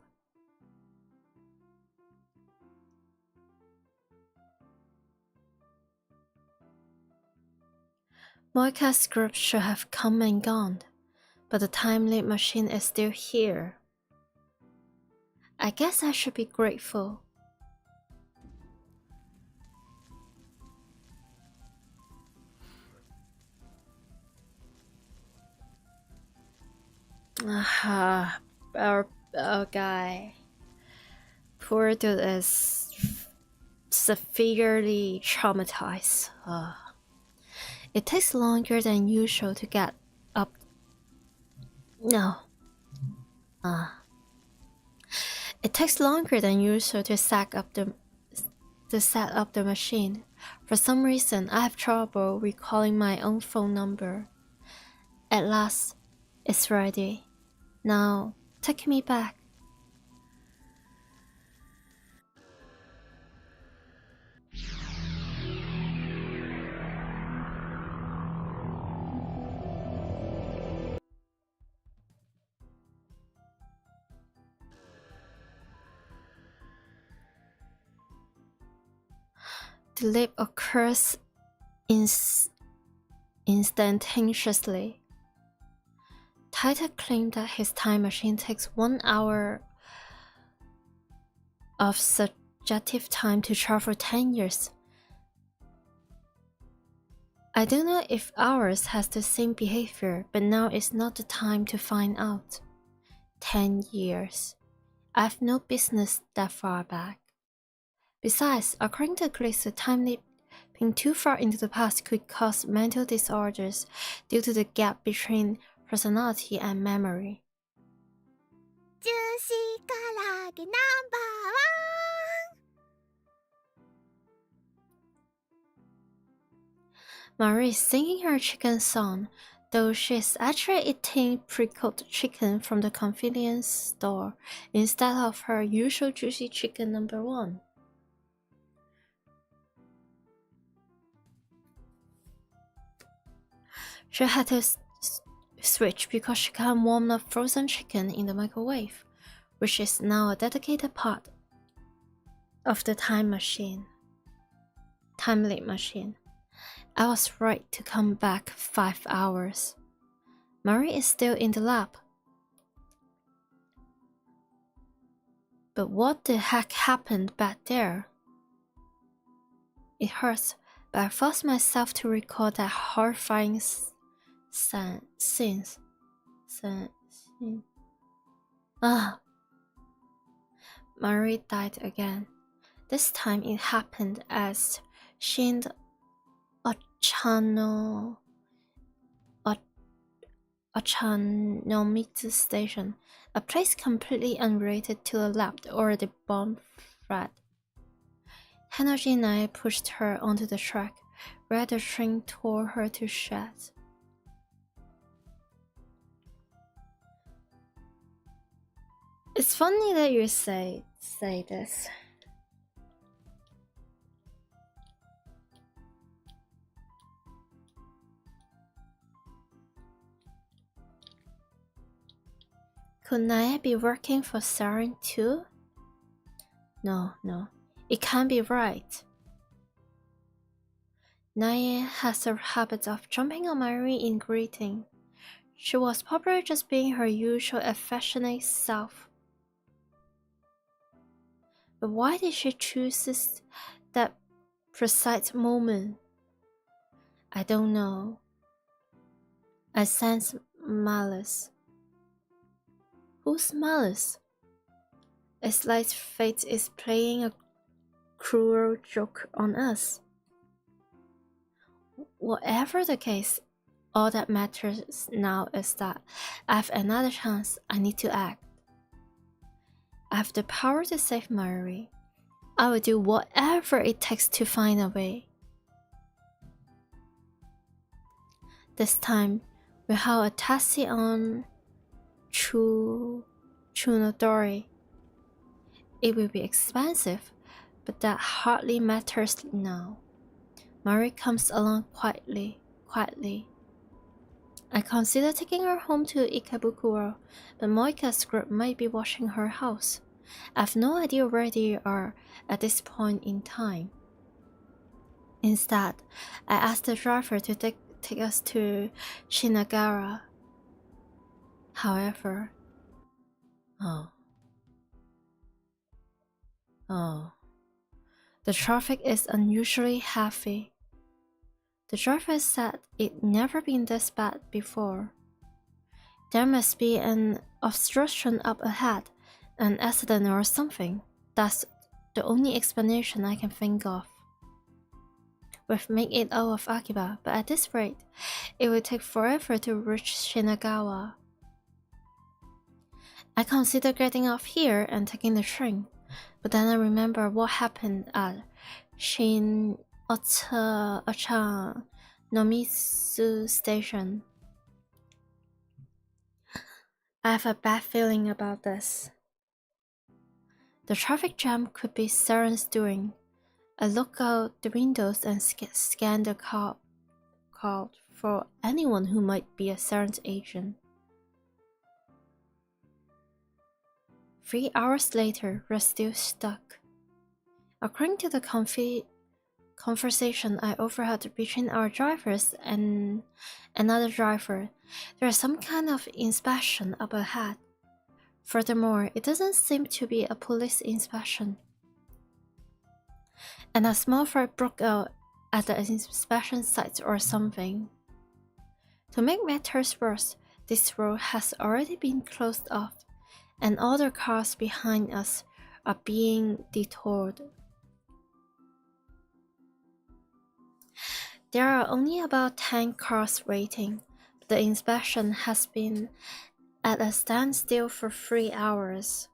Moika's group should have come and gone, but the time-leap machine is still here. I guess I should be grateful. Our guy. Poor dude is severely traumatized. It takes longer than usual to get up. No. It takes longer than usual to set up the machine. For some reason, I have trouble recalling my own phone number. At last, it's ready. Now, take me back. The leap occurs instantaneously. Taita claimed that his time machine takes 1 hour of subjective time to travel 10 years. I don't know if ours has the same behavior, but now is not the time to find out. 10 years. I have no business that far back. Besides, according to Grace, the time leaping too far into the past could cause mental disorders due to the gap between personality and memory. ジューシー唐揚げナンバーワン。 Marie is singing her chicken song, though she is actually eating pre-cooked chicken from the convenience store instead of her usual juicy chicken number 1. She had to switch because she can't warm up frozen chicken in the microwave, which is now a dedicated part of the time leap machine. I was right to come back 5 hours. Marie is still in the lab. But what the heck happened back there? It hurts, but I forced myself to record that horrifying scenes. Marie died again. This time it happened as Shin Ochanomizu Station, a place completely unrelated to the lab or the bomb threat. Hanaji and I pushed her onto the track, where the train tore her to shreds. It's funny that you say this. Could Naya be working for Saren too? No, it can't be right. Naya has a habit of jumping on Marie in greeting. She was probably just being her usual affectionate self. But why did she choose that precise moment? I don't know. I sense malice. Whose malice? It's like fate is playing a cruel joke on us. Whatever the case, all that matters now is that I have another chance. I need to act. I have the power to save Marie. I will do whatever it takes to find a way. This time, we hail a taxi on Chunodori. It will be expensive, but that hardly matters now. Marie comes along quietly. I consider taking her home to Ikebukuro, but Moika's group might be watching her house. I have no idea where they are at this point in time. Instead, I asked the driver to take us to Shinagara. However, the traffic is unusually heavy. The driver said it'd never been this bad before. There must be an obstruction up ahead, an accident or something. That's the only explanation I can think of. We've made it out of Akiba, but at this rate, it will take forever to reach Shinagawa. I consider getting off here and taking the train, but then I remember what happened at Ochanomizu Station. I have a bad feeling about this. The traffic jam could be Saren's doing. I look out the windows and scan the crowd for anyone who might be a Saren's agent. 3 hours later, we're still stuck. According to the conversation I overheard between our drivers and another driver. There is some kind of inspection up ahead. Furthermore, it doesn't seem to be a police inspection. And a small fight broke out at the inspection site or something. To make matters worse, this road has already been closed off, and other cars behind us are being detoured. There are only about 10 cars waiting, but the inspection has been at a standstill for 3 hours.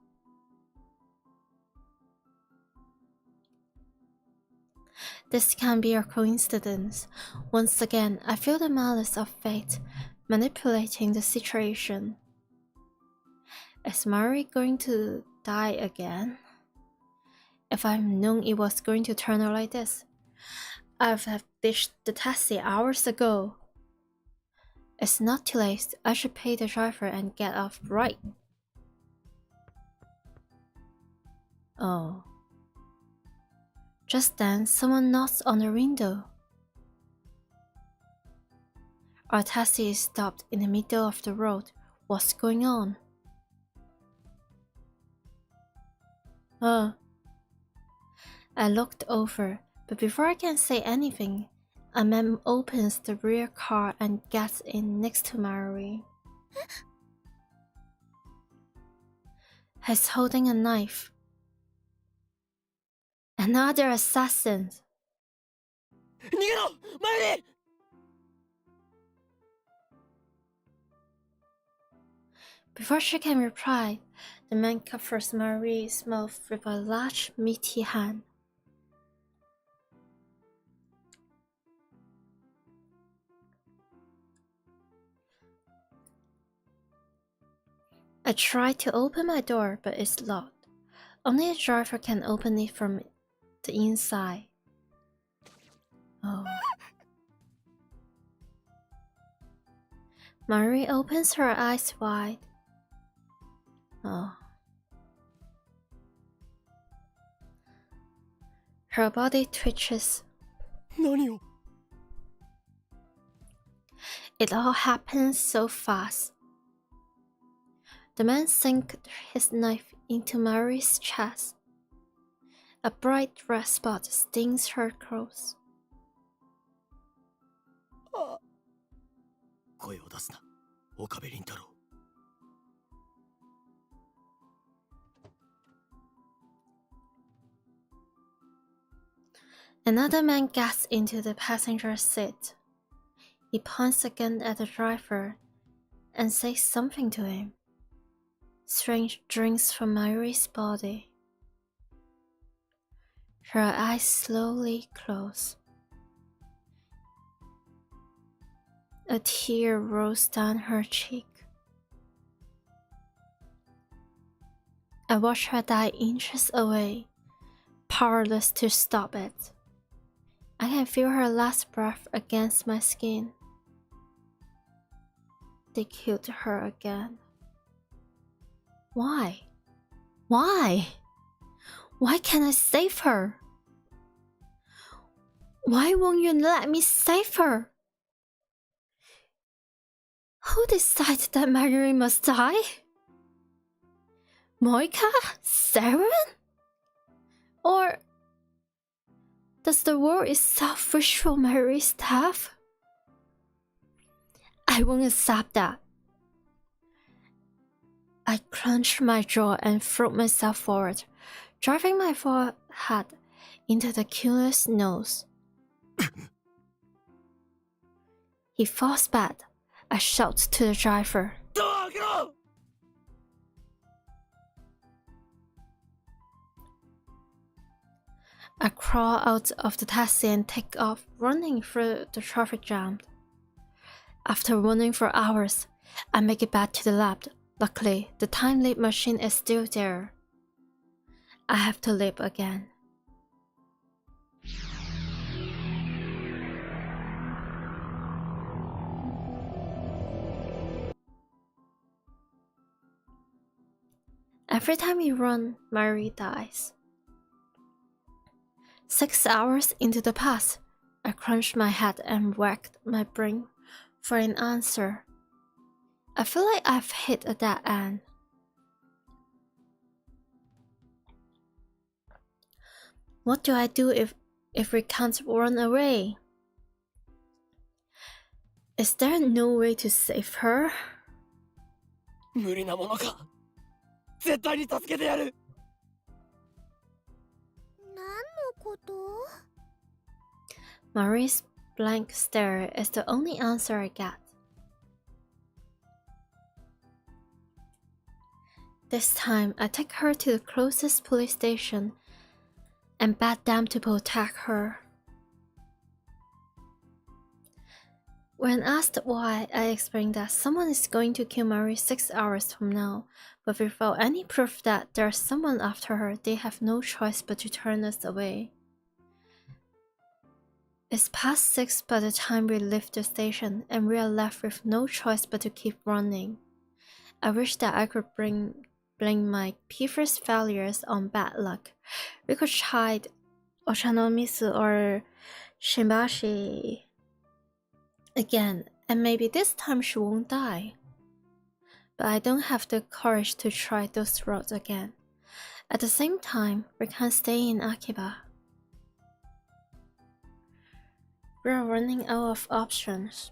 This can be a coincidence. Once again, I feel the malice of fate manipulating the situation. Is Mari going to die again? If I'd known it was going to turn out like this, I'd have ditched the taxi hours ago. It's not too late. I should pay the driver and get off right. Oh. Just then, someone knocks on the window. Our taxi is stopped in the middle of the road. What's going on? I looked over, but before I can say anything, a man opens the rear car and gets in next to Mari. He's holding a knife. Another assassin! 逃げろ前に Before she can reply, the man covers Marie's mouth with a large, meaty hand. I tried to open my door, but it's locked. Only a driver can open it from the inside. Oh. Marie opens her eyes wide. Oh. Her body twitches. 何を It all happens so fast. The man sinks his knife into Marie's chest. A bright red spot stings her clothes. 声を出すな岡部倫太郎 Another man gets into the passenger seat. He points again at the driver and says something to him. Strange drinks from Marie's body. Her eyes slowly close. A tear rolls down her cheek. I watch her die inches away, powerless to stop it. I can feel her last breath against my skin. They killed her again. Why? Why? Why can't I save her? Why won't you let me save her? Who decided that Marjorie must die? Moika? Saren? Or does the world itself wish for Marjorie's death? I won't accept that. I clenched my jaw and threw myself forward, driving my forehead into the killer's nose. He falls back. I shout to the driver. I crawl out of the taxi and take off, running through the traffic jam. After running for hours, I make it back to the lab. Luckily, the time leap machine is still there. I have to leap again. Every time you run, Marie dies. 6 hours into the past, I crunched my head and racked my brain for an answer. I feel like I've hit a dead end. What do I do if we can't run away? Is there no way to save her? 無理なものか。絶対に助けてやる。何のこと？ Marie's blank stare is the only answer I get. This time, I take her to the closest police station and beg them to protect her. When asked why, I explain that someone is going to kill Marie 6 hours from now, but without any proof that there's someone after her, they have no choice but to turn us away. It's past 6 by the time we leave the station, and we are left with no choice but to keep running. I wish that I could blame my previous failures on bad luck. We could try Ochanomizu or Shimbashi again, and maybe this time she won't die. But I don't have the courage to try those roads again. At the same time, we can't stay in Akiba. We are running out of options.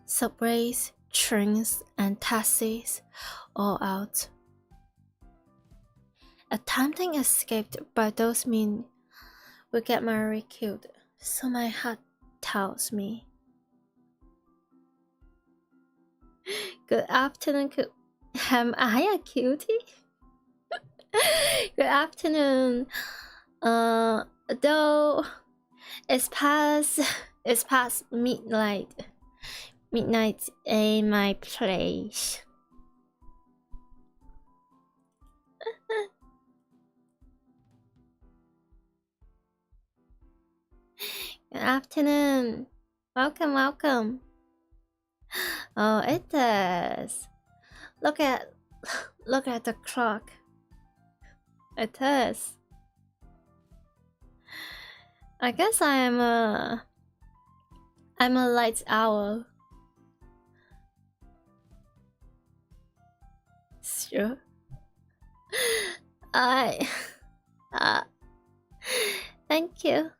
Subways, trains, and taxis, all out. Attempting escape by those means will get Marie killed, so my heart tells me. Good afternoon, am I a cutie? Good afternoon. Though it's past midnight in my place. Good afternoon. Welcome. Oh, it does. Look at the clock. It does. I guess I'm a light owl. Sure. Thank you.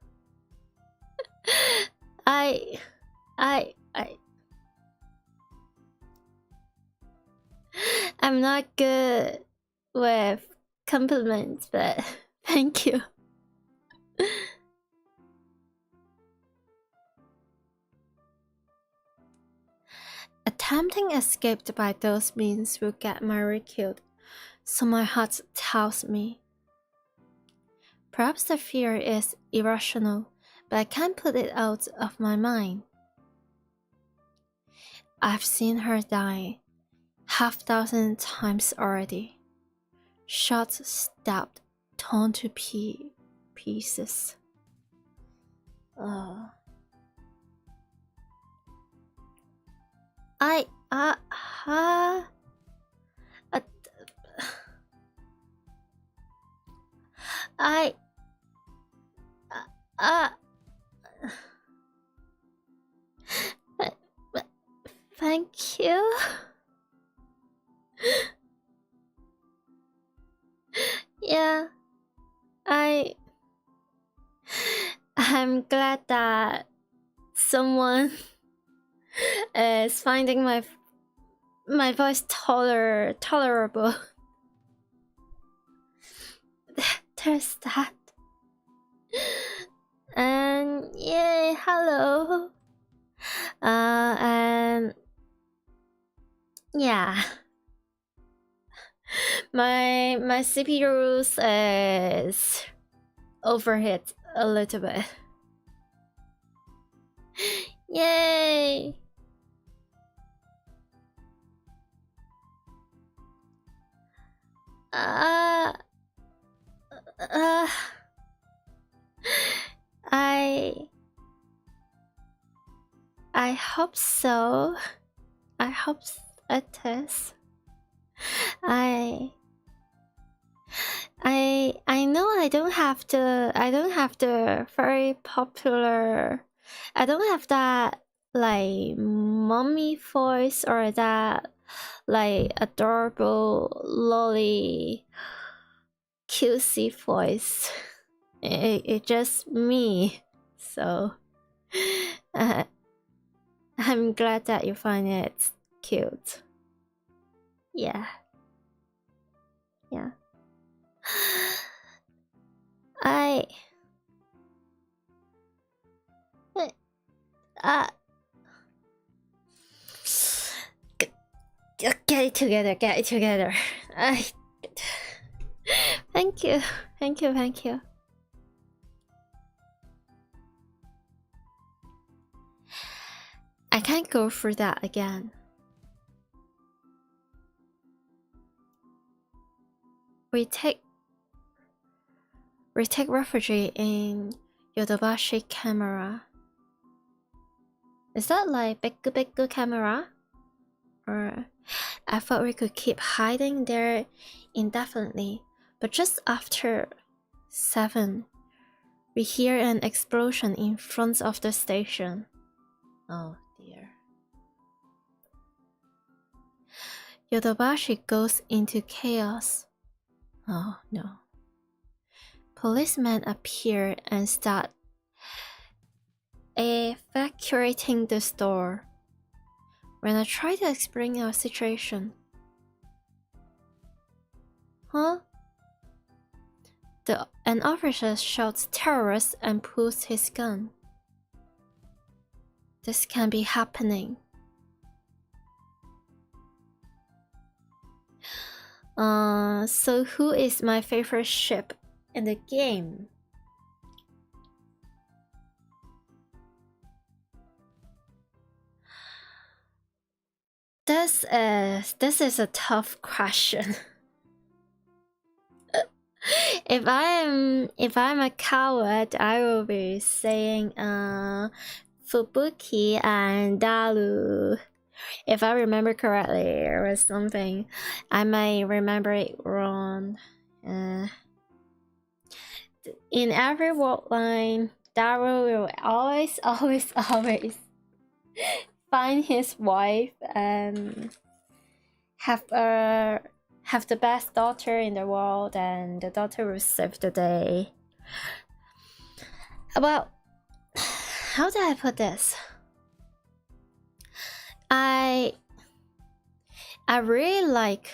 I'm not good with compliments, but thank you. Attempting escape by those means will get Marie killed, so my heart tells me. Perhaps the fear is irrational, but I can't put it out of my mind. I've seen her die 1,000 times already. Shot, stabbed, torn to pieces. Thank you. Yeah, I'm glad that someone is finding my voice tolerable. There's that. And yay, hello. And yeah, my CPU is overhit a little bit. Yay! I hope so. I hope it is. I know I don't have the very popular, I don't have that like mommy voice or that like adorable lolly cutesy voice. It's just me. So I'm glad that you find it cute. Yeah. Yeah. Get it together, get it together. Thank you. I can't go through that again. We take refuge in Yodobashi camera. Is that like big camera? Or I thought we could keep hiding there indefinitely, but just after 7, we hear an explosion in front of the station. Oh dear. Yodobashi goes into chaos. Oh no. Policemen appear and start evacuating the store. When I try to explain our situation. Huh? An officer shouts terrorists and pulls his gun. This can be happening. So who is my favorite ship in the game? This is a tough question. If I'm a coward, I will be saying Fubuki and Daru. If I remember correctly, or something. I might remember it wrong. In every word line, Daru will always find his wife and have the best daughter in the world, and the daughter will save the day. Well, how do I put this? I really like.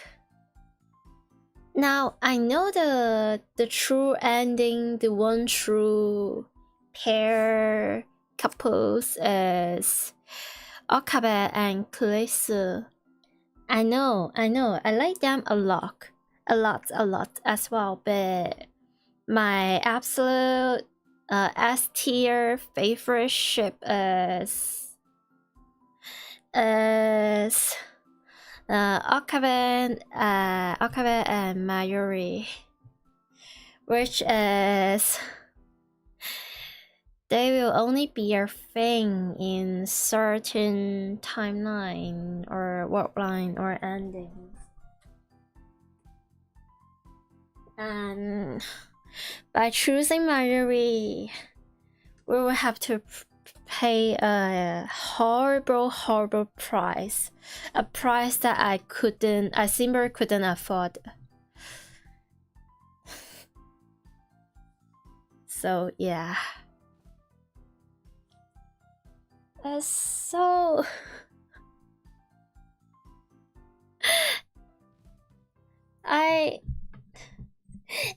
Now I know the true ending, the one true pair couples is Okabe and Kuresu. I know, I like them a lot as well, but my absolute S tier favorite ship is Okabe and Mayuri, which is they will only be a thing in certain timeline or work line or ending. And by choosing Mayuri, we will have to pay a horrible price. A price that I simply couldn't afford. So yeah. So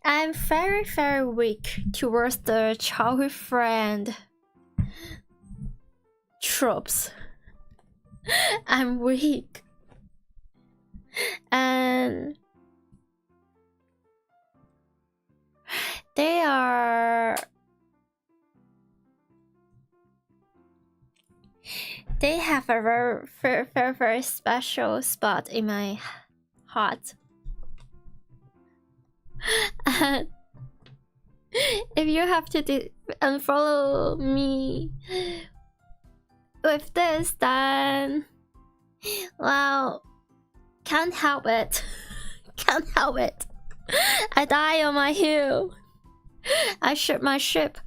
I'm very weak towards the childhood friend tropes. I'm weak, and they have a very special spot in my heart. And if you have to unfollow me with this, then well, can't help it. Can't help it. I die on my heel. I ship my ship.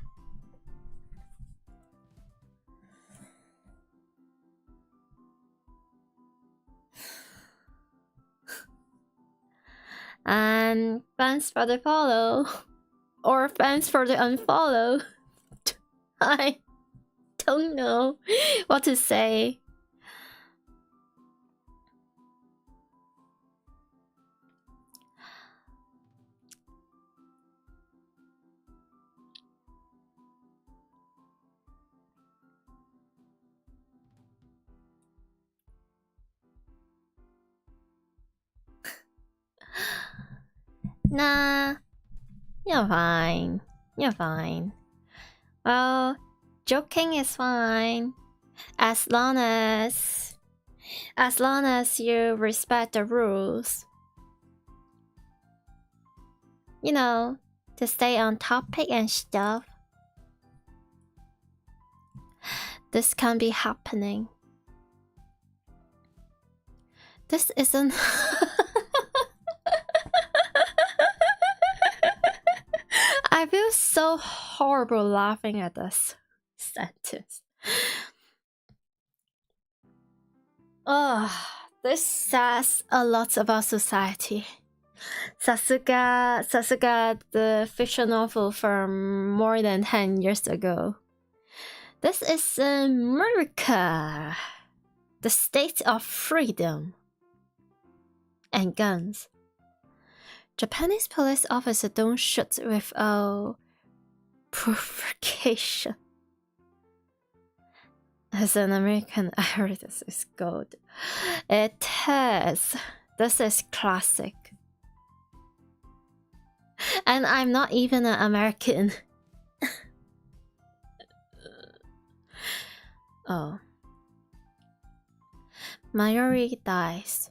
And thanks for the follow. Or thanks for the unfollow. I don't know what to say. Nah, you're fine. You're fine. Well, joking is fine. As long as you respect the rules. You know, to stay on topic and stuff. This can be happening. This isn't... I feel so horrible laughing at this sentence. Oh, this says a lot about society. Sasuga, the fiction novel from more than 10 years ago. This is America, the state of freedom and guns. Japanese police officers don't shoot without provocation. As an American, I heard this is gold. It is. This is classic. And I'm not even an American. Oh. Mayuri dies.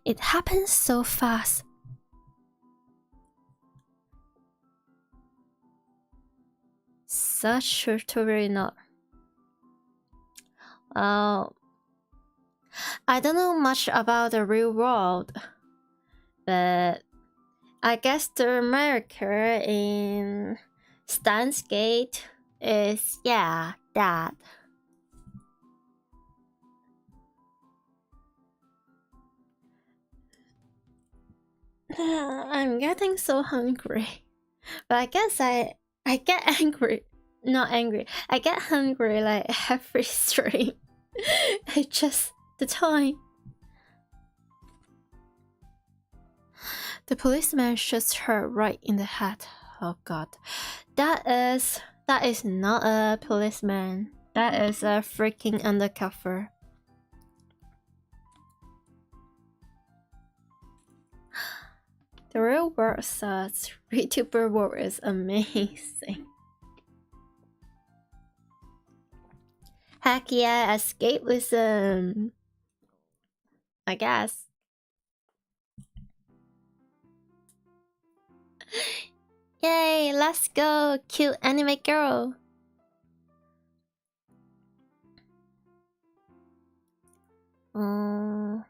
It happens so fast. Such truthfully not. Well, I don't know much about the real world, but I guess the America in Steins Gate is, yeah, that. I'm getting so hungry, but I guess I get angry. Not angry. I get hungry like every stream. It's just the time. The policeman shoots her right in the head. Oh god. That is not a policeman. That is a freaking undercover. The real world sucks. VTuber world is amazing. Heck yeah, escapism. I guess. Yay, let's go, cute anime girl. Oh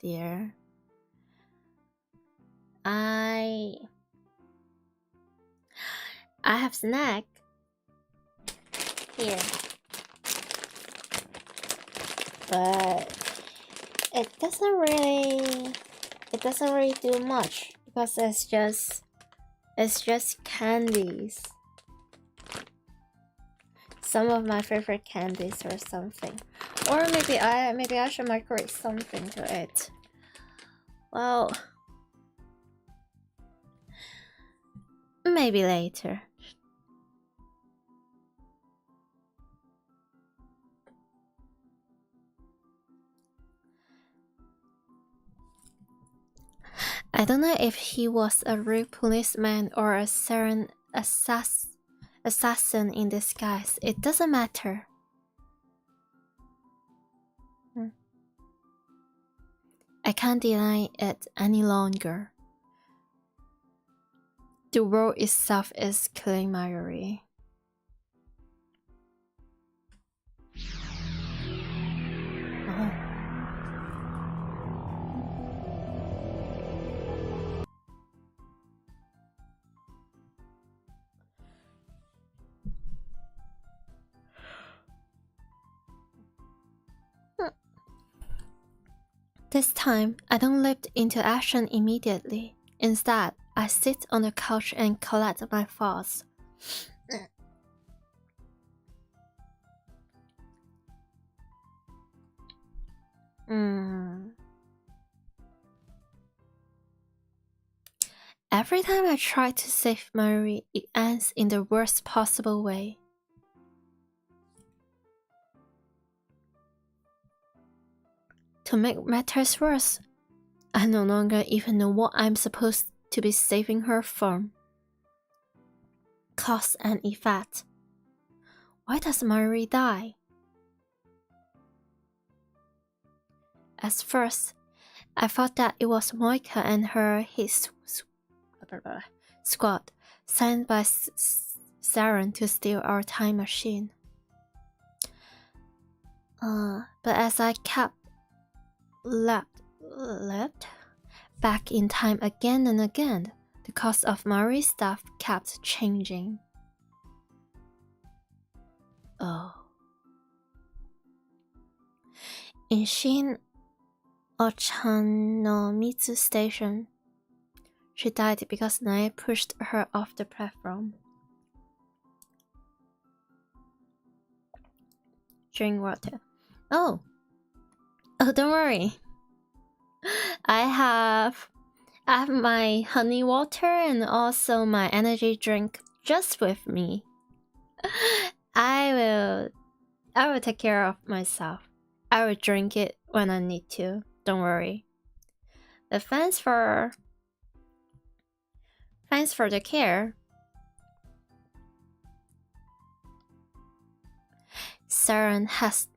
dear. I have snack. Here. But it doesn't really do much because it's just candies. Some of my favorite candies or something. Or maybe I should microwave something to it. Well, maybe later. I don't know if he was a real policeman or a Seren assassin in disguise. It doesn't matter. I can't deny it any longer. The world itself is killing Mayuri. This time, I don't leap into action immediately. Instead, I sit on the couch and collect my thoughts. Every time I try to save Marie, it ends in the worst possible way. To make matters worse, I no longer even know what I'm supposed to be saving her from. Cause and effect. Why does Marie die? At first, I thought that it was Moika and his squad sent by Saren to steal our time machine. But as I kept leapt back in time again and again, the cost of Marie's stuff kept changing. In Shin Ochanomizu Station, she died because Nae pushed her off the platform. Drink water. Oh, don't worry. I have my honey water and also my energy drink just with me. I will take care of myself. I will drink it when I need to. Don't worry. But thanks for the care. Saren has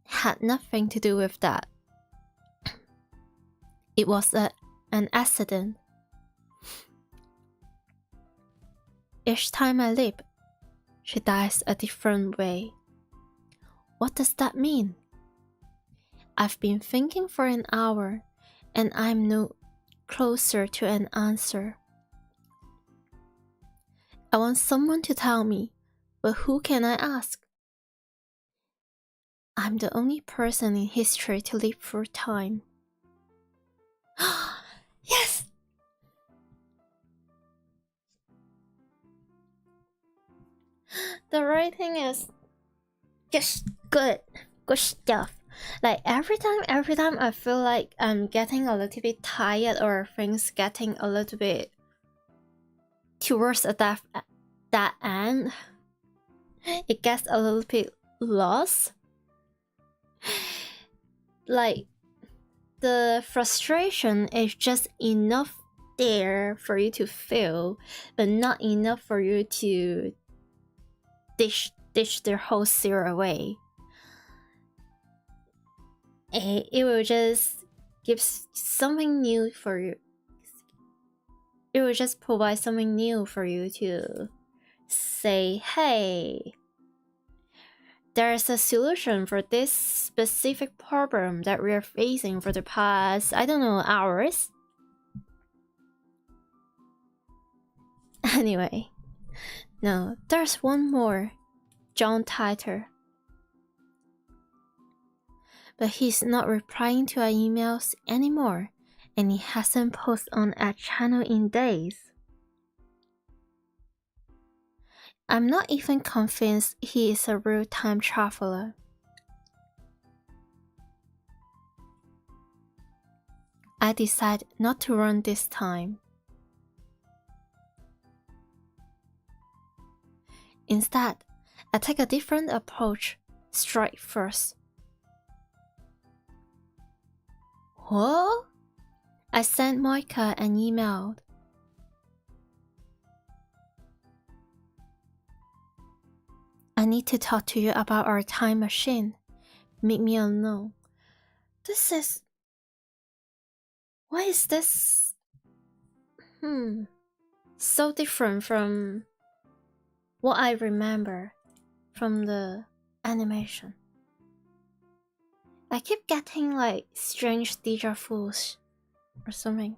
had nothing to do with that. It was an accident. Each time I leap, she dies a different way. What does that mean? I've been thinking for an hour, and I'm no closer to an answer. I want someone to tell me, but who can I ask? I'm the only person in history to live through time. Yes! The writing is just good stuff. Like every time I feel like I'm getting a little bit tired or things getting a little bit towards that end, it gets a little bit lost. Like the frustration is just enough there for you to feel, but not enough for you to dish their whole seer away. It will just give something new for you. It will just provide something new for you to say, hey, there's a solution for this specific problem that we are facing for the past, I don't know, hours. Anyway, no, there's one more, John Titor. But he's not replying to our emails anymore, and he hasn't posted on our channel in days. I'm not even convinced he is a real time traveler. I decide not to run this time. Instead, I take a different approach, strike first. What? I sent Moika an email. I need to talk to you about our time machine. Meet me alone. This is... Why is this... so different from what I remember from the animation. I keep getting like strange deja vus or something.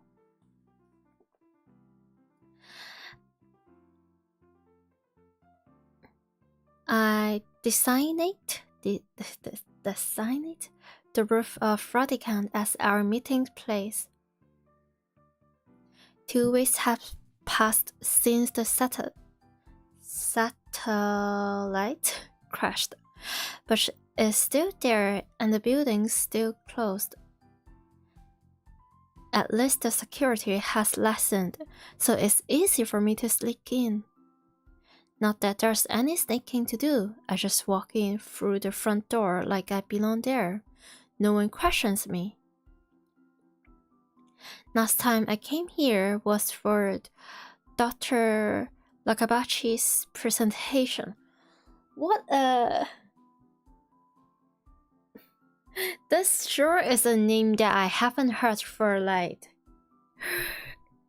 I designate the roof of Vatican as our meeting place. 2 weeks have passed since the satellite crashed, but it's still there and the building's still closed. At least the security has lessened, so it's easy for me to sneak in. Not that there's any sneaking to do, I just walk in through the front door like I belong there. No one questions me. Last time I came here was for Dr. Lakabachi's presentation. What a... This sure is a name that I haven't heard for like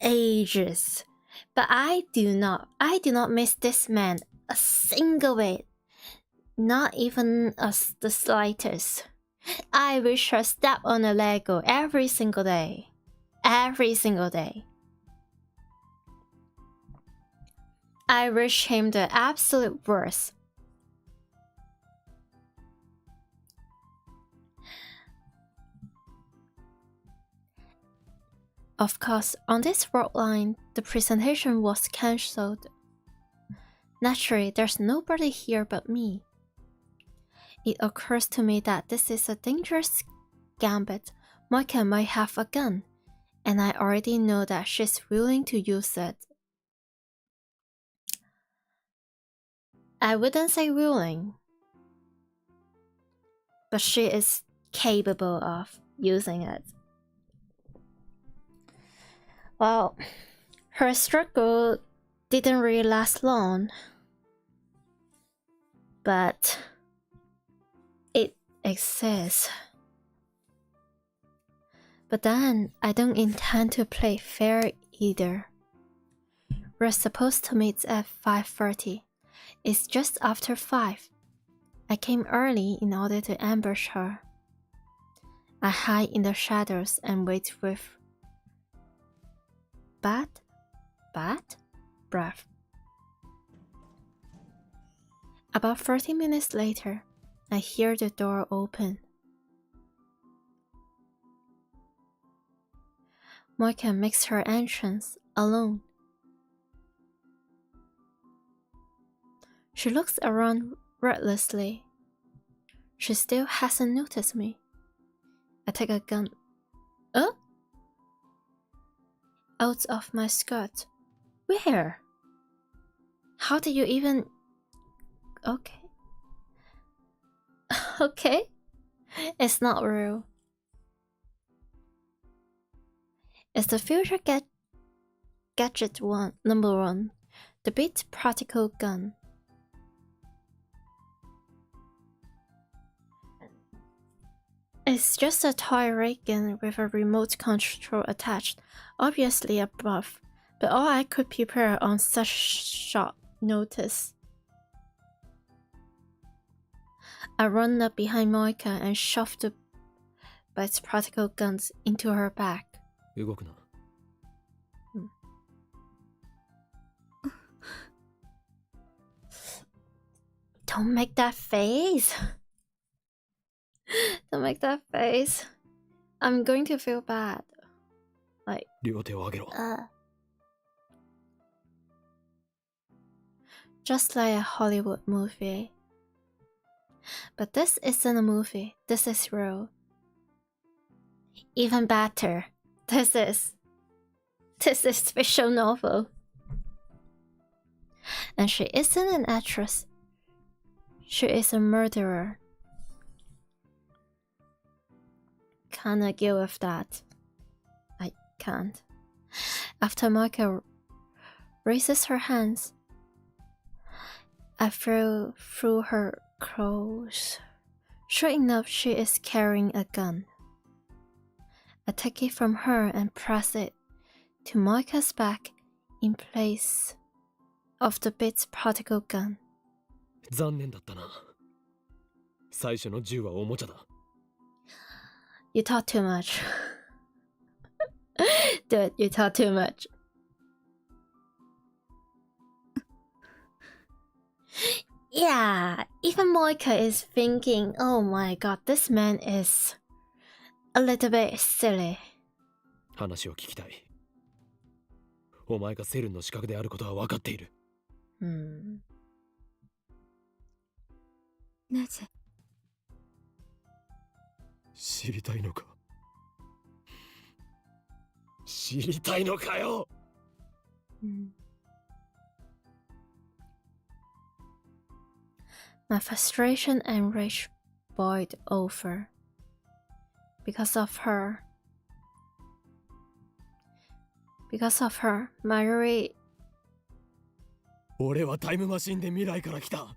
ages. But I do not miss this man a single bit. Not even the slightest. I wish her step on a Lego every single day. Every single day. I wish him the absolute worst. Of course, on this road line, the presentation was cancelled. Naturally, there's nobody here but me. It occurs to me that this is a dangerous gambit. Moika might have a gun, and I already know that she's willing to use it. I wouldn't say willing, but she is capable of using it. Well, her struggle didn't really last long, but it exists. But then, I don't intend to play fair either. We're supposed to meet at 5:30. It's just after 5. I came early in order to ambush her. I hide in the shadows and wait with bad breath. About 30 minutes later, I hear the door open. Moika makes her entrance alone. She looks around recklessly. She still hasn't noticed me. I take a gun out of my skirt. Where? How did you even... Okay. Okay. It's not real. It's the future gadget number 1. The bit practical gun. It's just a toy ray gun with a remote control attached, obviously above, but all I could prepare on such short notice. I run up behind Moika and shove the bit's practical guns into her back. 動くな。Don't make that face. Don't make that face. I'm going to feel bad. Like, 両手を上げろ。just like a Hollywood movie. But this isn't a movie. This is real. Even better. This is visual novel. And she isn't an actress. She is a murderer. Kinda deal with that. I can't. After Moika raises her hands, I throw through her clothes. Sure enough, she is carrying a gun. I take it from her and press it to Moika's back in place of the bit's particle gun. 残念だったな。最初の銃はおもちゃだ。You talk too much. Dude, you talk too much. Yeah, even Moika is thinking, oh my god, this man is a little bit silly. 話を聞きたい。お前がセルンの資格であることは分かっている。なぜ？知りたいのか？知りたいのかよ。My frustration and rage boiled over. Because of her, Marjorie. 俺はタイムマシンで未来から来た。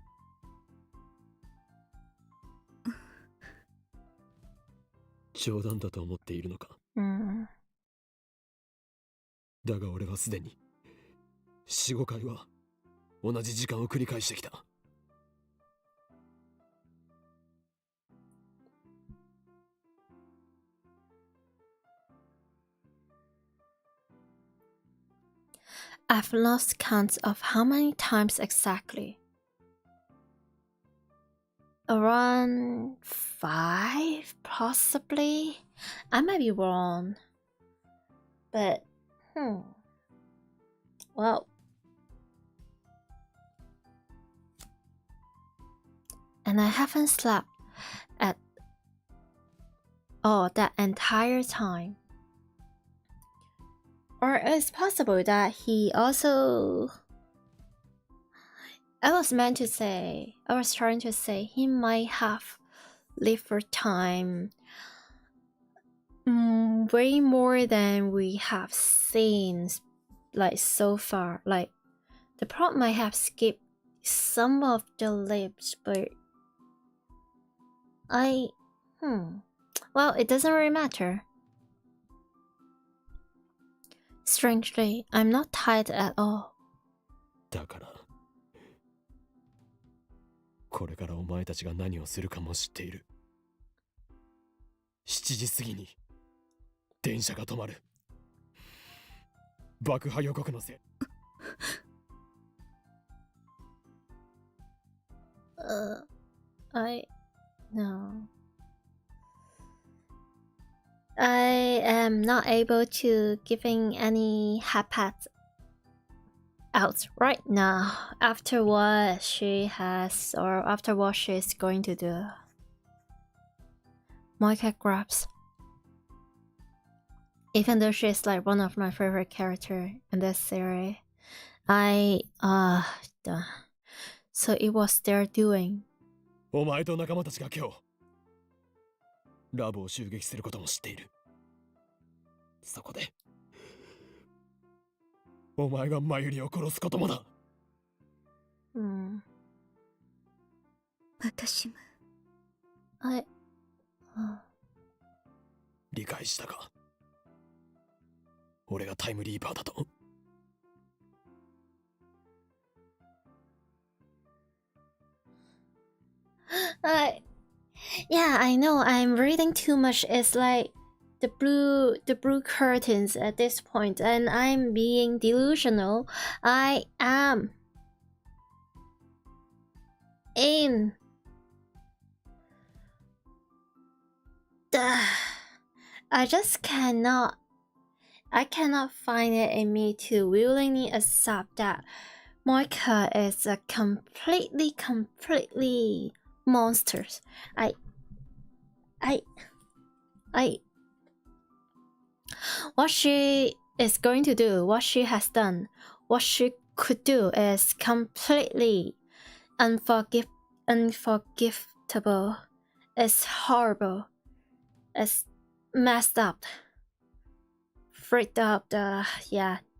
冗談だと思っているのか。だが俺はすでに4、5回は同じ時間を繰り返してきた。I've lost count of how many times exactly. Around 5, possibly? I might be wrong. But, well. And I haven't slept at all that entire time. Or it's possible that he also... I was trying to say he might have lived for time way more than we have seen, like, so far. Like, the plot might have skipped some of the lips, but well, it doesn't really matter. Strangely, I'm not tired at all. だから、これからお前たちが何をするかも知っている。7時過ぎに電車が止まる。爆破予告のせい。No. I am not able to giving any hapat out right now after what she has or after what she's going to do. My cat grabs. Even though she's like one of my favorite characters in this series, so it was their doing. お前と仲間たちが今日ラボを襲撃することも知っている。そこでお前がマユリを殺すこともだ。私も。理解したか？俺がタイムリーパーだと。Yeah, I know. I'm reading too much. It's like the blue curtains at this point, and I'm being delusional. I am in I just cannot. I cannot find it in me to willingly accept that Moika is a completely monsters. What she is going to do, what she has done, what she could do is completely unforgivable. It's horrible. It's messed up. Freaked up.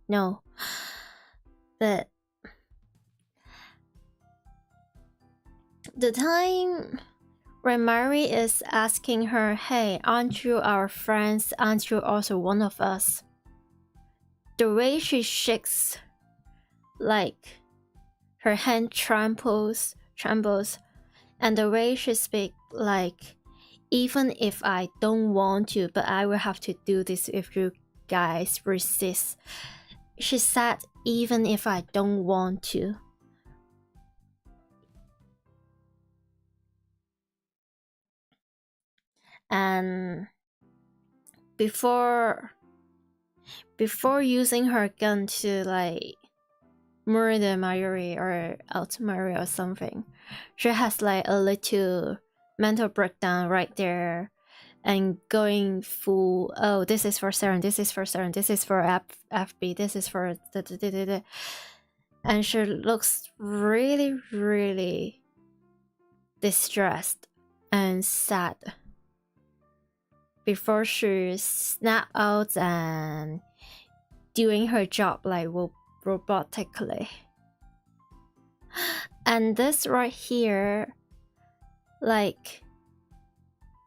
No. But the time when Mary is asking her, hey, aren't you our friends? Aren't you also one of us? The way she shakes, like her hand trembles, and the way she speaks, like, even if I don't want to, but I will have to do this if you guys resist. She said, even if I don't want to. And before using her gun to like murder Mayuri or out Mayuri or something, she has like a little mental breakdown right there and going full, oh, this is for Saren, this is for Saren, this is for FB, this is for and she looks really, really distressed and sad before she snap out and doing her job like robotically. And this right here, like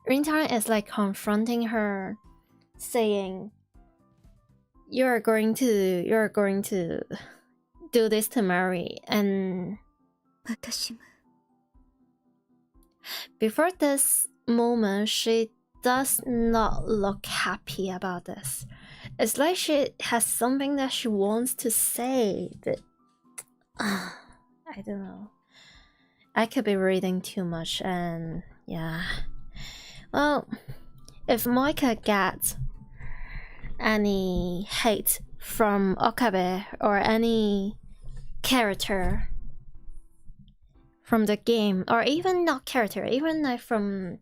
Rintang is like confronting her, saying, you're going to do this to Mary. And 私も before this moment, she does not look happy about this. It's like she has something that she wants to say, but I don't know. I could be reading too much, and yeah. Well, if Moika gets any hate from Okabe or any character from the game, or even not character, even like from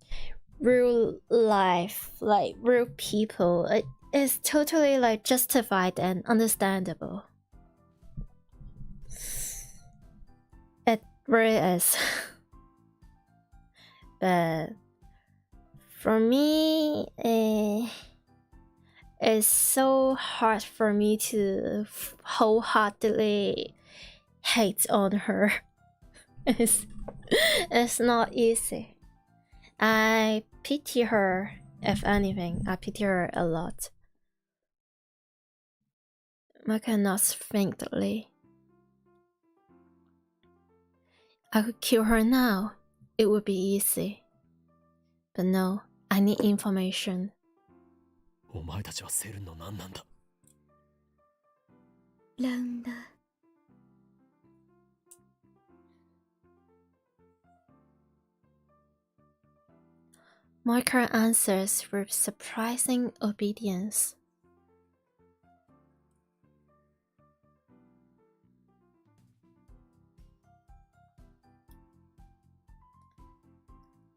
real life, like real people, it is totally like justified and understandable. It really is. But for me, it's so hard for me to wholeheartedly hate on her. It's not easy. I pity her, if anything. I pity her a lot. I cannot faintly. I could kill her now. It would be easy. But no, I need information. お前たちはセルンの何なんだ。ラウンダー Moika answers with surprising obedience.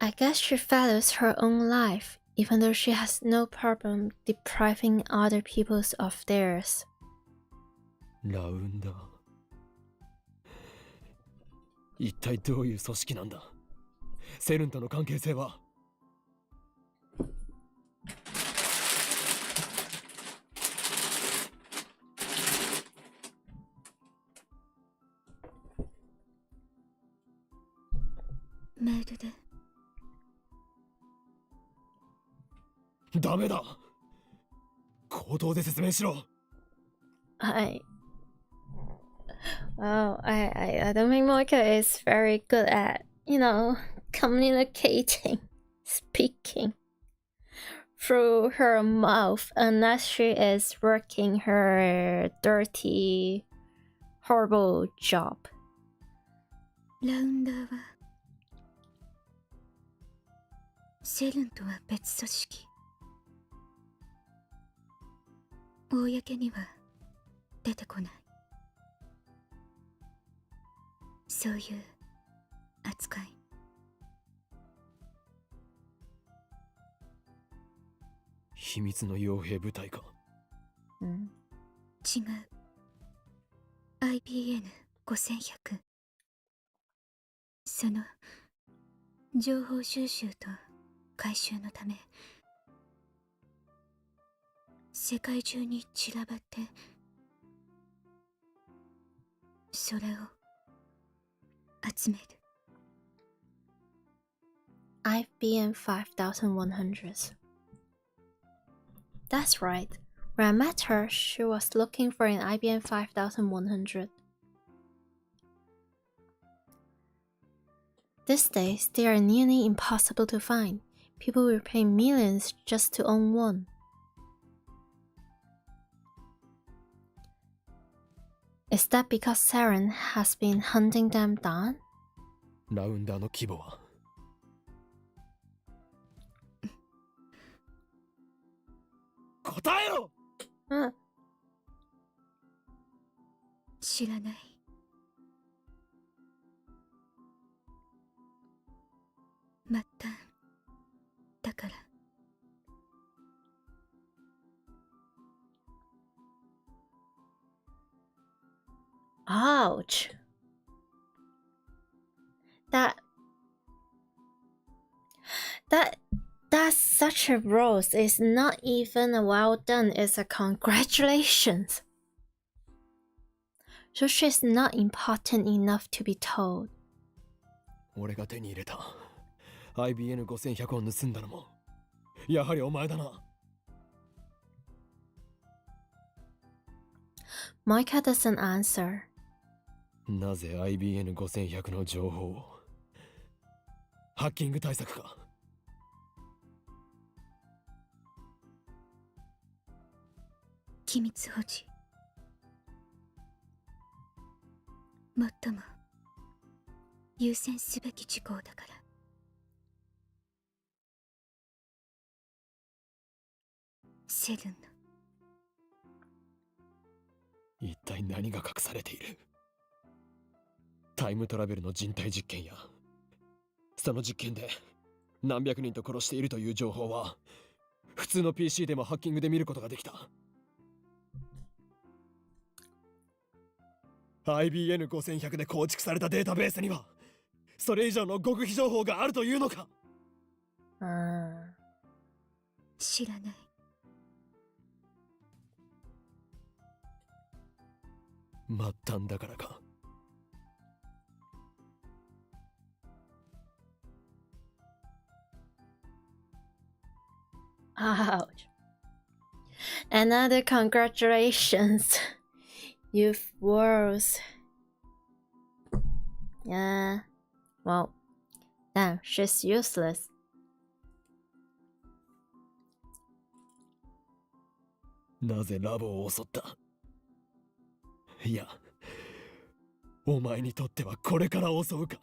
I guess she values her own life, even though she has no problem depriving other people of theirs. ラウンダー。一体どういう組織なんだ。セルンとの関係性は。メールで ダメだ。口頭で説明しろ。Well, I don't think Moika is very good at, communicating, speaking through her mouth unless she is working her dirty, horrible job. ラウンダーはセルンとは別組織。公には出てこない。そういう扱い。秘密の傭兵部隊か。違う。IBN5100。その情報収集と回収のため世界中に散らばってそれを集める。 IBM 5100. That's right. When I met her, she was looking for an IBM 5100. These days, they are nearly impossible to find. People will pay millions just to own one. Is that because Saren has been hunting them down? ラウンダーの規模は。 1答えろ。知らない。末端だから。Ouch. That that's such a rose. It's not even a well done, it's a congratulations. So she's not important enough to be told. 俺が手に入れた IBN5100 を盗んだのもやはりお前だな。Micah doesn't answer. なぜ IBN5100 の情報をハッキング対策か。機密保持。最も優先すべき事項だから。セルンの一体何が隠されている。タイムトラベルの人体実験やその実験で何百人と殺しているという情報は普通の PC でもハッキングで見ることができた。IBN5100 で構築されたデータベースにはそれ以上の極秘情報があるというのか。知らない。末端だからか。Ouch. Another congratulations. You've worlds. Yeah. Well, damn, she's useless. なぜラボを襲った。いや、お前にとってはこれから襲うか。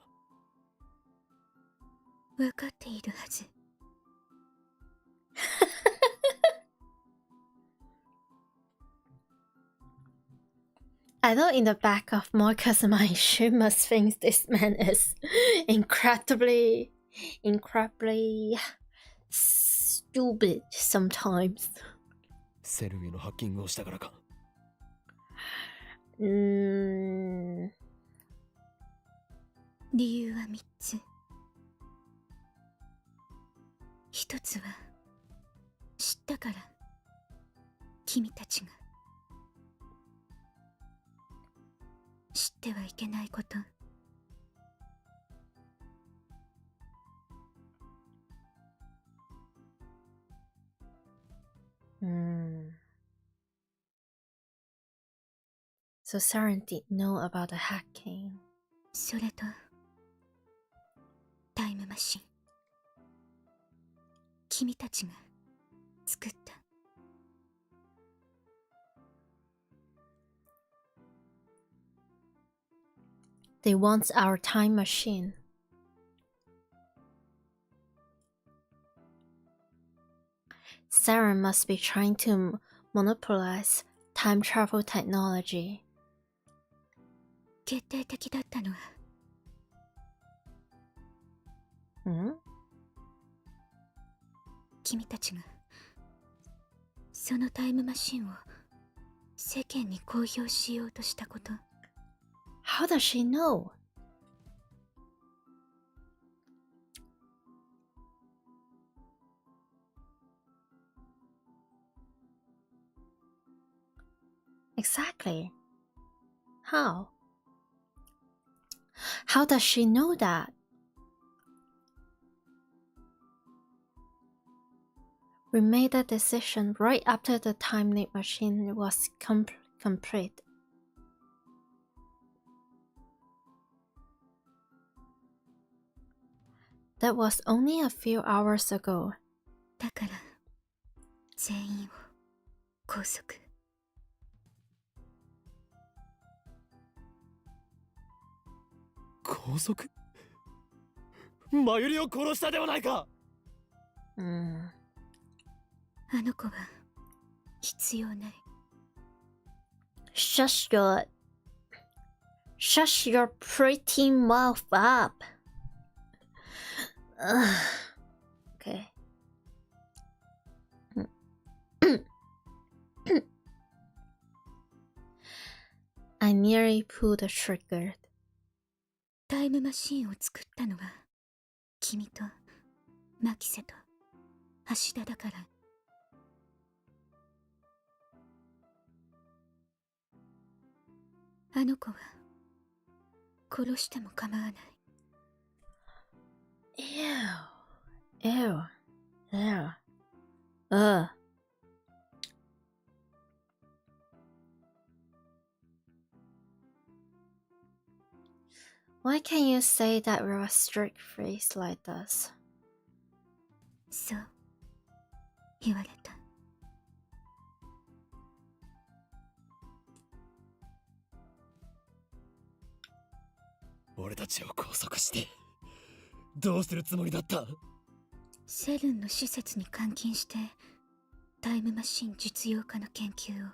分かっているはず。I know in the back of Mocha's mind, she must think this man is incredibly stupid sometimes. セルへのハッキングをしたからか。理由は3つ。1つは知ったから。君たちが知ってはいけないこと。So Saren did know about the hacking. それとタイムマシン。君たちが作った。They want our time machine. Saren must be trying to monopolize time travel technology. 決定的だったのは、君たちがそのタイムマシンを世間に公表しようとしたこと。How does she know? Exactly. How? How does she know that? We made a decision right after the time machine was complete. That was only a few hours ago. だから全員を拘束。拘束？マユリを殺したではないか。あの子は必要ない。 Shush your pretty mouth up. Ugh. Okay. I nearly pulled the trigger. タイムマシーンを作ったのは君とマキセと橋田だから。あの子は殺しても構わない。 Ew. Ugh. Why can't you say that with a strict face like this? そう言われた。俺たちを拘束してどうするつもりだった？セルンの施設に監禁してタイムマシン実用化の研究を。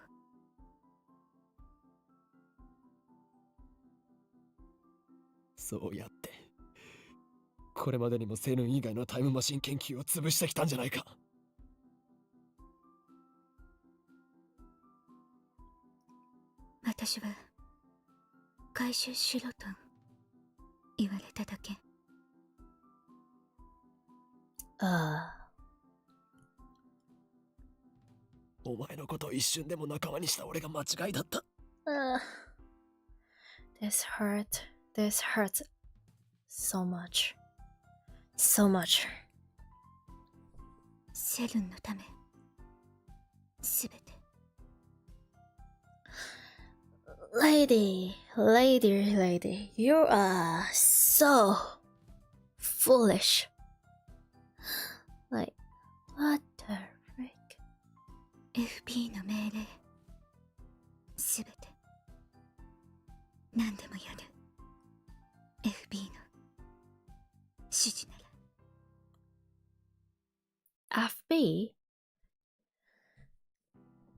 そうやってこれまでにもセルン以外のタイムマシン研究を潰してきたんじゃないか。私は回収しろと言われただけ。お前のことを一瞬でも仲間にした俺が間違いだった。This hurts so much. So much. セルンのためすべて。Lady, you are so foolish. Like, what the frick? FP の命令すべて何でもやる。 FP の指示なら。 FB?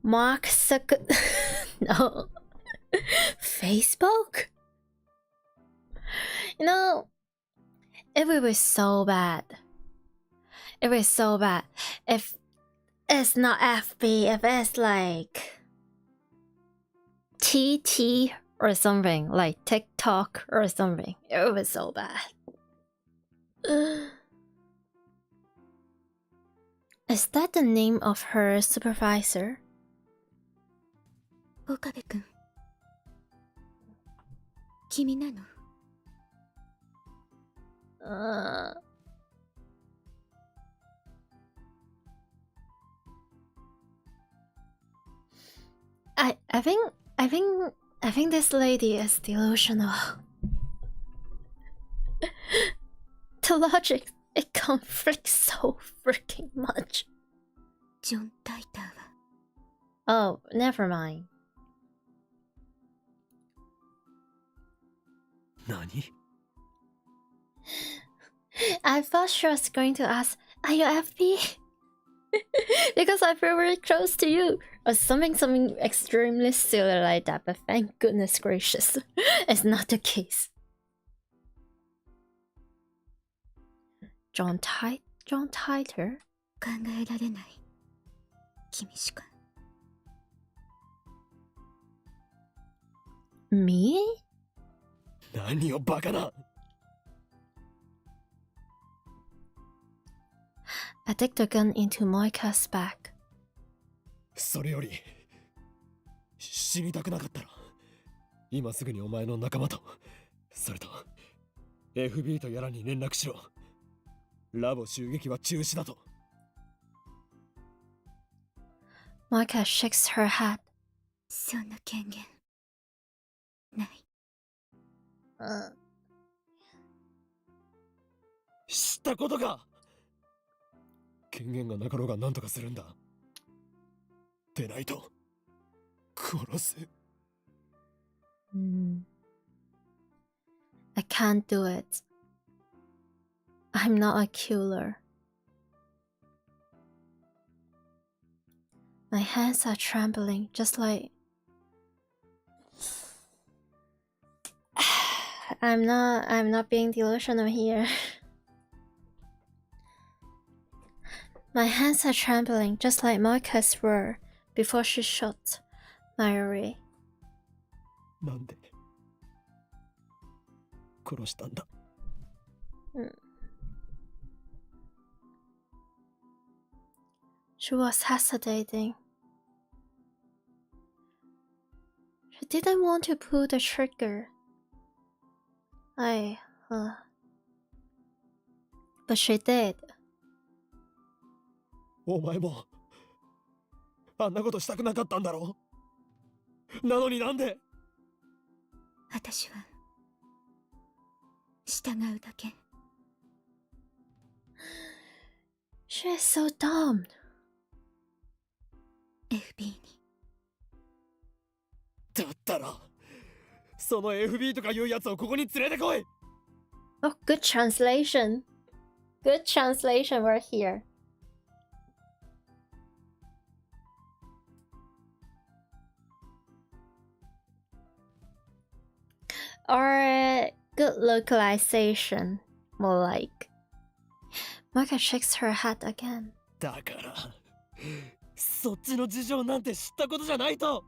Mark Zucker... No. Facebook? You know, it would be so bad. It would be so bad if it's not FB, if it's like TT or something, like TikTok or something. It would be so bad. Is that the name of her supervisor? 岡部君、君なの？ I think this lady is delusional. The logic, it conflicts so freaking much. ジョン・タイターは Oh, never mind. 何？ I thought she was going to ask, are you FP? Because I feel very close to you. Or something extremely silly like that, but thank goodness gracious, it's not the case. John Titor? 考えられない。君しか。 Me? 何をバカな。 I dig the gun into Moika's back. それより死にたくなかったら今すぐにお前の仲間とそれと FB とやらに連絡しろ。ラボ襲撃は中止だと。 Moika shakes her head. そんな権限ない。知ったことか。権限がなかろうが何とかするんだ。でないと殺す。I can't do it. I'm not a killer. My hands are trembling, just like... I'm not being delusional here. My hands are trembling, just like Moika's were before she shot Mayuri. なんで殺したんだ。She was hesitating. She didn't want to pull the trigger. But she did. お前もあんなことしたくなかったんだろ。なのになんで。私は従うだけ。She is so dumb. FB に。だったらその FB とかいうやつをここに連れてこい。 Oh, good translation. Good translation right here. Or good localization, more like. Moika shakes her head again. だからそっちの事情なんて知ったことじゃないと。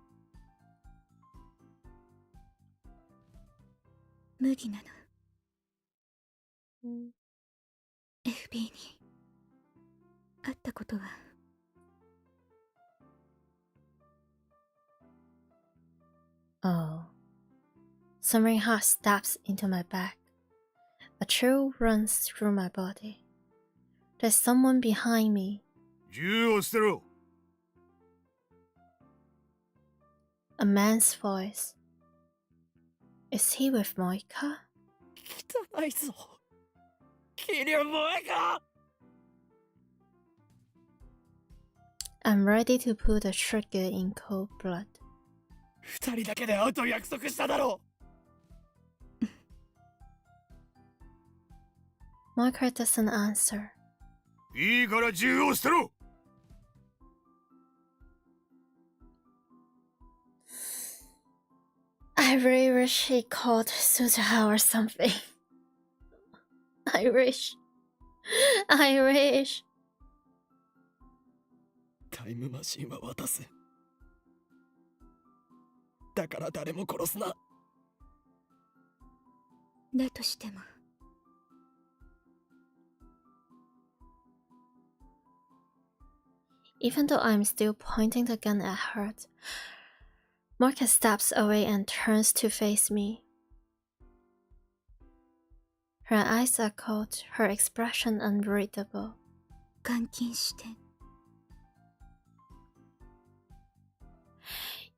無理なの。FB に会ったことは。Oh. Something hot stabs into my back. A chill runs through my body. There's someone behind me. 銃を捨てろ。A man's voice. Is he with Moika? 汚いぞ。キリュウモエか。 I'm ready to pull the trigger in cold blood. 二人だけで会うと約束しただろ。Moika doesn't answer. いいから銃を捨てろ。I really wish he called Suzuha or something. I wish. タイムマシンは渡す。だから誰も殺すな。だとしても。Even though I'm still pointing the gun at her, Moika steps away and turns to face me. Her eyes are cold, her expression unreadable. 監禁して。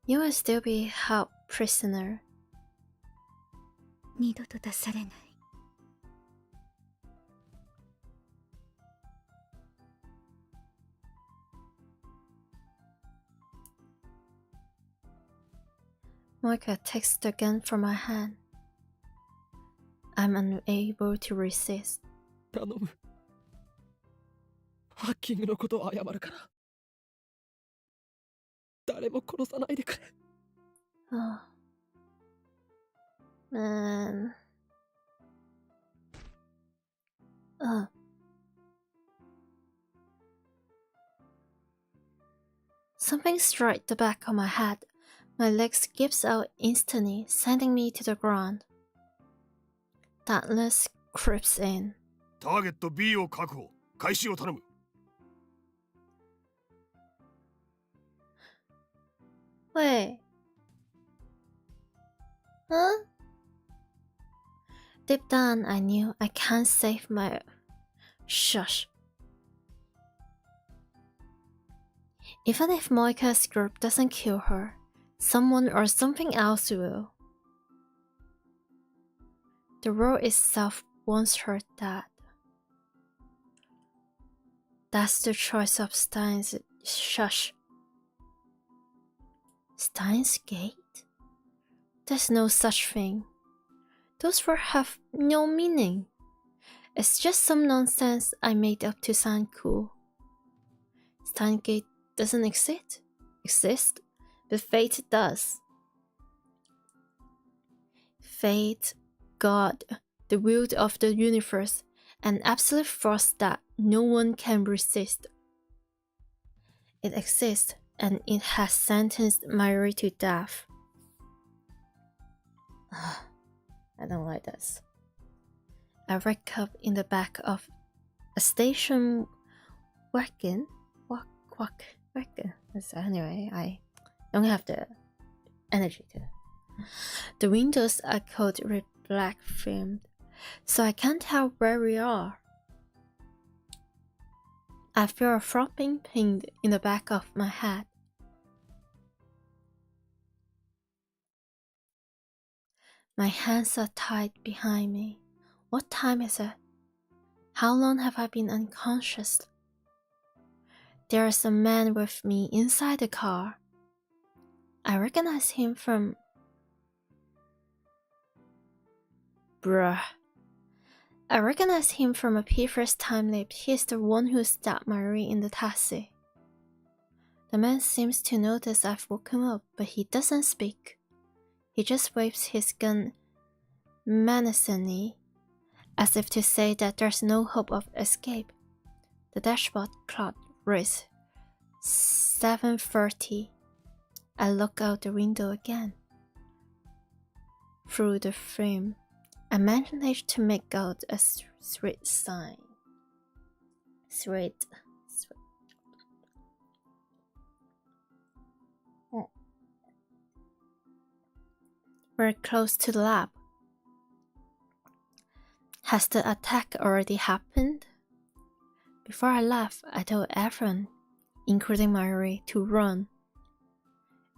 You will still be held prisoner. 二度と出されない。Moika takes the gun from my hand. I'm unable to resist. 頼む。ハッキングのことを謝るから。誰も殺さないでくれ。Oh. Man. Something struck the back of my head. My legs gives out instantly, sending me to the ground. Darkness creeps in. ターゲット B を確保。開始を頼む。Wait. Huh? Deep down, I knew I can't save my... Shush. Even if Moika's group doesn't kill her, someone or something else will. The world itself wants her dead. That's the choice of Steins. Shush. Steins Gate? There's no such thing. Those words have no meaning. It's just some nonsense I made up to sound cool. Steins Gate doesn't exist. exist, but fate does. Fate, God, the will of the universe, an absolute force that no one can resist. It exists, and it has sentenced Mayuri to death. I don't like this. I wake up in the back of a station wagon. Wagon. So anyway, I don't have the energy to. The windows are coated with black film, so I can't tell where we are. I feel a throbbing pain in the back of my head. My hands are tied behind me. What time is it? How long have I been unconscious? There is a man with me inside the car. I recognize him from... Bruh. I recognize him from a previous time lapse. He's the one who stabbed Marie in the taxi. The man seems to notice I've woken up, but he doesn't speak. He just waves his gun menacingly, as if to say that there's no hope of escape. The dashboard clock reads 7:30. I look out the window again. Through the frame, I managed to make out a street sign. Street. We're close to the lab. Has the attack already happened? Before I left, I told everyone, including Marie, to run.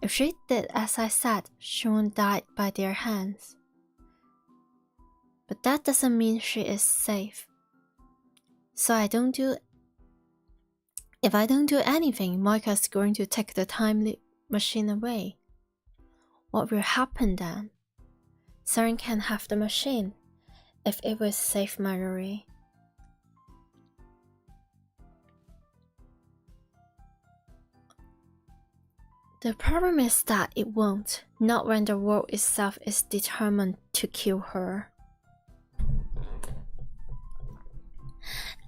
If she did as I said, she won't die by their hands. But that doesn't mean she is safe. So if I don't do anything, Moika's going to take the time machine away. What will happen then? Saren can have the machine, if it will save Marie. The problem is that it won't, not when the world itself is determined to kill her.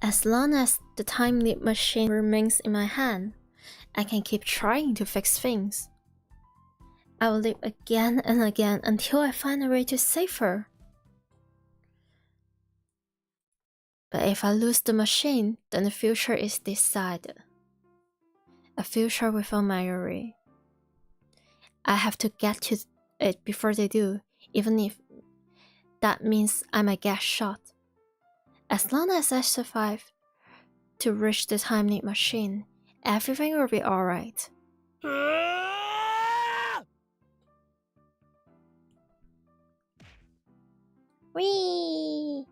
As long as the time leap machine remains in my hand, I can keep trying to fix things. I will live again and again until I find a way to save her. But if I lose the machine, then the future is decided. A future without Mayuri. I have to get to it before they do, even if that means I might get shot. As long as I survive to reach the time leap machine, everything will be alright. Whee!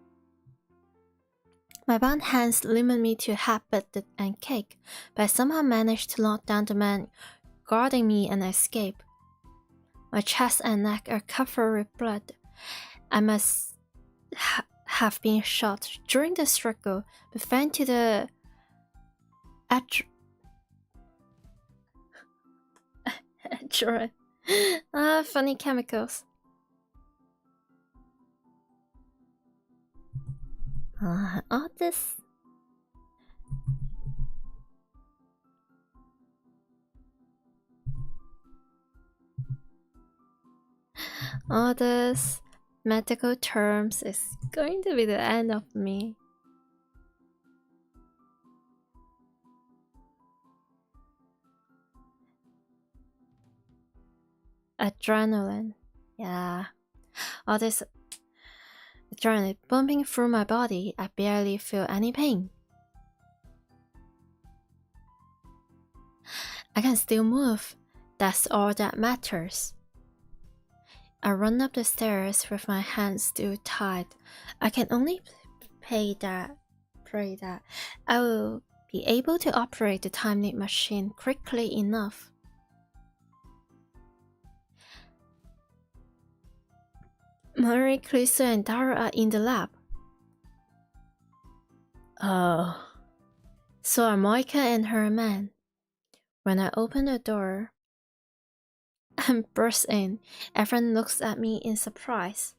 My bound hands limit me to half-bit and cake, but I somehow managed to knock down the man guarding me and escape. My chest and neck are covered with blood. I must have been shot during the struggle, but thanks to the funny chemicals. All this. All this medical terms is going to be the end of me. Adrenaline. Yeah. All this adrenaline pumping through my body, I barely feel any pain. I can still move. That's all that matters. I run up the stairs with my hands still tied. I can only pray that I will be able to operate the time leap machine quickly enough. Mari, Krisu, and Dara are in the lab. Oh, so are Moika and her man. When I open the door, and burst in. Everyone looks at me in surprise.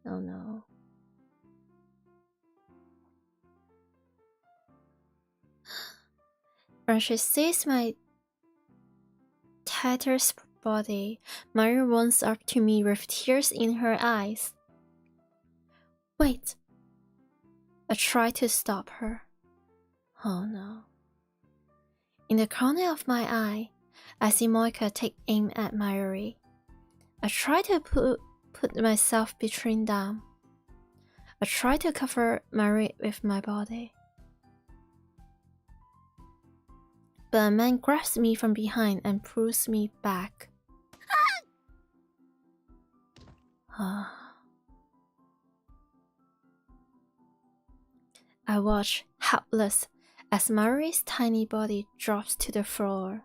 Oh no. When she sees my tattered body, Mary runs up to me with tears in her eyes. Wait. I try to stop her. Oh no. In the corner of my eye, I see Moika take aim at Mayuri. I try to put myself between them. I try to cover Mayuri with my body. But a man grabs me from behind and pulls me back. I watch, helpless, as Mayuri's tiny body drops to the floor.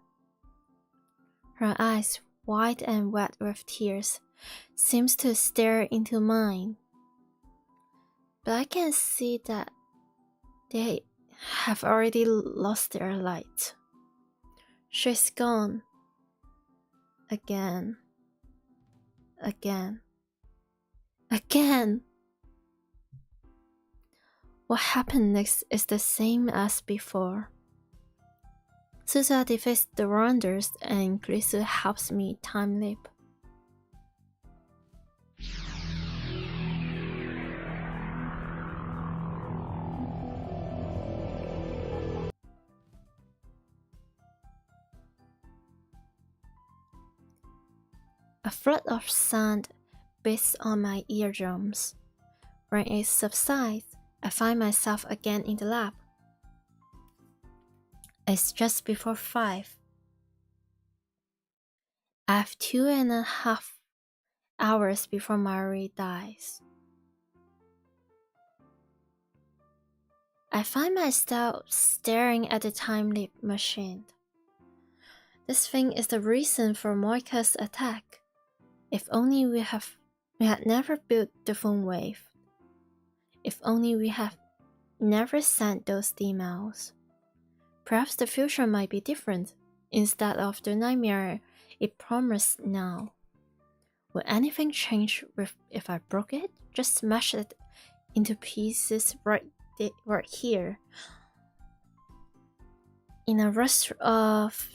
Her eyes, wide and wet with tears, seems to stare into mine. But I can see that they have already lost their light. She's gone. Again. Again. Again! What happened next is the same as before. Susa defeats the wonders and Grisu helps me time leap. A flood of sand beats on my eardrums. When it subsides, I find myself again in the lab. It's just before 5. I have 2.5 hours before Mayuri dies. I find myself staring at the time leap machine. This thing is the reason for Moika's attack. If only we had never built the phone wave. If only we had never sent those emails. Perhaps the future might be different, instead of the nightmare it promised now. Would anything change if I broke it? Just smash it into pieces right here. In a rush of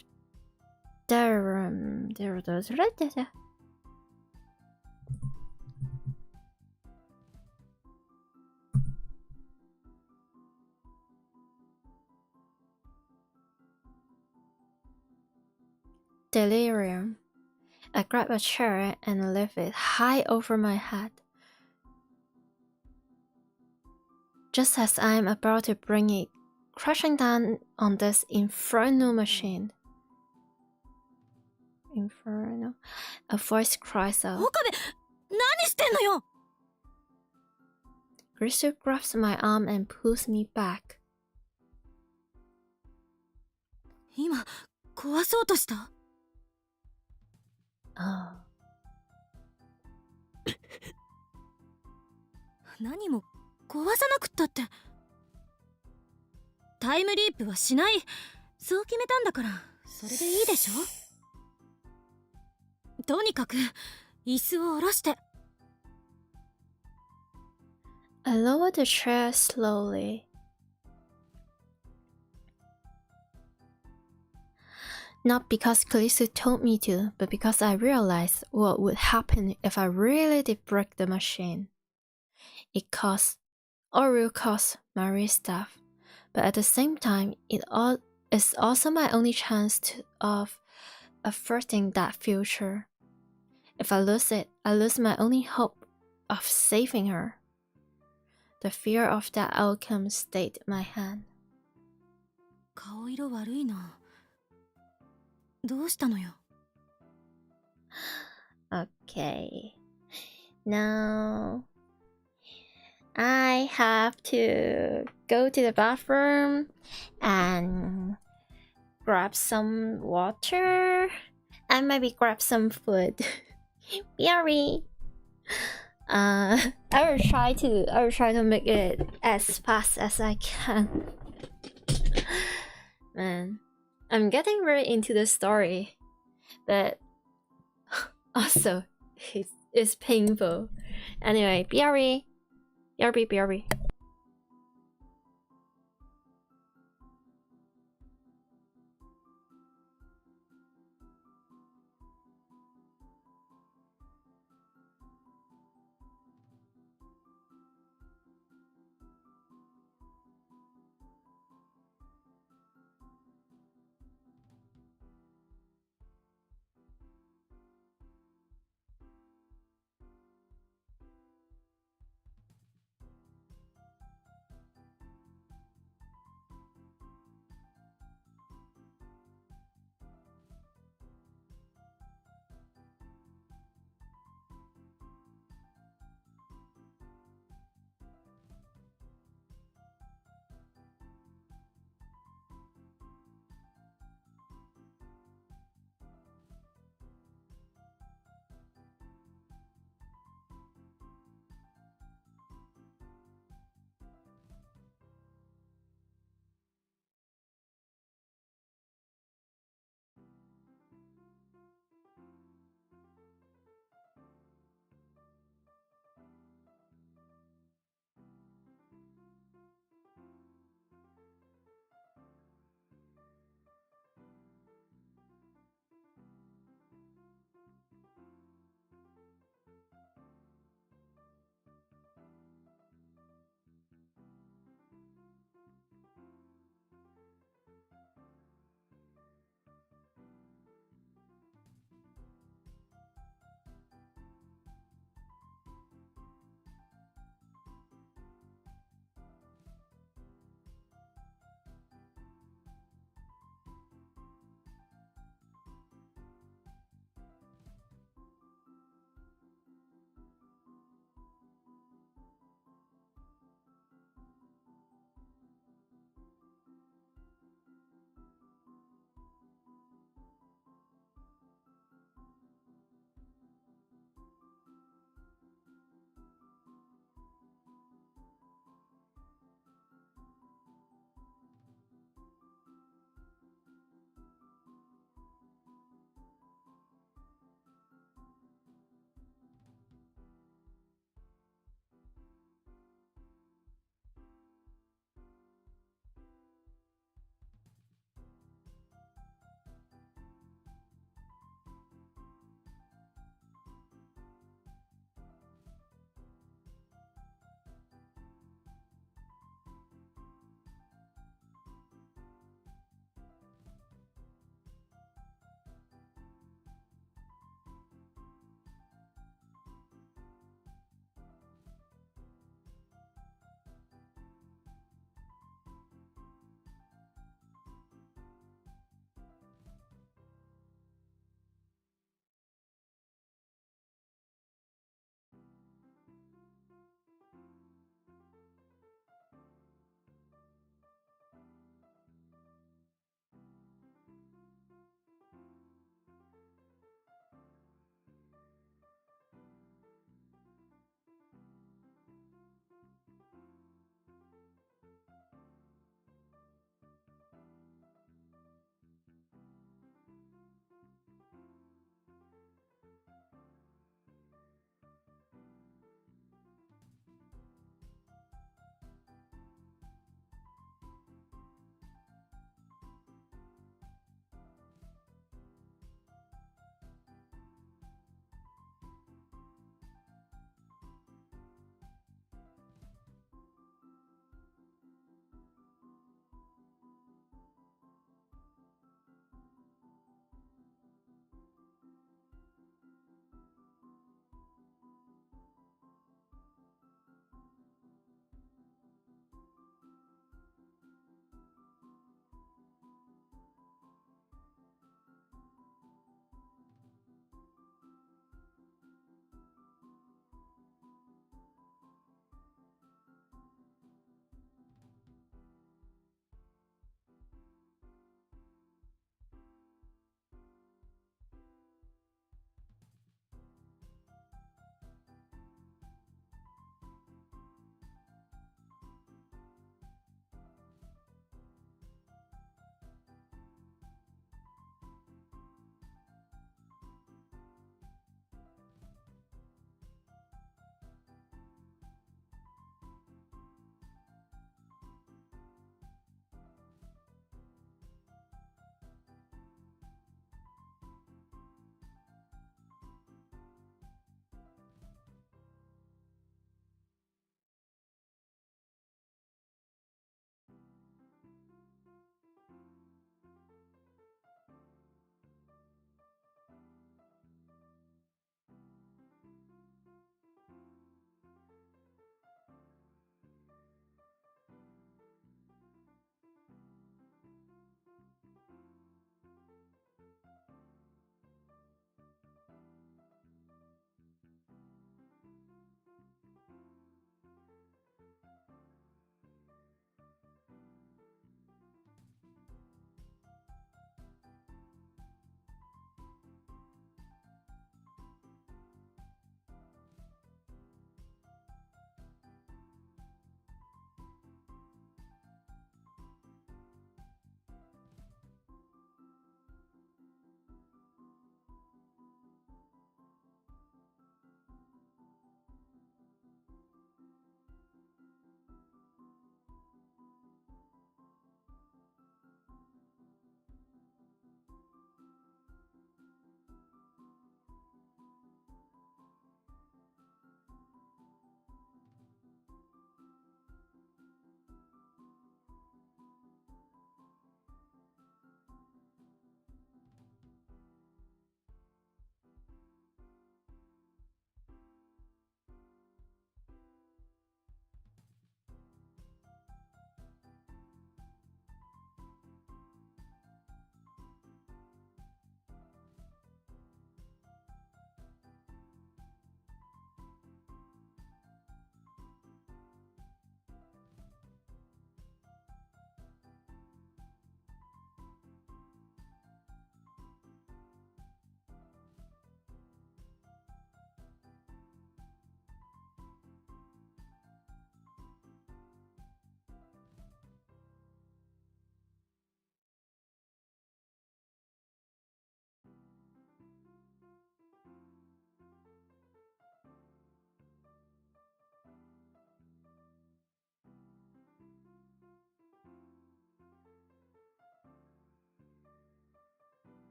delirium. I grab a chair and lift it high over my head. Just as I am about to bring it crashing down on this infernal machine. Inferno. A voice cries out. Okabe! 何してんのよ! Grisu grabs my arm and pulls me back. 今、壊そうとした? Oh. 何も壊さなくったって。タイムリープはしない。そう決めたんだから、それでいいでしょ? とにかく、椅子を下ろして。I lower the chair slowly. Not because Kalisu told me to, but because I realized what would happen if I really did break the machine. It costs, or will cost, Mari's death, but at the same time, it is also my only chance of averting that future. If I lose it, I lose my only hope of saving her. The fear of that outcome stayed my hand. 顔色悪いな。どうしたのよ? Okay. Now I have to go to the bathroom and grab some water and maybe grab some food. Sorry. I will try to make it as fast as I can. Man, I'm getting very into the story, but also it's painful. Anyway, BRB. BRB, BRB.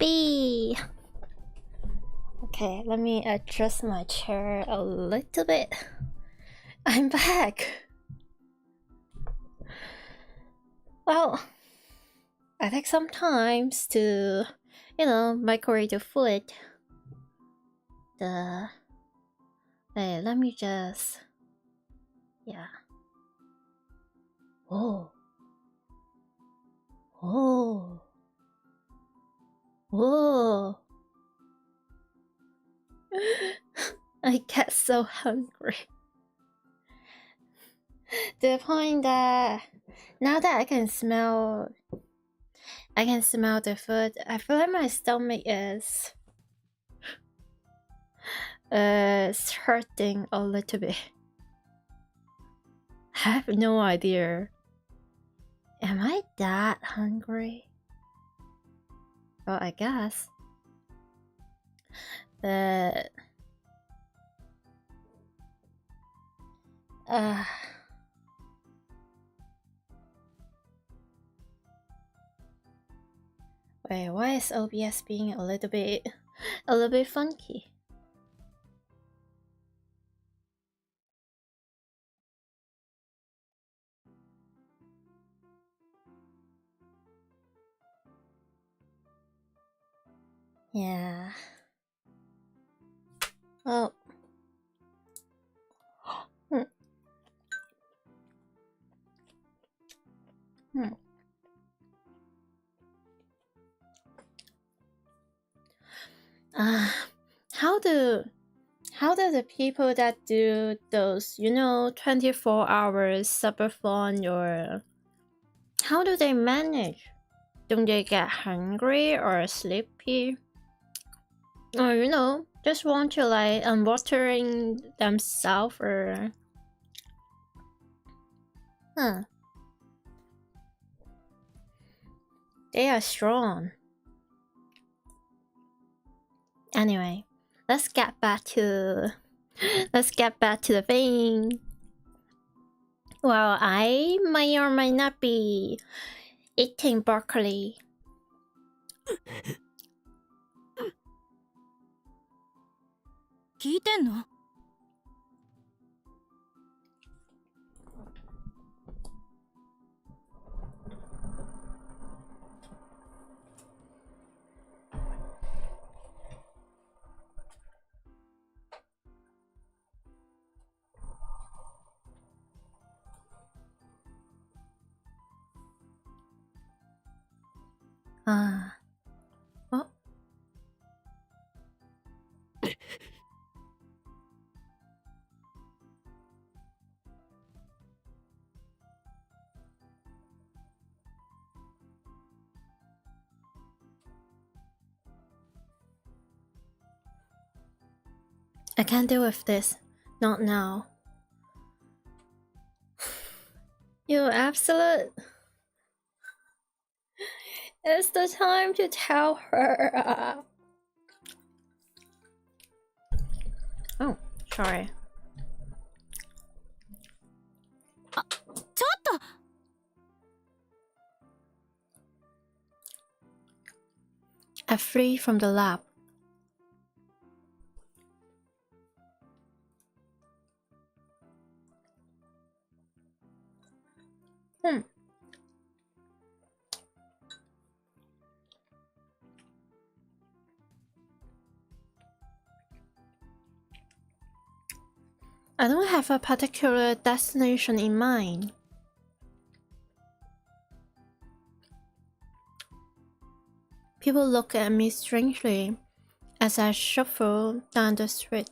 nappy. Okay, let me adjust my chair a little bit. I'm back. Well, I take some time to, microwave the food. Hey, let me just... Yeah. Oh. Oh. Whoa. I get so hungry. To the point that now that I can smell the food, I feel like my stomach is hurting a little bit. I have no idea. Am I that hungry? Well, I guess. But wait, why is OBS being a little bit funky? Yeah. Well. How do the people that do those, 24 hours subathon, or how do they manage? Don't they get hungry or sleepy? Or, just want to like watering themselves, or... Huh. They are strong. Anyway, let's get back to the thing. Well, I may or may not be eating broccoli. What? I can't deal with this. Not now. You absolute... It's the time to tell her. Oh, sorry. I flee from the lab. I don't have a particular destination in mind. People look at me strangely as I shuffle down the street.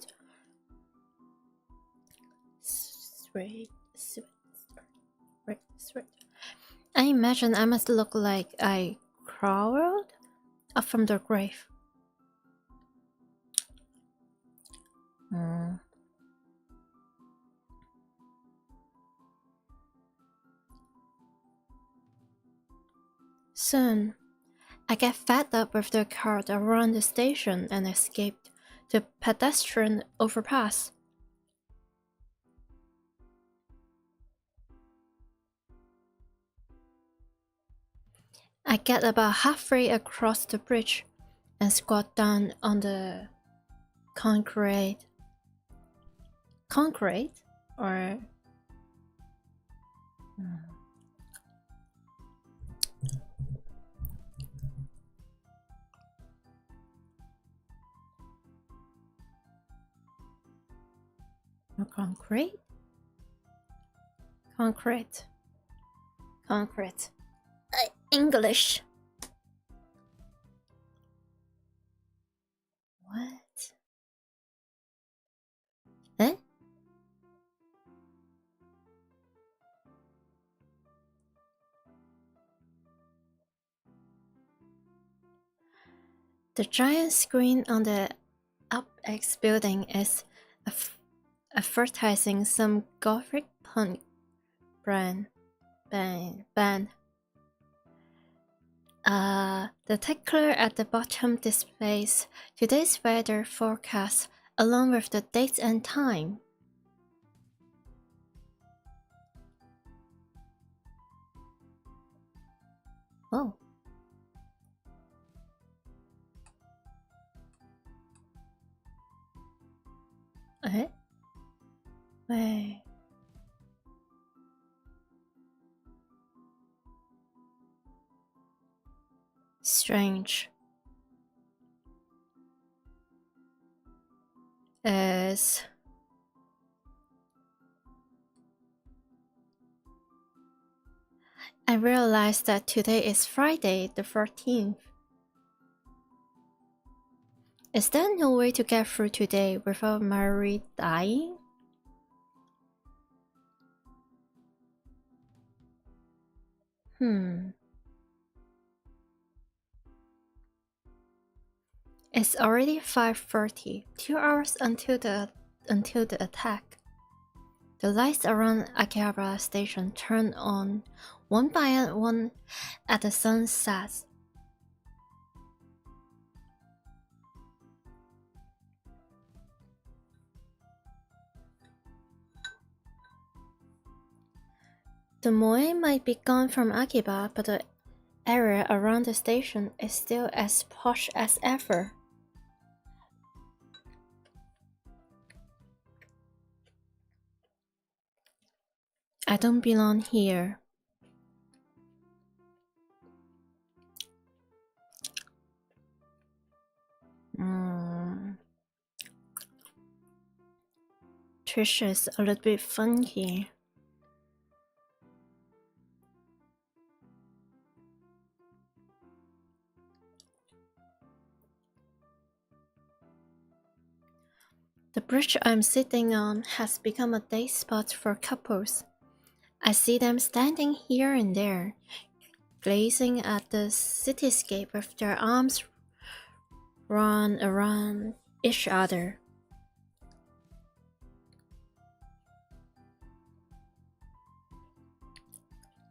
I imagine I must look like I crawled up from the grave. Soon, I get fed up with the crowd around the station and escaped the pedestrian overpass. I get about halfway across the bridge squat down on the concrete. Concrete? Or... No, concrete? Concrete. Concrete. English. What? Eh? The giant screen on the UpX building is advertising some gothic punk band. The tickler at the bottom displays today's weather forecast along with the date and time. Oh. Eh? Wait. Strange. As I realized that today is Friday the 14th. Is there no way to get through today without Mary dying? It's already 5:30, 2 hours until the attack. The lights around Akihabara Station turn on one by one at the sun sets. The moe might be gone from Akiba, but the area around the station is still as posh as ever. I don't belong here. Trisha is a little bit funky. The bridge I'm sitting on has become a day spot for couples. I see them standing here and there, gazing at the cityscape with their arms run around each other.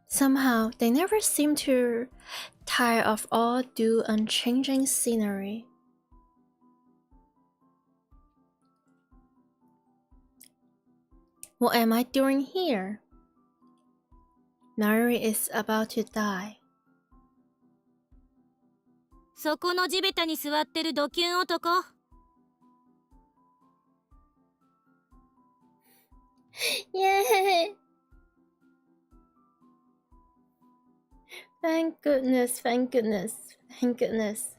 Somehow, they never seem to tire of all the unchanging scenery. What am I doing here? Nari is about to die. そこの地べたに座ってるドキュン男。Yay! Thank goodness, thank goodness, thank goodness.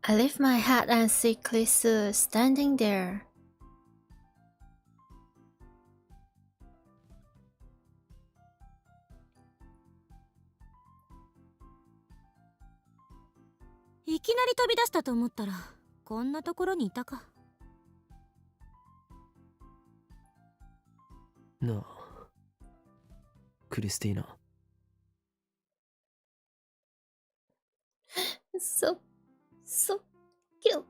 I lift my hat and see Klisu standing there.いきなり飛び出したと思ったらこんなところにいたか。なあ、クリスティーナ。So cute.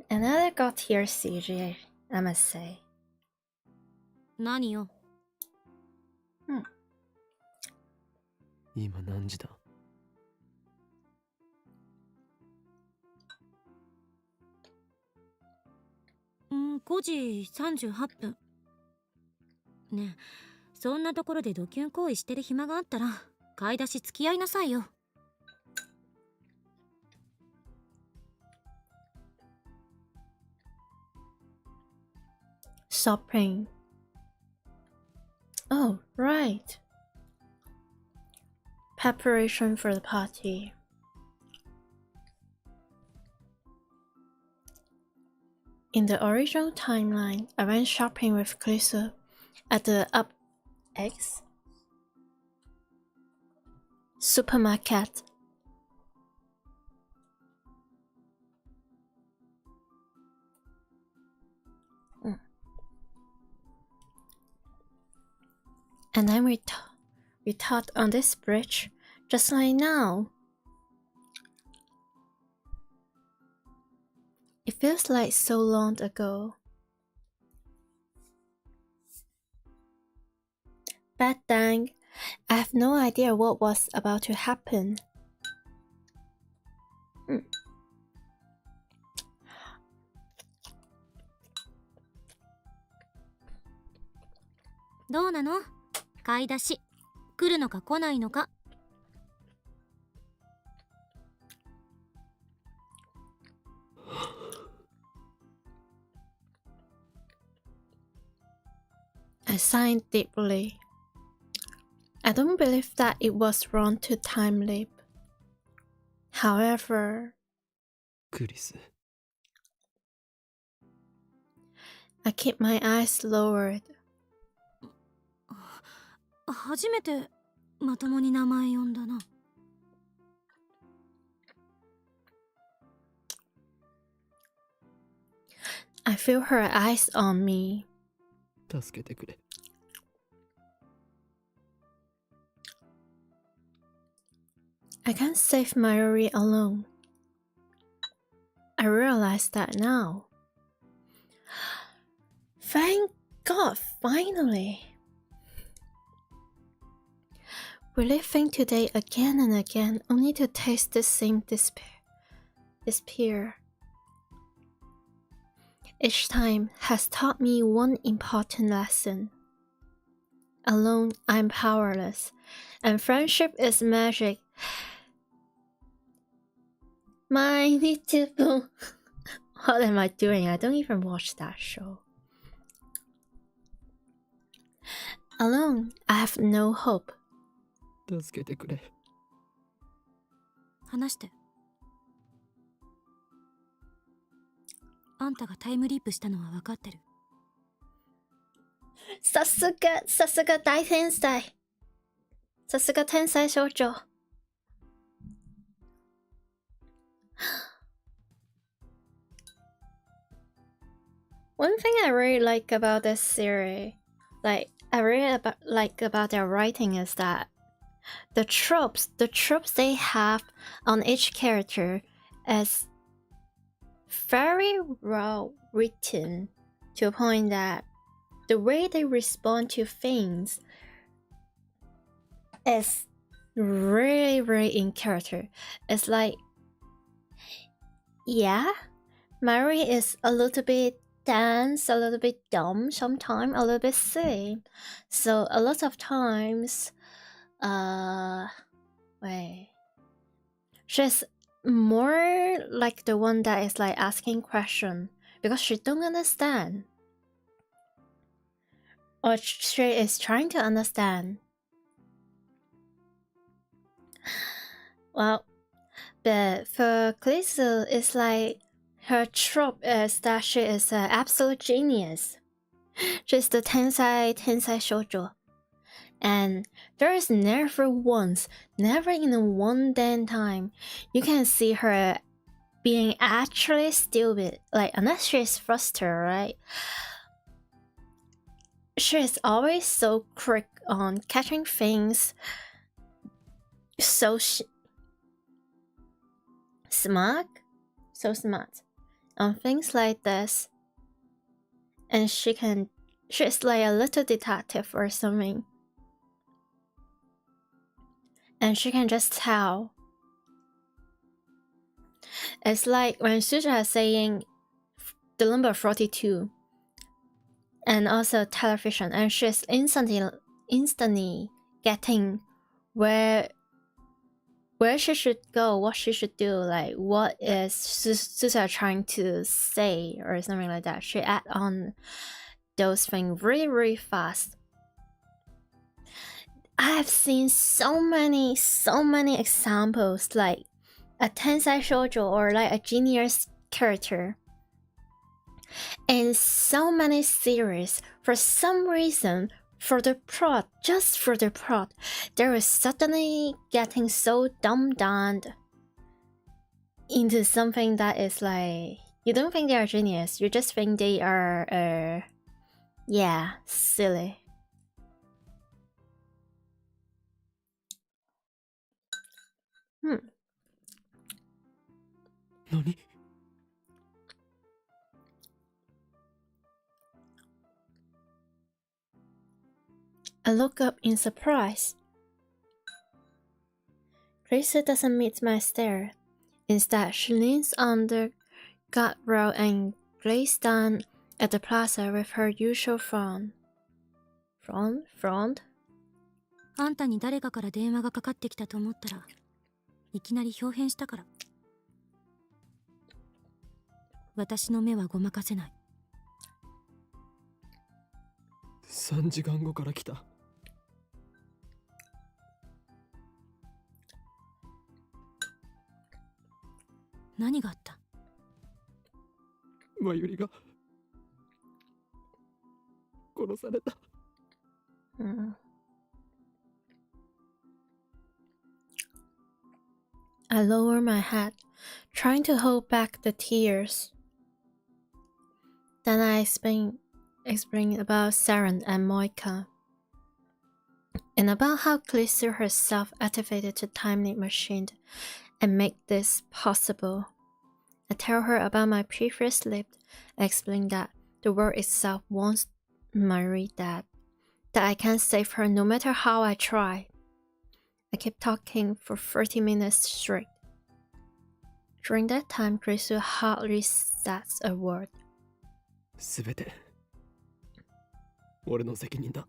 Another god tier CG, I must say. 何よ。今何時だ？ 5時38分。ねえ、そんなところでドキュン行為してる暇があったら買い出し付き合いなさいよ。Shopping. Oh, right. Preparation for the party. In the original timeline, I went shopping with Clisso at the UpX supermarket. And then we taught on this bridge, just like now. It feels like so long ago. But dang, I have no idea what was about to happen. どうなの？買い出し来るのか来ないのか。I sighed deeply. I don't believe that it was wrong to time leap. However, クリス。 I keep my eyes lowered. 初めてまともに名前呼んだな。I feel her eyes on me. 助けてくれ。 I can't save Mayuri alone. I realize that now. Thank God, finally. Reliving today again and again, only to taste the same despair. Each time has taught me one important lesson. Alone, I'm powerless, and friendship is magic. My little... What am I doing? I don't even watch that show. Alone, I have no hope. 助けてくれ。話して。あんたがタイムリープしたのは分かってる。さすが大天才。さすが天才少女。One thing I really like about this series, like about their writing is that the tropes they have on each character is very well written to a point that the way they respond to things is really in character. It's like, yeah, Mary is a little bit dense, a little bit dumb, sometimes a little bit silly. So a lot of times, she's more like the one that is like asking question because she don't understand, or she is trying to understand. Well, but for Clisso, it's like her trope is that she is an absolute genius. She's the tensai shoujo. And there is never in one damn time, you can see her being actually stupid. Like, unless she's frustrated, right? She is always so quick on catching things. So smart on things like this. And she's like a little detective or something. And she can just tell. It's like when Suja is saying the number 42, and also television, and she's instantly getting where she should go, what she should do, like what is Susa trying to say or something like that. She add on those things really, really fast. I have seen so many examples, like a tensai shoujo or like a genius character in so many series. For some reason, for the plot, just for the plot, they were suddenly getting so dumbed down into something that is like, you don't think they are genius, you just think they are yeah, silly. Nani? I look up in surprise. Grace doesn't meet my stare. Instead, she leans on the guardrail and gazes down at the plaza with her usual frown. Frown? あんたに誰かから電話がかかってきたと思ったら、いきなり表変したから。私の目はごまかせない。3時間後から来た。何があった？まゆりが殺された。I lower my head, trying to hold back the tears. Then I explain about Saren and Moika, and about how Glitzer herself activated the time machine and make this possible. I tell her about my previous sleep, and explain that the world itself wants Marie dead, that I can't save her no matter how I try. I keep talking for 30 minutes straight. During that time, Glitzer hardly says a word. すべて俺の責任だ。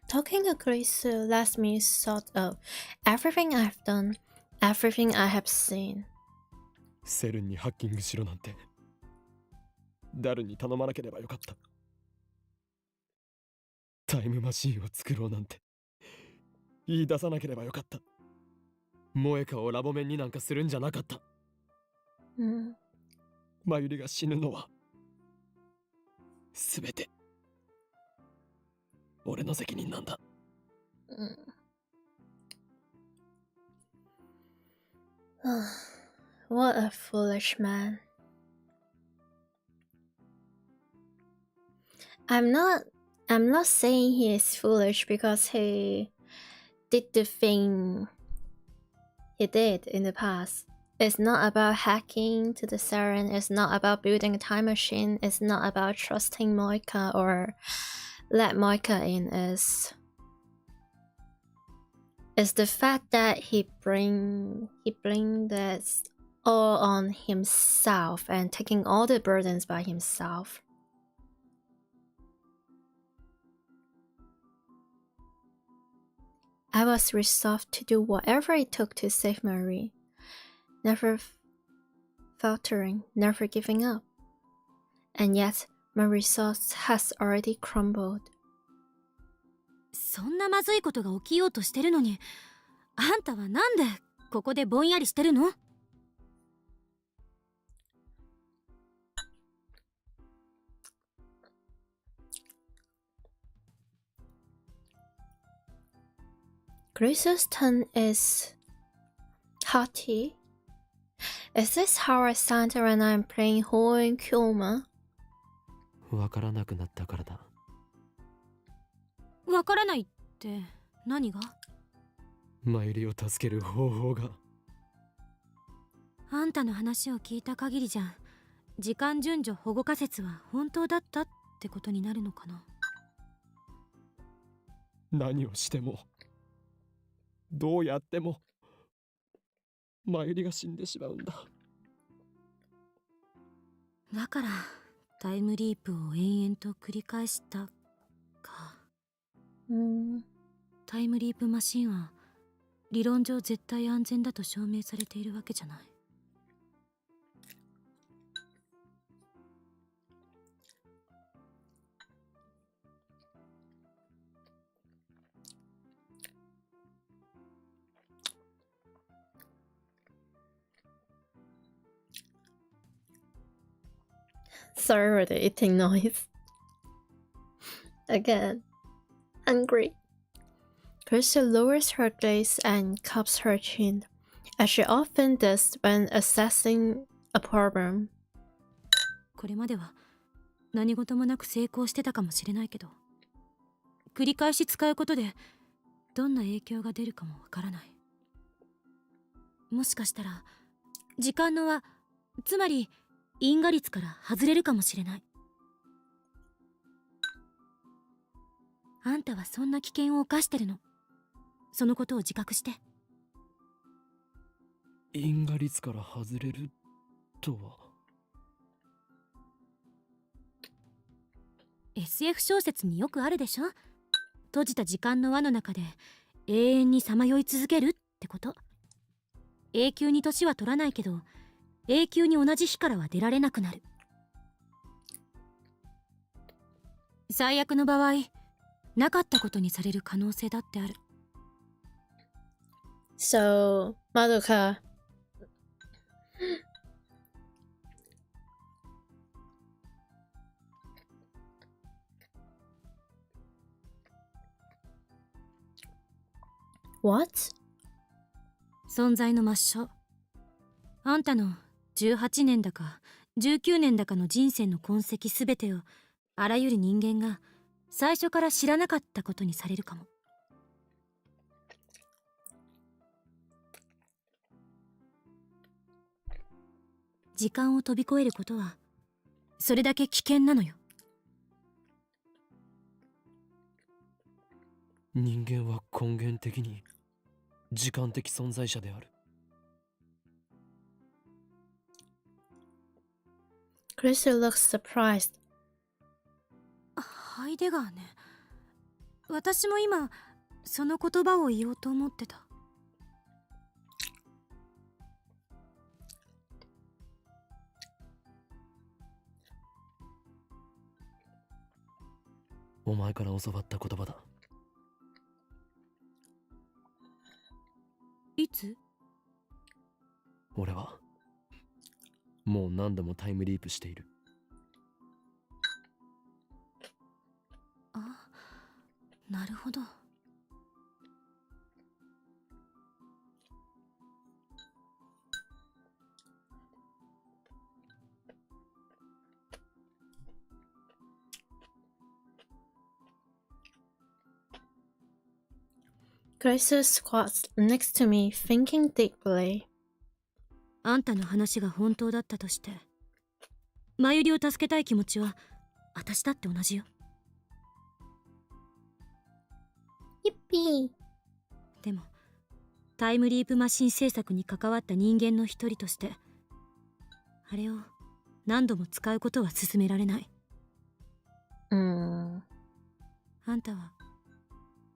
Talking to Glitzer lets me sort of everything I've done, everything I have seen. セルンにハッキングしろなんてダルに頼まなければよかった。タイムマシンを作ろうなんて言い出さなければよかった。萌香をラボメンになんかするんじゃなかった。マユリが死ぬのはすべて俺の責任なんだ。What a foolish man. I'm not saying he is foolish because he did the thing he did in the past. It's not about hacking to the Siren, it's not about building a time machine, it's not about trusting Moika or let Moika in. It's the fact that he bring this all on himself and taking all the burdens by himself. I was resolved to do whatever it took to save Marie, never faltering, never giving up. And yet, my resolve has already crumbled. そんなまずいことが起きようとしてるのに、あんたはなんでここでぼんやりしてるのGrace's tone is haughty. Is this how I sound when I'm playing Hoen Kyoma? わからなくなったからだ。わからないって何が？マユリを助ける方法が。あんたの話を聞いた限りじゃ、時間順序保護仮説は本当だったってことになるのかな。何をしてもどうやってもマユリが死んでしまうんだ。だからタイムリープを延々と繰り返したか。タイムリープマシンは理論上絶対安全だと証明されているわけじゃない。Sorry for the eating noise. Again, angry. Crystal lowers her gaze and cups her chin, as she often does when assessing a problem. これまでは何事もなく成功してたかもしれないけど、繰り返し使うことでどんな影響が出るかもわからない。もしかしたら時間の輪、つまり因果率から外れるかもしれない。あんたはそんな危険を冒してるの。そのことを自覚して。因果率から外れるとは。 SF 小説によくあるでしょ。閉じた時間の輪の中で永遠にさまよい続けるってこと。永久に年は取らないけど永久に同じ日からは出られなくなる。最悪の場合、なかったことにされる可能性だってある。So, Madoka. What? 存在の抹消。あんたの18年だか19年だかの人生の痕跡すべてをあらゆる人間が最初から知らなかったことにされるかも。時間を飛び越えることはそれだけ危険なのよ。人間は根源的に時間的存在者である。Crystal looks surprised. ハイデガーね。私も今その言葉を言おうと思ってた。お前から教わった言葉だ。いつ？俺はもう何度もタイムリープしている。あ、なるほど。Crystal squats next to me, thinking deeply. あんたの話が本当だったとして、マユリを助けたい気持ちは私だって同じよ。Yippee! でもタイムリープマシン制作に関わった人間の一人として、あれを何度も使うことは勧められない。あんたは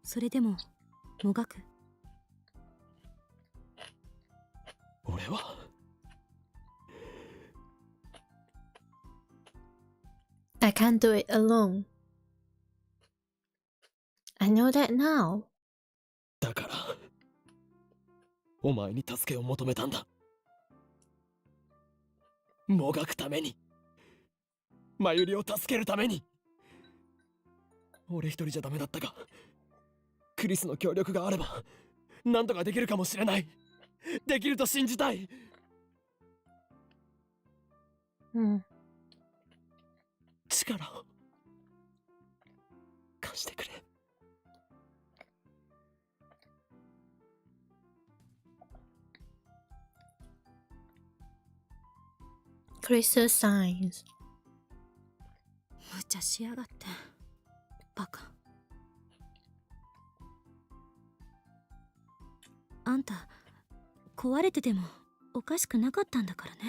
それでももがく？俺はI can't do it alone. I know that now. だからお前に助けを求めたんだ。もがくために、マユリを助けるために。俺一人じゃダメだったが、クリスの協力があれば何とかできるかもしれない。できると信じたい。力を貸してくれ。Crystal signs. 無茶しやがって、バカ。あんた壊れててもおかしくなかったんだからね。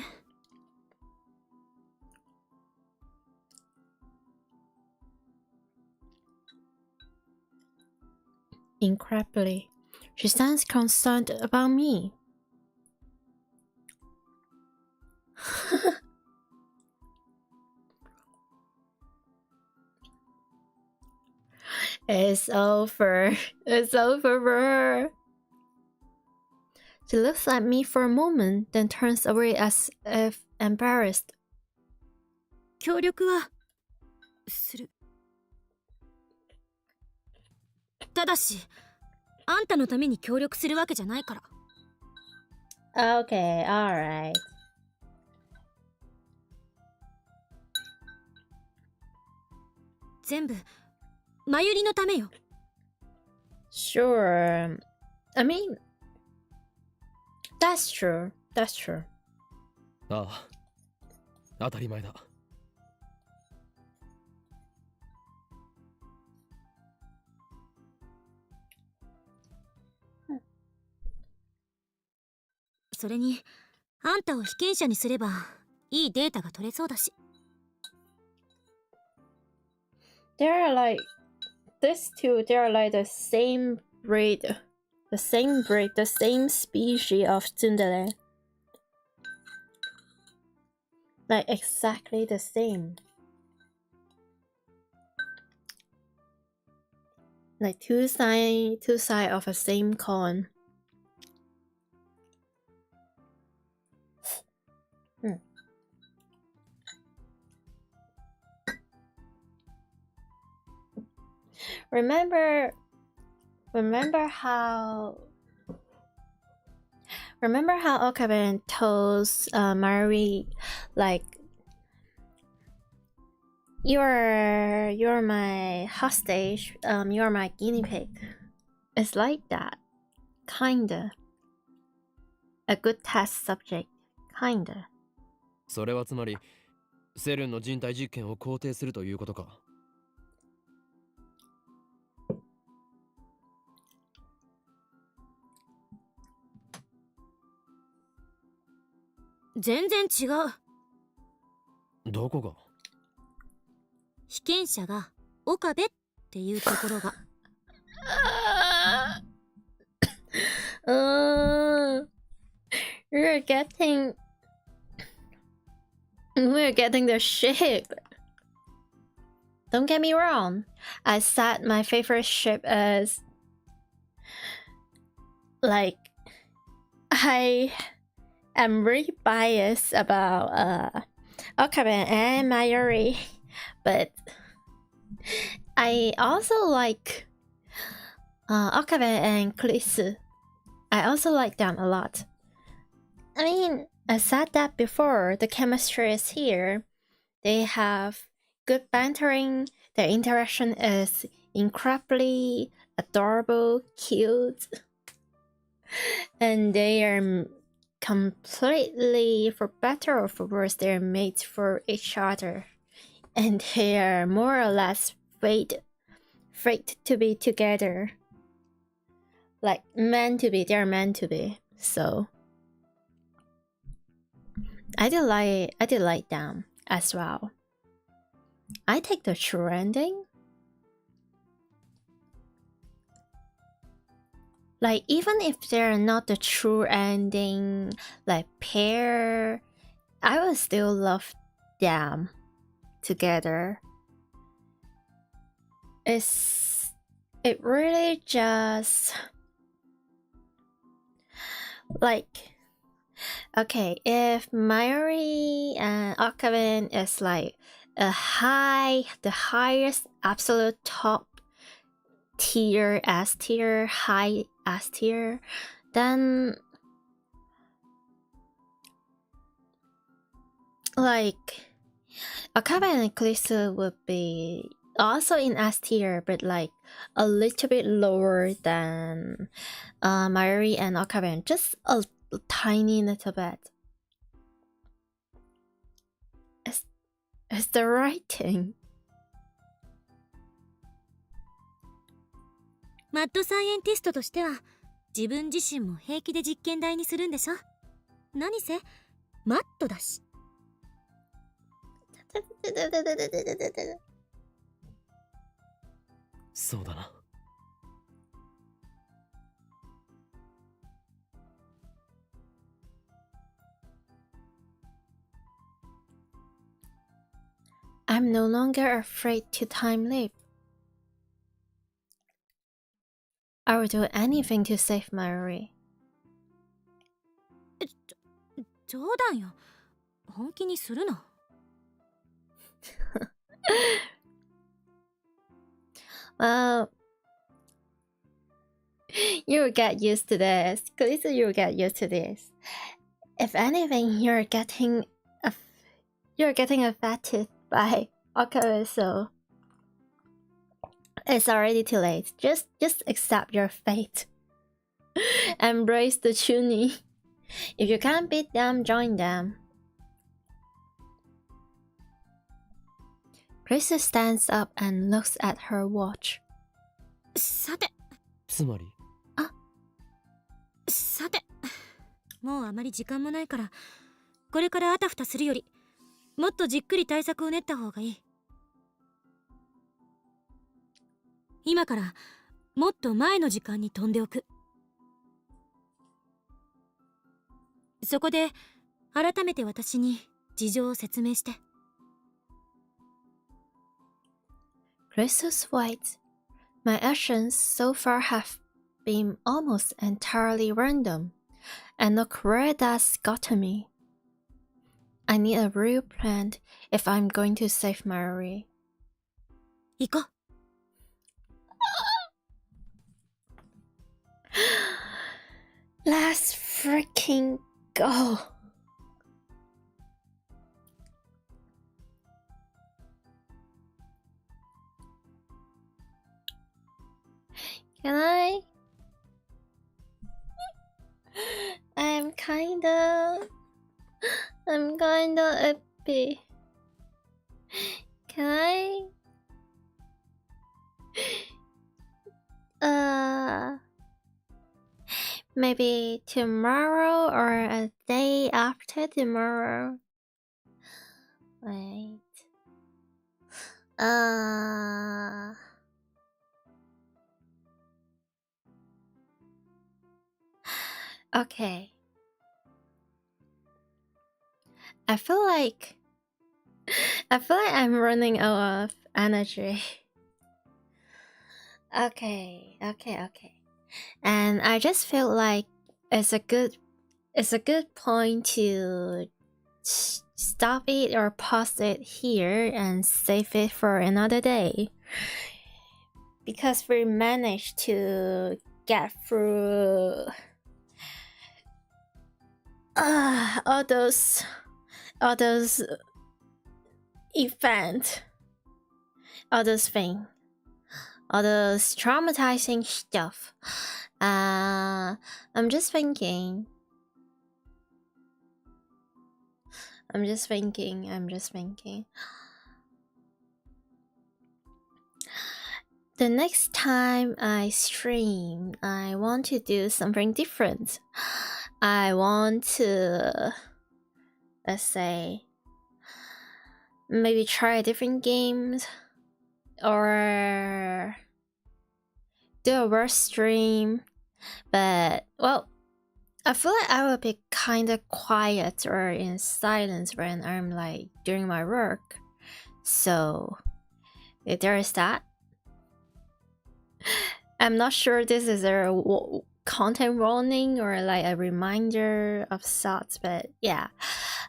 Incredibly, she sounds concerned about me. It's over. It's over for her. She looks at me for a moment, then turns away as if embarrassed. 協力はする。ただし、あんたのために協力するわけじゃないから。Okay, alright. 全部マユリのためよ。Sure. I mean, that's true. That's true. ああ、当たり前だ。それに、あんたを被験者にすればいいデータが取れそうだし。They're like these two. They're like the same breed, the same species of tsundere. Like exactly the same. Like two side of a same coin. Remember how Okaben told Mari, like, you're my hostage, you're my guinea pig. It's like that, kinda. A good test subject, kinda. それはつまりセルンの人体実験を肯定するということか。全然違う。どこが？被験者が岡部っていうところが。We're getting the ship. Don't get me wrong. I said my favorite ship is like I am really biased about Okabe and Mayuri, but I also like Okabe and Klisu. I also like them a lot. I mean, I said that before, the chemistry is here. They have good bantering. Their interaction is incredibly adorable, cute. And they are completely, for better or for worse, they're made for each other. And they are more or less fate to be together. Like, meant to be, they're meant to be. So I did like them as well. I take the true ending. Like, even if they're not the true ending, like pair, I will still love them together. It really just like, okay, if Mayuri and Akaben is like the highest absolute top tier, S tier, high S tier, then like Akaben and Klisu would be also in S tier, but like a little bit lower than Mayuri and Akaben, just a tiny little bit. It's the writing. マッドサイエンティストとしては自分自身も平気で実験台にするんでしょ。何せマットだし。そうだな。I'm no longer afraid to time leap. I will do anything to save Maori. 冗談よ。本気にするな。Well, you'll get used to this. Please, you'll get used to this. If anything, you're getting affected by okay, so it's already too late. Just accept your fate. Embrace the tuning. If you can't beat them, join them. Krista stands up and looks at her watch. さて。つまりさて。もうあまり時間もないから、これからあたふたするより、もっとじっくり対策を練った方がいい。今からもっと前の時間に飛んでおく。そこで改めて私に事情を説明して。Krista's white. My actions so far have been almost entirely random, and look where that's gotten me. I need a real plan if I'm going to save Maori. 行こう。Let's freaking go. Can I? I'm kinda happy. Can I? Maybe tomorrow or a day after tomorrow. Wait. Okay. I feel like I'm running out of energy. Okay. And I just feel like it's a good point to stop it or pause it here and save it for another day. Because we managed to get through all those events, all those things, all those traumatizing stuff. I'm just thinking. The next time I stream, I want to do something different. I want to, let's say, maybe try different games or do a work stream. But, well, I feel like I will be kind of quiet or in silence when I'm like doing my work. So, there is that. I'm not sure this is a content warning or like a reminder of sorts, but yeah.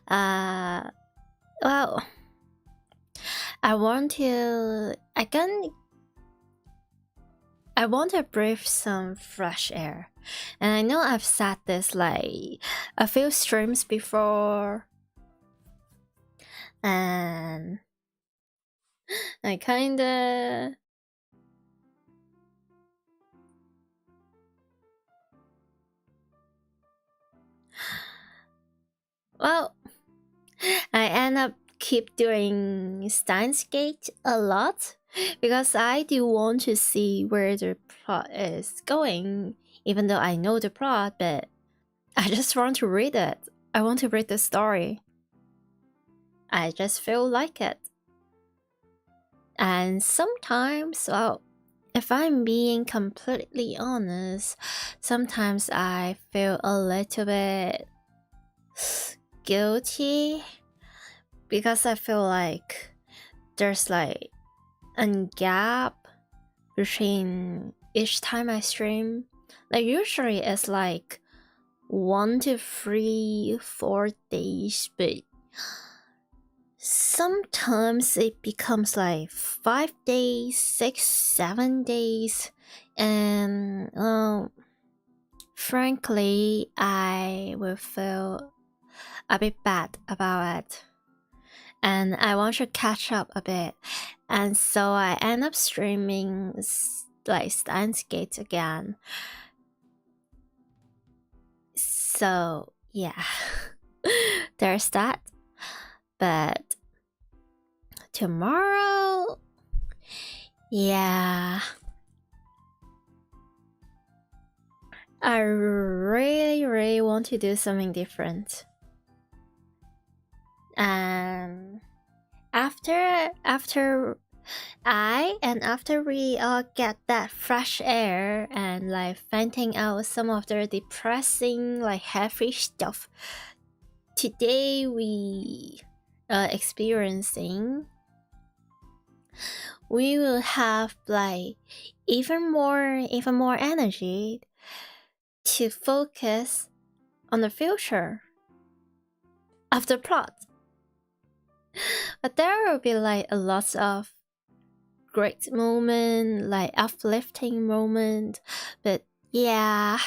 Well, I want to breathe some fresh air. And I know I've said this like a few streams before, and I kinda well, I end up keep doing Steins a lot because I do want to see where the plot is going even though I know the plot, but I just want to read it. I want to read the story. I just feel like it. And sometimes, well, if I'm being completely honest, sometimes I feel a little bit guilty because I feel like there's like a gap between each time I stream. Like usually it's like 1 to 3, 4 days, but sometimes it becomes like 5 days, 6, 7 days, and frankly, I will feel a bit bad about it, and I want to catch up a bit, and so I end up streaming like Steins again. So yeah, there's that. But tomorrow, yeah, I really want to do something different. And after we all get that fresh air and like venting out some of the depressing, like heavy stuff today we experiencing, we will have like even more energy to focus on the future of the plot. But there will be like a lot of great moment, like uplifting moment, but yeah,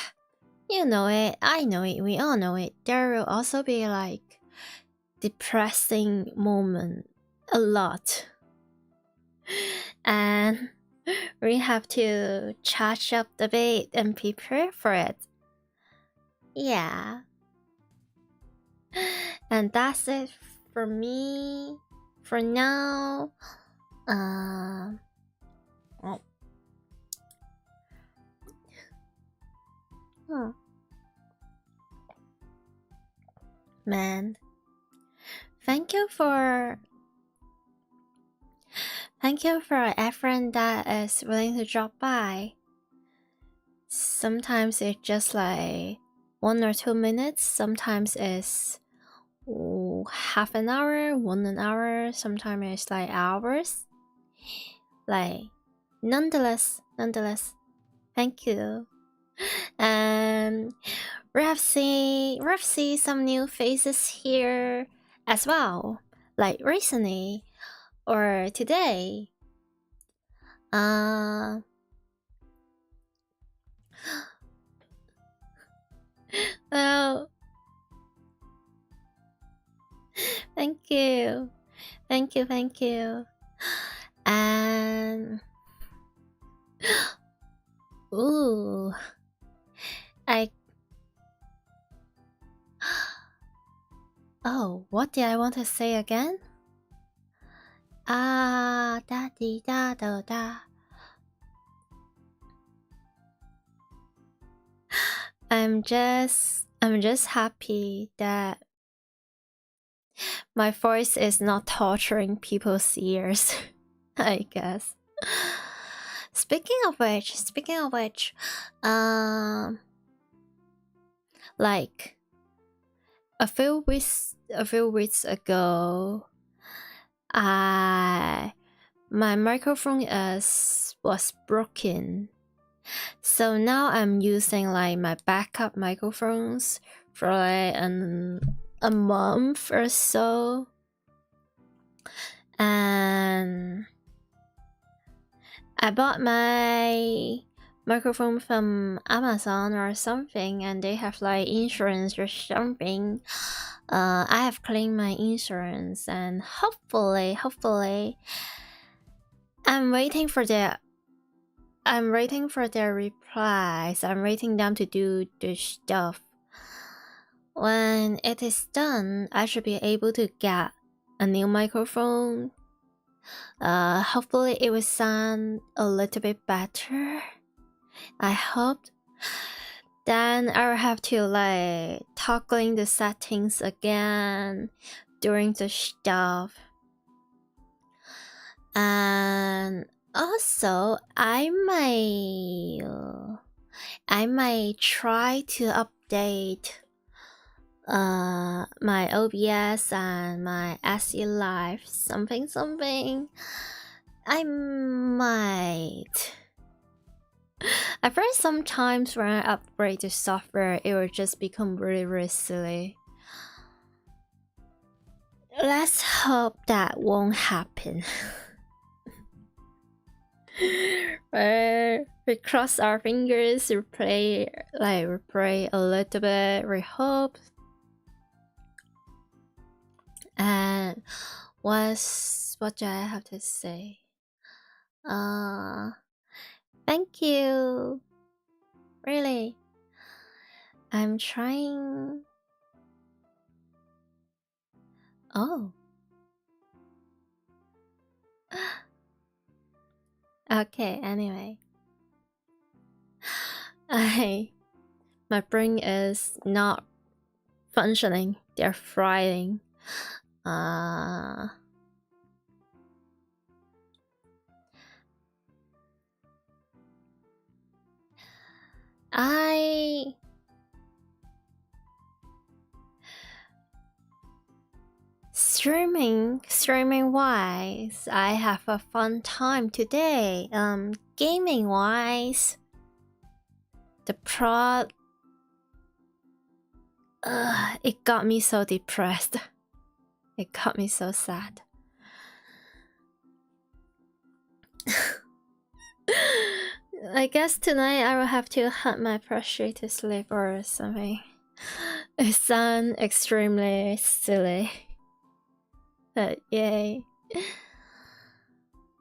you know it, I know it, we all know it. There will also be like depressing moment, a lot, and we have to charge up the bait and prepare for it. Yeah, and that's it for me for now. Man, thank you for everyone that is willing to drop by. Sometimes it's just like 1 or 2 minutes, sometimes it's half an hour, 1 hour, sometimes it's like hours. Like, nonetheless, thank you. And we've seen some new faces here as well, like recently or today. Well, thank you. And ooh, what did I want to say again? Da dee da da da. I'm just happy that my voice is not torturing people's ears, I guess. Speaking of which, like a few weeks ago, my microphone was broken. So now I'm using like my backup microphones for like a month or so. And I bought my microphone from Amazon or something, and they have like insurance or something. I have claimed my insurance, and hopefully I'm waiting for their replies. I'm waiting them to do the stuff. When it is done, I should be able to get a new microphone. Hopefully it will sound a little bit better. I hope. Then I will have to like toggling the settings again during the stuff. And also I might try to update my OBS and my SE Live something. I might. At first, sometimes when I upgrade the software, it will just become really silly. Let's hope that won't happen. We cross our fingers, we pray a little bit, we hope. And what do I have to say? Thank you. Really. I'm trying. Oh. Okay, anyway. My brain is not functioning. They're frying. Streaming wise, I have a fun time today. Gaming wise, the prod, it got me so depressed. It got me so sad. I guess tonight I will have to hunt my pressure to sleep or something. It sounds extremely silly. But yay.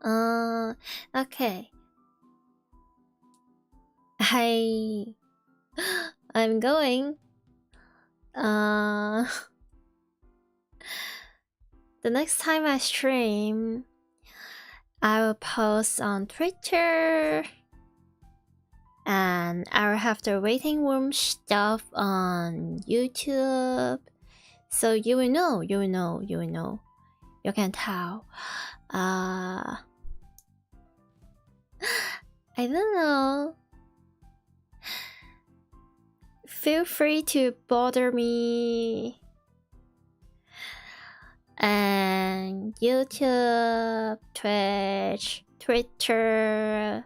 Okay. I'm going. The next time I stream, I will post on Twitter, and I will have the waiting room stuff on YouTube, so you will know. You can tell. I don't know. Feel free to bother me. And YouTube, Twitch, Twitter.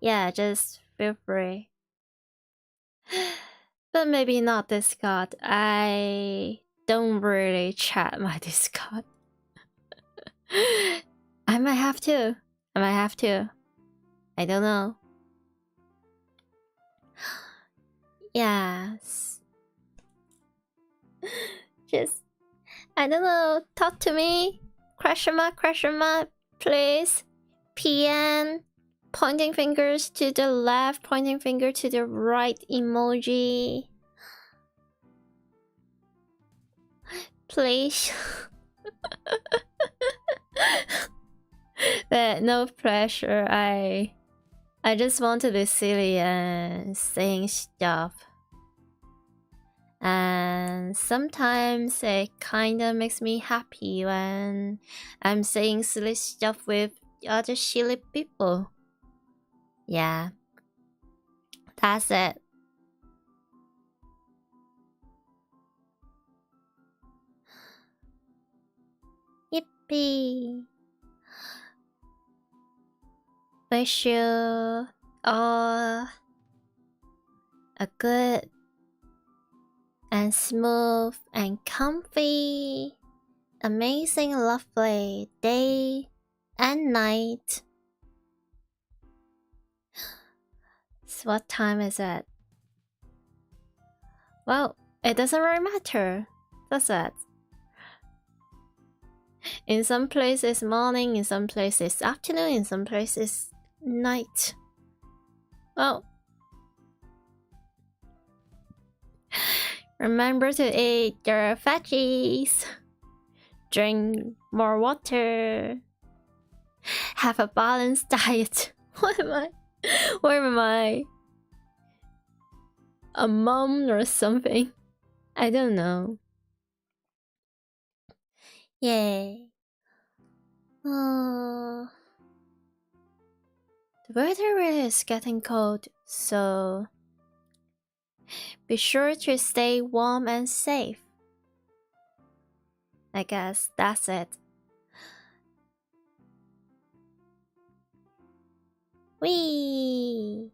Yeah, just feel free. But maybe not Discord. I don't really chat my Discord. I might have to. I don't know. Yes. Just, I don't know. Talk to me. Question mark, please. PN. Pointing fingers to the left, pointing finger to the right emoji. Please. But no pressure. I just want to be silly and saying stuff. And sometimes it kinda makes me happy when I'm saying silly stuff with other silly people. Yeah. That's it. Yippee. Wish you all a good and smooth and comfy, amazing, lovely day and night. So what time is it? Well, it doesn't really matter, does it? In some places morning, in some places afternoon, in some places night. Well, remember to eat your veggies, drink more water, have a balanced diet. Where am I? a mom or something. I don't know. Yay. The weather really is getting cold, so be sure to stay warm and safe. I guess that's it. Whee!